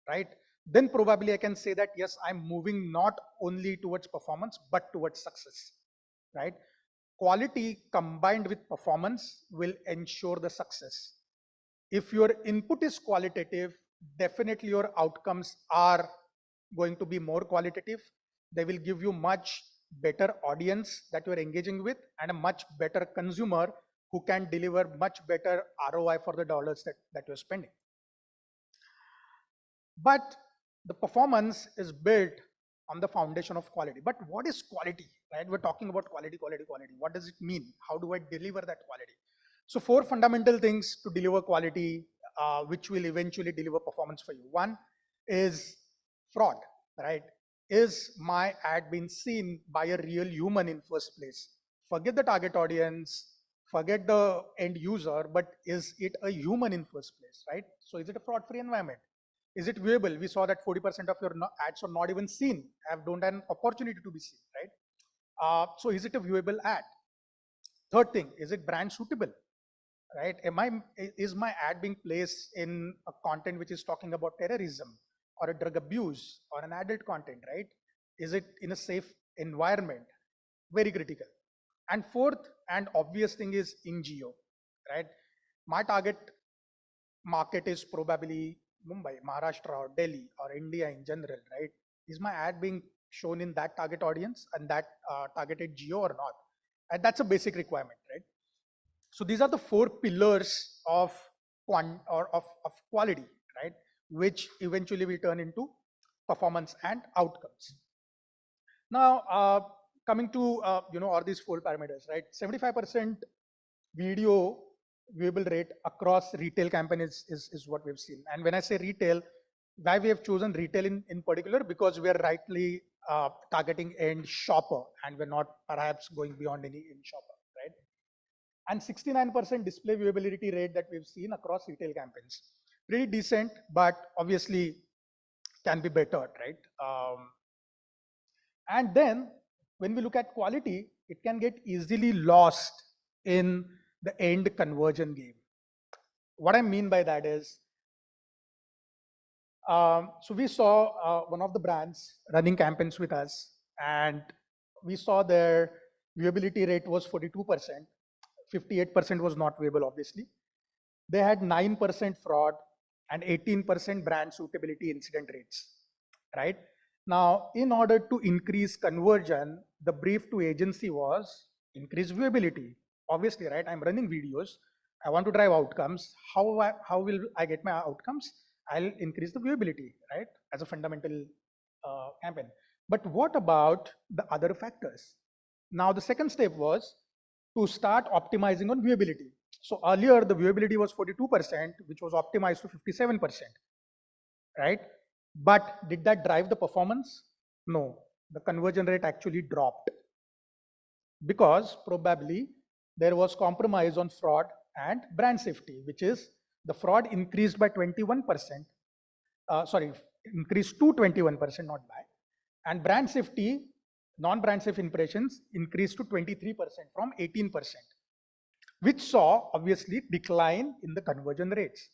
right, then probably I can say that, yes, I'm moving not only towards performance, but towards success, right? Quality combined with performance will ensure the success. If your input is qualitative, definitely your outcomes are going to be more qualitative. They will give you much better audience that you're engaging with and a much better consumer who can deliver much better ROI for the dollars that you're spending. But the performance is built on the foundation of quality. But what is quality, right? We're talking about quality, quality, quality. What does it mean? How do I deliver that quality? So 4 fundamental things to deliver quality, which will eventually deliver performance for you. One is fraud, right? Is my ad being seen by a real human in first place? Forget the target audience, forget the end user, but is it a human in first place, right? So is it a fraud-free environment? Is it viewable? We saw that 40% of your ads are not even seen, don't have an opportunity to be seen, right? So is it a viewable ad? Third thing, is it brand suitable, right? Is my ad being placed in a content which is talking about terrorism or a drug abuse or an adult content, right? Is it in a safe environment? Very critical. And fourth and obvious thing is in geo, right? My target market is probably Mumbai, Maharashtra, or Delhi, or India in general, right? Is my ad being shown in that target audience and that targeted geo or not? And that's a basic requirement, right? So these are the 4 pillars of quality, right? Which eventually will turn into performance and outcomes. Now, coming to all these 4 parameters, right? 75% video viewable rate across retail campaign is what we've seen. And when I say retail, why we have chosen retail in particular, because we are rightly targeting end shopper, and we're not perhaps going beyond any end shopper, right? And 69% display viewability rate that we've seen across retail campaigns. Pretty decent, but obviously can be better, right? And then when we look at quality, it can get easily lost in the end conversion game. What I mean by that is, so we saw one of the brands running campaigns with us, and we saw their viewability rate was 42%. 58% was not viewable, obviously. They had 9% fraud and 18% brand suitability incident rates, right? Now, in order to increase conversion, the brief to agency was increase viewability. Obviously, right? I'm running videos. I want to drive outcomes. How will I get my outcomes? I'll increase the viewability, right? As a fundamental campaign. But what about the other factors? Now, the second step was to start optimizing on viewability. So earlier, the viewability was 42%, which was optimized to 57%, right? But did that drive the performance? No, the conversion rate actually dropped because probably there was compromise on fraud and brand safety, which is the fraud increased by 21%, increased to 21%, not by, and brand safety, non-brand safe impressions increased to 23% from 18%, which saw obviously decline in the conversion rates.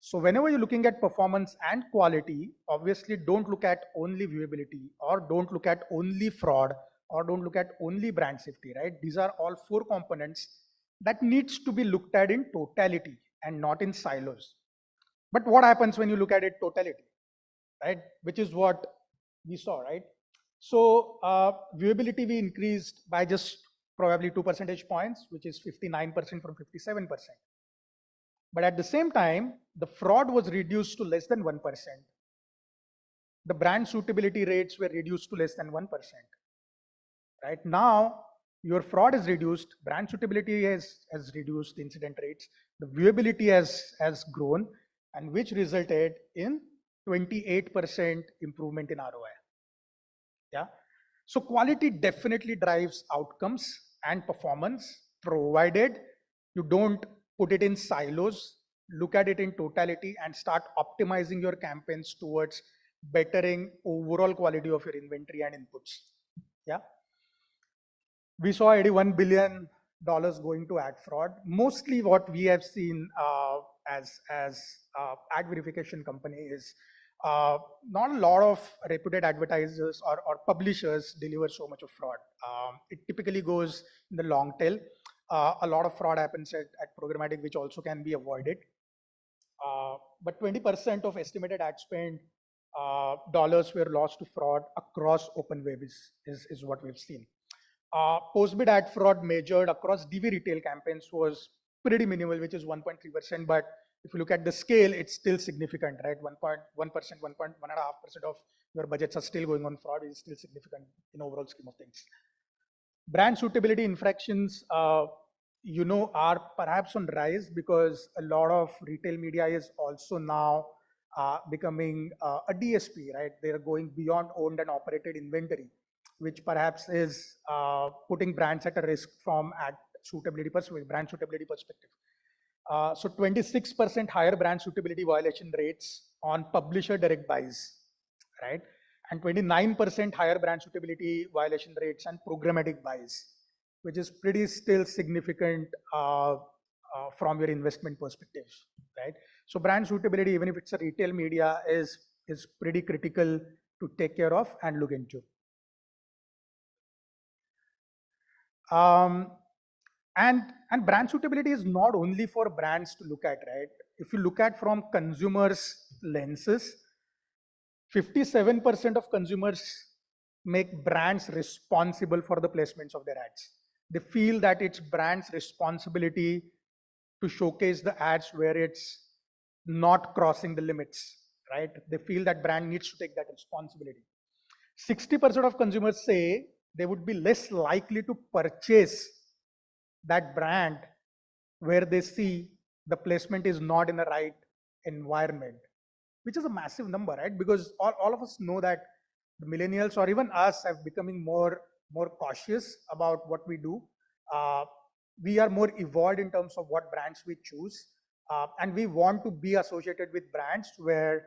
So whenever you're looking at performance and quality, obviously don't look at only viewability, or don't look at only fraud, or don't look at only brand safety, right? These are all 4 components that needs to be looked at in totality and not in silos. But what happens when you look at it totality, right? Which is what we saw, right? So viewability we increased by just probably 2 percentage points, which is 59% from 57%. But at the same time, the fraud was reduced to less than 1%. The brand suitability rates were reduced to less than 1%. Right now, your fraud is reduced, brand suitability has reduced incident rates, the viewability has grown, and which resulted in 28% improvement in ROI. Yeah. So quality definitely drives outcomes and performance, provided you don't put it in silos, look at it in totality, and start optimizing your campaigns towards bettering overall quality of your inventory and inputs. Yeah. We saw $81 billion going to ad fraud. Mostly what we have seen as ad verification company is not a lot of reputed advertisers or publishers deliver so much of fraud. It typically goes in the long tail. A lot of fraud happens at programmatic, which also can be avoided. But 20% of estimated ad spend dollars were lost to fraud across open web is what we've seen. Post-bid ad fraud measured across DV retail campaigns was pretty minimal, which is 1.3%. But if you look at the scale, it's still significant, right? 1.1%, 1.5% of your budgets are still going on fraud. Is still significant in overall scheme of things. Brand suitability infractions, are perhaps on rise because a lot of retail media is also now becoming a DSP, right? They are going beyond owned and operated inventory, which perhaps is putting brands at a risk from ad suitability perspective, brand suitability perspective. So 26% higher brand suitability violation rates on publisher direct buys, right? And 29% higher brand suitability violation rates on programmatic buys, which is pretty still significant from your investment perspective, right? So brand suitability, even if it's a retail media, is pretty critical to take care of and look into. And brand suitability is not only for brands to look at, right? If you look at from consumers' lenses, 57% of consumers make brands responsible for the placements of their ads. They feel that it's brand's responsibility to showcase the ads where it's not crossing the limits, right? They feel that brand needs to take that responsibility. 60% of consumers say they would be less likely to purchase that brand where they see the placement is not in the right environment, which is a massive number, right? Because all of us know that the millennials or even us have becoming more cautious about what we do. We are more evolved in terms of what brands we choose, and we want to be associated with brands where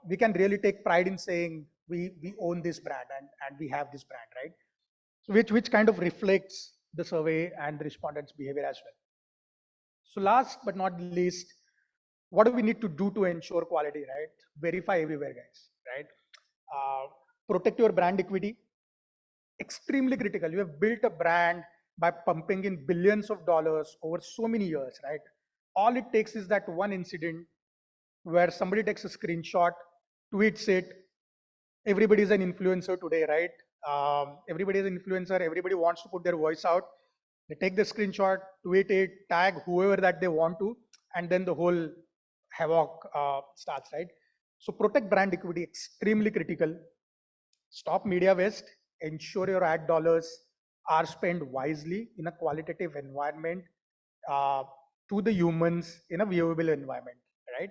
we can really take pride in saying we own this brand and we have this brand, right? So which kind of reflects the survey and the respondents' behavior as well. So last but not least, what do we need to do to ensure quality, right? Verify everywhere, guys, right? Protect your brand equity. Extremely critical. You have built a brand by pumping in billions of dollars over so many years, right? All it takes is that one incident where somebody takes a screenshot, tweets it. Everybody is an influencer today, right? Everybody is an influencer. Everybody wants to put their voice out. They take the screenshot, tweet it, tag whoever that they want to, and then the whole havoc starts, right? So protect brand equity, extremely critical. Stop media waste. Ensure your ad dollars are spent wisely in a qualitative environment to the humans in a viewable environment, right?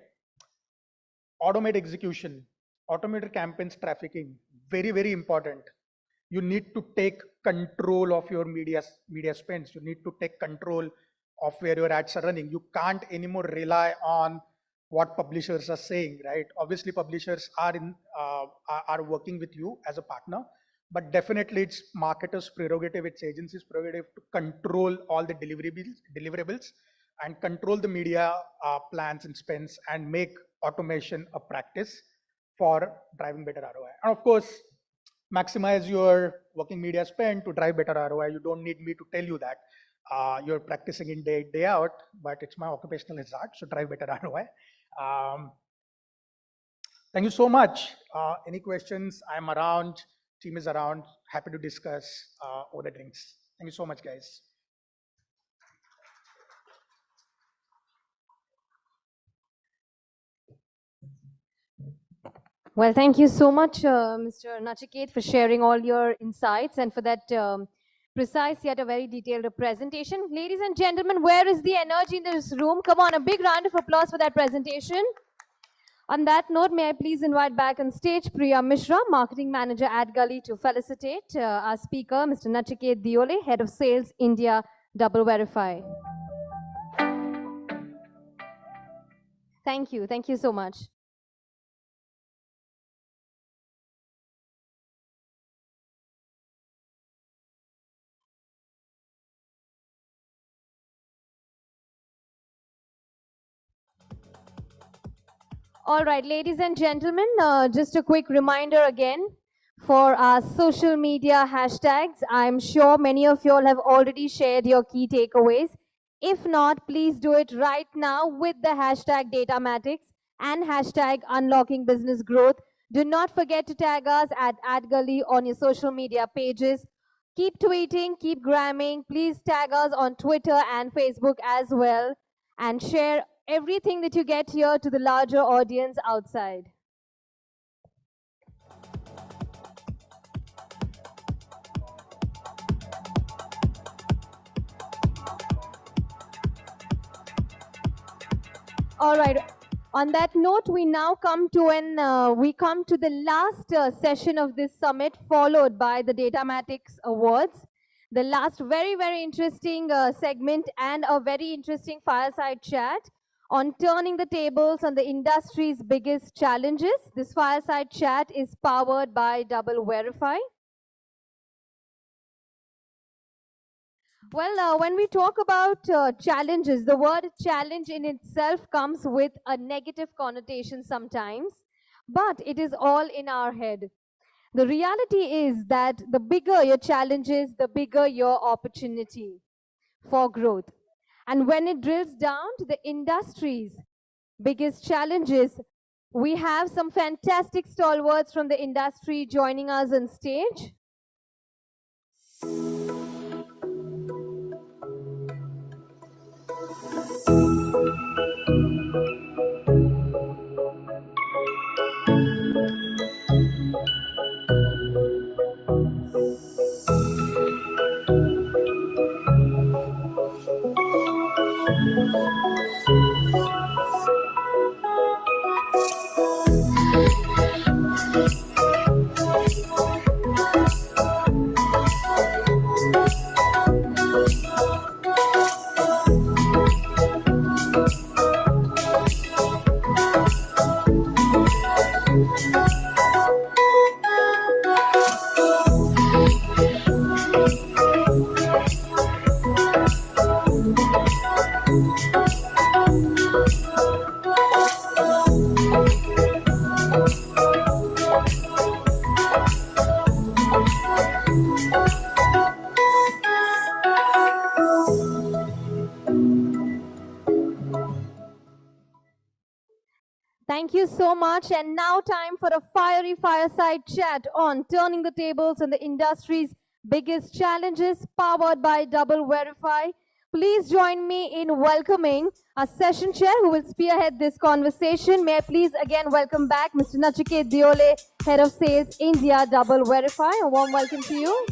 Automate execution, automated campaigns trafficking, very, very important. You need to take control of your media spends. You need to take control of where your ads are running. You can't anymore rely on what publishers are saying, right? Obviously, publishers are working with you as a partner, but definitely it's marketers' prerogative, it's agencies' prerogative to control all the deliverables and control the media plans and spends and make automation a practice for driving better ROI. And of course, maximize your working media spend to drive better ROI. You don't need me to tell you that. You're practicing in day out, but it's my occupational hazard, so drive better ROI. Thank you so much. Any questions? I'm around, team is around, happy to discuss over the drinks. Thank you so much, guys. Well, thank you so much, Mr. Nachiket, for sharing all your insights and for that precise yet a very detailed presentation. Ladies and gentlemen, where is the energy in this room? Come on, a big round of applause for that presentation. On that note, may I please invite back on stage Priya Mishra, Marketing Manager at Gully, to felicitate our speaker, Mr. Nachiket Diole, Head of Sales, India, Double Verify. Thank you. Thank you so much. All right, ladies and gentlemen, just a quick reminder again for our social media hashtags. I'm sure many of you all have already shared your key takeaways. If not, please do it right now with the hashtag DATAMATIXX and hashtag Unlocking Business Growth. Do not forget to tag us at @Gully on your social media pages. Keep tweeting, keep gramming. Please tag us on Twitter and Facebook as well, and share everything that you get here to the larger audience outside. All right. On that note, we now come to the last session of this summit, followed by the DATAMATIXX Awards. The last very, very interesting segment and a very interesting fireside chat on turning the tables on the industry's biggest challenges. This fireside chat is powered by Double Verify. Well, when we talk about challenges, the word challenge in itself comes with a negative connotation sometimes, but it is all in our head. The reality is that the bigger your challenges, the bigger your opportunity for growth. And when it drills down to the industry's biggest challenges, we have some fantastic stalwarts from the industry joining us on stage. Thank you so much. And now time for a fiery fireside chat on turning the tables on the industry's biggest challenges, powered by Double Verify. Please join me in welcoming our session chair who will spearhead this conversation. May I please again welcome back Mr. Nachiket Diole, Head of Sales, India, Double Verify. A warm welcome to you.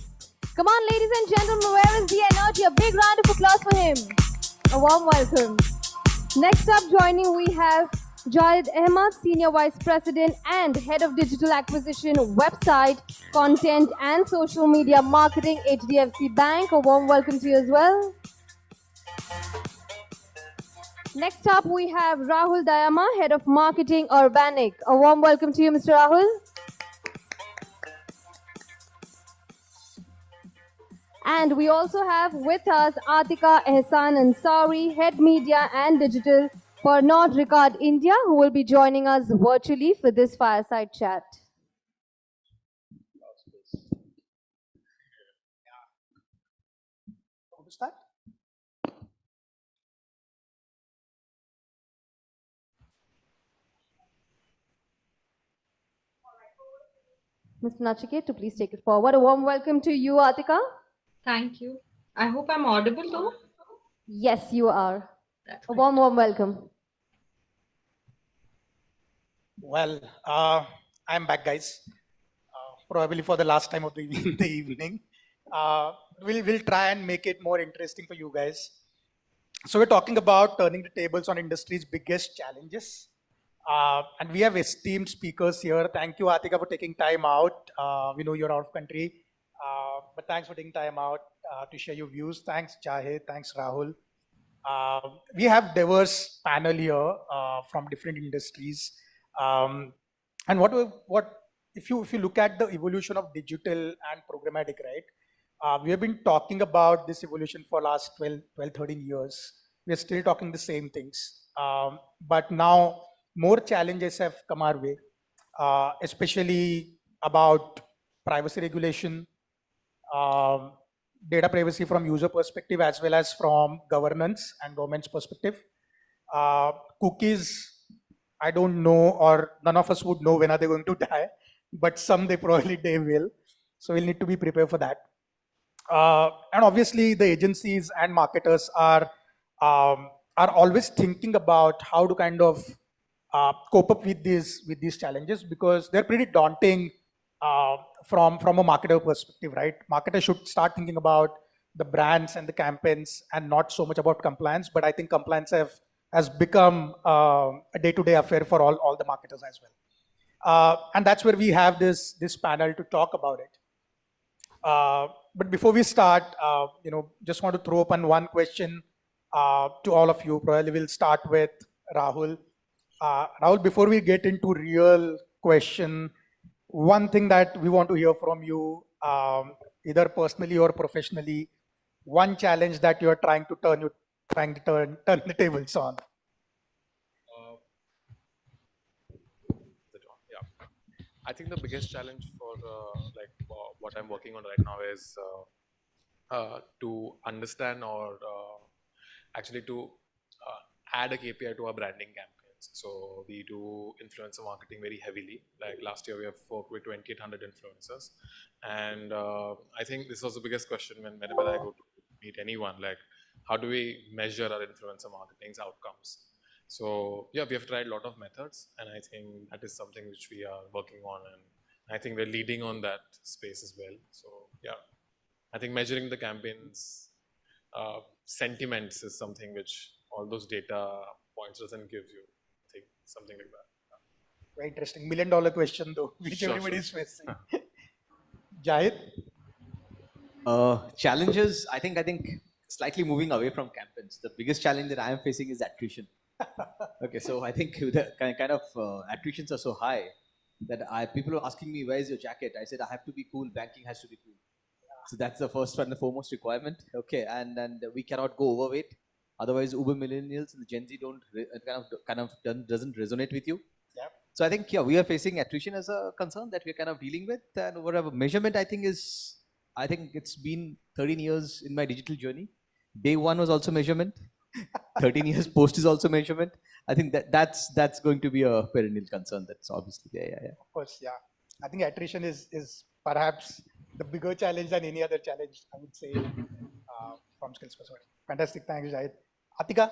Come on, ladies and gentlemen, where is the energy? A big round of applause for him. A warm welcome. Next up, joining, we have Jayed Ahmad, Senior Vice President and Head of Digital Acquisition, Website, Content and Social Media Marketing, HDFC Bank. A warm welcome to you as well. Next up, we have Rahul Dayama, Head of Marketing, Urbanic. A warm welcome to you, Mr. Rahul. And we also have with us Atika Ehsan Ansari, Head Media and Digital for Nord Record India, who will be joining us virtually for this fireside chat. Want to start? Mr. Nachiket, to please take it forward. A warm welcome to you, Atika. Thank you. I hope I'm audible though. Yes, you are. That's A warm welcome. Well, I'm back, guys. Probably for the last time of the evening. We'll try and make it more interesting for you guys. So we're talking about turning the tables on industry's biggest challenges. And we have esteemed speakers here. Thank you, Atika, for taking time out. We know you're out of country, but thanks for taking time out to share your views. Thanks, Jahid. Thanks, Rahul. We have diverse panel here from different industries. And if you look at the evolution of digital and programmatic, right? We have been talking about this evolution for last 12, 13 years. We're still talking the same things. But now more challenges have come our way, especially about privacy regulation, data privacy from user perspective, as well as from governance and government's perspective. Cookies, I don't know, or none of us would know when are they going to die, but someday probably they will. So we'll need to be prepared for that. And obviously the agencies and marketers are always thinking about how to kind of cope up with these challenges, because they're pretty daunting from a marketer perspective, right? Marketers should start thinking about the brands and the campaigns and not so much about compliance, but I think compliance has become a day-to-day affair for all the marketers as well. And that's where we have this panel to talk about it. But before we start, just want to throw open one question to all of you. Probably we'll start with Rahul. Rahul, before we get into real question, one thing that we want to hear from you, either personally or professionally, one challenge that you're trying to turn the tables on. Yeah, I think the biggest challenge for what I'm working on right now is to understand or actually to add a KPI to our branding campaigns. So we do influencer marketing very heavily. Like last year we have worked with 2,800 influencers, and I think this was the biggest question whenever I go to meet anyone, like how do we measure our influencer marketing's outcomes? So yeah, we have tried a lot of methods, and I think that is something which we are working on, and I think we're leading on that space as well. So yeah, I think measuring the campaigns sentiments is something which all those data points doesn't give you. I think something like that. Very interesting. $1 million question though, which everybody is facing. Jahid? Challenges, I think slightly moving away from campaigns. The biggest challenge that I am facing is attrition. Okay, so I think the kind of attritions are so high that people are asking me, where's your jacket? I said, I have to be cool, banking has to be cool. So that's the first and the foremost requirement. Okay, and we cannot go overweight. Otherwise, Uber millennials and the Gen Z doesn't resonate with you. Yep. So I think, yeah, we are facing attrition as a concern that we're kind of dealing with. And whatever measurement, I think it's been 13 years in my digital journey. Day one was also measurement. 13 years post is also measurement. I think that's going to be a perennial concern. That's obviously there. Yeah, yeah. Of course, yeah. I think attrition is perhaps the bigger challenge than any other challenge, I would say, from skills perspective. Fantastic. Thanks, Jahid. Atika?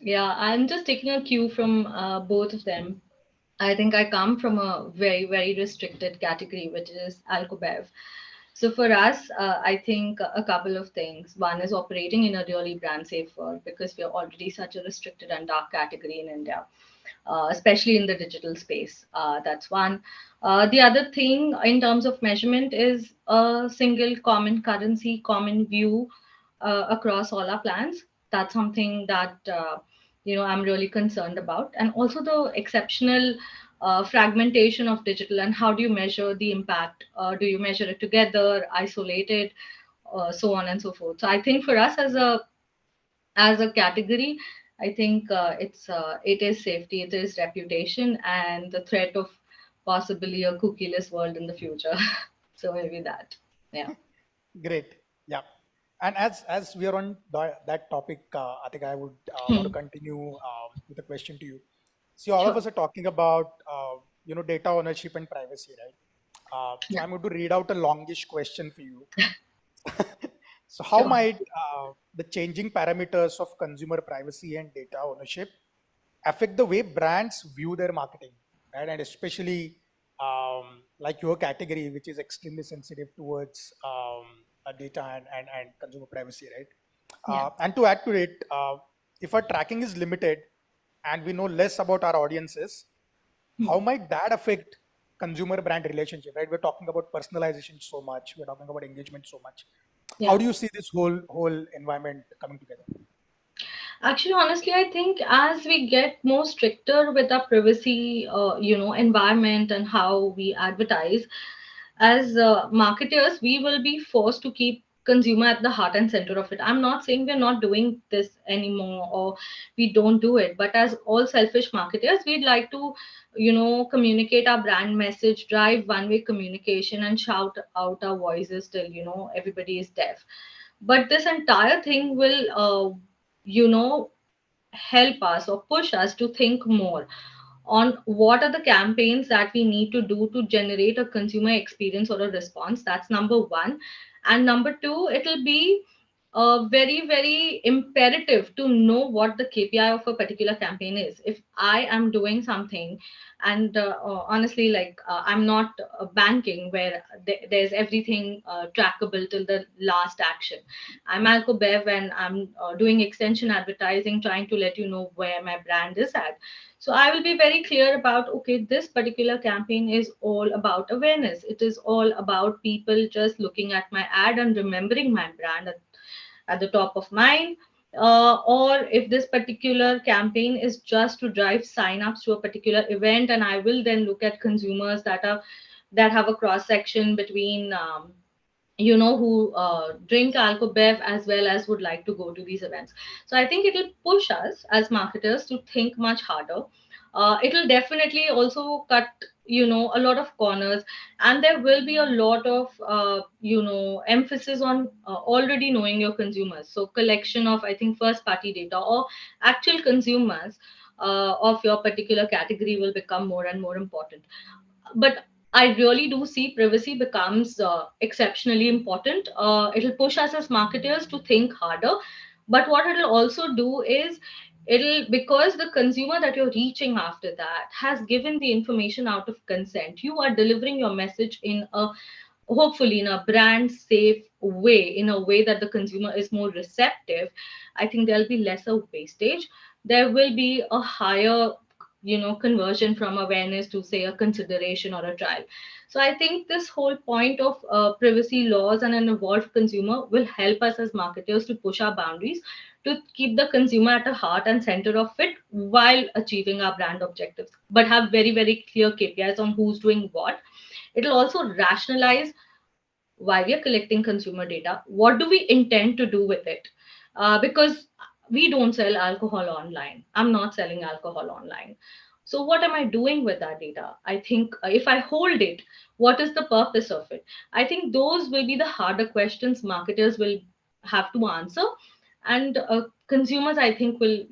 Yeah, I'm just taking a cue from both of them. I think I come from a very, very restricted category, which is alcobev. So for us, I think a couple of things. One is operating in a really brand safe world because we are already such a restricted and dark category in India, especially in the digital space. That's one. The other thing in terms of measurement is a single common currency, common view across all our plans. That's something that I'm really concerned about, and also the exceptional fragmentation of digital and how do you measure the impact? Do you measure it together, isolated, so on and so forth? So I think for us as a category, I think it is safety, it is reputation, and the threat of possibly a cookieless world in the future. So maybe that, yeah. Great. Yeah. And as we are on that topic, I think I would want to continue with a question to you. See, all of Sure. us are talking about data ownership and privacy, right? So I'm going to read out a longish question for you. So how Sure. might the changing parameters of consumer privacy and data ownership affect the way brands view their marketing, right? And especially like your category, which is extremely sensitive towards data and consumer privacy, right? Yeah. And to add to it, if our tracking is limited and we know less about our audiences, how might that affect consumer brand relationship, right? We're talking about personalization so much, we're talking about engagement so much. How Yeah. do you see this whole environment coming together? Actually, honestly, I think as we get more stricter with our privacy, environment and how we advertise, as marketers, we will be forced to keep consumer at the heart and center of it. I'm not saying we're not doing this anymore or we don't do it, but as all selfish marketers, we'd like to, communicate our brand message, drive one-way communication, and shout out our voices till everybody is deaf. But this entire thing will, help us or push us to think more on what are the campaigns that we need to do to generate a consumer experience or a response. That's number one. And number two, it'll be very, very imperative to know what the KPI of a particular campaign is. If I am doing something, and honestly, like I'm not banking where there's everything trackable till the last action. I'm Alco Bev and I'm doing extension advertising, trying to let you know where my brand is at. So I will be very clear about, okay, this particular campaign is all about awareness. It is all about people just looking at my ad and remembering my brand at the top of mind. Or if this particular campaign is just to drive signups to a particular event, and I will then look at consumers that have a cross section between who drink alcohol bev as well as would like to go to these events. So I think it'll push us as marketers to think much harder. It'll definitely also cut a lot of corners, and there will be a lot of emphasis on already knowing your consumers. So collection of, I think, first party data or actual consumers of your particular category will become more and more important. But I really do see privacy becomes exceptionally important. It'll push us as marketers to think harder. But what it'll also do is because the consumer that you're reaching after that has given the information out of consent, you are delivering your message in a hopefully in a brand safe way, in a way that the consumer is more receptive. I think there'll be lesser wastage. There will be a higher conversion from awareness to say a consideration or a trial. So I think this whole point of privacy laws and an evolved consumer will help us as marketers to push our boundaries, to keep the consumer at the heart and center of it while achieving our brand objectives, but have very, very clear KPIs on who's doing what. It'll also rationalize why we are collecting consumer data. What do we intend to do with it? Because we don't sell alcohol online. I'm not selling alcohol online. So what am I doing with that data? I think if I hold it, what is the purpose of it? I think those will be the harder questions marketers will have to answer, and consumers, I think, will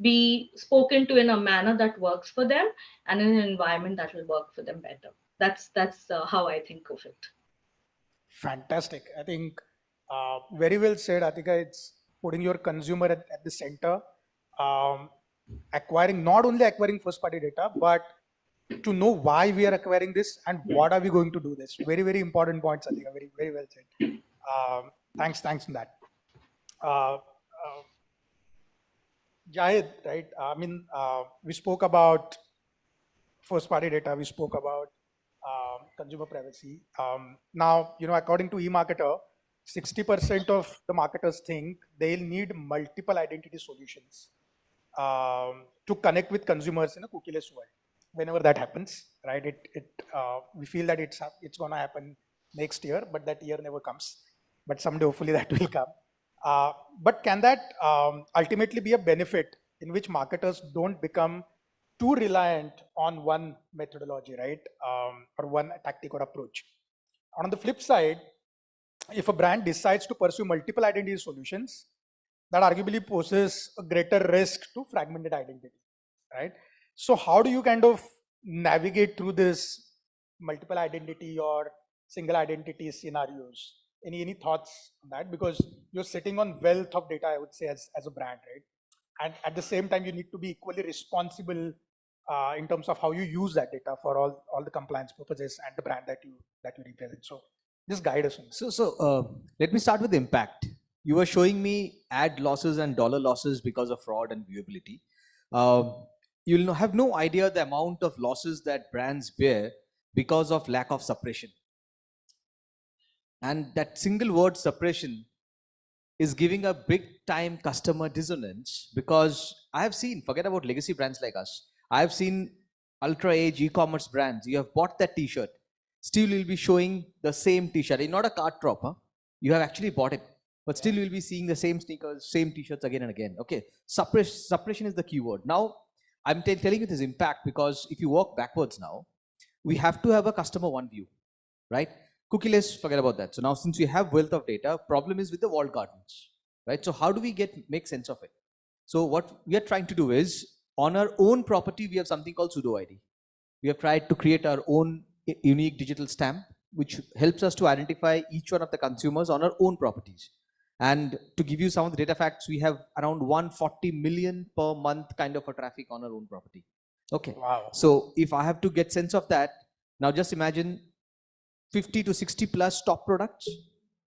be spoken to in a manner that works for them and in an environment that will work for them better. That's how I think of it. Fantastic. I think very well said, Atika. It's putting your consumer at the center, um, not only acquiring first party data, but to know why we are acquiring this and what are we going to do this. Very, very important points, Atika. Very, very well said. Thanks on that. Jahid, right? I mean, we spoke about first party data, we spoke about consumer privacy. Now, according to eMarketer, 60% of the marketers think they'll need multiple identity solutions to connect with consumers in a cookieless world. Whenever that happens, right? We feel that it's going to happen next year, but that year never comes. But someday, hopefully, that will come. But can that ultimately be a benefit in which marketers don't become too reliant on one methodology, right? Or one tactic or approach. On the flip side, if a brand decides to pursue multiple identity solutions, that arguably poses a greater risk to fragmented identity, right? So how do you kind of navigate through this multiple identity or single identity scenarios? Any thoughts on that? Because you're sitting on wealth of data, I would say, as a brand, right? And at the same time, you need to be equally responsible in terms of how you use that data for all the compliance purposes and the brand that you represent. So just guide us on that. So let me start with the impact. You were showing me ad losses and dollar losses because of fraud and viewability. You'll have no idea the amount of losses that brands bear because of lack of suppression. And that single word suppression is giving a big time customer dissonance, because I have seen, forget about legacy brands like us, I have seen ultra age e-commerce brands, you have bought that t-shirt, still you'll be showing the same t-shirt. It's not a cart drop, huh? You have actually bought it, but still you'll be seeing the same sneakers, same t-shirts again and again. Okay, suppression is the keyword. Now, I'm telling you this impact because if you walk backwards now, we have to have a customer one view, right? Cookieless, forget about that. So now since we have wealth of data, problem is with the walled gardens, right? So how do we make sense of it? So what we are trying to do is, on our own property, we have something called pseudo ID. We have tried to create our own unique digital stamp, which helps us to identify each one of the consumers on our own properties. And to give you some of the data facts, we have around 140 million per month kind of a traffic on our own property. Okay. Wow. So if I have to get sense of that, now just imagine 50 to 60 plus top products,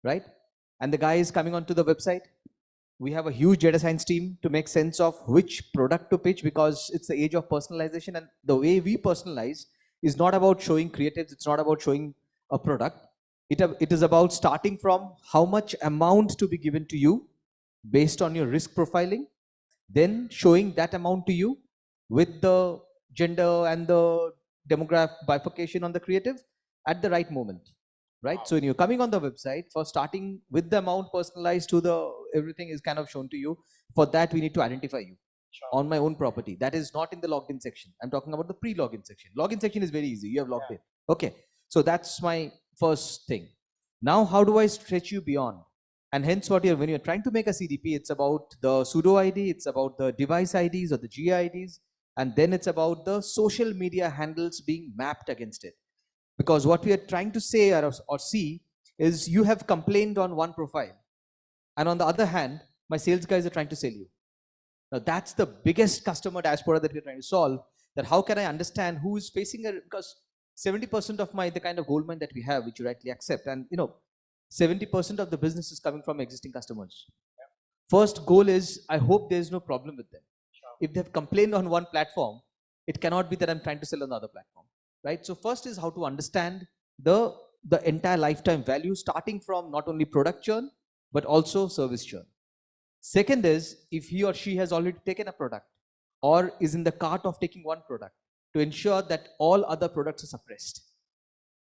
right? And the guy is coming onto the website. We have a huge data science team to make sense of which product to pitch, because it's the age of personalization, and the way we personalize is not about showing creatives, it's not about showing a product. It is about starting from how much amount to be given to you based on your risk profiling, then showing that amount to you with the gender and the demographic bifurcation on the creative at the right moment, right? Wow. So when you're coming on the website, for starting with the amount personalized to the everything is kind of shown to you. For that, we need to identify you on my own property. That is not in the logged in section. I'm talking about the pre-login section. Login section is very easy. You have logged in. Okay. So that's my first thing. Now, how do I stretch you beyond? And hence when you're trying to make a CDP, it's about the pseudo ID, it's about the device IDs or the GIDs, and then it's about the social media handles being mapped against it. Because what we are trying to say or see is, you have complained on one profile, and on the other hand, my sales guys are trying to sell you. Now that's the biggest customer diaspora that we're trying to solve, that how can I understand who is facing because 70% of the kind of gold mine that we have, which you rightly accept, and 70% of the business is coming from existing customers. First goal is, I hope there's no problem with them. If they've complained on one platform, it cannot be that I'm trying to sell on the other platform, right? So first is how to understand the entire lifetime value, starting from not only product churn, but also service churn. Second is, if he or she has already taken a product or is in the cart of taking one product, to ensure that all other products are suppressed,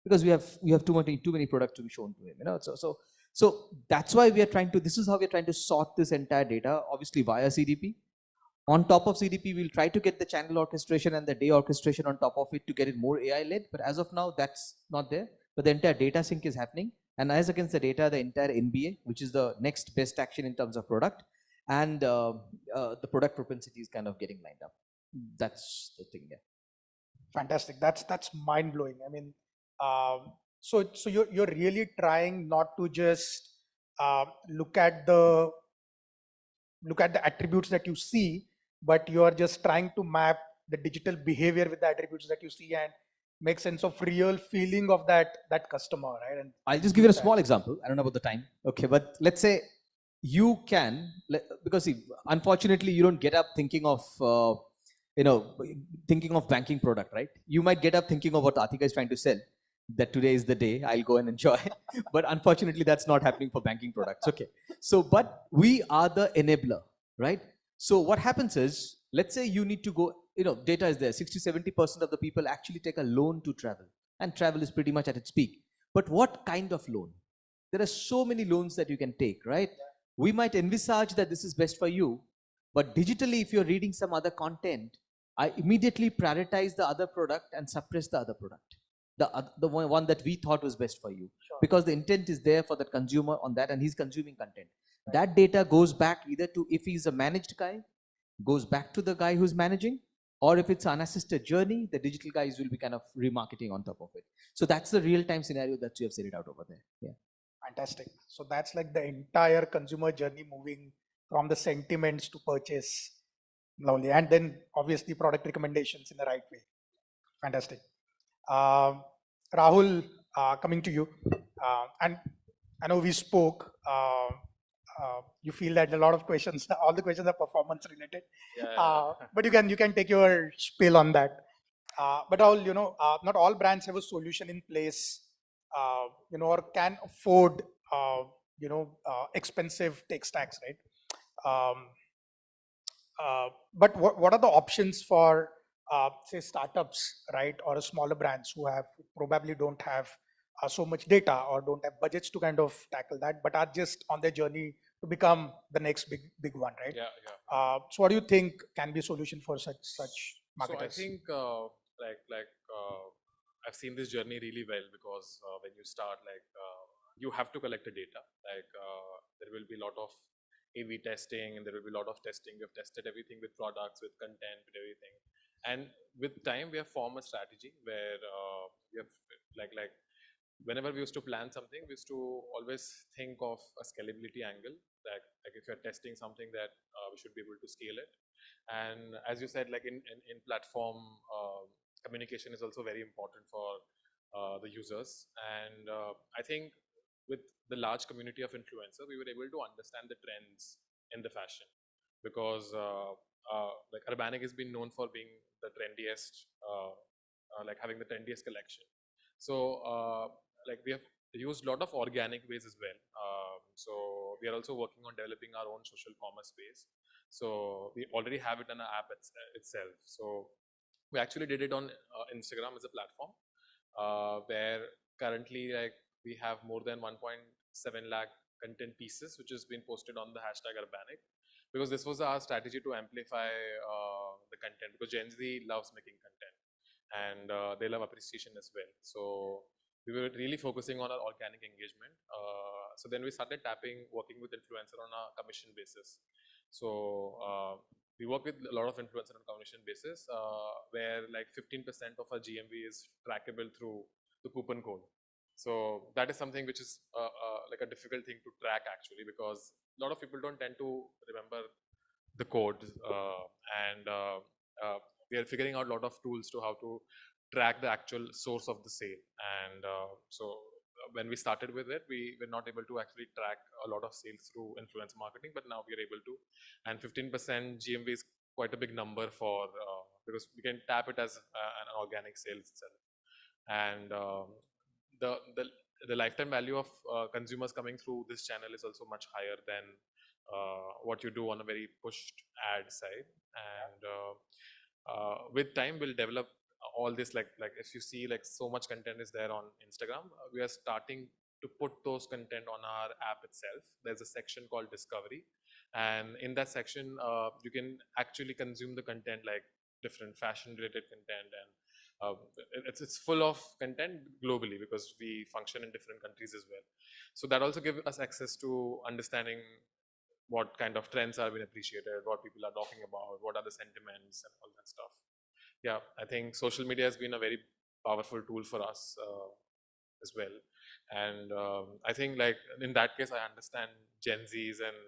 because we have too many products to be shown to him. So that's why we are trying to. This is how we are trying to sort this entire data, obviously via CDP. On top of CDP, we'll try to get the channel orchestration and the day orchestration on top of it to get it more AI-led. But as of now, that's not there. But the entire data sync is happening. And as against the data, the entire NBA, which is the next best action in terms of product. and the product propensity is kind of getting lined up. That's the thing. Yeah. Fantastic. That's mind blowing. I mean, so you're really trying not to just look at the attributes that you see, but you are just trying to map the digital behavior with the attributes that you see and make sense of real feeling of that customer, right? And I'll just give you a small example. I don't know about the time. Okay, but let's say you can, because see, unfortunately, you don't get up thinking of, thinking of banking product, right? You might get up thinking of what Atika is trying to sell, that today is the day, I'll go and enjoy. But unfortunately, that's not happening for banking products. Okay. So, but we are the enabler, right? So what happens is, let's say you need to go, data is there. 60-70% of the people actually take a loan to travel, and travel is pretty much at its peak. But what kind of loan? There are so many loans that you can take, right? We might envisage that this is best for you, but digitally, if you're reading some other content, I immediately prioritize the other product and suppress the other product, the one that we thought was best for you, because the intent is there for the consumer on that, and he's consuming content. That data goes back either to, if he's a managed guy, goes back to the guy who's managing, or if it's unassisted journey, the digital guys will be kind of remarketing on top of it. So that's the real-time scenario that you have set it out over there. Yeah. fantastic. So that's like the entire consumer journey moving from the sentiments to purchase. Lovely. And then obviously product recommendations in the right way. Fantastic. Rahul, coming to you. And I know we spoke. You feel that a lot of questions, all the questions are performance related. But you can take your spiel on that. But all not all brands have a solution in place, or can afford, expensive tech stacks, right? But what are the options for, say, startups, right, or a smaller brands who probably don't have so much data or don't have budgets to kind of tackle that, but are just on their journey to become the next big one, right? So what do you think can be a solution for such marketers? So I think I've seen this journey really well, because when you start, you have to collect the data. There will be a lot of A/B testing, and there will be a lot of testing. We have tested everything with products, with content, with everything, and with time we have formed a strategy where we have whenever we used to plan something, we used to always think of a scalability angle. Like if you're testing something, that we should be able to scale it. And as you said, like in platform, communication is also very important for the users. And I think with the large community of influencers, we were able to understand the trends in the fashion, because like Urbanic has been known for being the trendiest, like having the trendiest collection. So like we have used a lot of organic ways as well. So we are also working on developing our own social commerce space. So we already have it in our app itself. So we actually did it on Instagram as a platform, where currently we have more than 1.7 lakh content pieces which has been posted on the hashtag Urbanic, because this was our strategy to amplify the content, because Gen Z loves making content, and they love appreciation as well. So we were really focusing on our organic engagement. So then we started working with influencer on a commission basis. So we work with a lot of influencer on commission basis, where like 15% of our GMV is trackable through the coupon code. So that is something which is like a difficult thing to track actually, because a lot of people don't tend to remember the code, and we are figuring out a lot of tools to how to track the actual source of the sale. And so when we started with it, we were not able to actually track a lot of sales through influence marketing, but now we are able to. And 15% GMV is quite a big number for because we can tap it as an organic sales itself. And the lifetime value of consumers coming through this channel is also much higher than what you do on a very pushed ad side. And with time we'll develop all this, like if you see like so much content is there on Instagram, we are starting to put those content on our app itself. There's a section called discovery, and in that section you can actually consume the content, like different fashion related content, and it's full of content globally, because we function in different countries as well. So that also gives us access to understanding what kind of trends are being appreciated, what people are talking about, what are the sentiments and all that stuff. Yeah, I think social media has been a very powerful tool for us as well. And I think like in that case, I understand Gen Zs and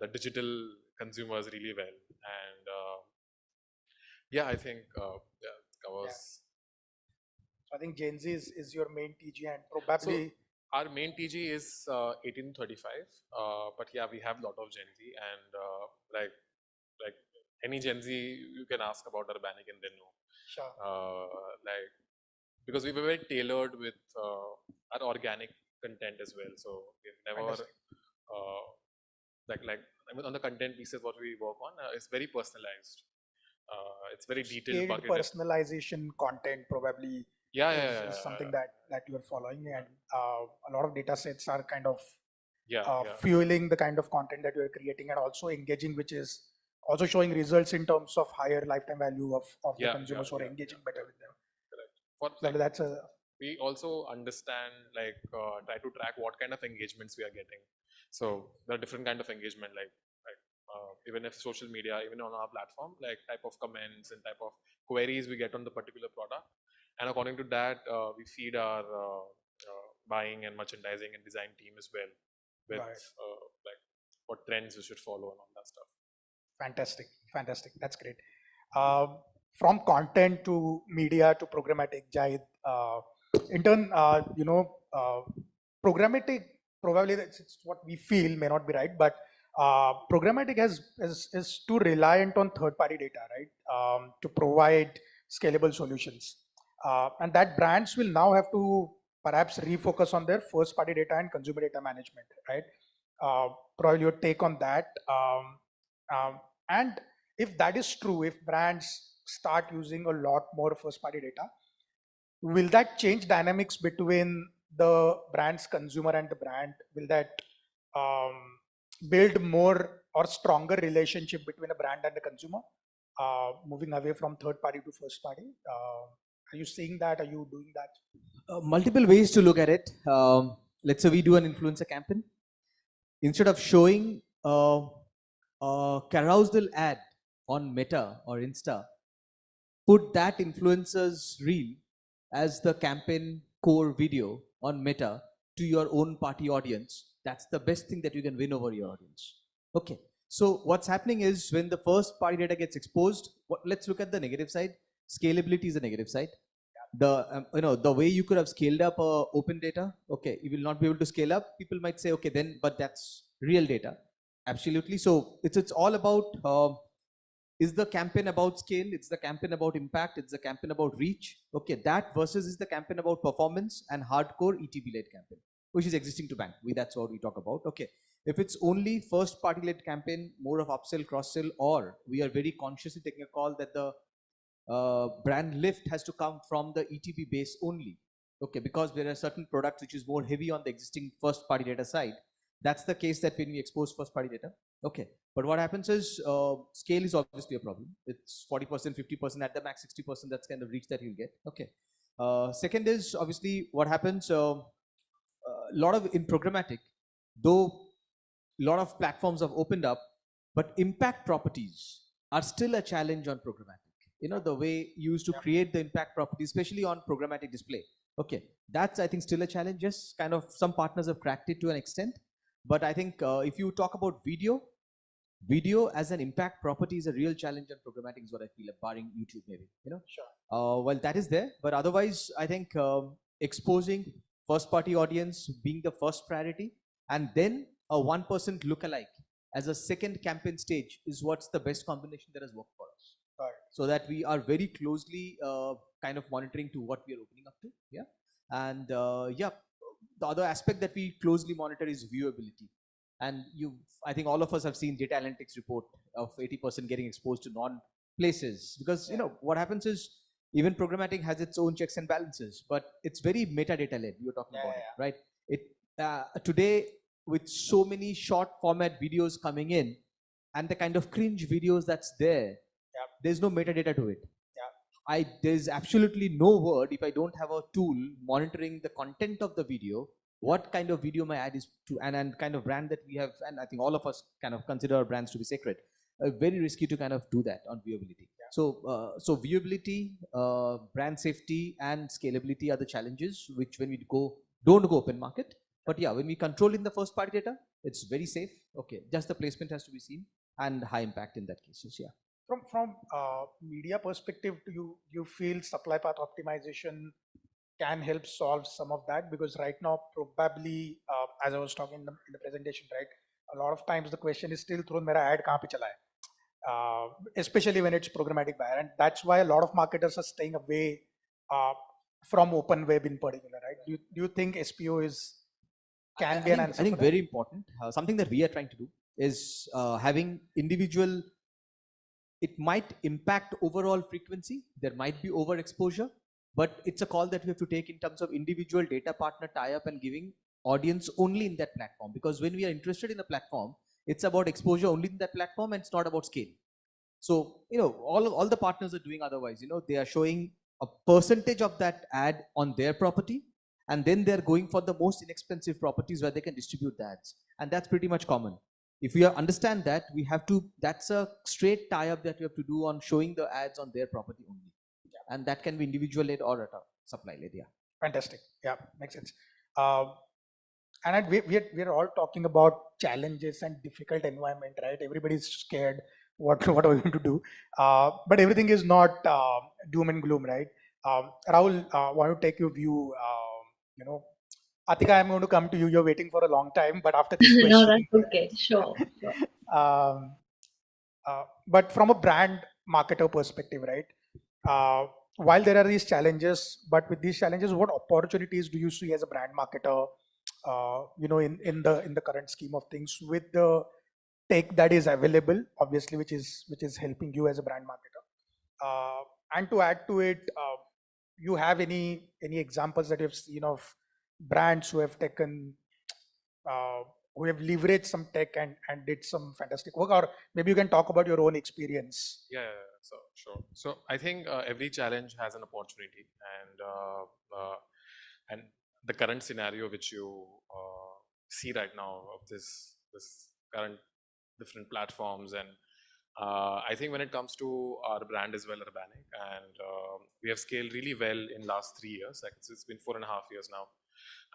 the digital consumers really well. And yeah, I think yeah, covers. So I think Gen Z is your main TG, and probably Our main TG is 1835, but yeah, we have a lot of Gen Z, and like any Gen Z, you can ask about Urbanic and they know. Sure. Like because we were very tailored with our organic content as well, so we've never like I mean, on the content pieces what we work on, it's very personalized. It's very detailed, scaled bucketed. personalization content probably is something that you are following, and a lot of data sets are kind of fueling the kind of content that you are creating and also engaging, which is also showing results in terms of higher lifetime value of the consumers who are engaging better with them. Correct. So that's a we also understand like try to track what kind of engagements we are getting. So there are different kind of engagement, like even if social media, even on our platform, like type of comments and type of queries we get on the particular product, and according to that we feed our buying and merchandising and design team as well with like what trends we should follow and all that stuff. fantastic. That's great. From content to media to programmatic, Jahid, in turn, programmatic, probably it's what we feel may not be right, but programmatic is too reliant on third-party data, right, to provide scalable solutions. And that brands will now have to perhaps refocus on their first-party data and consumer data management, right? Probably your take on that. And if that is true, if brands start using a lot more first-party data, will that change dynamics between the brand's consumer and the brand? Will that build more or stronger relationship between a brand and the consumer, moving away from third party to first party? Are you seeing that? Are you doing that? Multiple ways to look at it. Let's say we do an influencer campaign. Instead of showing a carousel ad on Meta or Insta, put that influencer's reel as the campaign core video on Meta to your own party audience. That's the best thing that you can win over your audience. Okay. So what's happening is when the first party data gets exposed, let's look at the negative side. Scalability is the negative side. The way you could have scaled up open data, okay, you will not be able to scale up. People might say, okay, then, but that's real data. Absolutely. So it's all about is the campaign about scale? It's the campaign about impact. It's the campaign about reach. Okay, that versus is the campaign about performance and hardcore ETB-led campaign, which is existing to bank. That's what we talk about. Okay, if it's only first party-led campaign, more of upsell, cross-sell, or we are very consciously taking a call that the brand lift has to come from the ETB base only. Okay, because there are certain products which is more heavy on the existing first party data side. That's the case that when we expose first party data. Okay, but what happens is scale is obviously a problem. It's 40%, 50% at the max, 60%. That's kind of reach that you'll get. Okay. Second is obviously what happens. A lot of in programmatic, though a lot of platforms have opened up, but impact properties are still a challenge on programmatic. You know, the way you used to create the impact property, especially on programmatic display. Okay, that's I think still a challenge. Yes, kind of some partners have cracked it to an extent, but I think if you talk about video as an impact property is a real challenge on programmatic is what I feel, barring YouTube maybe. You know, sure. Well, that is there, but otherwise I think exposing first party audience being the first priority, and then a 1% lookalike as a second campaign stage is what's the best combination that has worked for us. Right. So that we are very closely kind of monitoring to what we are opening up to. Yeah. And yeah, the other aspect that we closely monitor is viewability. And I think all of us have seen data analytics report of 80% getting exposed to non-places, because you know what happens is even programmatic has its own checks and balances, but it's very metadata led. We were talking about it, right? Today with so many short format videos coming in and the kind of cringe videos that's there, there's no metadata to it. There's absolutely no word if I don't have a tool monitoring the content of the video what kind of video my ad is to, and kind of brand that we have, and I think all of us kind of consider our brands to be sacred. Very risky to kind of do that on viewability. So viewability, brand safety, and scalability are the challenges which when we don't go open market. But yeah, when we control in the first party data, it's very safe. Okay, just the placement has to be seen and high impact in that cases. Yeah. From media perspective, do you feel supply path optimization can help solve some of that? Because right now, probably, as I was talking in the presentation, right, a lot of times the question is still thrown, "Mera ad kahan pe chala hai?" Especially when it's programmatic buyer, and that's why a lot of marketers are staying away from open web in particular, right? Do you think SPO can be an answer? I think for that? very important. Something that we are trying to do is having individual. It might impact overall frequency. There might be overexposure, but it's a call that we have to take in terms of individual data partner tie-up and giving audience only in that platform. Because when we are interested in a platform, it's about exposure only in that platform, and it's not about scale. So all the partners are doing otherwise. They are showing a percentage of that ad on their property, and then they're going for the most inexpensive properties where they can distribute the ads, and that's pretty much common. If we understand that, that's a straight tie-up that we have to do on showing the ads on their property only, and that can be individual led or at a supply led. Yeah. Fantastic. Yeah, makes sense. And we're all talking about challenges and difficult environment, right? Everybody's scared. What are we going to do? But everything is not doom and gloom, right? Rahul, want to take your view? Atika, I'm going to come to you. You're waiting for a long time, but after this No, question, that's okay. Sure. um, but from a brand marketer perspective, right? While there are these challenges, but with these challenges, what opportunities do you see as a brand marketer? In the current scheme of things, with the tech that is available, obviously, which is helping you as a brand marketer. And to add to it, you have any examples that you've seen of brands who have taken who have leveraged some tech and did some fantastic work, or maybe you can talk about your own experience. Yeah, so sure. So I think every challenge has an opportunity, and the current scenario which you see right now of this current different platforms, and I think when it comes to our brand as well, Urbanic, and we have scaled really well in last 3 years. Like it's been 4.5 years now.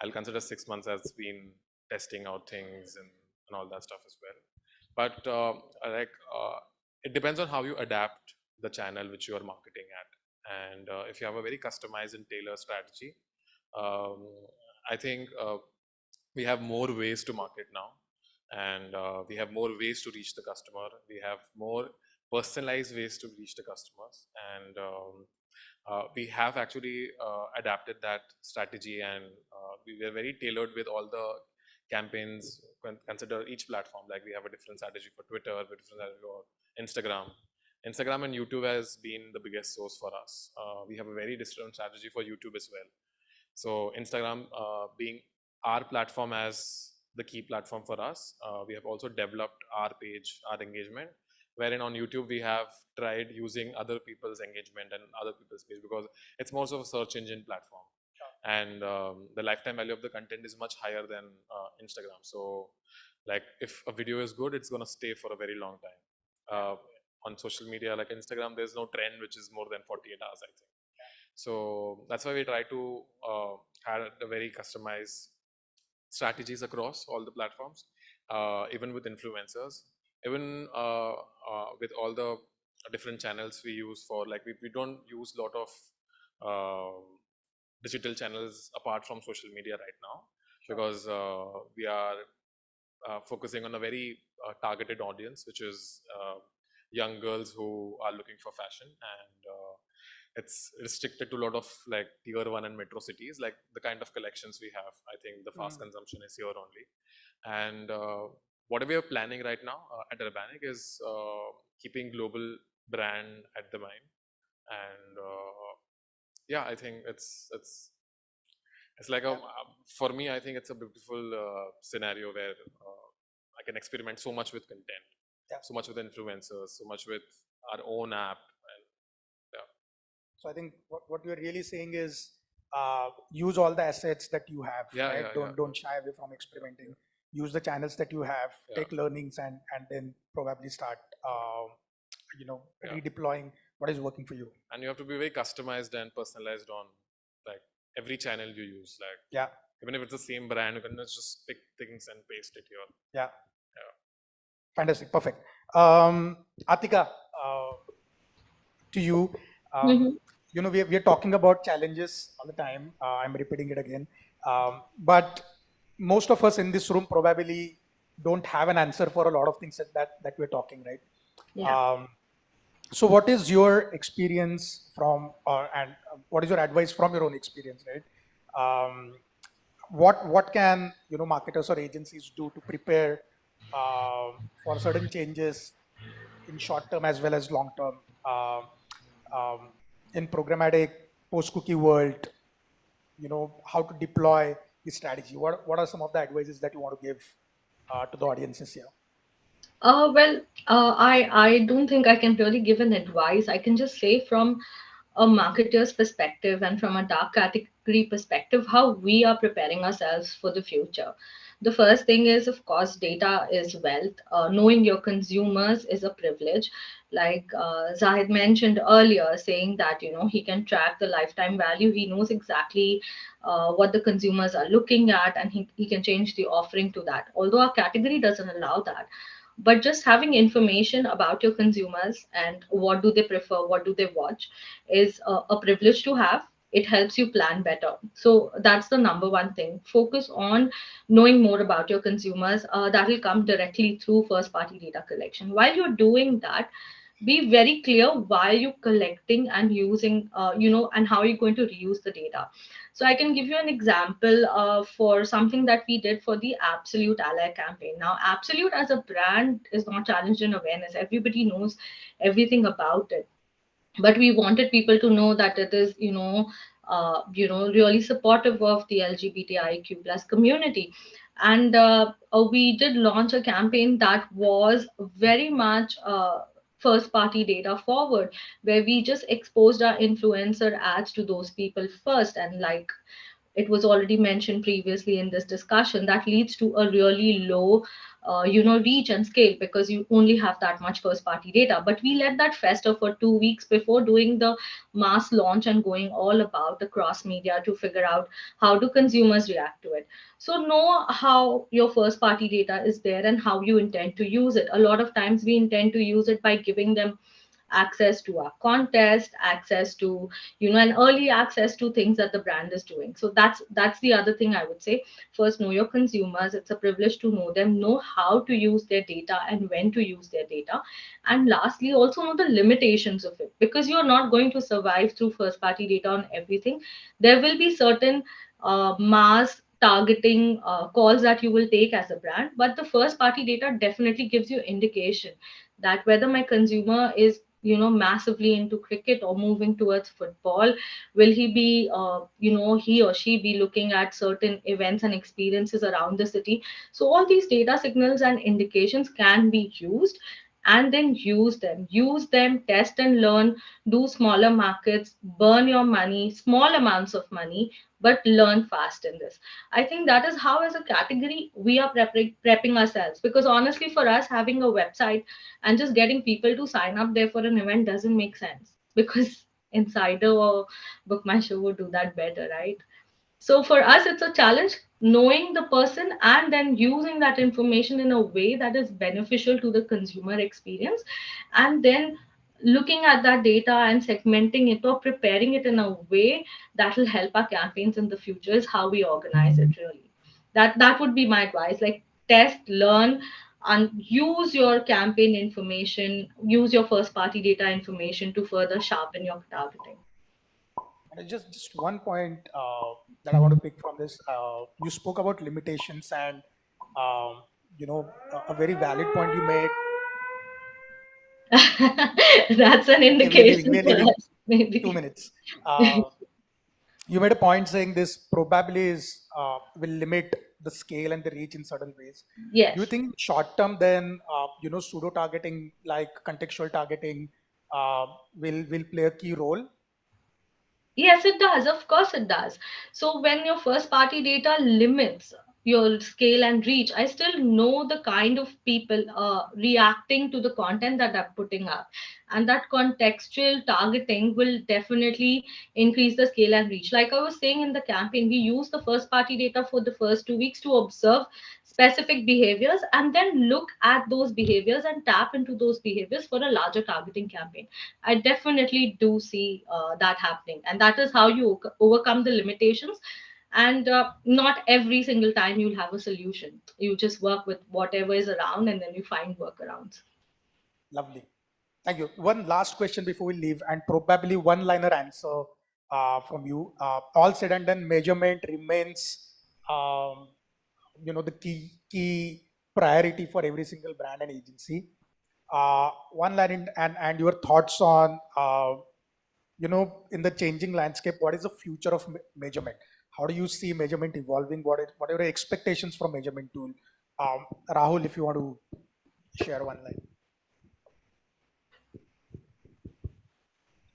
I'll consider 6 months as been testing out things and all that stuff as well. But it depends on how you adapt the channel which you are marketing at, and if you have a very customized and tailored strategy, I think we have more ways to market now, and we have more ways to reach the customer. We have more personalized ways to reach the customers, and we have actually adapted that strategy, and we were very tailored with all the campaigns. Consider each platform, like we have a different strategy for Twitter, a different strategy for Instagram and YouTube has been the biggest source for us. We have a very different strategy for YouTube as well. So Instagram being our platform as the key platform for us, we have also developed our page, our engagement, wherein on YouTube we have tried using other people's engagement and other people's page, because it's more of a search engine platform, and the lifetime value of the content is much higher than Instagram. So like if a video is good, it's going to stay for a very long time. On social media like Instagram, there's no trend which is more than 48 hours, I think. So that's why we try to have a very customized strategies across all the platforms, even with influencers, even with all the different channels we use for, like we don't use a lot of digital channels apart from social media right now, because we are focusing on a very targeted audience, which is young girls who are looking for fashion, and it's restricted to a lot of like tier 1 and metro cities, like the kind of collections we have. I think the fast consumption is here only, and whatever we are planning right now at Urbanic is keeping global brand at the mind, and yeah, I think it's like a for me, I think it's a beautiful scenario where I can experiment so much with content, so much with influencers, so much with our own app, and yeah. So I think what you're really saying is use all the assets that you have, Yeah, right? yeah, yeah. Don't shy away from experimenting. Use the channels that you have, Yeah. take learnings, and then probably start, Yeah. redeploying what is working for you. And you have to be very customized and personalized on like every channel you use. Like Yeah. even if it's the same brand, you can just pick things and paste it here. Yeah. Yeah. Fantastic. Perfect. Atika, to you. Mhm. We are talking about challenges all the time. I'm repeating it again. But most of us in this room probably don't have an answer for a lot of things that we're talking, right? Yeah. So what is your experience from, and what is your advice from your own experience, right? What can marketers or agencies do to prepare for certain changes in short term as well as long term, um, in programmatic post cookie world? How to deploy the strategy. What are some of the advices that you want to give to the audiences here? Well, I don't think I can really give an advice. I can just say from a marketer's perspective and from a dark category perspective, how we are preparing ourselves for the future. The first thing is, of course, data is wealth. Knowing your consumers is a privilege. Like Zahid mentioned earlier, saying that he can track the lifetime value. He knows exactly what the consumers are looking at, and he can change the offering to that. Although our category doesn't allow that, but just having information about your consumers and what do they prefer, what do they watch, is a privilege to have. It helps you plan better. So that's the number one thing. Focus on knowing more about your consumers. That will come directly through first party data collection. While you're doing that, be very clear why you're collecting and using, and how you're going to reuse the data. So I can give you an example for something that we did for the Absolute Ally campaign. Now, Absolute as a brand is not challenged in awareness. Everybody knows everything about it, but we wanted people to know that it is really supportive of the LGBTIQ plus community. And we did launch a campaign that was very much first party data forward, where we just exposed our influencer ads to those people first. And like it was already mentioned previously in this discussion, that leads to a really low reach and scale, because you only have that much first party data. But we let that fester for 2 weeks before doing the mass launch and going all about across media to figure out how do consumers react to it. So know how your first party data is there and how you intend to use it. A lot of times we intend to use it by giving them access to our contest, access to and early access to things that the brand is doing. So that's the other thing I would say. First, know your consumers. It's a privilege to know them, know how to use their data and when to use their data. And lastly, also know the limitations of it, because you're not going to survive through first party data on everything. There will be certain mass targeting calls that you will take as a brand, but the first party data definitely gives you indication that whether my consumer is massively into cricket or moving towards football, will he be he or she be looking at certain events and experiences around the city. So all these data signals and indications can be used, and then use them, test and learn, do smaller markets, burn your money, small amounts of money, but learn fast in this. I think that is how, as a category, we are prepping ourselves. Because honestly, for us, having a website and just getting people to sign up there for an event doesn't make sense, because Insider or Book My Show would do that better, right? So for us, it's a challenge knowing the person and then using that information in a way that is beneficial to the consumer experience, and then looking at that data and segmenting it or preparing it in a way that will help our campaigns in the future is how we organize it really. That would be my advice. Like, test, learn, and use your campaign information, use your first party data information to further sharpen your targeting. And just one point that I want to pick from this. You spoke about limitations, and a very valid point you made. That's an Okay, we're leaving. indication We're for leaving. us, maybe. 2 minutes. You made a point saying this probably will limit the scale and the reach in certain ways. Yes. Do you think short term then pseudo targeting, like contextual targeting, will play a key role? Yes, it does. Of course, it does. So when your first party data limits your scale and reach, I still know the kind of people reacting to the content that I'm putting up. And that contextual targeting will definitely increase the scale and reach. Like I was saying in the campaign, we use the first party data for the first 2 weeks to observe specific behaviors and then look at those behaviors and tap into those behaviors for a larger targeting campaign. I definitely do see that happening, and that is how you overcome the limitations. And not every single time you'll have a solution. You just work with whatever is around, and then you find workarounds. Lovely. Thank you. One last question before we leave, and probably one-liner answer from you. All said and done, measurement remains, the key priority for every single brand and agency. One line and your thoughts on, in the changing landscape, what is the future of measurement? How do you see measurement evolving? What are your expectations from measurement tool? Rahul, if you want to share one line.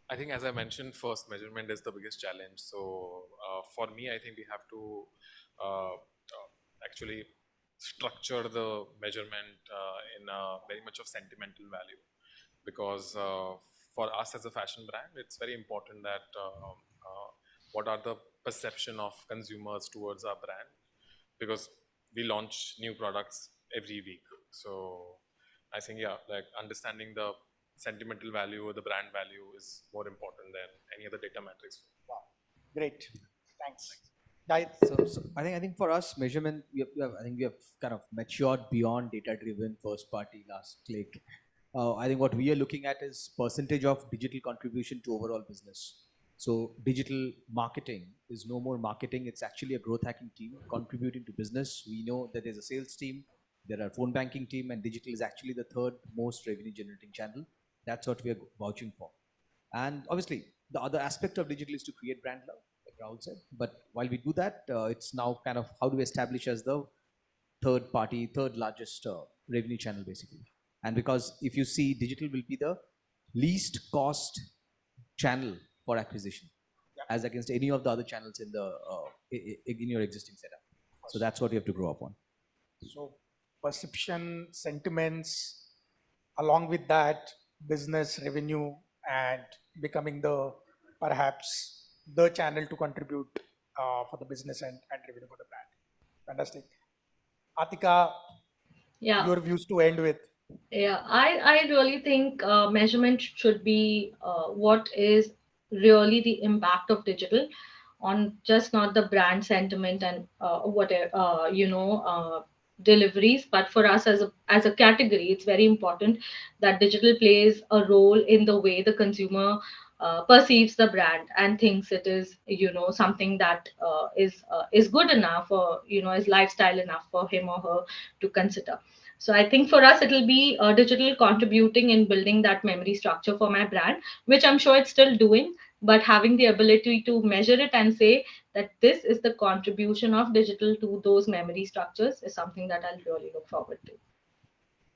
I think, as I mentioned, first measurement is the biggest challenge. So for me, I think we have to actually structure the measurement in a very much of sentimental value, because for us as a fashion brand, it's very important that what are the perception of consumers towards our brand, because we launch new products every week. So I think, yeah, like understanding the sentimental value or the brand value is more important than any other data metrics. Wow, great, thanks. So I think for us, measurement, I think we have kind of matured beyond data-driven first-party last click. I think what we are looking at is percentage of digital contribution to overall business. So digital marketing is no more marketing; it's actually a growth hacking team contributing to business. We know that there's a sales team, there are phone banking team, and digital is actually the third most revenue-generating channel. That's what we are vouching for. And obviously, the other aspect of digital is to create brand love, like Rahul said. But while we do that, it's now kind of how do we establish as the third largest revenue channel, basically. And because if you see, digital will be the least cost channel for acquisition, as against any of the other channels in the in your existing setup. So that's what you have to grow up on. So perception, sentiments, along with that, business revenue, and becoming perhaps the channel to contribute for the business and revenue for the brand. Fantastic. Atika, Yeah. your views to end with. Yeah, I really think measurement should be what is really the impact of digital on just not the brand sentiment and whatever deliveries, but for us as a category, it's very important that digital plays a role in the way the consumer perceives the brand and thinks it is something that is good enough, or is lifestyle enough for him or her to consider. So I think for us, it'll be digital contributing in building that memory structure for my brand, which I'm sure it's still doing, but having the ability to measure it and say that this is the contribution of digital to those memory structures is something that I'll really look forward to.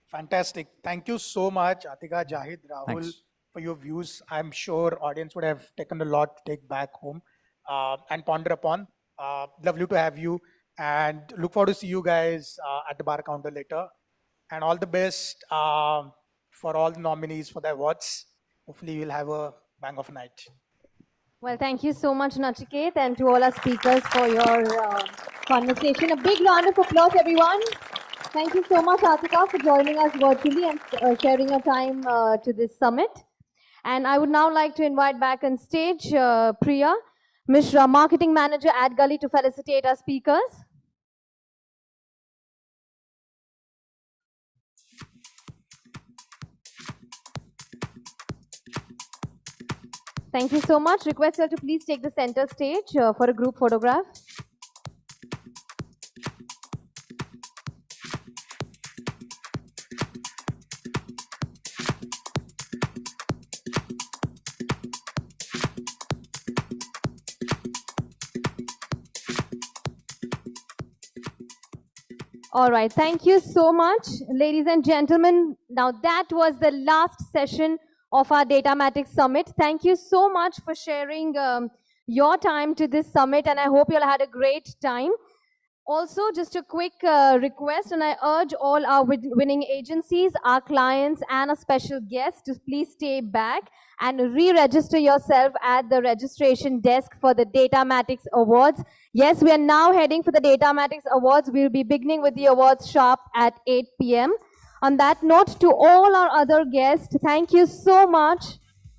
Fantastic. Thank you so much, Atika, Jahid, Rahul, Thanks. for your views. I'm sure audience would have taken a lot to take back home and ponder upon. Lovely to have you, and look forward to see you guys at the bar counter later. And all the best for all the nominees for the awards. Hopefully you'll have a bang of a night. Well, thank you so much, Nachiket, and to all our speakers for your conversation. A big round of applause, everyone. Thank you so much, Atika, for joining us virtually and sharing your time to this summit. And I would now like to invite back on stage Priya Mishra, Marketing Manager at Gully, to felicitate our speakers. Thank you so much. Request you all to please take the center stage for a group photograph. All right, thank you so much, ladies and gentlemen. Now that was the last session of our DATAMATIXX Summit. Thank you so much for sharing your time to this summit, and I hope you all had a great time. Also, just a quick request, and I urge all our winning agencies, our clients, and a special guest to please stay back and re-register yourself at the registration desk for the DATAMATIXX Awards. Yes, we are now heading for the DATAMATIXX Awards. We'll be beginning with the awards sharp at 8 p.m. On that note, to all our other guests, thank you so much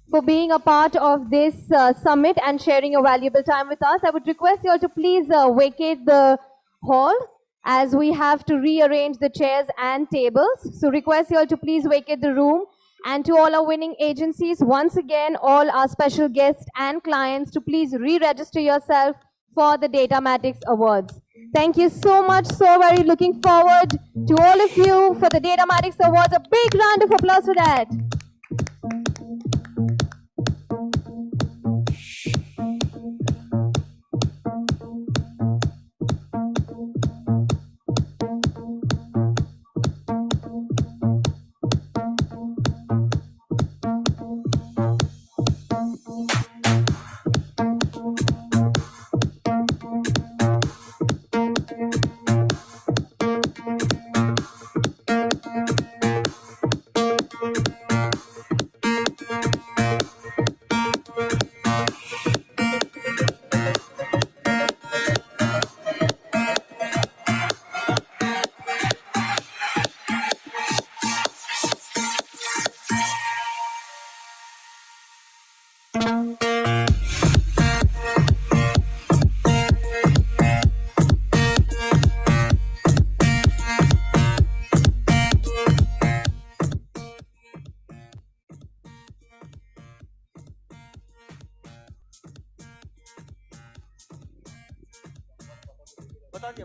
for being a part of this summit and sharing your valuable time with us. I would request you all to please vacate the hall as we have to rearrange the chairs and tables. So request you all to please vacate the room. And to all our winning agencies, once again, all our special guests and clients to please re-register yourself for the DATAMATIXX Awards. Thank you so much. So very looking forward to all of you for the DATAMATIXX Awards. A big round of applause for that.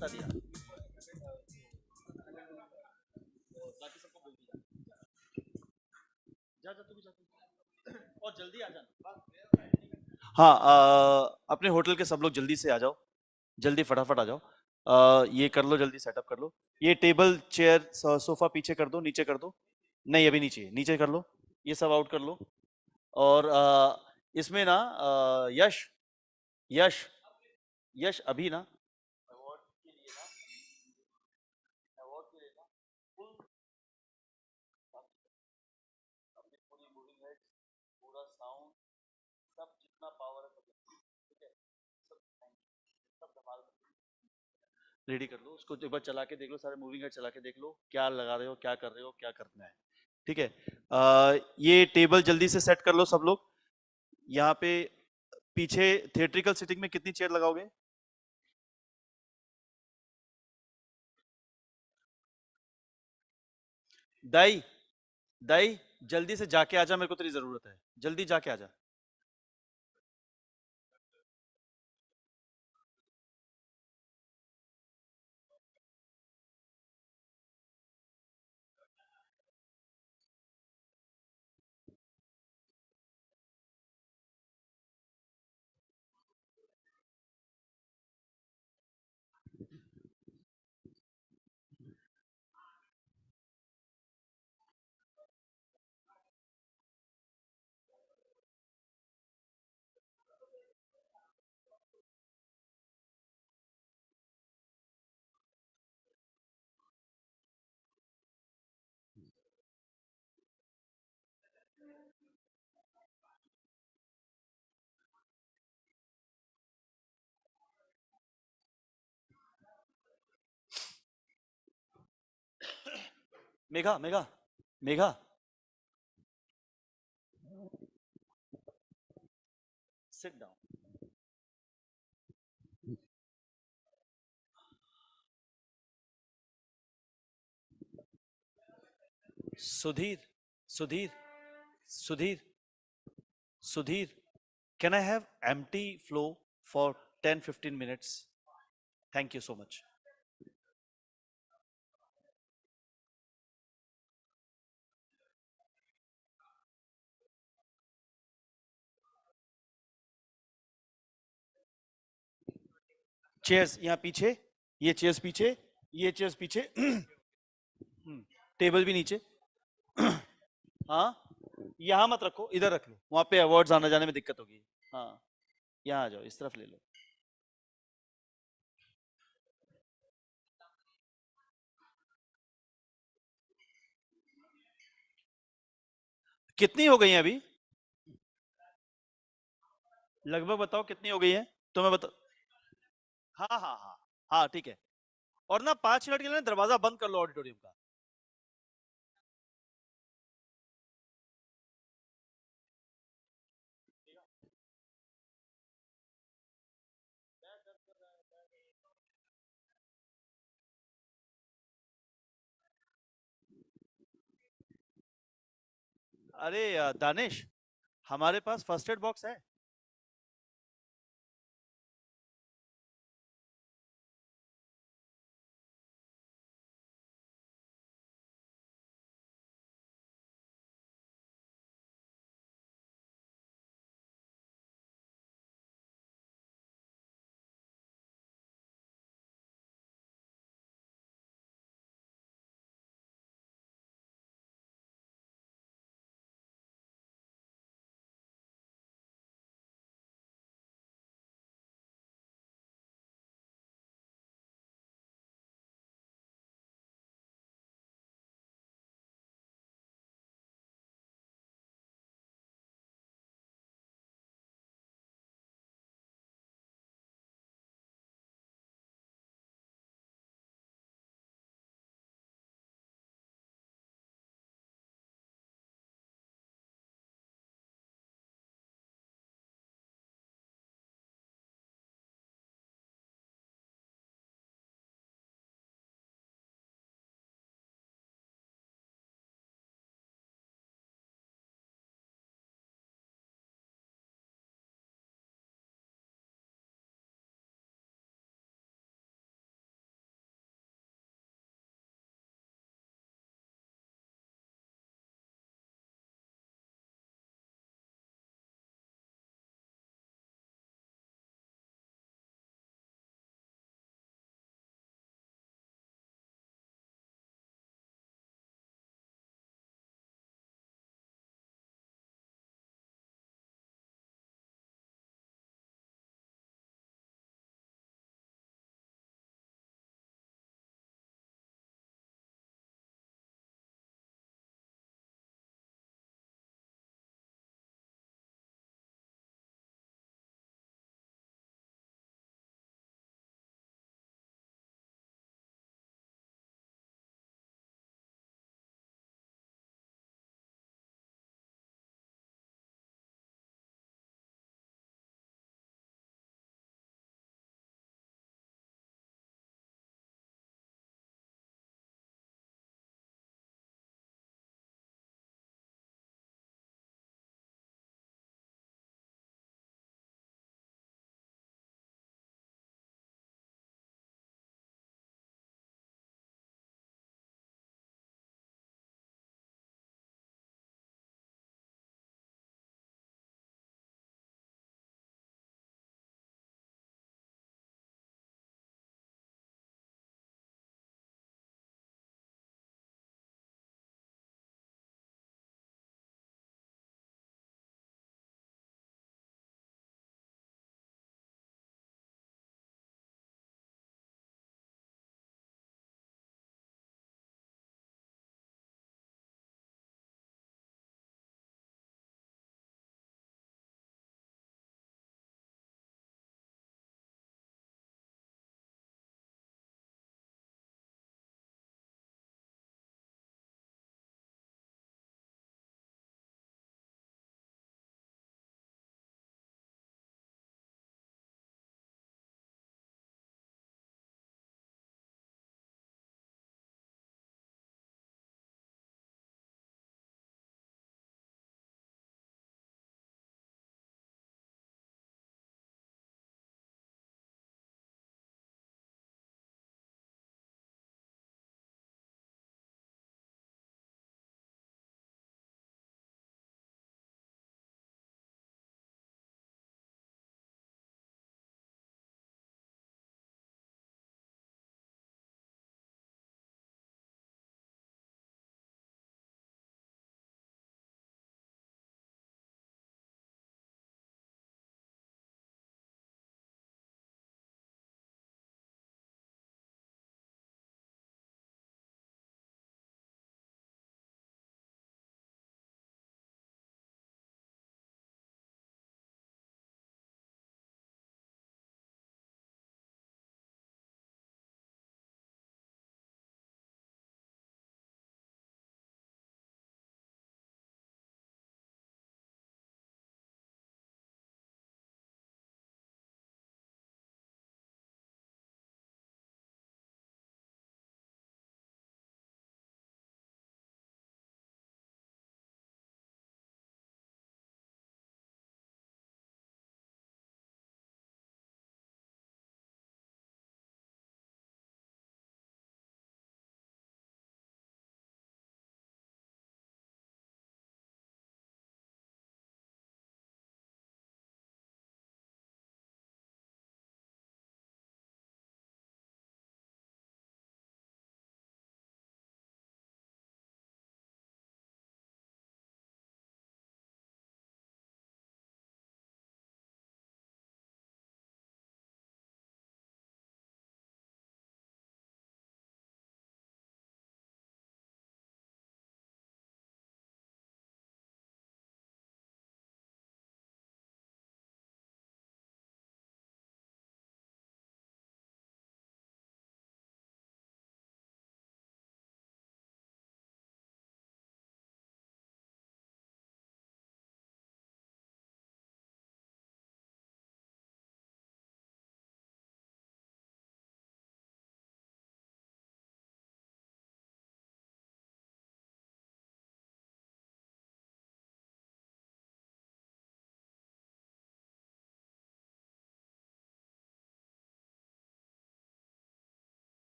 बता दिया बाकी सबको बोल दिया जा जा तू भी जा और जल्दी आ जाना हाँ अपने होटल के सब लोग जल्दी से आ जाओ जल्दी फटाफट आ जाओ ये कर लो जल्दी सेटअप कर लो ये टेबल चेयर सोफा पीछे कर दो नीचे कर दो नहीं अभी नीचे कर लो ये सब आउट कर लो और इसमें ना यश यश यश अभी ना पूरा साउंड सब जितना पावर है ठीक है सब संभाल रेडी कर लो उसको एक बार चला के देख लो सारे मूविंग हेड चला के देख लो क्या लगा रहे हो क्या कर रहे हो क्या करना है ठीक है ये टेबल जल्दी से सेट कर लो सब लोग यहाँ पे पीछे थिएट्रिकल सिटिंग में कितनी चेयर लगाओगे दाई दाई जल्दी से जाके आजा मेरे को तेरी जरूरत है जल्दी जाके आजा Megha Megha Megha sit down Sudhir Sudhir Sudhir Sudhir can I have empty flow for 10-15 minutes thank you so much chairs यहाँ पीछे ये चेयर्स पीछे ये चेयर्स पीछे टेबल भी नीचे हाँ यहाँ मत रखो इधर रख लो वहां पे अवार्ड्स आने जाने में दिक्कत होगी हाँ यहाँ आ जाओ, इस तरफ ले लो। कितनी हो गई हैं अभी? लगभग बताओ कितनी हो गई है, तो मैं बता। हाँ हाँ हाँ हाँ, ठीक है। और ना 5 मिनट के लिए दरवाजा बंद कर लो ऑडिटोरियम का। अरे दानिश, हमारे पास फर्स्ट एड बॉक्स है।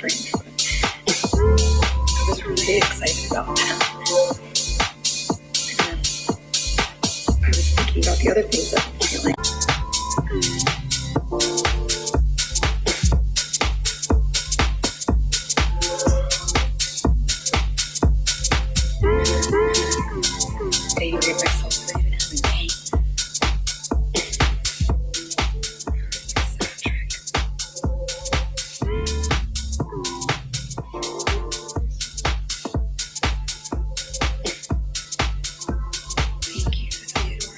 different. I was really excited about that. I was thinking about the other things that I feel like. Angry at myself for even having pain. Thank you, Theodore.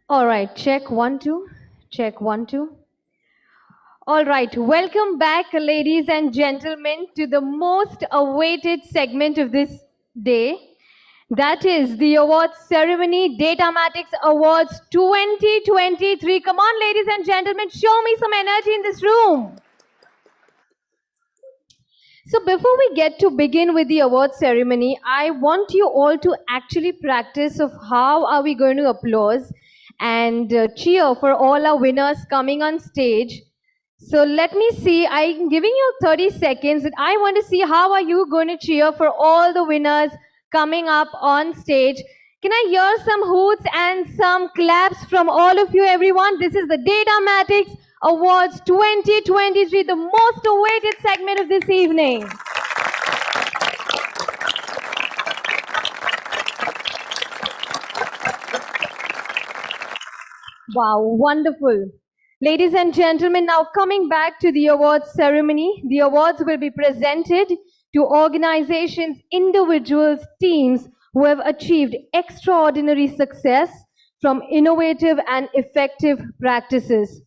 All right, check 1 2. Check 1 2. All right, welcome back, ladies and gentlemen, to the most awaited segment of this day. That is the awards ceremony, DATAMATIXX Awards 2023. Come on, ladies and gentlemen, show me some energy in this room. So before we get to begin with the award ceremony, I want you all to actually practice of how are we going to applause and cheer for all our winners coming on stage. So let me see, I'm giving you 30 seconds and I want to see how are you going to cheer for all the winners coming up on stage. Can I hear some hoots and some claps from all of you, everyone? This is the DATAMATIXX Awards 2023, the most awaited segment of this evening. Wow, wonderful. Ladies and gentlemen, now coming back to the awards ceremony, the awards will be presented to organizations, individuals, teams who have achieved extraordinary success from innovative and effective practices.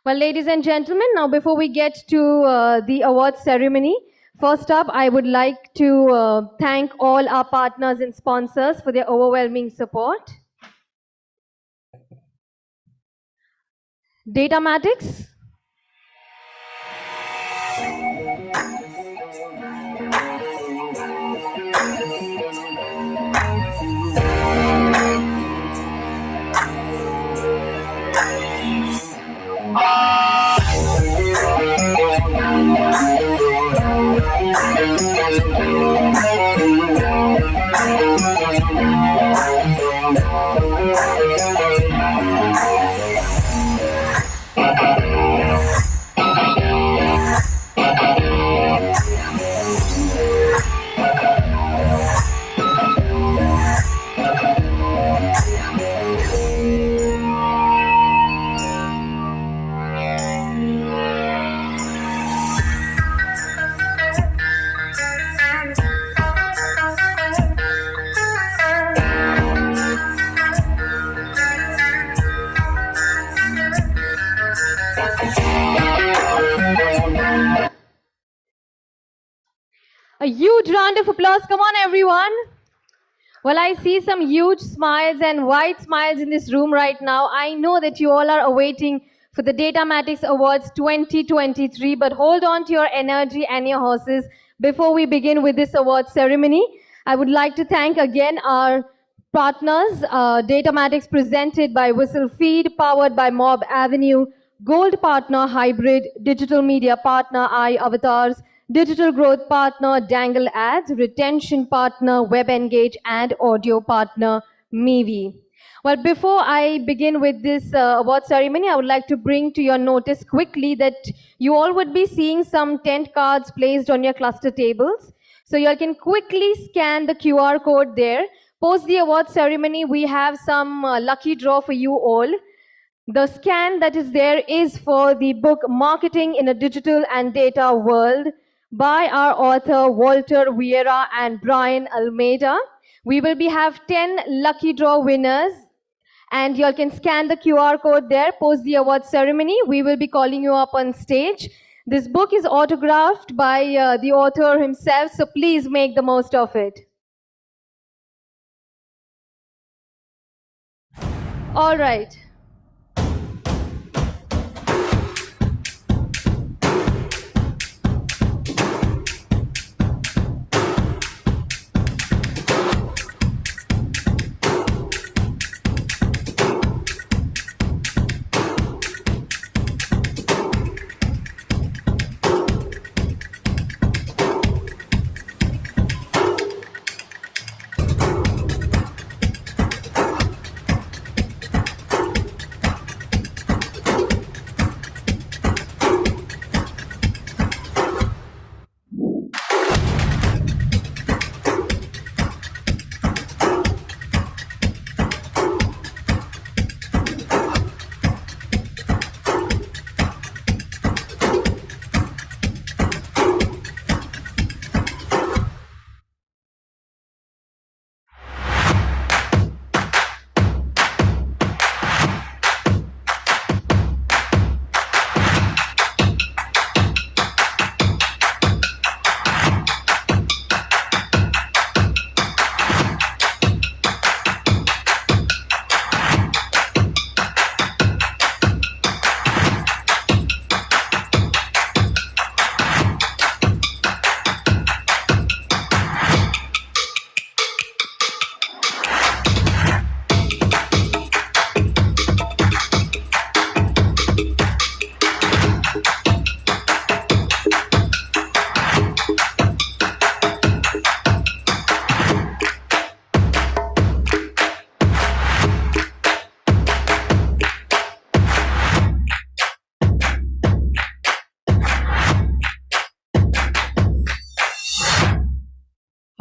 Well, ladies and gentlemen, now before we get to the awards ceremony, first up, I would like to thank all our partners and sponsors for their overwhelming support. DATAMATIXX. A huge round of applause. Come on, everyone. Well, I see some huge smiles and wide smiles in this room right now. I know that you all are awaiting for the DATAMATIXX Awards 2023, but hold on to your energy and your horses before we begin with this award ceremony. I would like to thank again our partners, DATAMATIXX presented by Whistle Feed, powered by Mob Avenue, Gold Partner Hybrid, Digital Media Partner iAvatars, Digital Growth Partner Dangle Ads, Retention Partner Web Engage, and Audio Partner Mevi. Well, before I begin with this award ceremony, I would like to bring to your notice quickly that you all would be seeing some tent cards placed on your cluster tables. So you all can quickly scan the QR code there. Post the award ceremony, we have some lucky draw for you all. The scan that is there is for the book Marketing in a Digital and Data World by our author Walter Vieira and Brian Almeida. We will have 10 lucky draw winners and you all can scan the QR code there, post the award ceremony. We will be calling you up on stage. This book is autographed by the author himself, so please make the most of it. All right.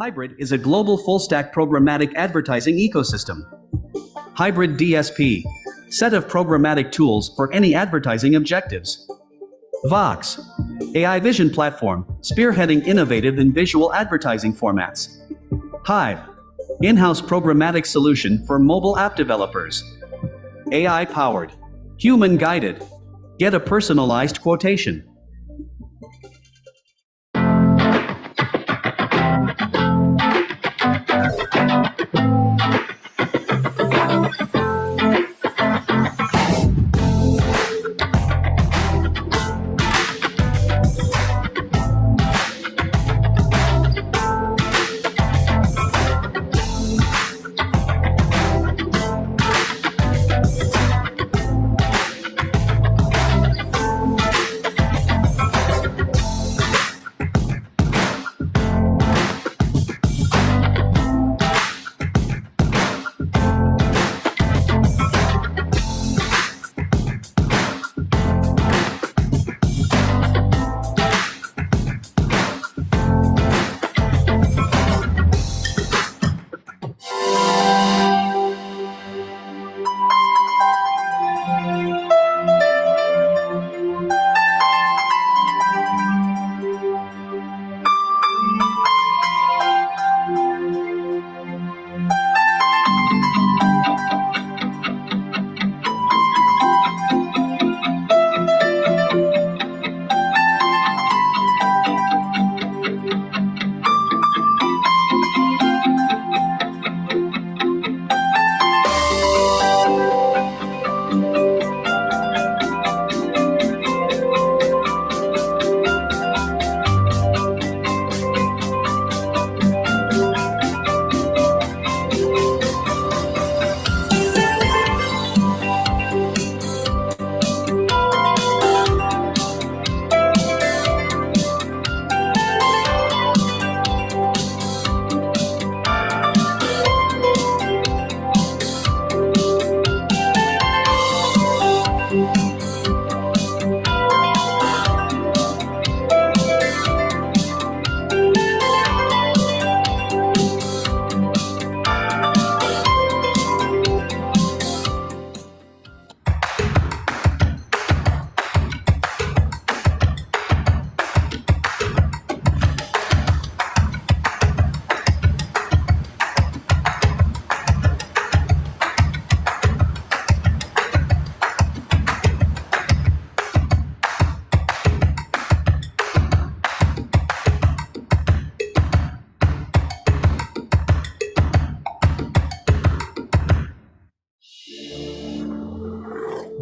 Hybrid is a global full-stack programmatic advertising ecosystem. Hybrid DSP, set of programmatic tools for any advertising objectives. Vox, AI vision platform, spearheading innovative and visual advertising formats. Hive, in-house programmatic solution for mobile app developers. AI-powered, human-guided, get a personalized quotation.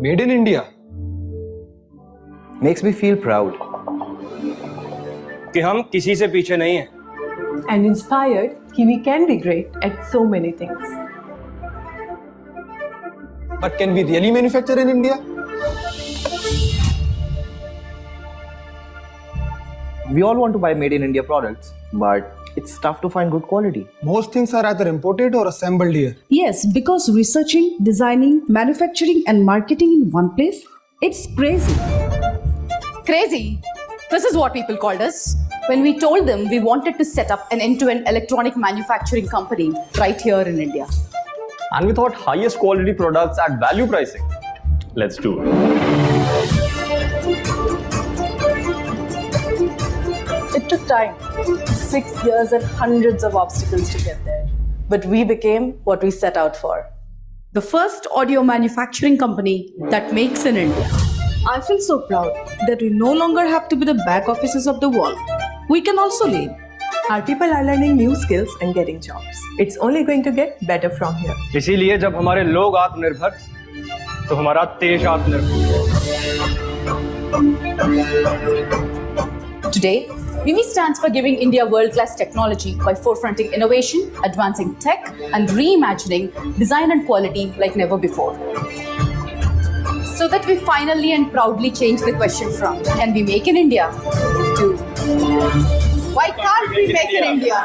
Made in India makes me feel proud. कि हम किसी से पीछे नहीं हैं. And inspired कि we can be great at so many things. But can we really manufacture in India? We all want to buy made in India products, but it's tough to find good quality. Most things are either imported or assembled here. Yes, because researching, designing, manufacturing, and marketing in one place, it's crazy. Crazy? This is what people called us when we told them we wanted to set up an end-to-end electronic manufacturing company right here in India. And we thought highest quality products at value pricing. Let's do it. It took time, 6 years and hundreds of obstacles to get there. But we became what we set out for. The first audio manufacturing company that makes in India. I feel so proud that we no longer have to be the back offices of the world. We can also lead. Our people are learning new skills and getting jobs. It's only going to get better from here. इसीलिए जब हमारे लोग आत्मनिर्भर तो हमारा देश आत्मनिर्भर. Today, Mimi stands for giving India world-class technology by forefronting innovation, advancing tech, and reimagining design and quality like never before. So that we finally and proudly change the question from can we make in India to why can't we make in India?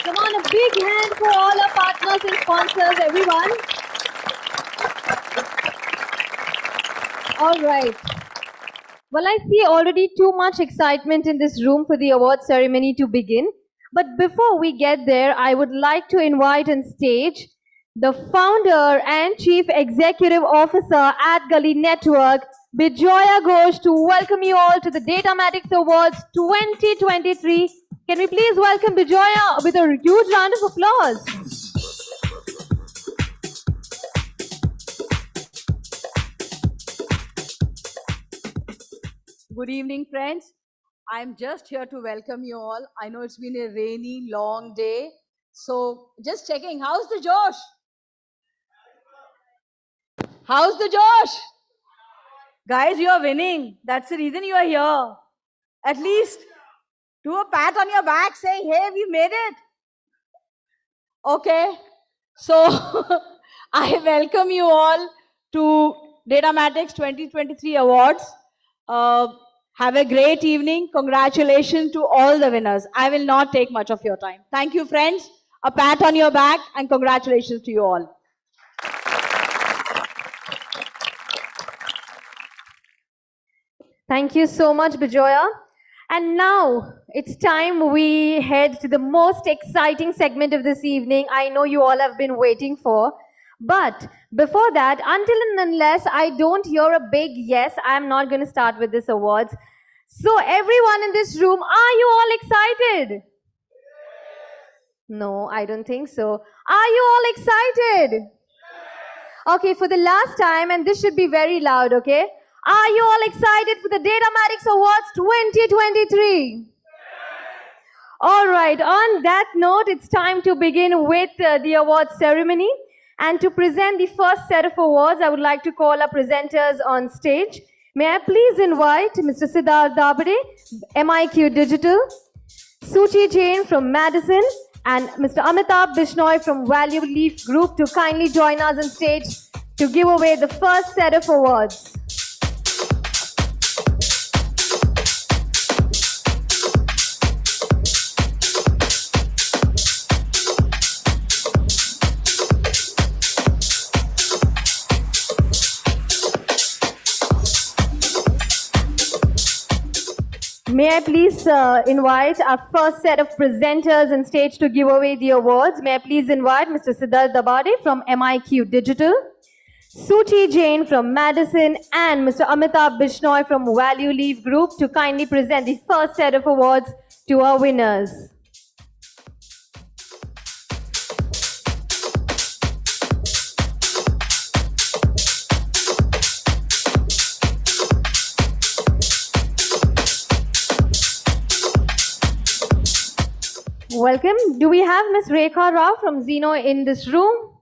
Come on, a big hand for all our partners and sponsors, everyone. All right. Well, I see already too much excitement in this room for the award ceremony to begin. But before we get there, I would like to invite on stage the founder and chief executive officer at Gully Network, Bijoya Ghosh, to welcome you all to the DATAMATIXX Awards 2023. Can we please welcome Bijoya with a huge round of applause? Good evening, friends. I'm just here to welcome you all. I know it's been a rainy, long day. So just checking, how's the Josh? How's the Josh? Guys, you are winning. That's the reason you are here. At least do a pat on your back saying, hey, we made it. Okay. So I welcome you all to DATAMATIXX 2023 Awards. Have a great evening. Congratulations to all the winners. I will not take much of your time. Thank you, friends. A pat on your back and congratulations to you all. Thank you so much, Bijoya. And now it's time we head to the most exciting segment of this evening. I know you all have been waiting for. But before that, until and unless I don't hear a big yes, I'm not going to start with this awards. So everyone in this room, are you all excited? No, I don't think so. Are you all excited? Okay, for the last time, and this should be very loud, okay? Are you all excited for the DATAMATIXX Awards 2023? All right, on that note, it's time to begin with the awards ceremony. And to present the first set of awards, I would like to call our presenters on stage. May I please invite Mr. Siddharth Dabade, MIQ Digital, Suchi Jain from Madison, and Mr. Amitabh Bishnoi from Value Leaf Group to kindly join us on stage to give away the first set of awards. May I please invite our first set of presenters on stage to give away the awards. May I please invite Mr. Siddharth Dabade from MIQ Digital, Suchi Jain from Madison, and Mr. Amitabh Bishnoi from Value Leaf Group to kindly present the first set of awards to our winners. Welcome. Do we have Ms. Rekha Rao from Zeno in this room?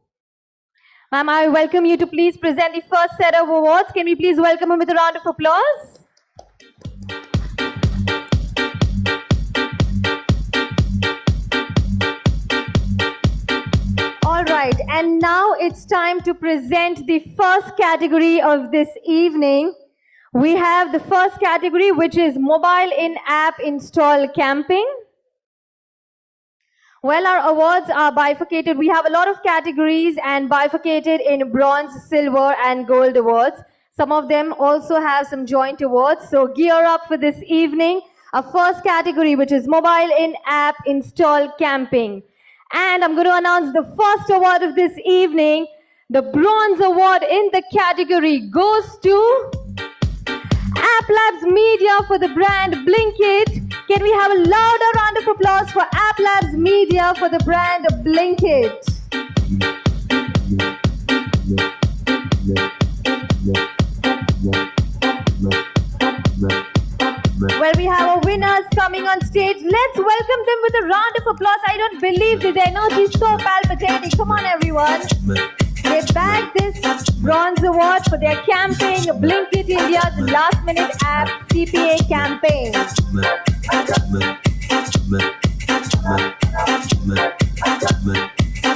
Ma'am, I welcome you to please present the first set of awards. Can we please welcome her with a round of applause? All right, and now it's time to present the first category of this evening. We have the first category, which is mobile in-app install camping. Well, our awards are bifurcated. We have a lot of categories and bifurcated in bronze, silver, and gold awards. Some of them also have some joint awards. So gear up for this evening. Our first category, which is mobile in-app install camping. And I'm going to announce the first award of this evening. The bronze award in the category goes to App Labs Media for the brand Blinkit. Can we have a louder round of applause for App Labs Media for the brand Blinkit? Well, we have our winners coming on stage. Let's welcome them with a round of applause. I don't believe this energy is so palpitating. Come on, everyone. They bagged this bronze award for their campaign, Blinkit India's last-minute app CPA campaign.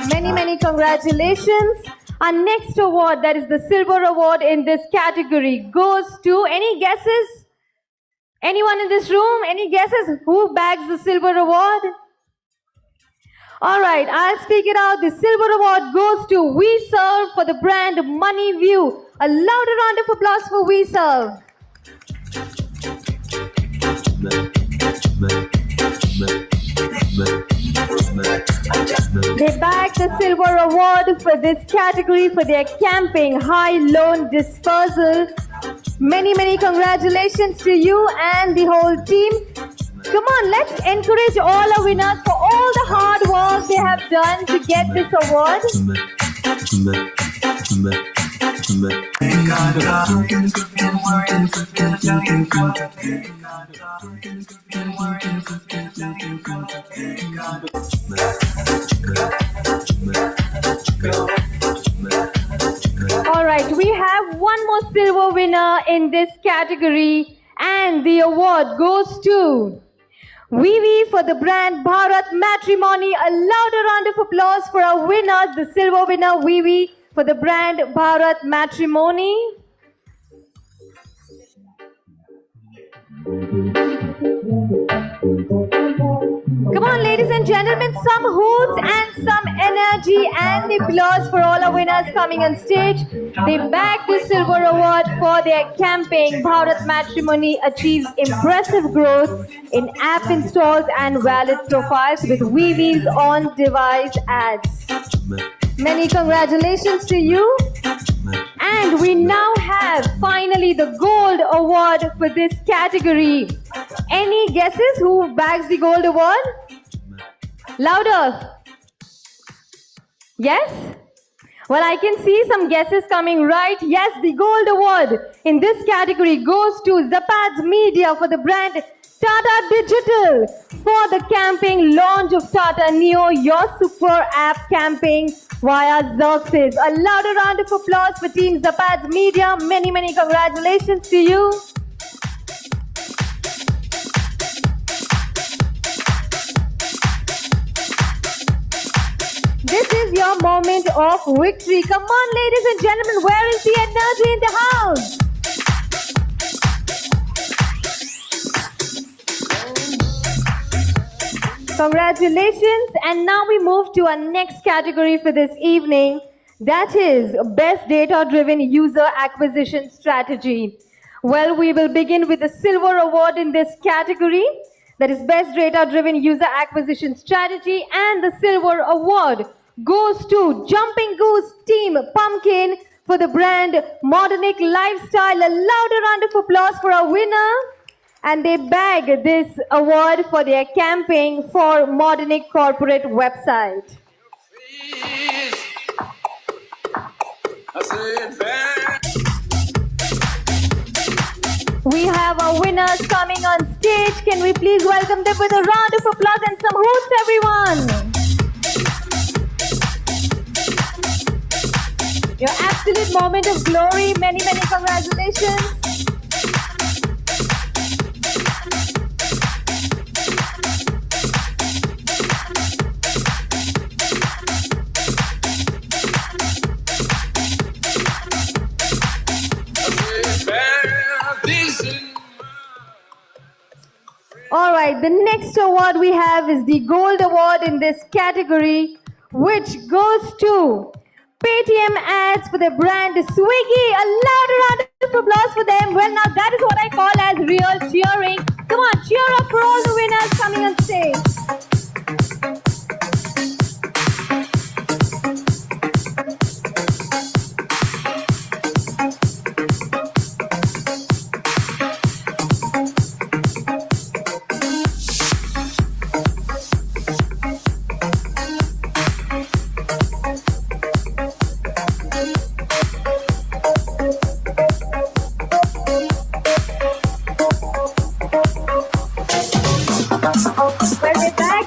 Many, many congratulations. Our next award, that is the silver award in this category, goes to, any guesses? Anyone in this room? Any guesses? Who bags the silver award? All right, I'll speak it out. The silver award goes to We Serve for the brand MoneyView. A louder round of applause for We Serve. They bagged the silver award for this category for their camping high loan dispersal. Many, many congratulations to you and the whole team. Come on, let's encourage all our winners for all the hard work they have done to get this award. All right, we have one more silver winner in this category, and the award goes to Vivi for the brand Bharat Matrimony. A louder round of applause for our winner, the silver winner, Vivi for the brand Bharat Matrimony. Come on, ladies and gentlemen, some hoots and some energy and applause for all our winners coming on stage. They bagged the silver award for their campaign. Bharat Matrimony achieves impressive growth in app installs and wallet profiles with Vivi's on-device ads. Many congratulations to you. And we now have finally the gold award for this category. Any guesses who bags the gold award? Louder. Yes? Well, I can see some guesses coming right. Yes, the gold award in this category goes to Zapad's Media for the brand Tata Digital for the campaign launch of Tata Neo, your super app campaign via Xerxes. A louder round of applause for Team Zapad's Media. Many, many congratulations to you. This is your moment of victory. Come on, ladies and gentlemen, where is the energy in the house? Congratulations. And now we move to our next category for this evening. That is Best Data-Driven User Acquisition Strategy. Well, we will begin with the silver award in this category. That is Best Data-Driven User Acquisition Strategy. And the silver award goes to Jumping Goose Team Pumpkin for the brand Modernic Lifestyle. A louder round of applause for our winner. And they bag this award for their campaign for Modernic corporate website. We have our winners coming on stage. Can we please welcome them with a round of applause and some hoots, everyone? Your absolute moment of glory. Many, many congratulations. All right, the next award we have is the Gold Award in this category, which goes to Paytm Ads for the brand Swiggy. A loud round of applause for them. Well, now that is what I call as real cheering. Come on, cheer up for all the winners coming on stage.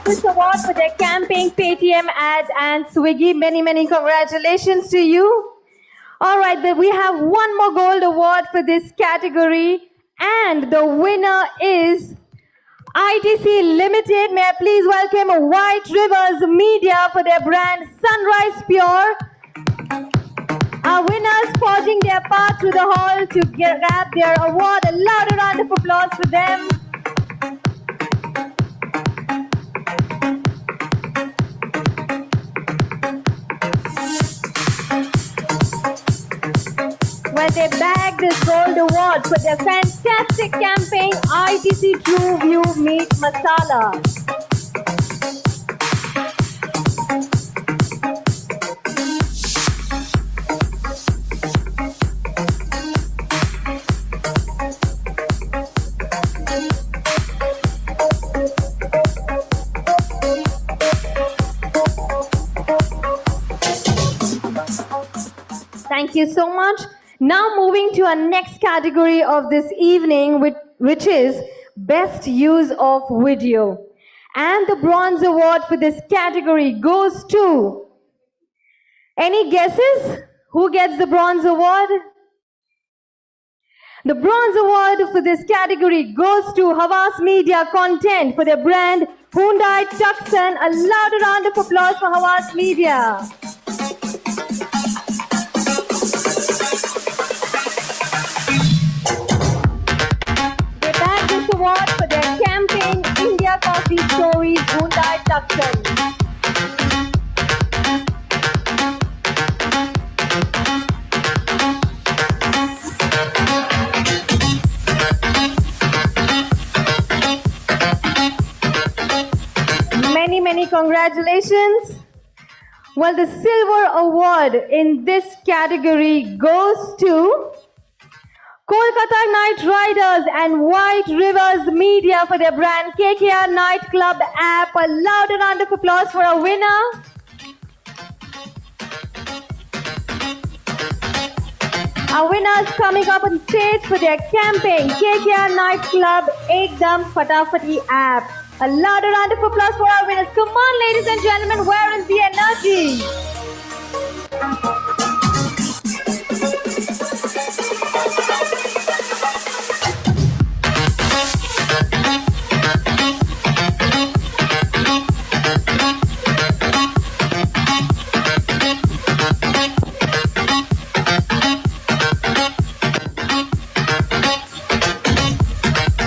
This award for their campaign, Paytm Ads and Swiggy. Many, many congratulations to you. All right, then we have one more gold award for this category, and the winner is ITC Limited. May I please welcome White Rivers Media for their brand Sunrise Pure. Our winners forging their path through the hall to grab their award. A louder round of applause for them. Well, they bagged this gold award for their fantastic campaign, ITC True View Meat Masala. Thank you so much. Now moving to our next category of this evening, which is Best Use of Video. And the Bronze Award for this category goes to... Any guesses? Who gets the Bronze Award? The Bronze Award for this category goes to Havas Media Content for their brand Hyundai Tucson. A loud round of applause for Havas Media. Award for their campaign, India Coffee Stories, Hyundai Tucson. Many, many congratulations. Well, the silver award in this category goes to Kolkata Knight Riders and White Rivers Media for their brand KKR Nightclub app. A loud round of applause for our winner. Our winners coming up on stage for their campaign KKR Nightclub Ekdam Fatafati app. A loud round of applause for our winners. Come on, ladies and gentlemen, where is the energy?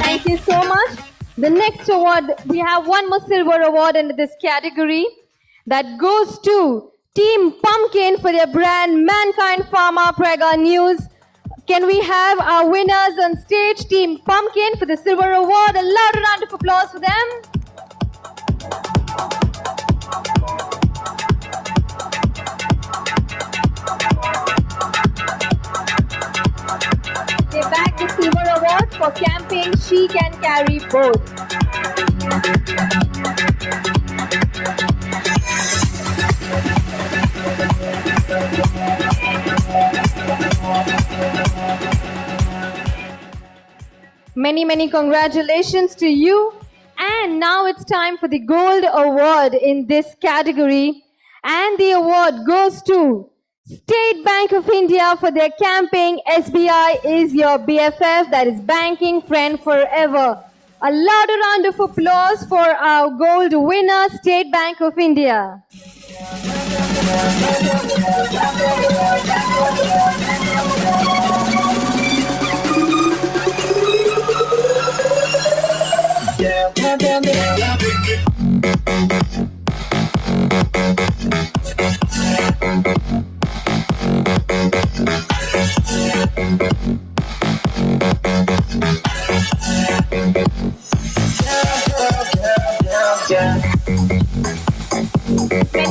Thank you so much. The next award, we have one more silver award under this category that goes to Team Pumpkin for their brand Mankind Pharma Prega News. Can we have our winners on stage, Team Pumpkin, for the silver award? A loud round of applause for them. They bagged the silver award for campaign She Can Carry Both. Many congratulations to you. And now it's time for the gold award in this category. And the award goes to State Bank of India for their campaign SBI is your BFF, that is banking friend forever. A louder round of applause for our gold winner, State Bank of India.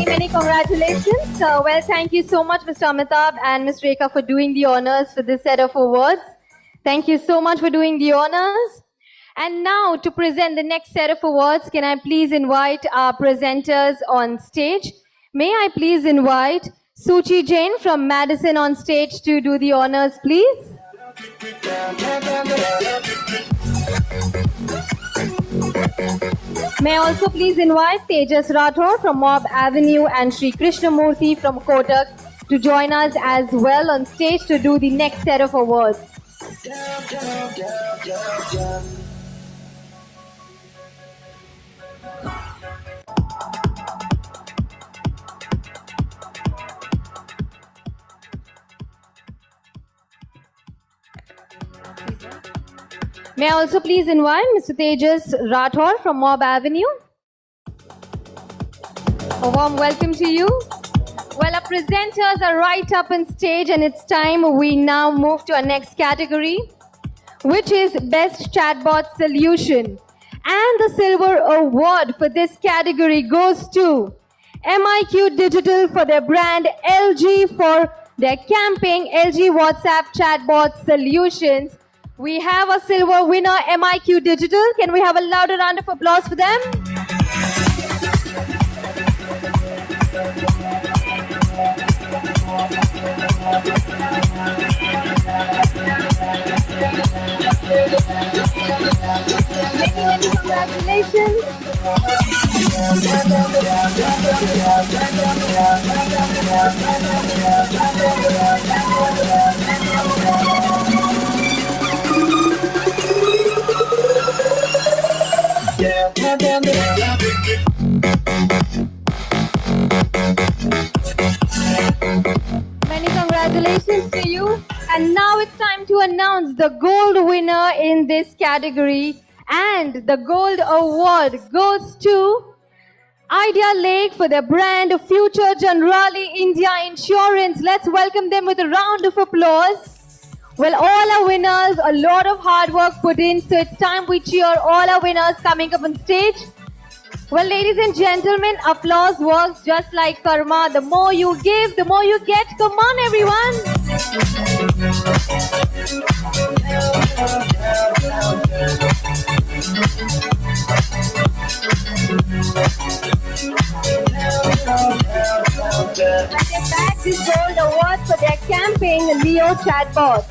Many congratulations. Well, thank you so much, Mr. Amitabh and Ms. Rekha, for doing the honors for this set of awards. Thank you so much for doing the honors. And now, to present the next set of awards, can I please invite our presenters on stage? May I please invite Suchi Jain from Madison on stage to do the honors, please? May I also please invite Tejas Rathore from Mob Avenue and Sri Krishnamurthy from Kotak to join us as well on stage to do the next set of awards. May I also please invite Mr. Tejas Rathore from Mob Avenue. A warm welcome to you. Well, our presenters are right up on stage, and it's time we now move to our next category, which is Best Chatbot Solution. And the silver award for this category goes to MIQ Digital for their brand, LG for their campaign LG WhatsApp Chatbot Solutions. We have a silver winner, MIQ Digital. Can we have a louder round of applause for them? Many congratulations. Many congratulations to you. And now it's time to announce the gold winner in this category. And the gold award goes to Idea Lake for their brand Future Generali India Insurance. Let's welcome them with a round of applause. Well, all our winners, a lot of hard work put in, so it's time we cheer all our winners coming up on stage. Well, ladies and gentlemen, applause works just like karma. The more you give, the more you get. Come on, everyone. And they bagged this gold award for their campaign, Leo Chatbot.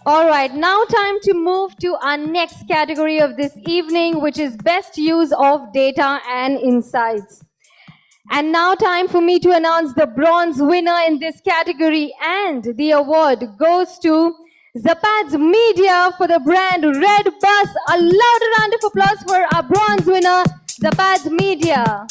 All right, now time to move to our next category of this evening, which is best use of data and insights. And now time for me to announce the bronze winner in this category, and the award goes to Zapad's Media for the brand Red Bus. A louder round of applause for our bronze winner, Zapad's Media.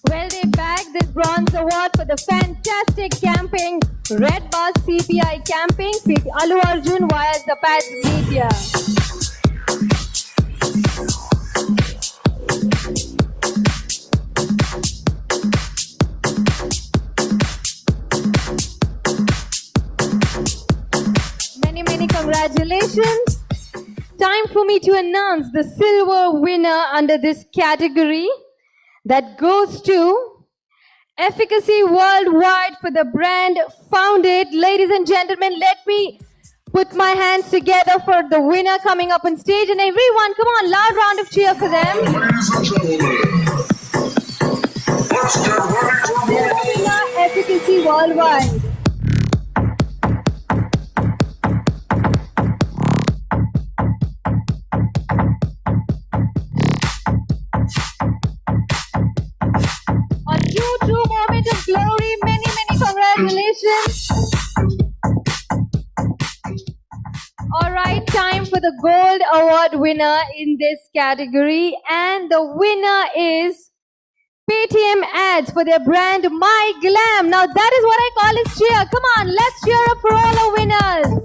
Well, they bagged this bronze award for the fantastic camping Red Bus CPI camping with Alu Arjun via Zapad's Media. Many congratulations. Time for me to announce the silver winner under this category. That goes to Efficacy Worldwide for the brand Founded. Ladies and gentlemen, let me put my hands together for the winner coming up on stage. And everyone, come on, loud round of cheer for them. Ladies and gentlemen, let's get ready for more. Winner, Efficacy Worldwide. A true moment of glory. Many congratulations. All right, time for the gold award winner in this category. And the winner is Paytm ads for their brand My Glam. Now that is what I call is cheer. Come on, let's cheer up for all our winners.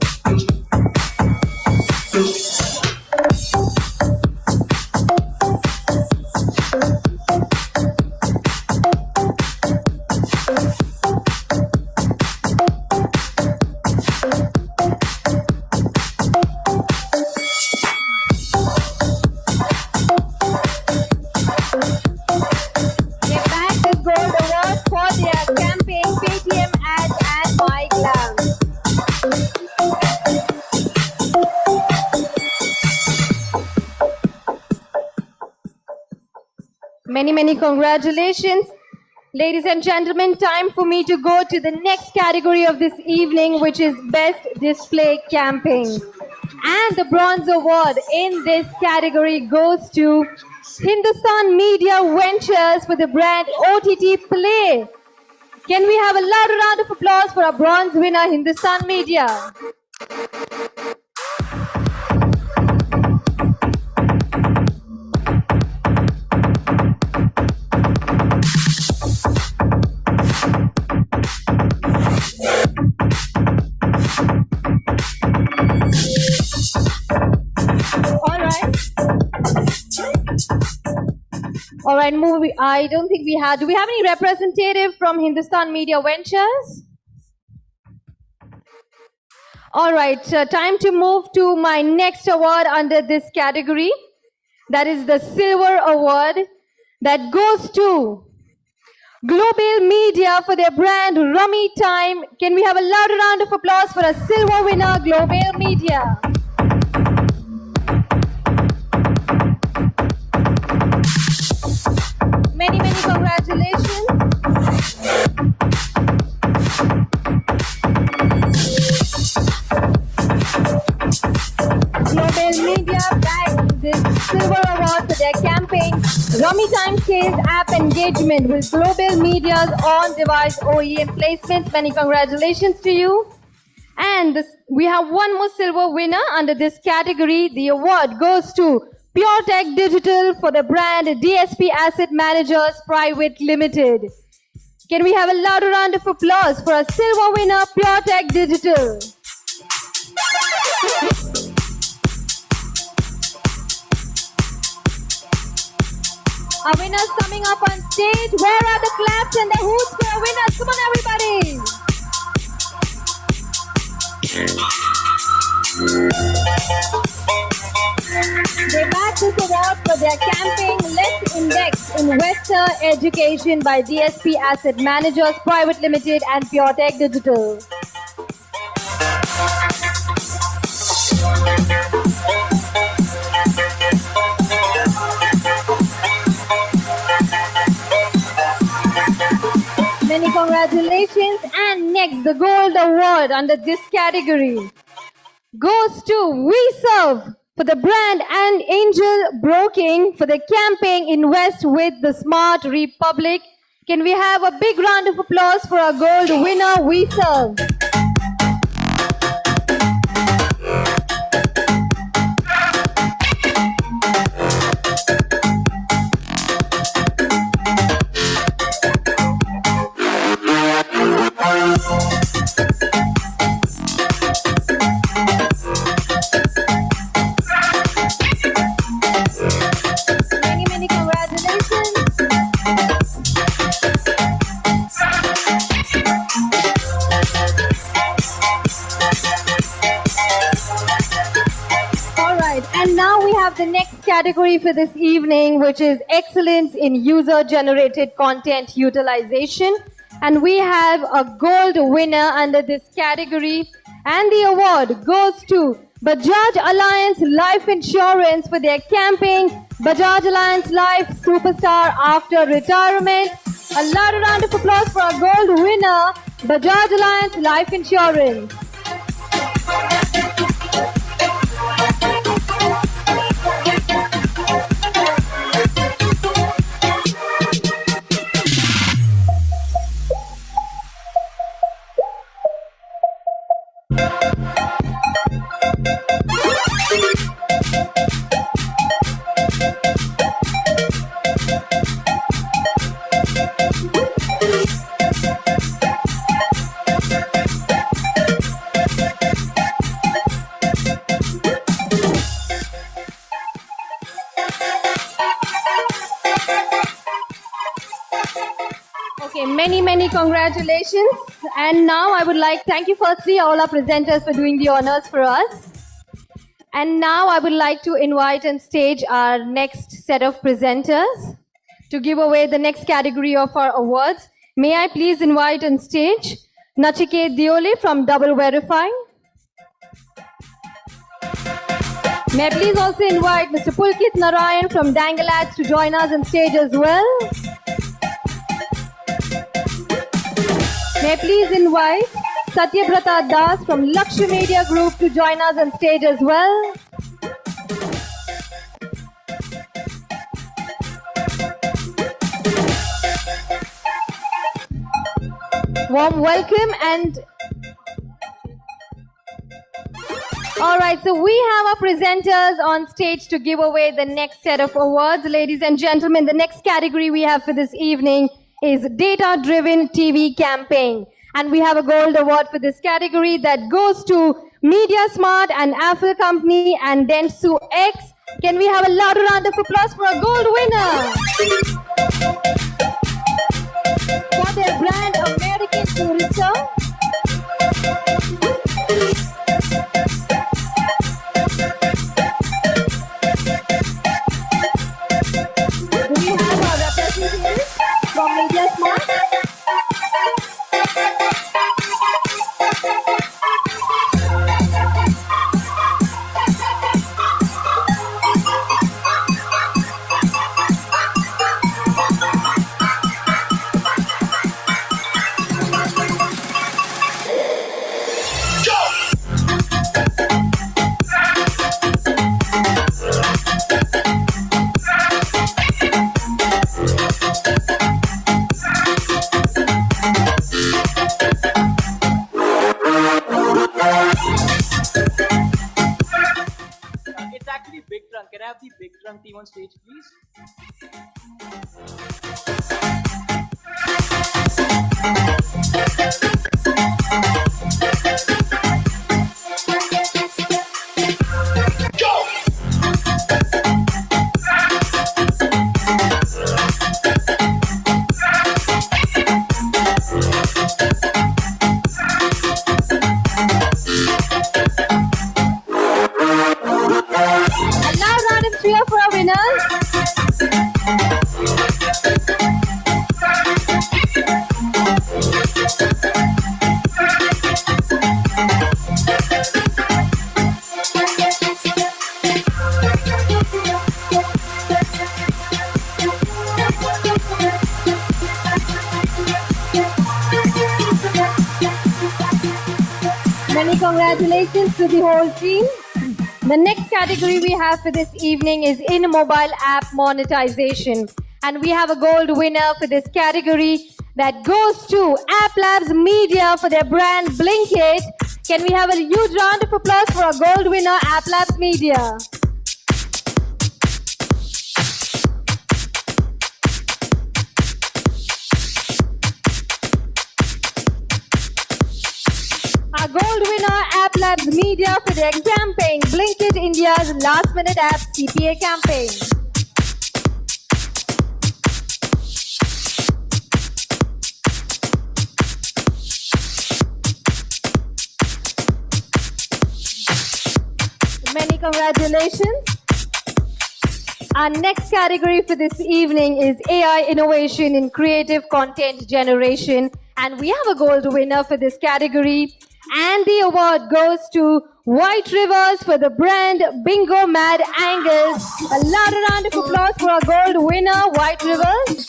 Many congratulations. Ladies and gentlemen, time for me to go to the next category of this evening, which is Best Display Camping. And the bronze award in this category goes to Hindustan Media Ventures for the brand OTT Play. Can we have a louder round of applause for our bronze winner, Hindustan Media? All right, movie. I don't think we have. Do we have any representative from Hindustan Media Ventures? All right, time to move to my next award under this category. That is the Silver Award that goes to Global Media for their brand Rummy Time. Can we have a louder round of applause for a silver winner, Global Media? Many congratulations. Global Media bagged this silver award for their campaign Rummy Time Scales app engagement with Global Media's on-device OEM placements. Many congratulations to you. And we have one more silver winner under this category. The award goes to PureTech Digital for the brand DSP Asset Managers Private Limited. Can we have a louder round of applause for a silver winner, PureTech Digital? Our winners coming up on stage. Where are the claps and the hoots for our winners? Come on, everybody. They bagged this award for their campaign Let's Index Investor Education by DSP Asset Managers Private Limited and PureTech Digital. congratulations. And next, the gold award under this category goes to We Serve for the brand and Angel Broking for the campaign Invest with the Smart Republic. Can we have a big round of applause for our gold winner, We Serve? Many, many congratulations. All right, and now we have the next category for this evening, which is excellence in user-generated content utilization. And we have a gold winner under this category. And the award goes to Bajaj Alliance Life Insurance for their campaign, Bajaj Alliance Life Superstar After Retirement. A loud round of applause for our gold winner, Bajaj Alliance Life Insurance. Okay, many, many congratulations. And now I would like, thank you firstly all our presenters for doing the honors for us. And now I would like to invite on stage our next set of presenters to give away the next category of our awards. May I please invite on stage Nachiket Diole from Double Verify. May I please also invite Mr. Pulkit Narayan from Dangle Ads to join us on stage as well. May I please invite Satyabrata Das from Lakshya Media Group to join us on stage as well. Warm welcome and all right, so we have our presenters on stage to give away the next set of awards. Ladies and gentlemen, the next category we have for this evening is Data-Driven TV Campaign. And we have a gold award for this category that goes to Media Smart and Apple Company and Dentsu X. Can we have a loud round of applause for a gold winner? For their brand American Tourister. Do we have our representatives from Media Smart? It's actually Big Trunk. Can I have the Big Trunk team on stage, please? A loud round of cheer for our winners. congratulations to the whole team. The next category we have for this evening is in mobile app monetization. And we have a gold winner for this category that goes to App Labs Media for their brand Blinkit. Can we have a huge round of applause for our gold winner, App Labs Media? Our gold winner, App Labs Media for their campaign, Blinkit India's last minute app CPA campaign. Many congratulations. Our next category for this evening is AI innovation in creative content generation. And we have a gold winner for this category. And the award goes to White Rivers for the brand Bingo Mad Angus. A loud round of applause for our gold winner, White Rivers.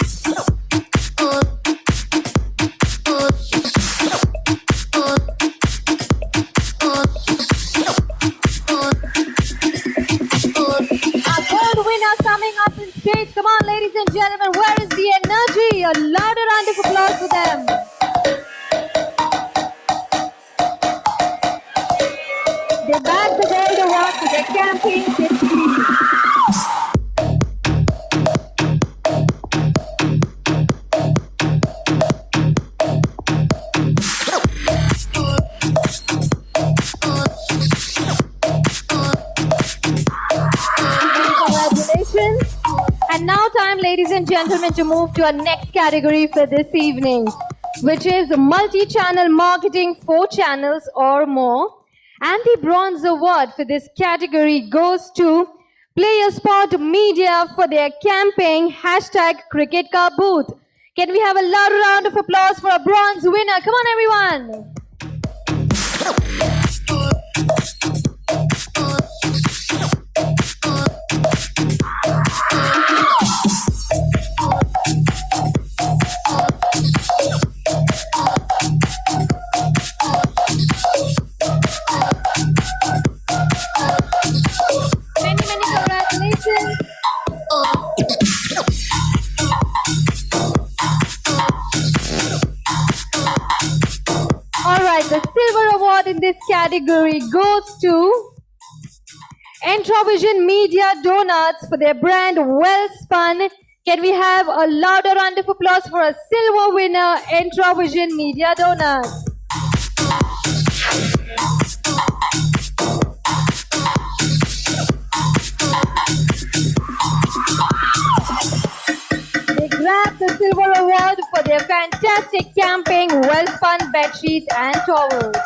Our gold winner coming up in stage. Come on, ladies and gentlemen, where is the energy? A louder round of applause for them. They bagged the gold award for their campaign capability. Congratulations. And now time, ladies and gentlemen, to move to our next category for this evening, which is multi-channel marketing, 4 channels or more. And the bronze award for this category goes to Player Sport Media for their campaign #CricketCarBooth. Can we have a loud round of applause for a bronze winner? Come on, everyone. Alright, the silver award in this category goes to Entrovision Media Donuts for their brand Well Spun. Can we have a louder round of applause for a silver winner, Entrovision Media Donuts? They grabbed the silver award for their fantastic campaign, Well Spun Bedsheets and Towels.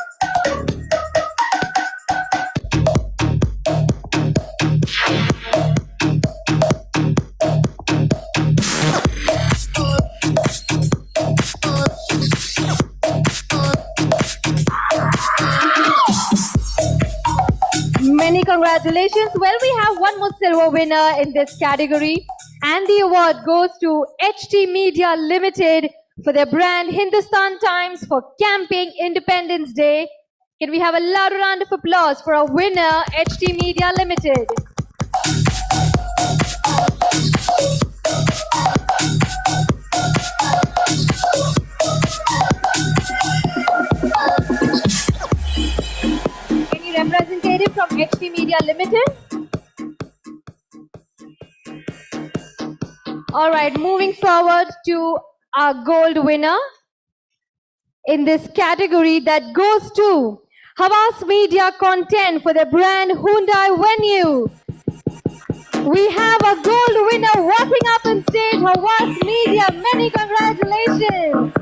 Many congratulations. Well, we have one more silver winner in this category, and the award goes to HT Media Limited for their brand Hindustan Times for camping Independence Day. Can we have a loud round of applause for our winner, HT Media Limited? Any representative from HT Media Limited? All right, moving forward to our gold winner in this category that goes to Havas Media Content for the brand Hyundai Venue. We have a gold winner walking up on stage, Havas Media. Many congratulations.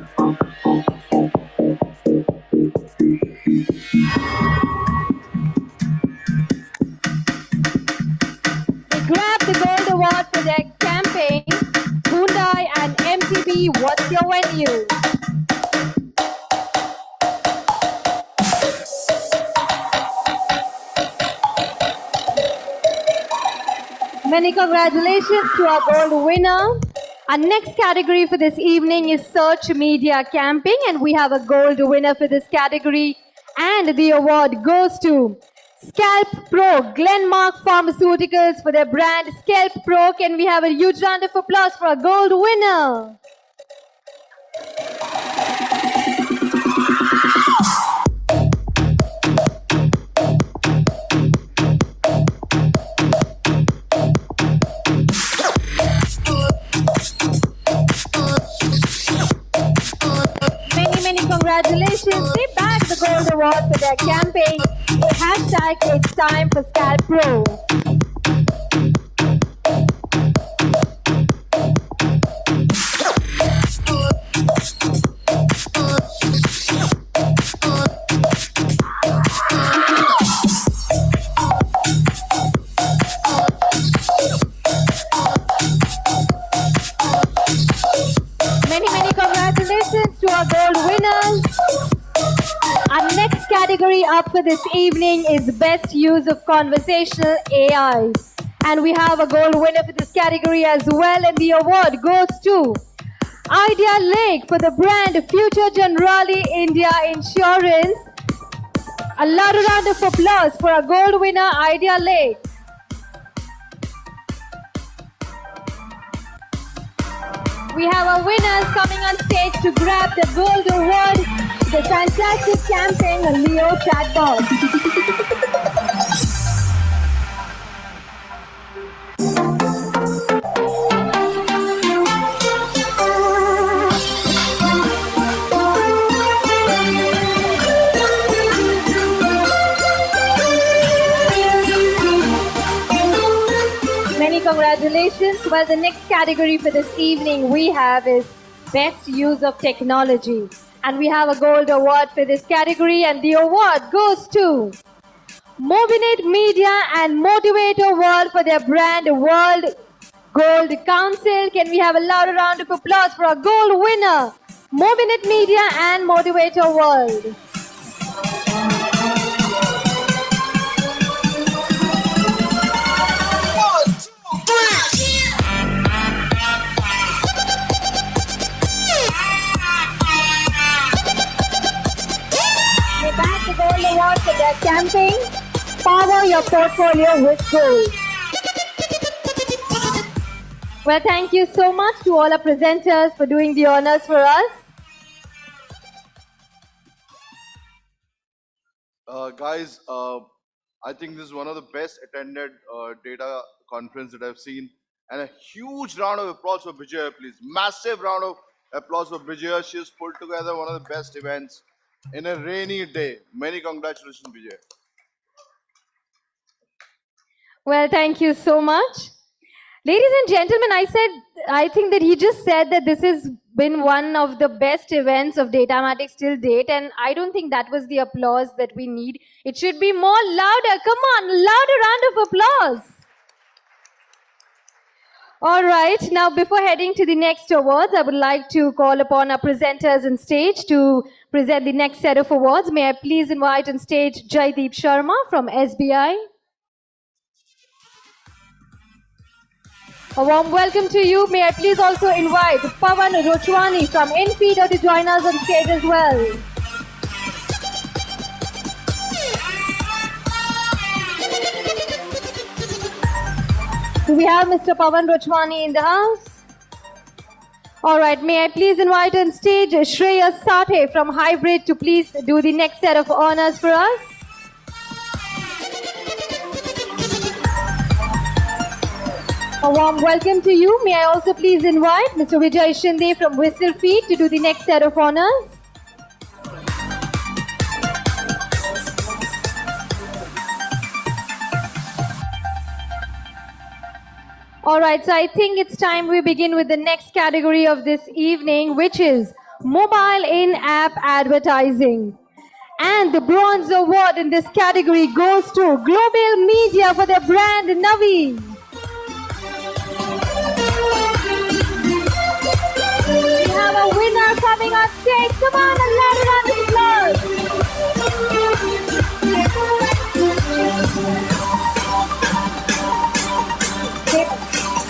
They grabbed the gold award for their campaign, Hyundai and MTB, What's Your Venue? Many congratulations to our gold winner. Our next category for this evening is Search Media Camping, and we have a gold winner for this category. And the award goes to Scalp Pro, Glenmark Pharmaceuticals for their brand Scalp Pro. Can we have a huge round of applause for our gold winner? Many congratulations. They bagged the gold award for their campaign. Hashtag it's time for Scalp Pro. Many congratulations to our gold winners. Our next category up for this evening is Best Use of Conversational AI. And we have a gold winner for this category as well. And the award goes to Idea Lake for the brand Future Generali India Insurance. A loud round of applause for our gold winner, Idea Lake. We have our winners coming on stage to grab the gold award, the fantastic campaign on Leo Chatbot. Many congratulations. Well, the next category for this evening we have is Best Use of Technology. And we have a gold award for this category, and the award goes to Mobinet Media and Motivator World for their brand World Gold Council. Can we have a louder round of applause for our gold winner, Mobinet Media and Motivator World. They bagged the gold award for their campaign, Power Your Portfolio with Gold. Well, thank you so much to all our presenters for doing the honors for us. Guys, I think this is one of the best attended data conference that I've seen. And a huge round of applause for Vijaya, please. Massive round of applause for Vijaya. She's pulled together one of the best events in a rainy day. Many congratulations, Vijaya. Well, thank you so much. Ladies and gentlemen, I think that he just said that this has been one of the best events of DATAMATIXX till date, and I don't think that was the applause that we need. It should be more louder. Come on, louder round of applause. All right, now before heading to the next awards, I would like to call upon our presenters on stage to present the next set of awards. May I please invite on stage Jaideep Sharma from SBI. A warm welcome to you. May I please also invite Pavan Rochwani from Infido to join us on stage as well. Do we have Mr. Pavan Rochwani in the house? All right, may I please invite on stage Shreya Sathe from Hybrid to please do the next set of honors for us. A warm welcome to you. May I also please invite Mr. Vijay Shinde from Whistlefield to do the next set of honors. All right, so I think it's time we begin with the next category of this evening, which is mobile in-app advertising. And the bronze award in this category goes to Global Media for their brand Navi. We have a winner coming on stage. Come on, a loud round of applause. They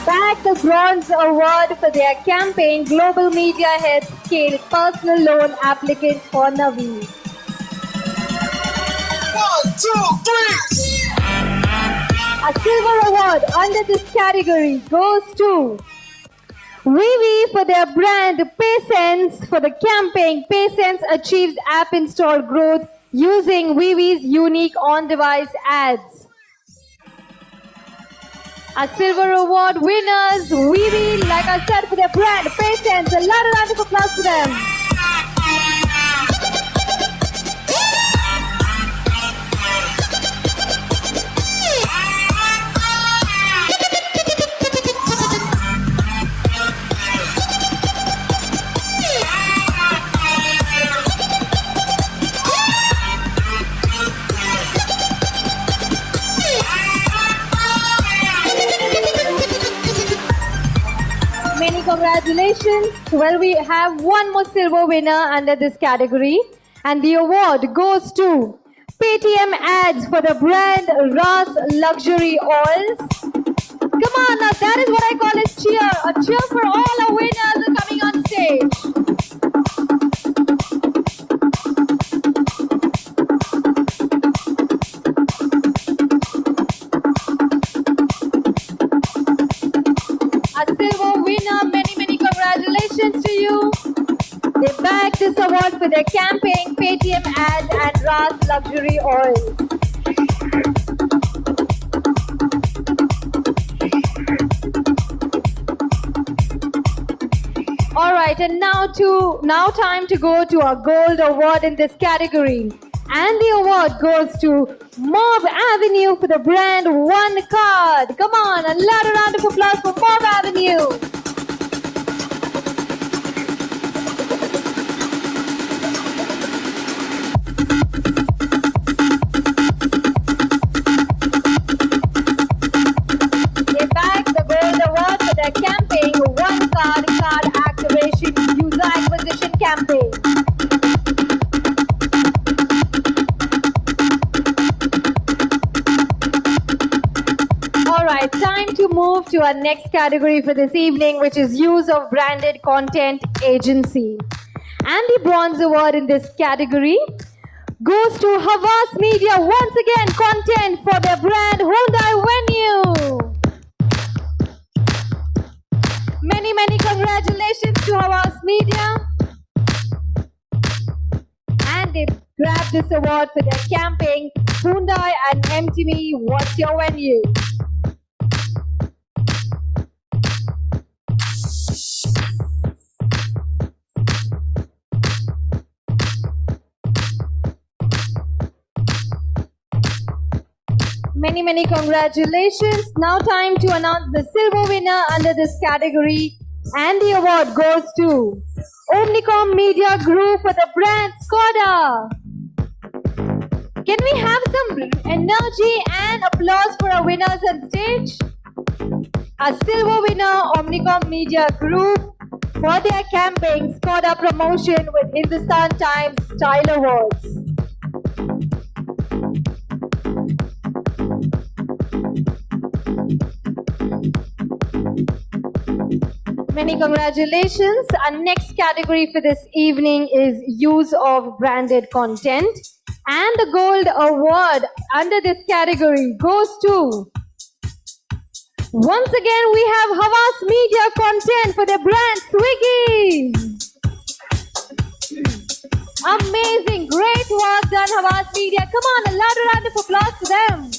bagged the bronze award for their campaign, Global Media Head Scale Personal Loan Applicant for Navi. 1, 2, 3. A silver award under this category goes to Vivi for their brand PaySense for the campaign PaySense achieves app install growth using Vivi's unique on-device ads. A silver award winners, Vivi, like I said, for their brand PaySense. A lot of round of applause for them. Many congratulations. Well, we have one more silver winner under this category, and the award goes to Paytm Ads for the brand Ras Luxury Oils. Come on, now that is what I call a cheer. A cheer for all our winners who are coming on stage. A silver winner, many congratulations to you. They bagged this award for their campaign, Paytm Ads and Ras Luxury Oils. All right, and now time to go to our gold award in this category. And the award goes to Mob Avenue for the brand One Card. Come on, a loud round of applause for Mob Avenue. They bagged the gold award for their campaign One Card Activation User Acquisition Campaign. Alright, time to move to our next category for this evening, which is use of branded content agency. And the bronze award in this category goes to Havas Media once again, content for their brand Hyundai Venue. Many congratulations to Havas Media. And they grabbed this award for their campaign Hyundai and MTV What's Your Venue. Many congratulations. Now time to announce the silver winner under this category, and the award goes to Omnicom Media Group for the brand Skoda. Can we have some energy and applause for our winners on stage? A silver winner, Omnicom Media Group, for their campaign Skoda promotion with Hindustan Times Style Awards. Many congratulations. Our next category for this evening is use of branded content. And the gold award under this category goes to, once again, we have Havas Media content for the brand Swiggy. Amazing, great work done, Havas Media. Come on, a louder round of applause to them.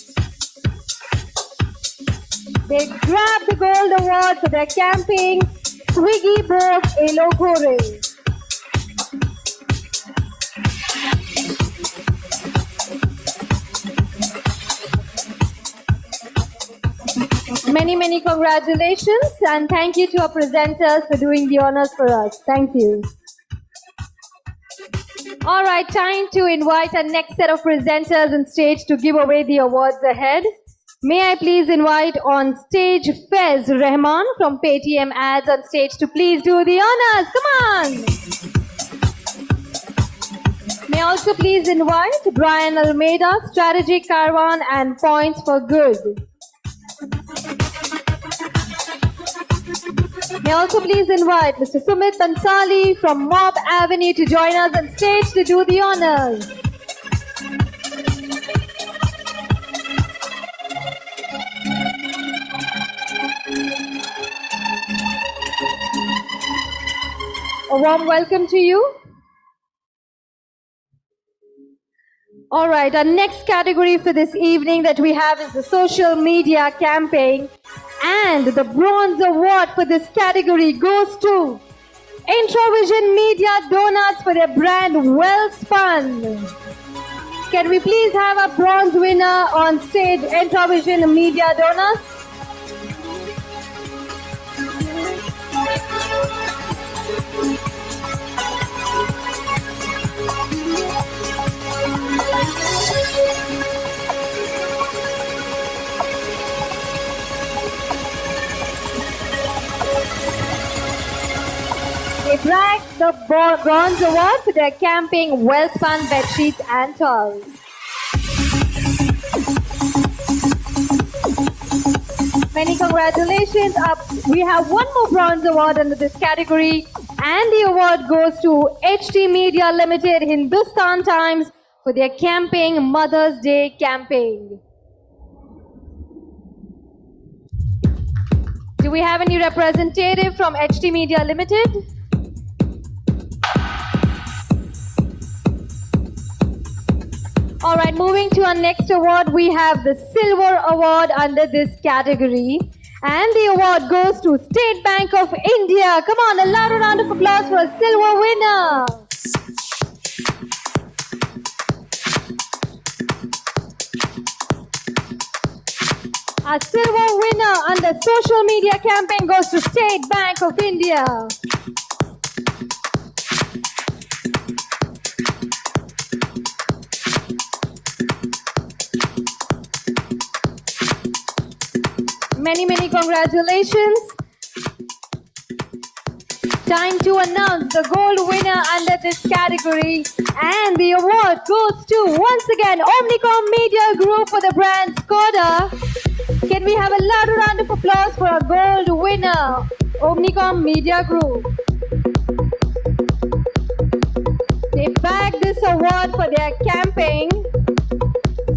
They grabbed the gold award for their campaign Swiggy Bog Elogore. Many congratulations, and thank you to our presenters for doing the honors for us. Thank you. All right, time to invite our next set of presenters on stage to give away the awards ahead. May I please invite on stage Fez Rahman from Paytm Ads on stage to please do the honors. Come on. May I also please invite Brian Almeida, Strategic Caravan and Points for Good. May I also please invite Mr. Sumit Ansali from Mob Avenue to join us on stage to do the honors. A warm welcome to you. All right, our next category for this evening that we have is the social media campaign. And the bronze award for this category goes to Introvision Media Donuts for their brand Well Spun. Can we please have a bronze winner on stage, Introvision Media Donuts? They bragged the bronze award for their camping well-spun bed sheets and towels. Many congratulations. We have one more bronze award under this category, and the award goes to HT Media Limited Hindustan Times for their camping Mother's Day campaign. Do we have any representative from HT Media Limited? All right, moving to our next award, we have the Silver Award under this category. And the award goes to State Bank of India. Come on, a loud round of applause for a silver winner. Our silver winner under social media campaign goes to State Bank of India. Many congratulations. Time to announce the gold winner under this category. And the award goes to, once again, Omnicom Media Group for the brand Skoda. Can we have a loud round of applause for our gold winner, Omnicom Media Group? They bagged this award for their campaign,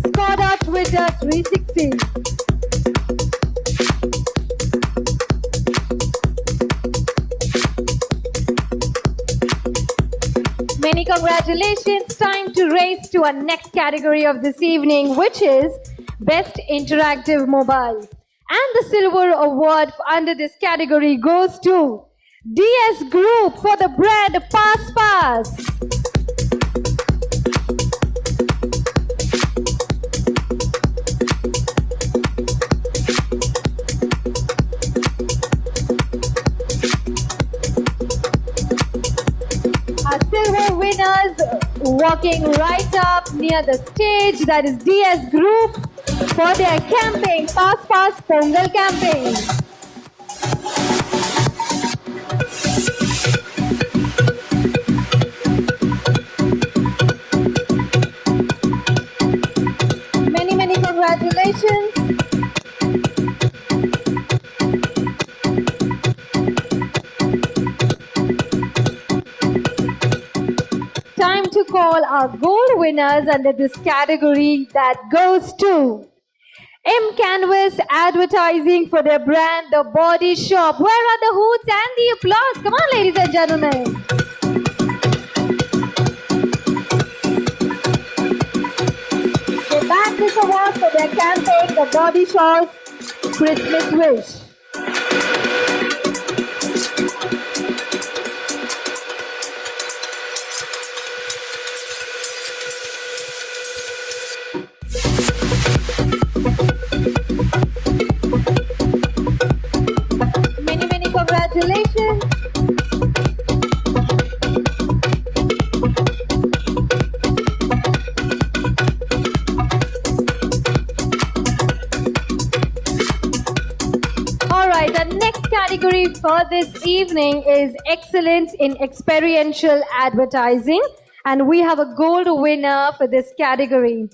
Skoda Twitter 360. Many congratulations. Time to race to our next category of this evening, which is Best Interactive Mobile. And the silver award under this category goes to DS Group for the brand Pass Pass. Our silver winners walking right up near the stage, that is DS Group for their campaign, Pass Pass Pongal campaign. Many congratulations. Time to call our gold winners under this category that goes to M Canvas Advertising for their brand The Body Shop. Where are the hoots and the applause? Come on, ladies and gentlemen. They bagged this award for their campaign The Body Shop Christmas Wish. Many congratulations. All right, the next category for this evening is Excellence in Experiential Advertising. And we have a gold winner for this category.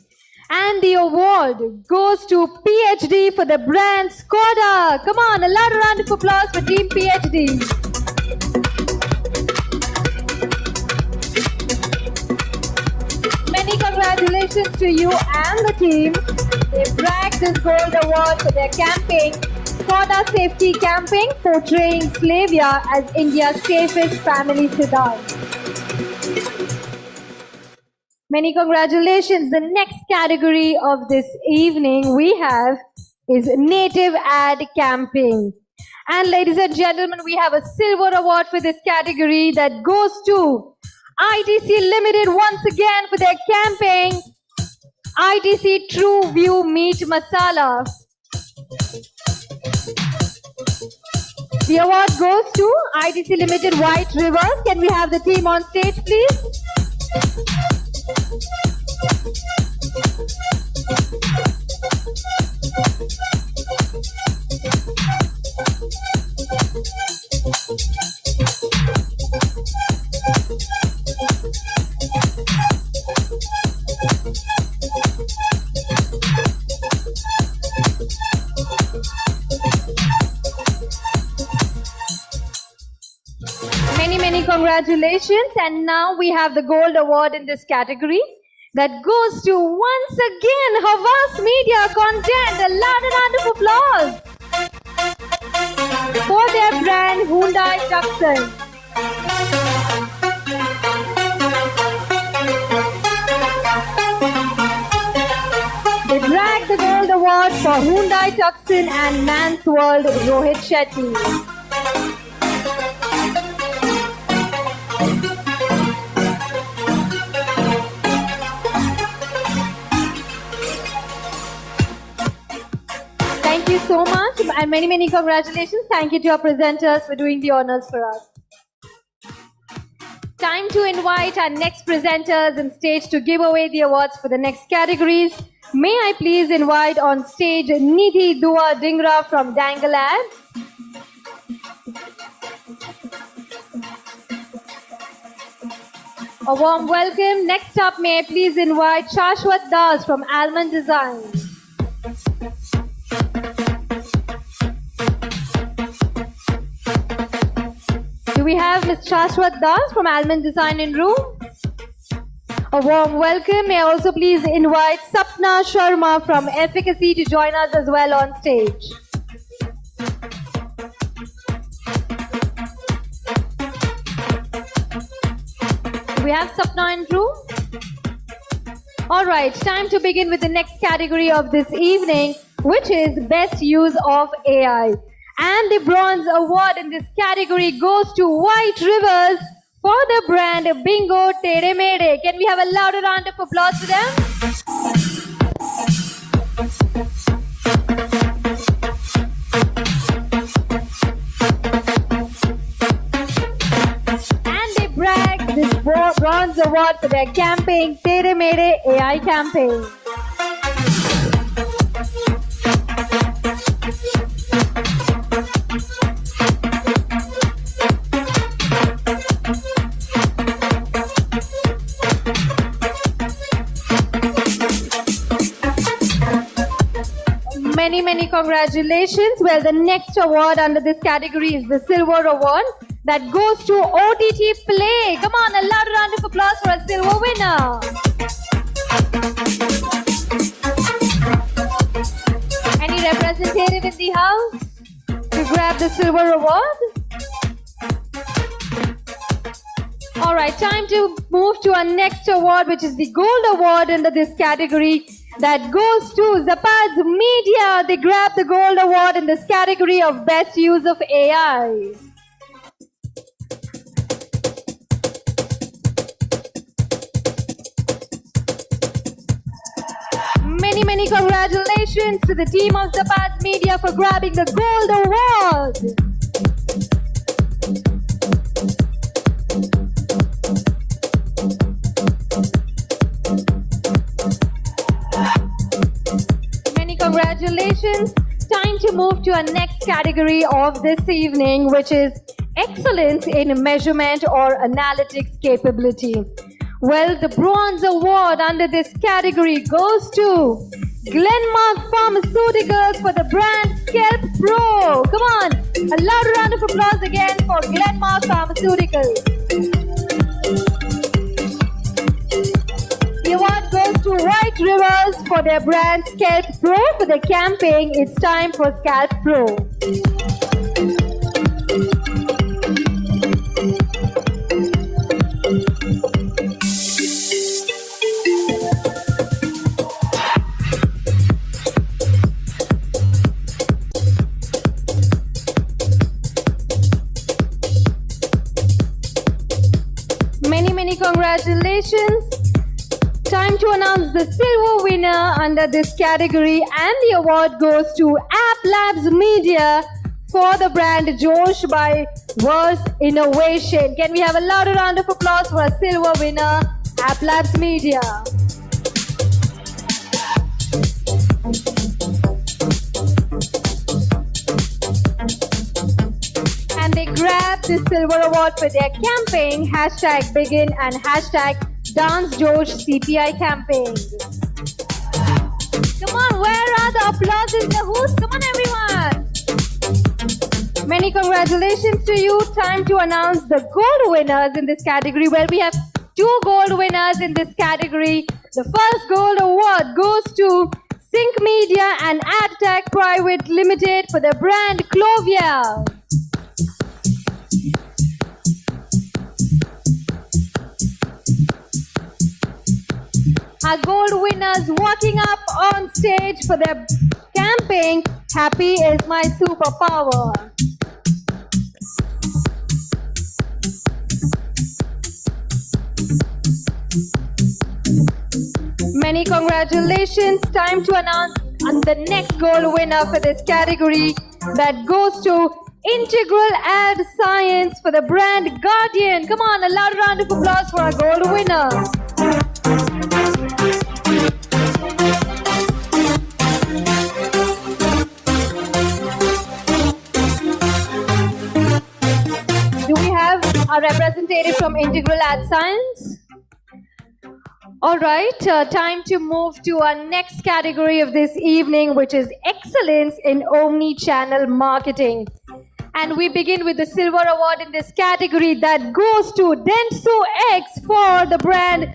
And the award goes to PhD for the brand Skoda. Come on, a loud round of applause for Team PhD. Many congratulations to you and the team. They bragged this gold award for their campaign, Skoda Safety Camping, portraying Slavia as India's safest family sedan. Many congratulations. The next category of this evening we have is Native Ad Camping. And ladies and gentlemen, we have a silver award for this category that goes to ITC Limited once again for their campaign, ITC True View Meat Masala. The award goes to ITC Limited White River. Can we have the team on stage, please? Many congratulations. And now we have the gold award in this category that goes to, once again, Havas Media Content. A loud round of applause for their brand Hyundai Tucson. They dragged the gold award for Hyundai Tucson and Man's World Rohit Shetty. Thank you so much and many congratulations. Thank you to our presenters for doing the honors for us. Time to invite our next presenters on stage to give away the awards for the next categories. May I please invite on stage Nidhi Dua Dingra from Dangle Ads. A warm welcome. Next up, may I please invite Shashwat Das from Almond Design. Do we have Ms. Shashwat Das from Almond Design in room? A warm welcome. May I also please invite Sapna Sharma from Efficacy to join us as well on stage. Do we have Sapna in room? All right, time to begin with the next category of this evening, which is Best Use of AI. And the bronze award in this category goes to White Rivers for the brand Bingo Tere Mere. Can we have a louder round of applause for them? And they brag this bronze award for their campaign, Tere Mere AI campaign. Many congratulations. Well, the next award under this category is the Silver Award that goes to OTT Play. Come on, a loud round of applause for a silver winner. Any representative in the house to grab the Silver Award? All right, time to move to our next award, which is the Gold Award under this category. That goes to Zapad's Media. They grabbed the Gold Award in this category of Best Use of AI. Many congratulations to the team of Zapad's Media for grabbing the Gold Award. Congratulations. Time to move to our next category of this evening, which is excellence in measurement or analytics capability. Well, the bronze award under this category goes to Glenmark Pharmaceuticals for the brand Scalp Pro. Come on, a loud round of applause again for Glenmark Pharmaceuticals. The award goes to White White Rivers for their brand Scalp Pro. For the campaign, it's time for Scalp Pro. Many congratulations. Time to announce the silver winner under this category, and the award goes to App Labs Media for the brand Josh by Verse Innovation. Can we have a louder round of applause for a silver winner, App Labs Media? And they grab the silver award for their campaign, #Begin and #DanceJoshCPI campaign. Come on, where are the applause in the host? Come on, everyone. Many congratulations to you. Time to announce the gold winners in this category. Well, we have 2 gold winners in this category. The first gold award goes to Sync Media and AdTech Private Limited for the brand Clovia. Our gold winners walking up on stage for their campaign, Happy is My Superpower. Many congratulations. Time to announce the next gold winner for this category. That goes to Integral Ad Science for the brand Guardian. Come on, a loud round of applause for our gold winner. Do we have a representative from Integral Ad Science? All right, time to move to our next category of this evening, which is Excellence in Omni-Channel Marketing. And we begin with the silver award in this category that goes to Dentsu X for the brand.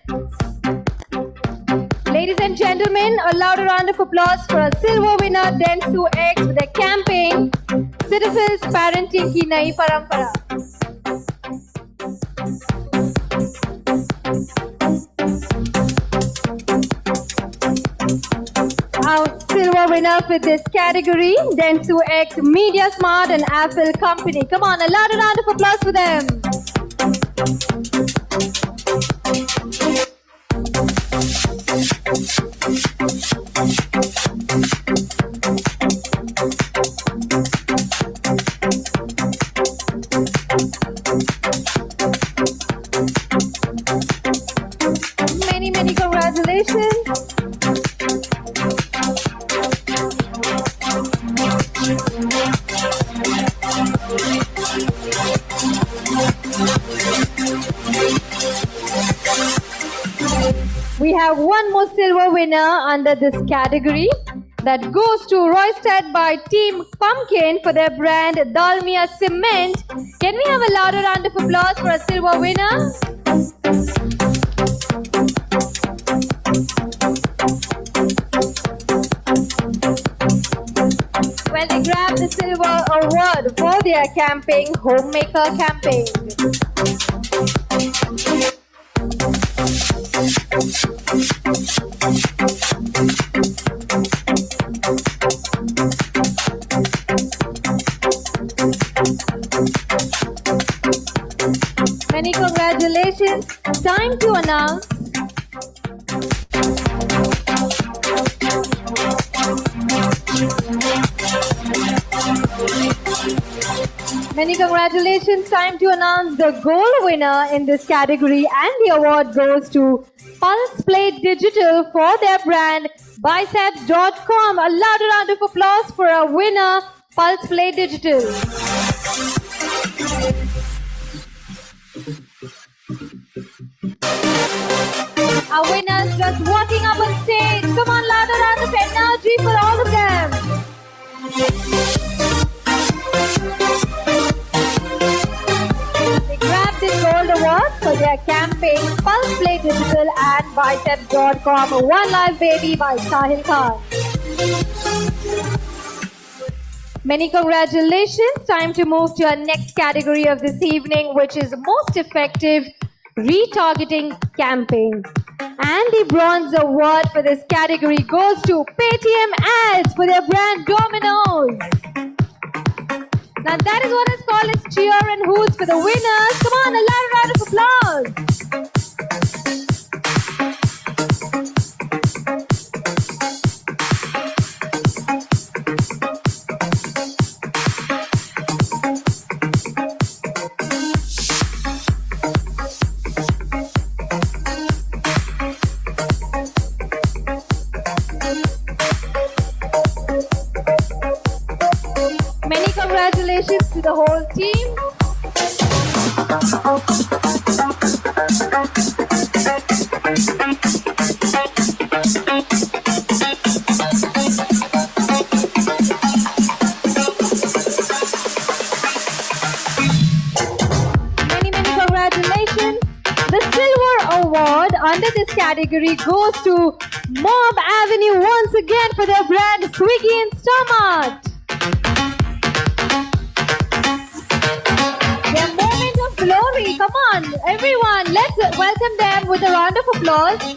Ladies and gentlemen, a louder round of applause for a silver winner, Dentsu X, for their campaign, Citizens Parenting Ki Nayi Parampara. Our silver winner for this category, Dentsu X, Media Smart and Apple Company. Come on, a louder round of applause for them. Many congratulations. We have one more silver winner under this category. That goes to Roysted by Team Pumpkin for their brand Dalmia Cement. Can we have a louder round of applause for a silver winner? Well, they grabbed the silver award for their campaign, Homemaker Campaign. Many congratulations. Time to announce Many congratulations. Time to announce the gold winner in this category, and the award goes to Pulse Play Digital for their brand Biceps.com. A louder round of applause for our winner, Pulse Play Digital. Our winners just walking up on stage. Come on, louder round of energy for all of them. They grabbed this gold award for their campaign. campaign, Pulse Play Digital and Biceps.com. One Life Baby by Sahil Khan. Many congratulations. Time to move to our next category of this evening, which is Most Effective Retargeting Campaign. And the bronze award for this category goes to Paytm Ads for their brand Domino's. Now that is what is called as cheer and hoots for the winners. Come on, a loud round of applause. Many congratulations to the whole team. Many congratulations. The silver award under this category goes to Mob Avenue once again for their brand Swiggy Instamart. Their moment of glory. Come on, everyone, let's welcome them with a round of applause.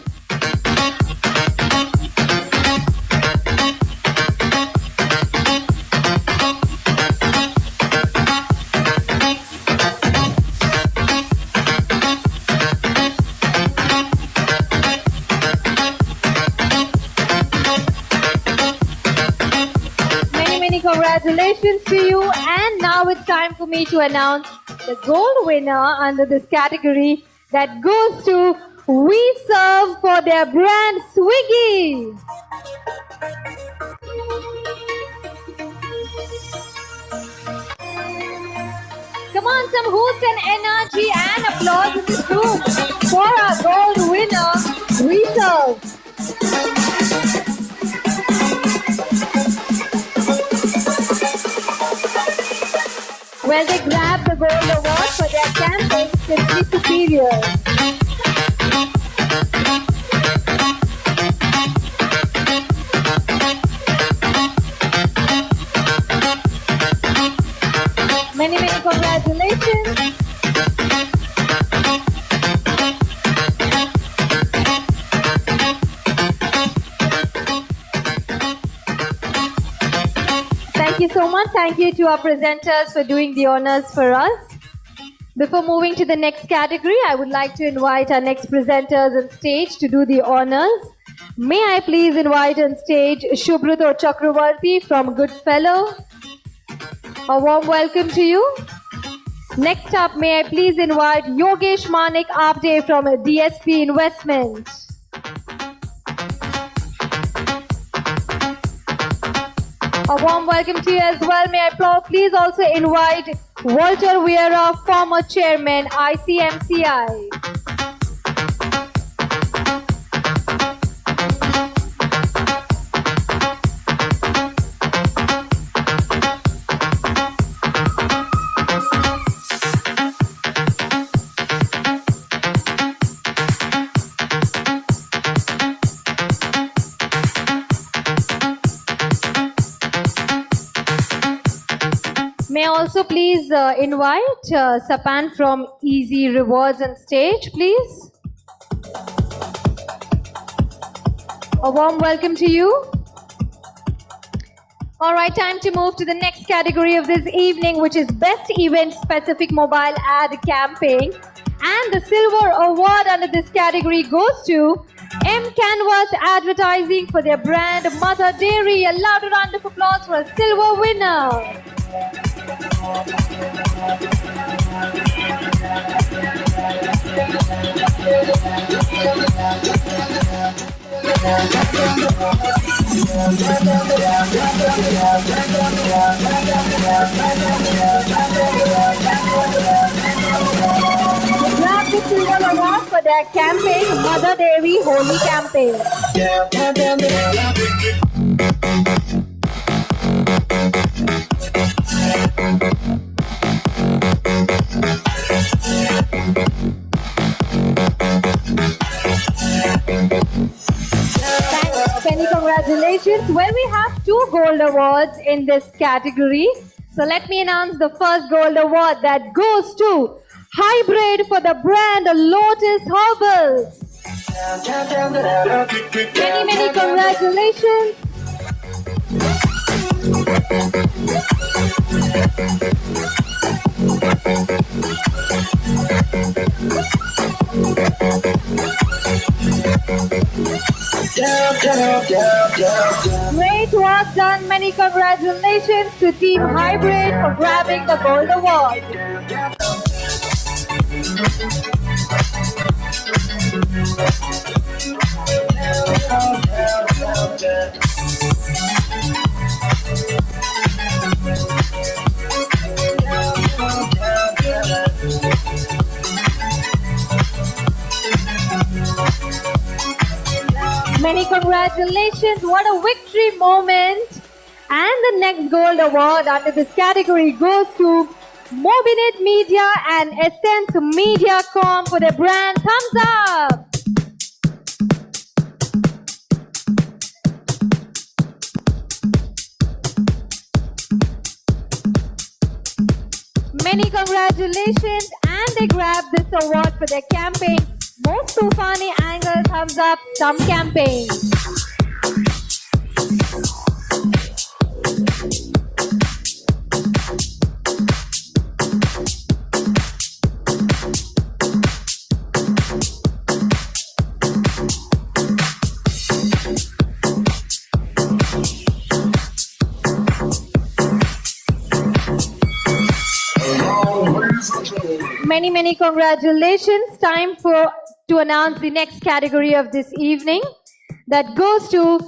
Many congratulations to you. And now it's time for me to announce the gold winner under this category that goes to We Serve for their brand Swiggy. Come on, some hoots and energy and applause in this room for our gold winner, We Serve. Well, they grabbed the gold award for their campaign Simply Superior. Many congratulations. Thank you so much. Thank you to our presenters for doing the honors for us. Before moving to the next category, I would like to invite our next presenters on stage to do the honors. May I please invite on stage Shubhruto Chakravarti from Goodfellow. A warm welcome to you. Next up, may I please invite Yogesh Manik Apte from DSP Investment. A warm welcome to you as well. May I please also invite Walter Vieira, former chairman, ICMCI. May I also please invite Sapan from Easy Rewards on stage, please. A warm welcome to you. All right, time to move to the next category of this evening, which is Best Event-Specific Mobile Ad Campaign. And the silver award under this category goes to M Canvas Advertising for their brand Mother Dairy. A loud round of applause for a silver winner. Grab the silver award for their campaign, Mother Dairy Holy Campaign. 2 gold awards in this category. So let me announce the first gold award that goes to Hybrid for the brand Lotus Herbals. Many congratulations. Great work done. Many congratulations to Team Hybrid for grabbing the gold award. Many congratulations. What a victory moment. And the next gold award under this category goes to Mobinet Media and Essence Mediacom for their brand Thumbs Up. Many congratulations, and they grabbed this award for their campaign Most Tufani Angle Thumbs Up Some Campaign. Many congratulations. Time to announce the next category of this evening. That goes to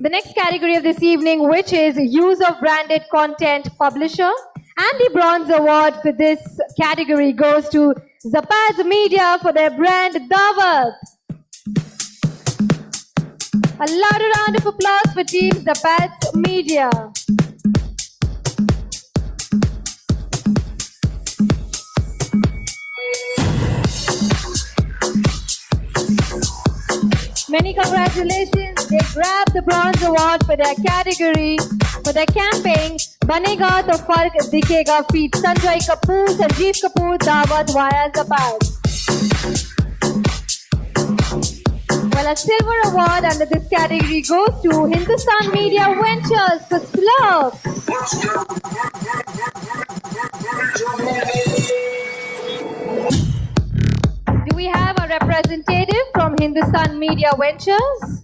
the next category of this evening, which is use of branded content publisher. And the bronze award for this category goes to Zapaz Media for their brand Dawat. A louder round of applause for Team Zapaz Media. Many congratulations. They grabbed the bronze award for their category, for their campaign, Banega to Fark Dikega feat Sanjay Kapoor, Sanjeev Kapoor, Dawat via Zapaz. Well, a silver award under this category goes to Hindustan Media Ventures for Slurp. Do we have a representative from Hindustan Media Ventures?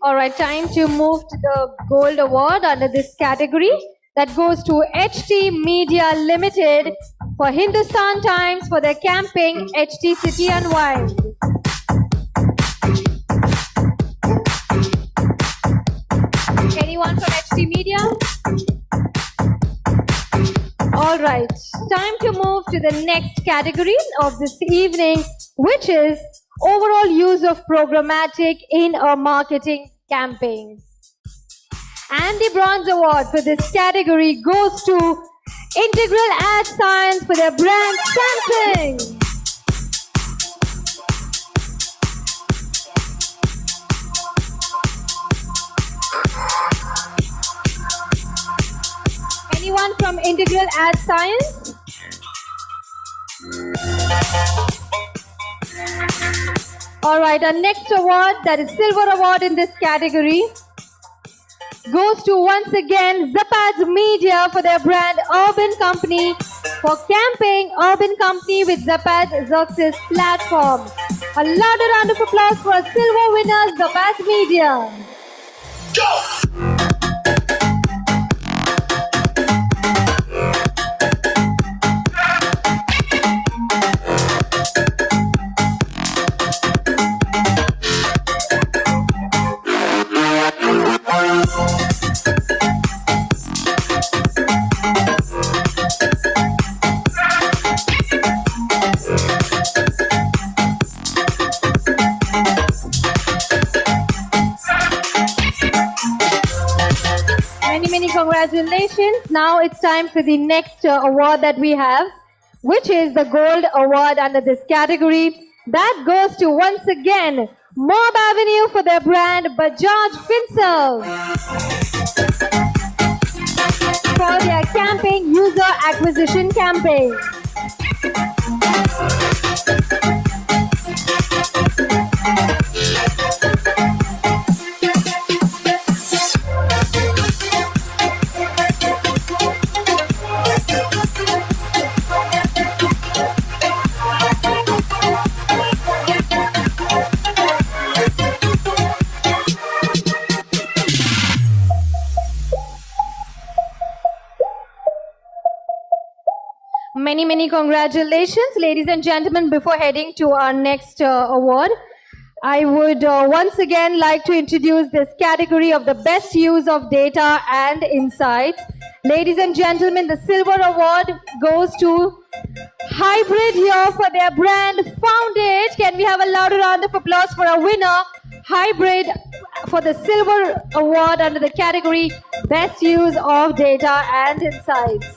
All right, time to move to the gold award under this category. That goes to HT Media Limited for Hindustan Times for their campaign HT City Unwind. Anyone from HT Media? All right, time to move to the next category of this evening, which is overall use of programmatic in a marketing campaign. And the bronze award for this category goes to Integral Ad Science for their brand Samsung. Anyone from Integral Ad Science? All right, our next award, that is silver award in this category, goes to once again Zapaz Media for their brand Urban Company for campaign Urban Company with Zapaz Xerxes platform. A louder round of applause for our silver winners, Zapaz Media. Congratulations. Now it's time for the next award that we have, which is the Gold Award under this category. That goes to, once again, Mob Avenue for their brand Bajaj Finserv for their campaign, user acquisition campaign. Many congratulations, ladies and gentlemen. Before heading to our next award, I would once again like to introduce this category of the best use of data and insights. Ladies and gentlemen, the silver award goes to Hybrid here for their brand Founded. Can we have a louder round of applause for our winner, Hybrid, for the silver award under the category best use of data and insights.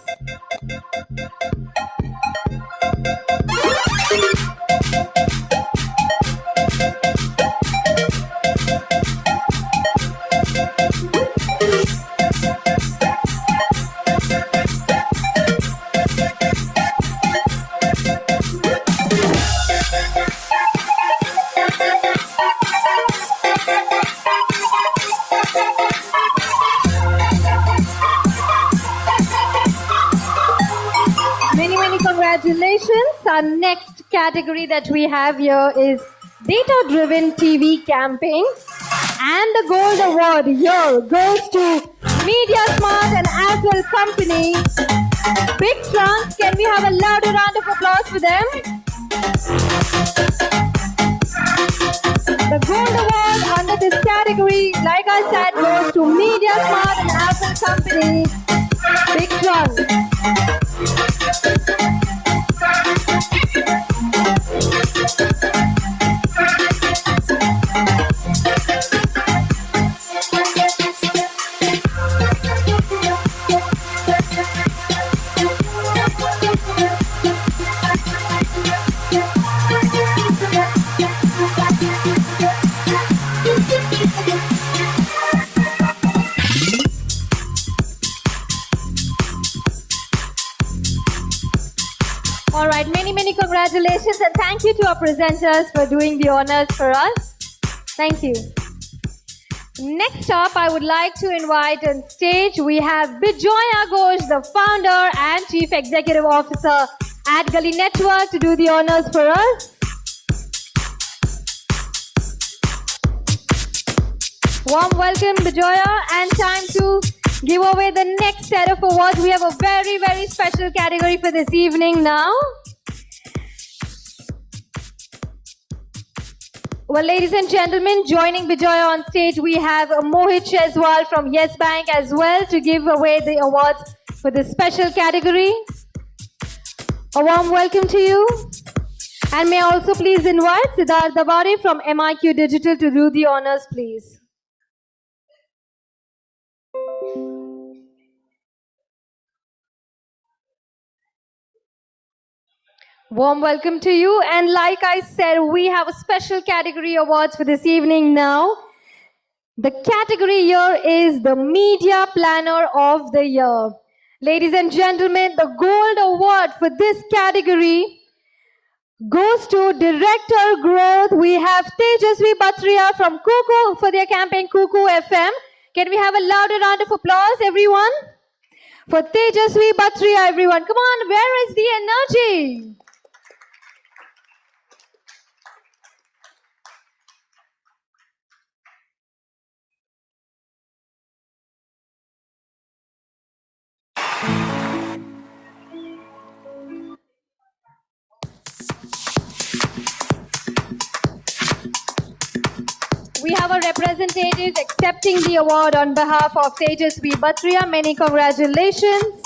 Many congratulations. Our next category that we have here is data-driven TV campaign. And the gold award here goes to Media Smart and Apple Company. Big Trunk, can we have a louder round of applause for them? The gold award under this category, like I said, goes to Media Smart and Apple Company. Big Trunk. All right, many congratulations and thank you to our presenters for doing the honors for us. Thank you. Next up, I would like to invite on stage, we have Bijoya Ghosh, the founder and Chief Executive Officer at Gully Network, to do the honors for us. Warm welcome, Bijoya, and time to give away the next set of awards. We have a very special category for this evening now. Well, ladies and gentlemen, joining Bijoya on stage, we have Mohit Shezwal from Yes Bank as well to give away the awards for this special category. A warm welcome to you. And may I also please invite Siddharth Dabari from MIQ Digital to do the honors, please. Warm welcome to you. And like I said, we have a special category awards for this evening now. The category here is the Media Planner of the Year. Ladies and gentlemen, the gold award for this category goes to Director Growth. We have Tejasvi Batria from Kuku for their campaign Kuku FM. Can we have a louder round of applause, everyone? For Tejasvi Batria, everyone. Come on, where is the energy? We have a representative accepting the award on behalf of Tejasvi Batria. Many congratulations.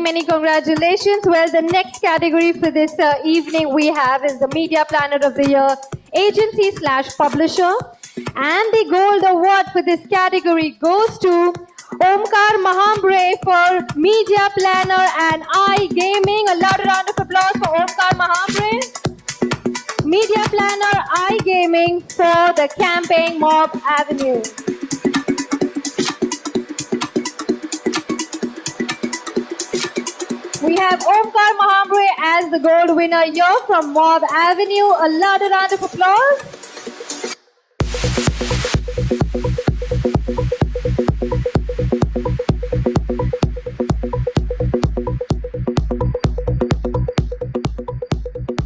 Many congratulations. Well, the next category for this evening we have is the Media Planner of the Year agency slash publisher. And the gold award for this category goes to Omkar Mahambre for media planner and iGaming. A loud round of applause for Omkar Mahambre. Media planner iGaming for the campaign Mob Avenue. We have Omkar Mahambre as the gold winner here from Mob Avenue. A loud round of applause.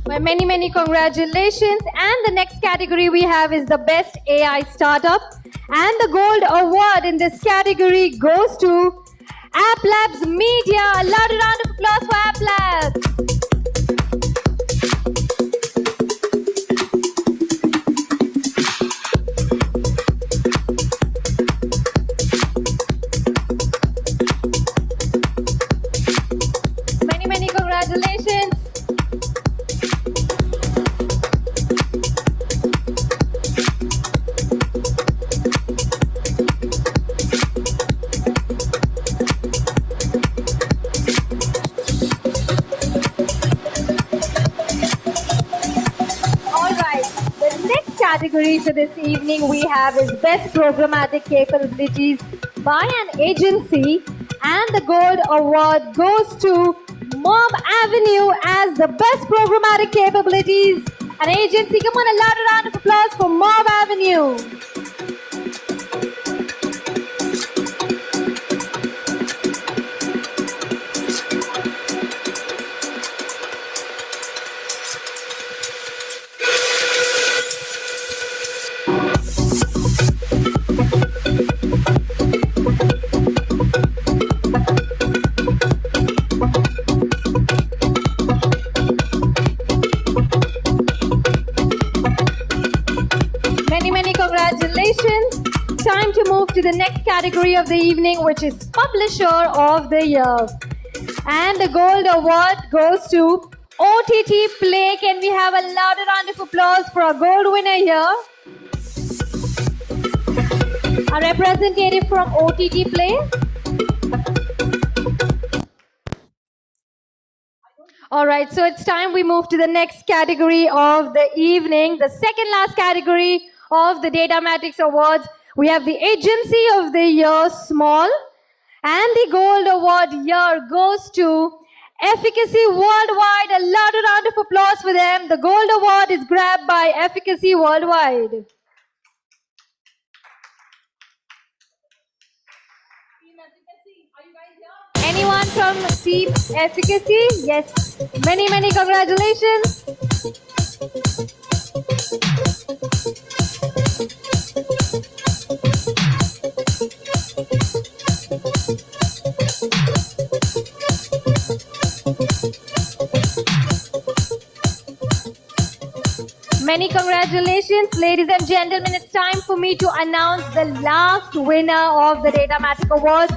Well, many congratulations. And the next category we have is the best AI startup. And the gold award in this category goes to App Labs Media. A loud round of applause for App Labs. Many congratulations. Category for this evening we have is Best Programmatic Capabilities by an Agency, and the Gold Award goes to Mob Avenue as the Best Programmatic Capabilities an Agency. Come on, a loud round of applause for Mob Avenue. Many congratulations. Time to move to the next category of the evening, which is Publisher of the Year. And the Gold Award goes to OTT Play. Can we have a louder round of applause for our gold winner here? A representative from OTT Play. All right, so it's time we move to the next category of the evening, the second last category of the DATAMATIXX Awards. We have the Agency of the Year Small, and the Gold Award here goes to Efficacy Worldwide. A louder round of applause for them. The Gold Award is grabbed by Efficacy Worldwide. Anyone from Team Efficacy? Yes. Many congratulations. Many congratulations, ladies and gentlemen. It's time for me to announce the last winner of the DATAMATIXX Awards.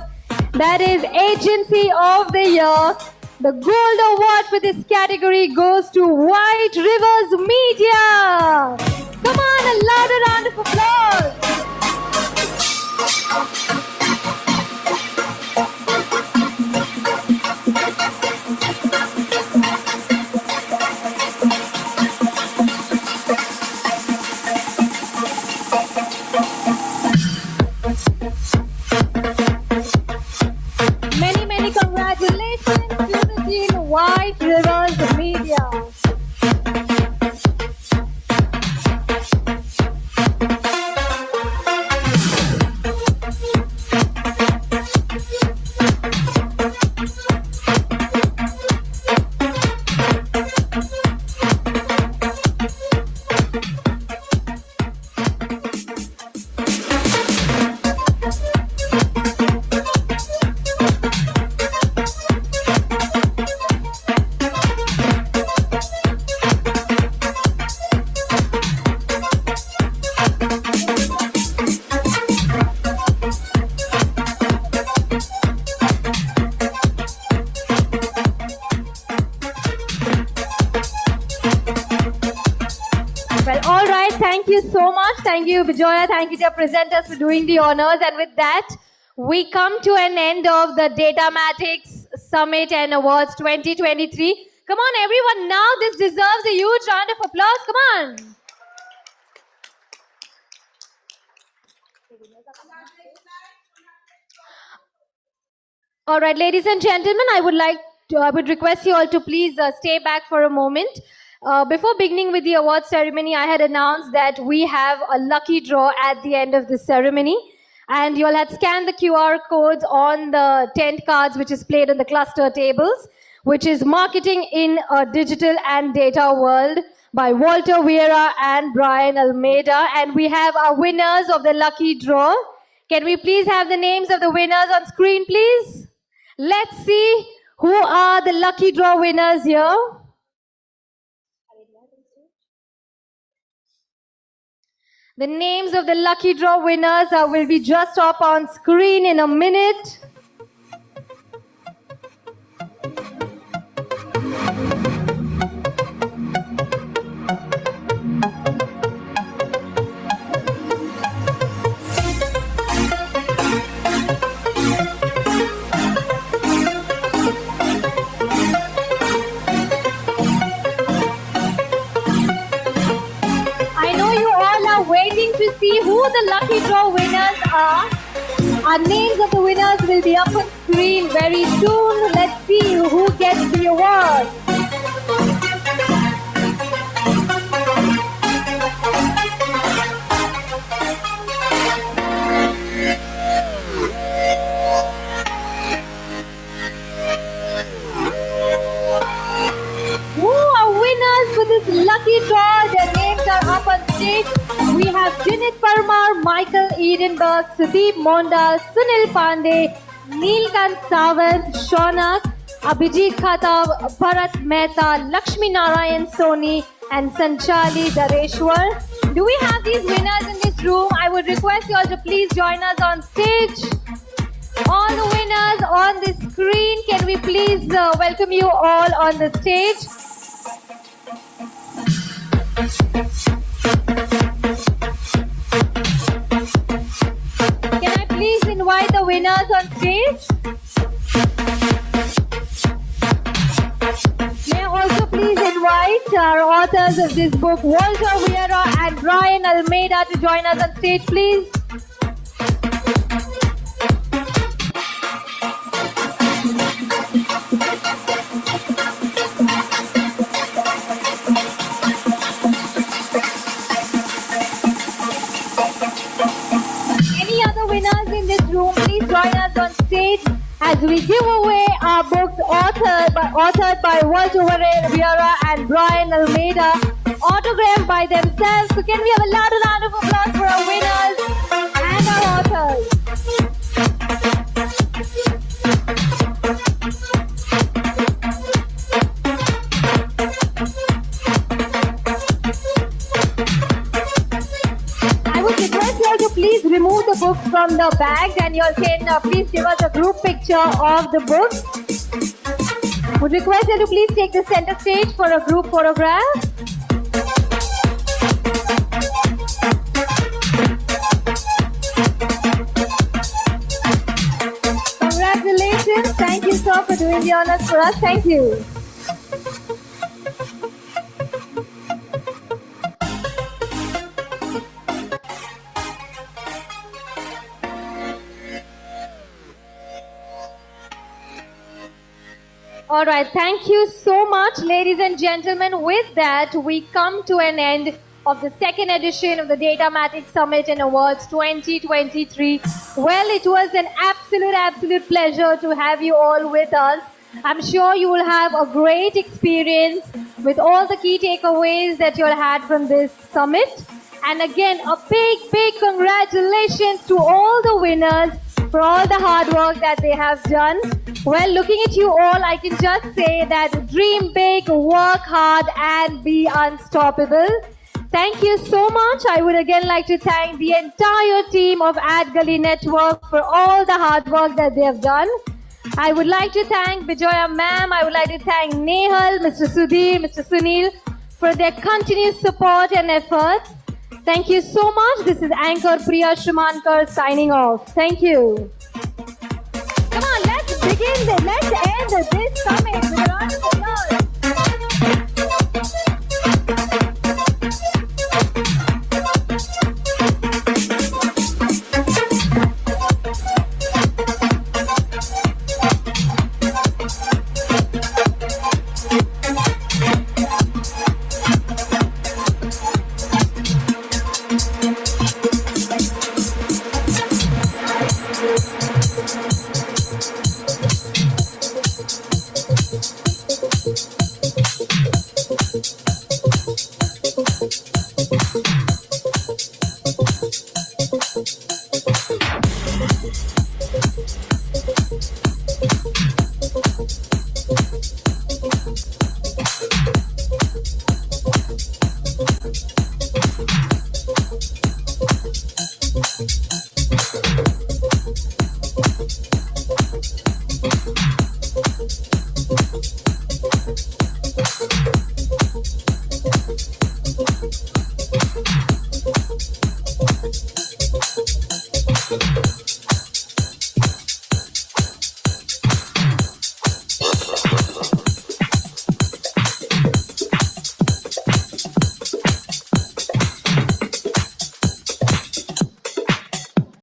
That is Agency of the Year. The Gold Award for this category goes to White Rivers Media. Come on, a louder round of applause. Many congratulations to the team White Rivers Media. so much. Thank you, Bijoya. Thank you to our presenters for doing the honors. And with that, we come to an end of the DATAMATIXX Summit and Awards 2023. Come on, everyone. Now this deserves a huge round of applause. Come on. All right, ladies and gentlemen, I would request you all to please stay back for a moment. Before beginning with the award ceremony, I had announced that we have a lucky draw at the end of the ceremony. And you all had scanned the QR codes on the tent cards, which is played on the cluster tables, which is Marketing in a Digital and Data World by Walter Vieira and Brian Almeida. And we have our winners of the lucky draw. Can we please have the names of the winners on screen, please? Let's see who are the lucky draw winners here. The names of the lucky draw winners will be just up on screen in a minute. Waiting to see who the lucky draw winners are. Our names of the winners will be up on screen very soon. Let's see who gets the award. Who are winners for this lucky draw? Their names are up on stage. We have Jinit Parmar, Michael Edenberg, Sudeep Mondal, Sunil Pandey, Neelkant Sawant, Shaunak, Abhijit Khatab, Bharat Mehta, Lakshmi Narayan Soni, and Sanchali Dareshwar. Do we have these winners in this room? I would request you all to please join us on stage. All the winners on the screen, can we please welcome you all on the stage? Can I please invite the winners on stage? May I also please invite our authors of this book, Walter Vieira and Brian Almeida, to join us on stage, please. Winners in this room, please join us on stage as we give away our books authored by Walter Vieira and Brian Almeida, autographed by themselves. So can we have a loud round of applause for our winners and our authors? Please remove the books from the bag, and you all can please give us a group picture of the book. Would request you to please take the center stage for a group photograph. Congratulations. Thank you, sir, for doing the honors for us. Thank you. All right, thank you so much, ladies and gentlemen. With that, we come to an end of the second edition of the DATAMATIXX Summit and Awards 2023. Well, it was an absolute pleasure to have you all with us. I'm sure you will have a great experience with all the key takeaways that you all had from this summit. And again, a big congratulations to all the winners for all the hard work that they have done. Well, looking at you all, I can just say that dream big, work hard, and be unstoppable. Thank you so much. I would again like to thank the entire team of AdGully Network for all the hard work that they have done. I would like to thank Bijoya ma'am. I would like to thank Nehal, Mr. Sudhir, Mr. Sunil for their continuous support and efforts. Thank you so much. This is Anchor Priya Shumankar signing off. Thank you. Come on, let's begin this. Let's end this summit with a round of applause. Thank you.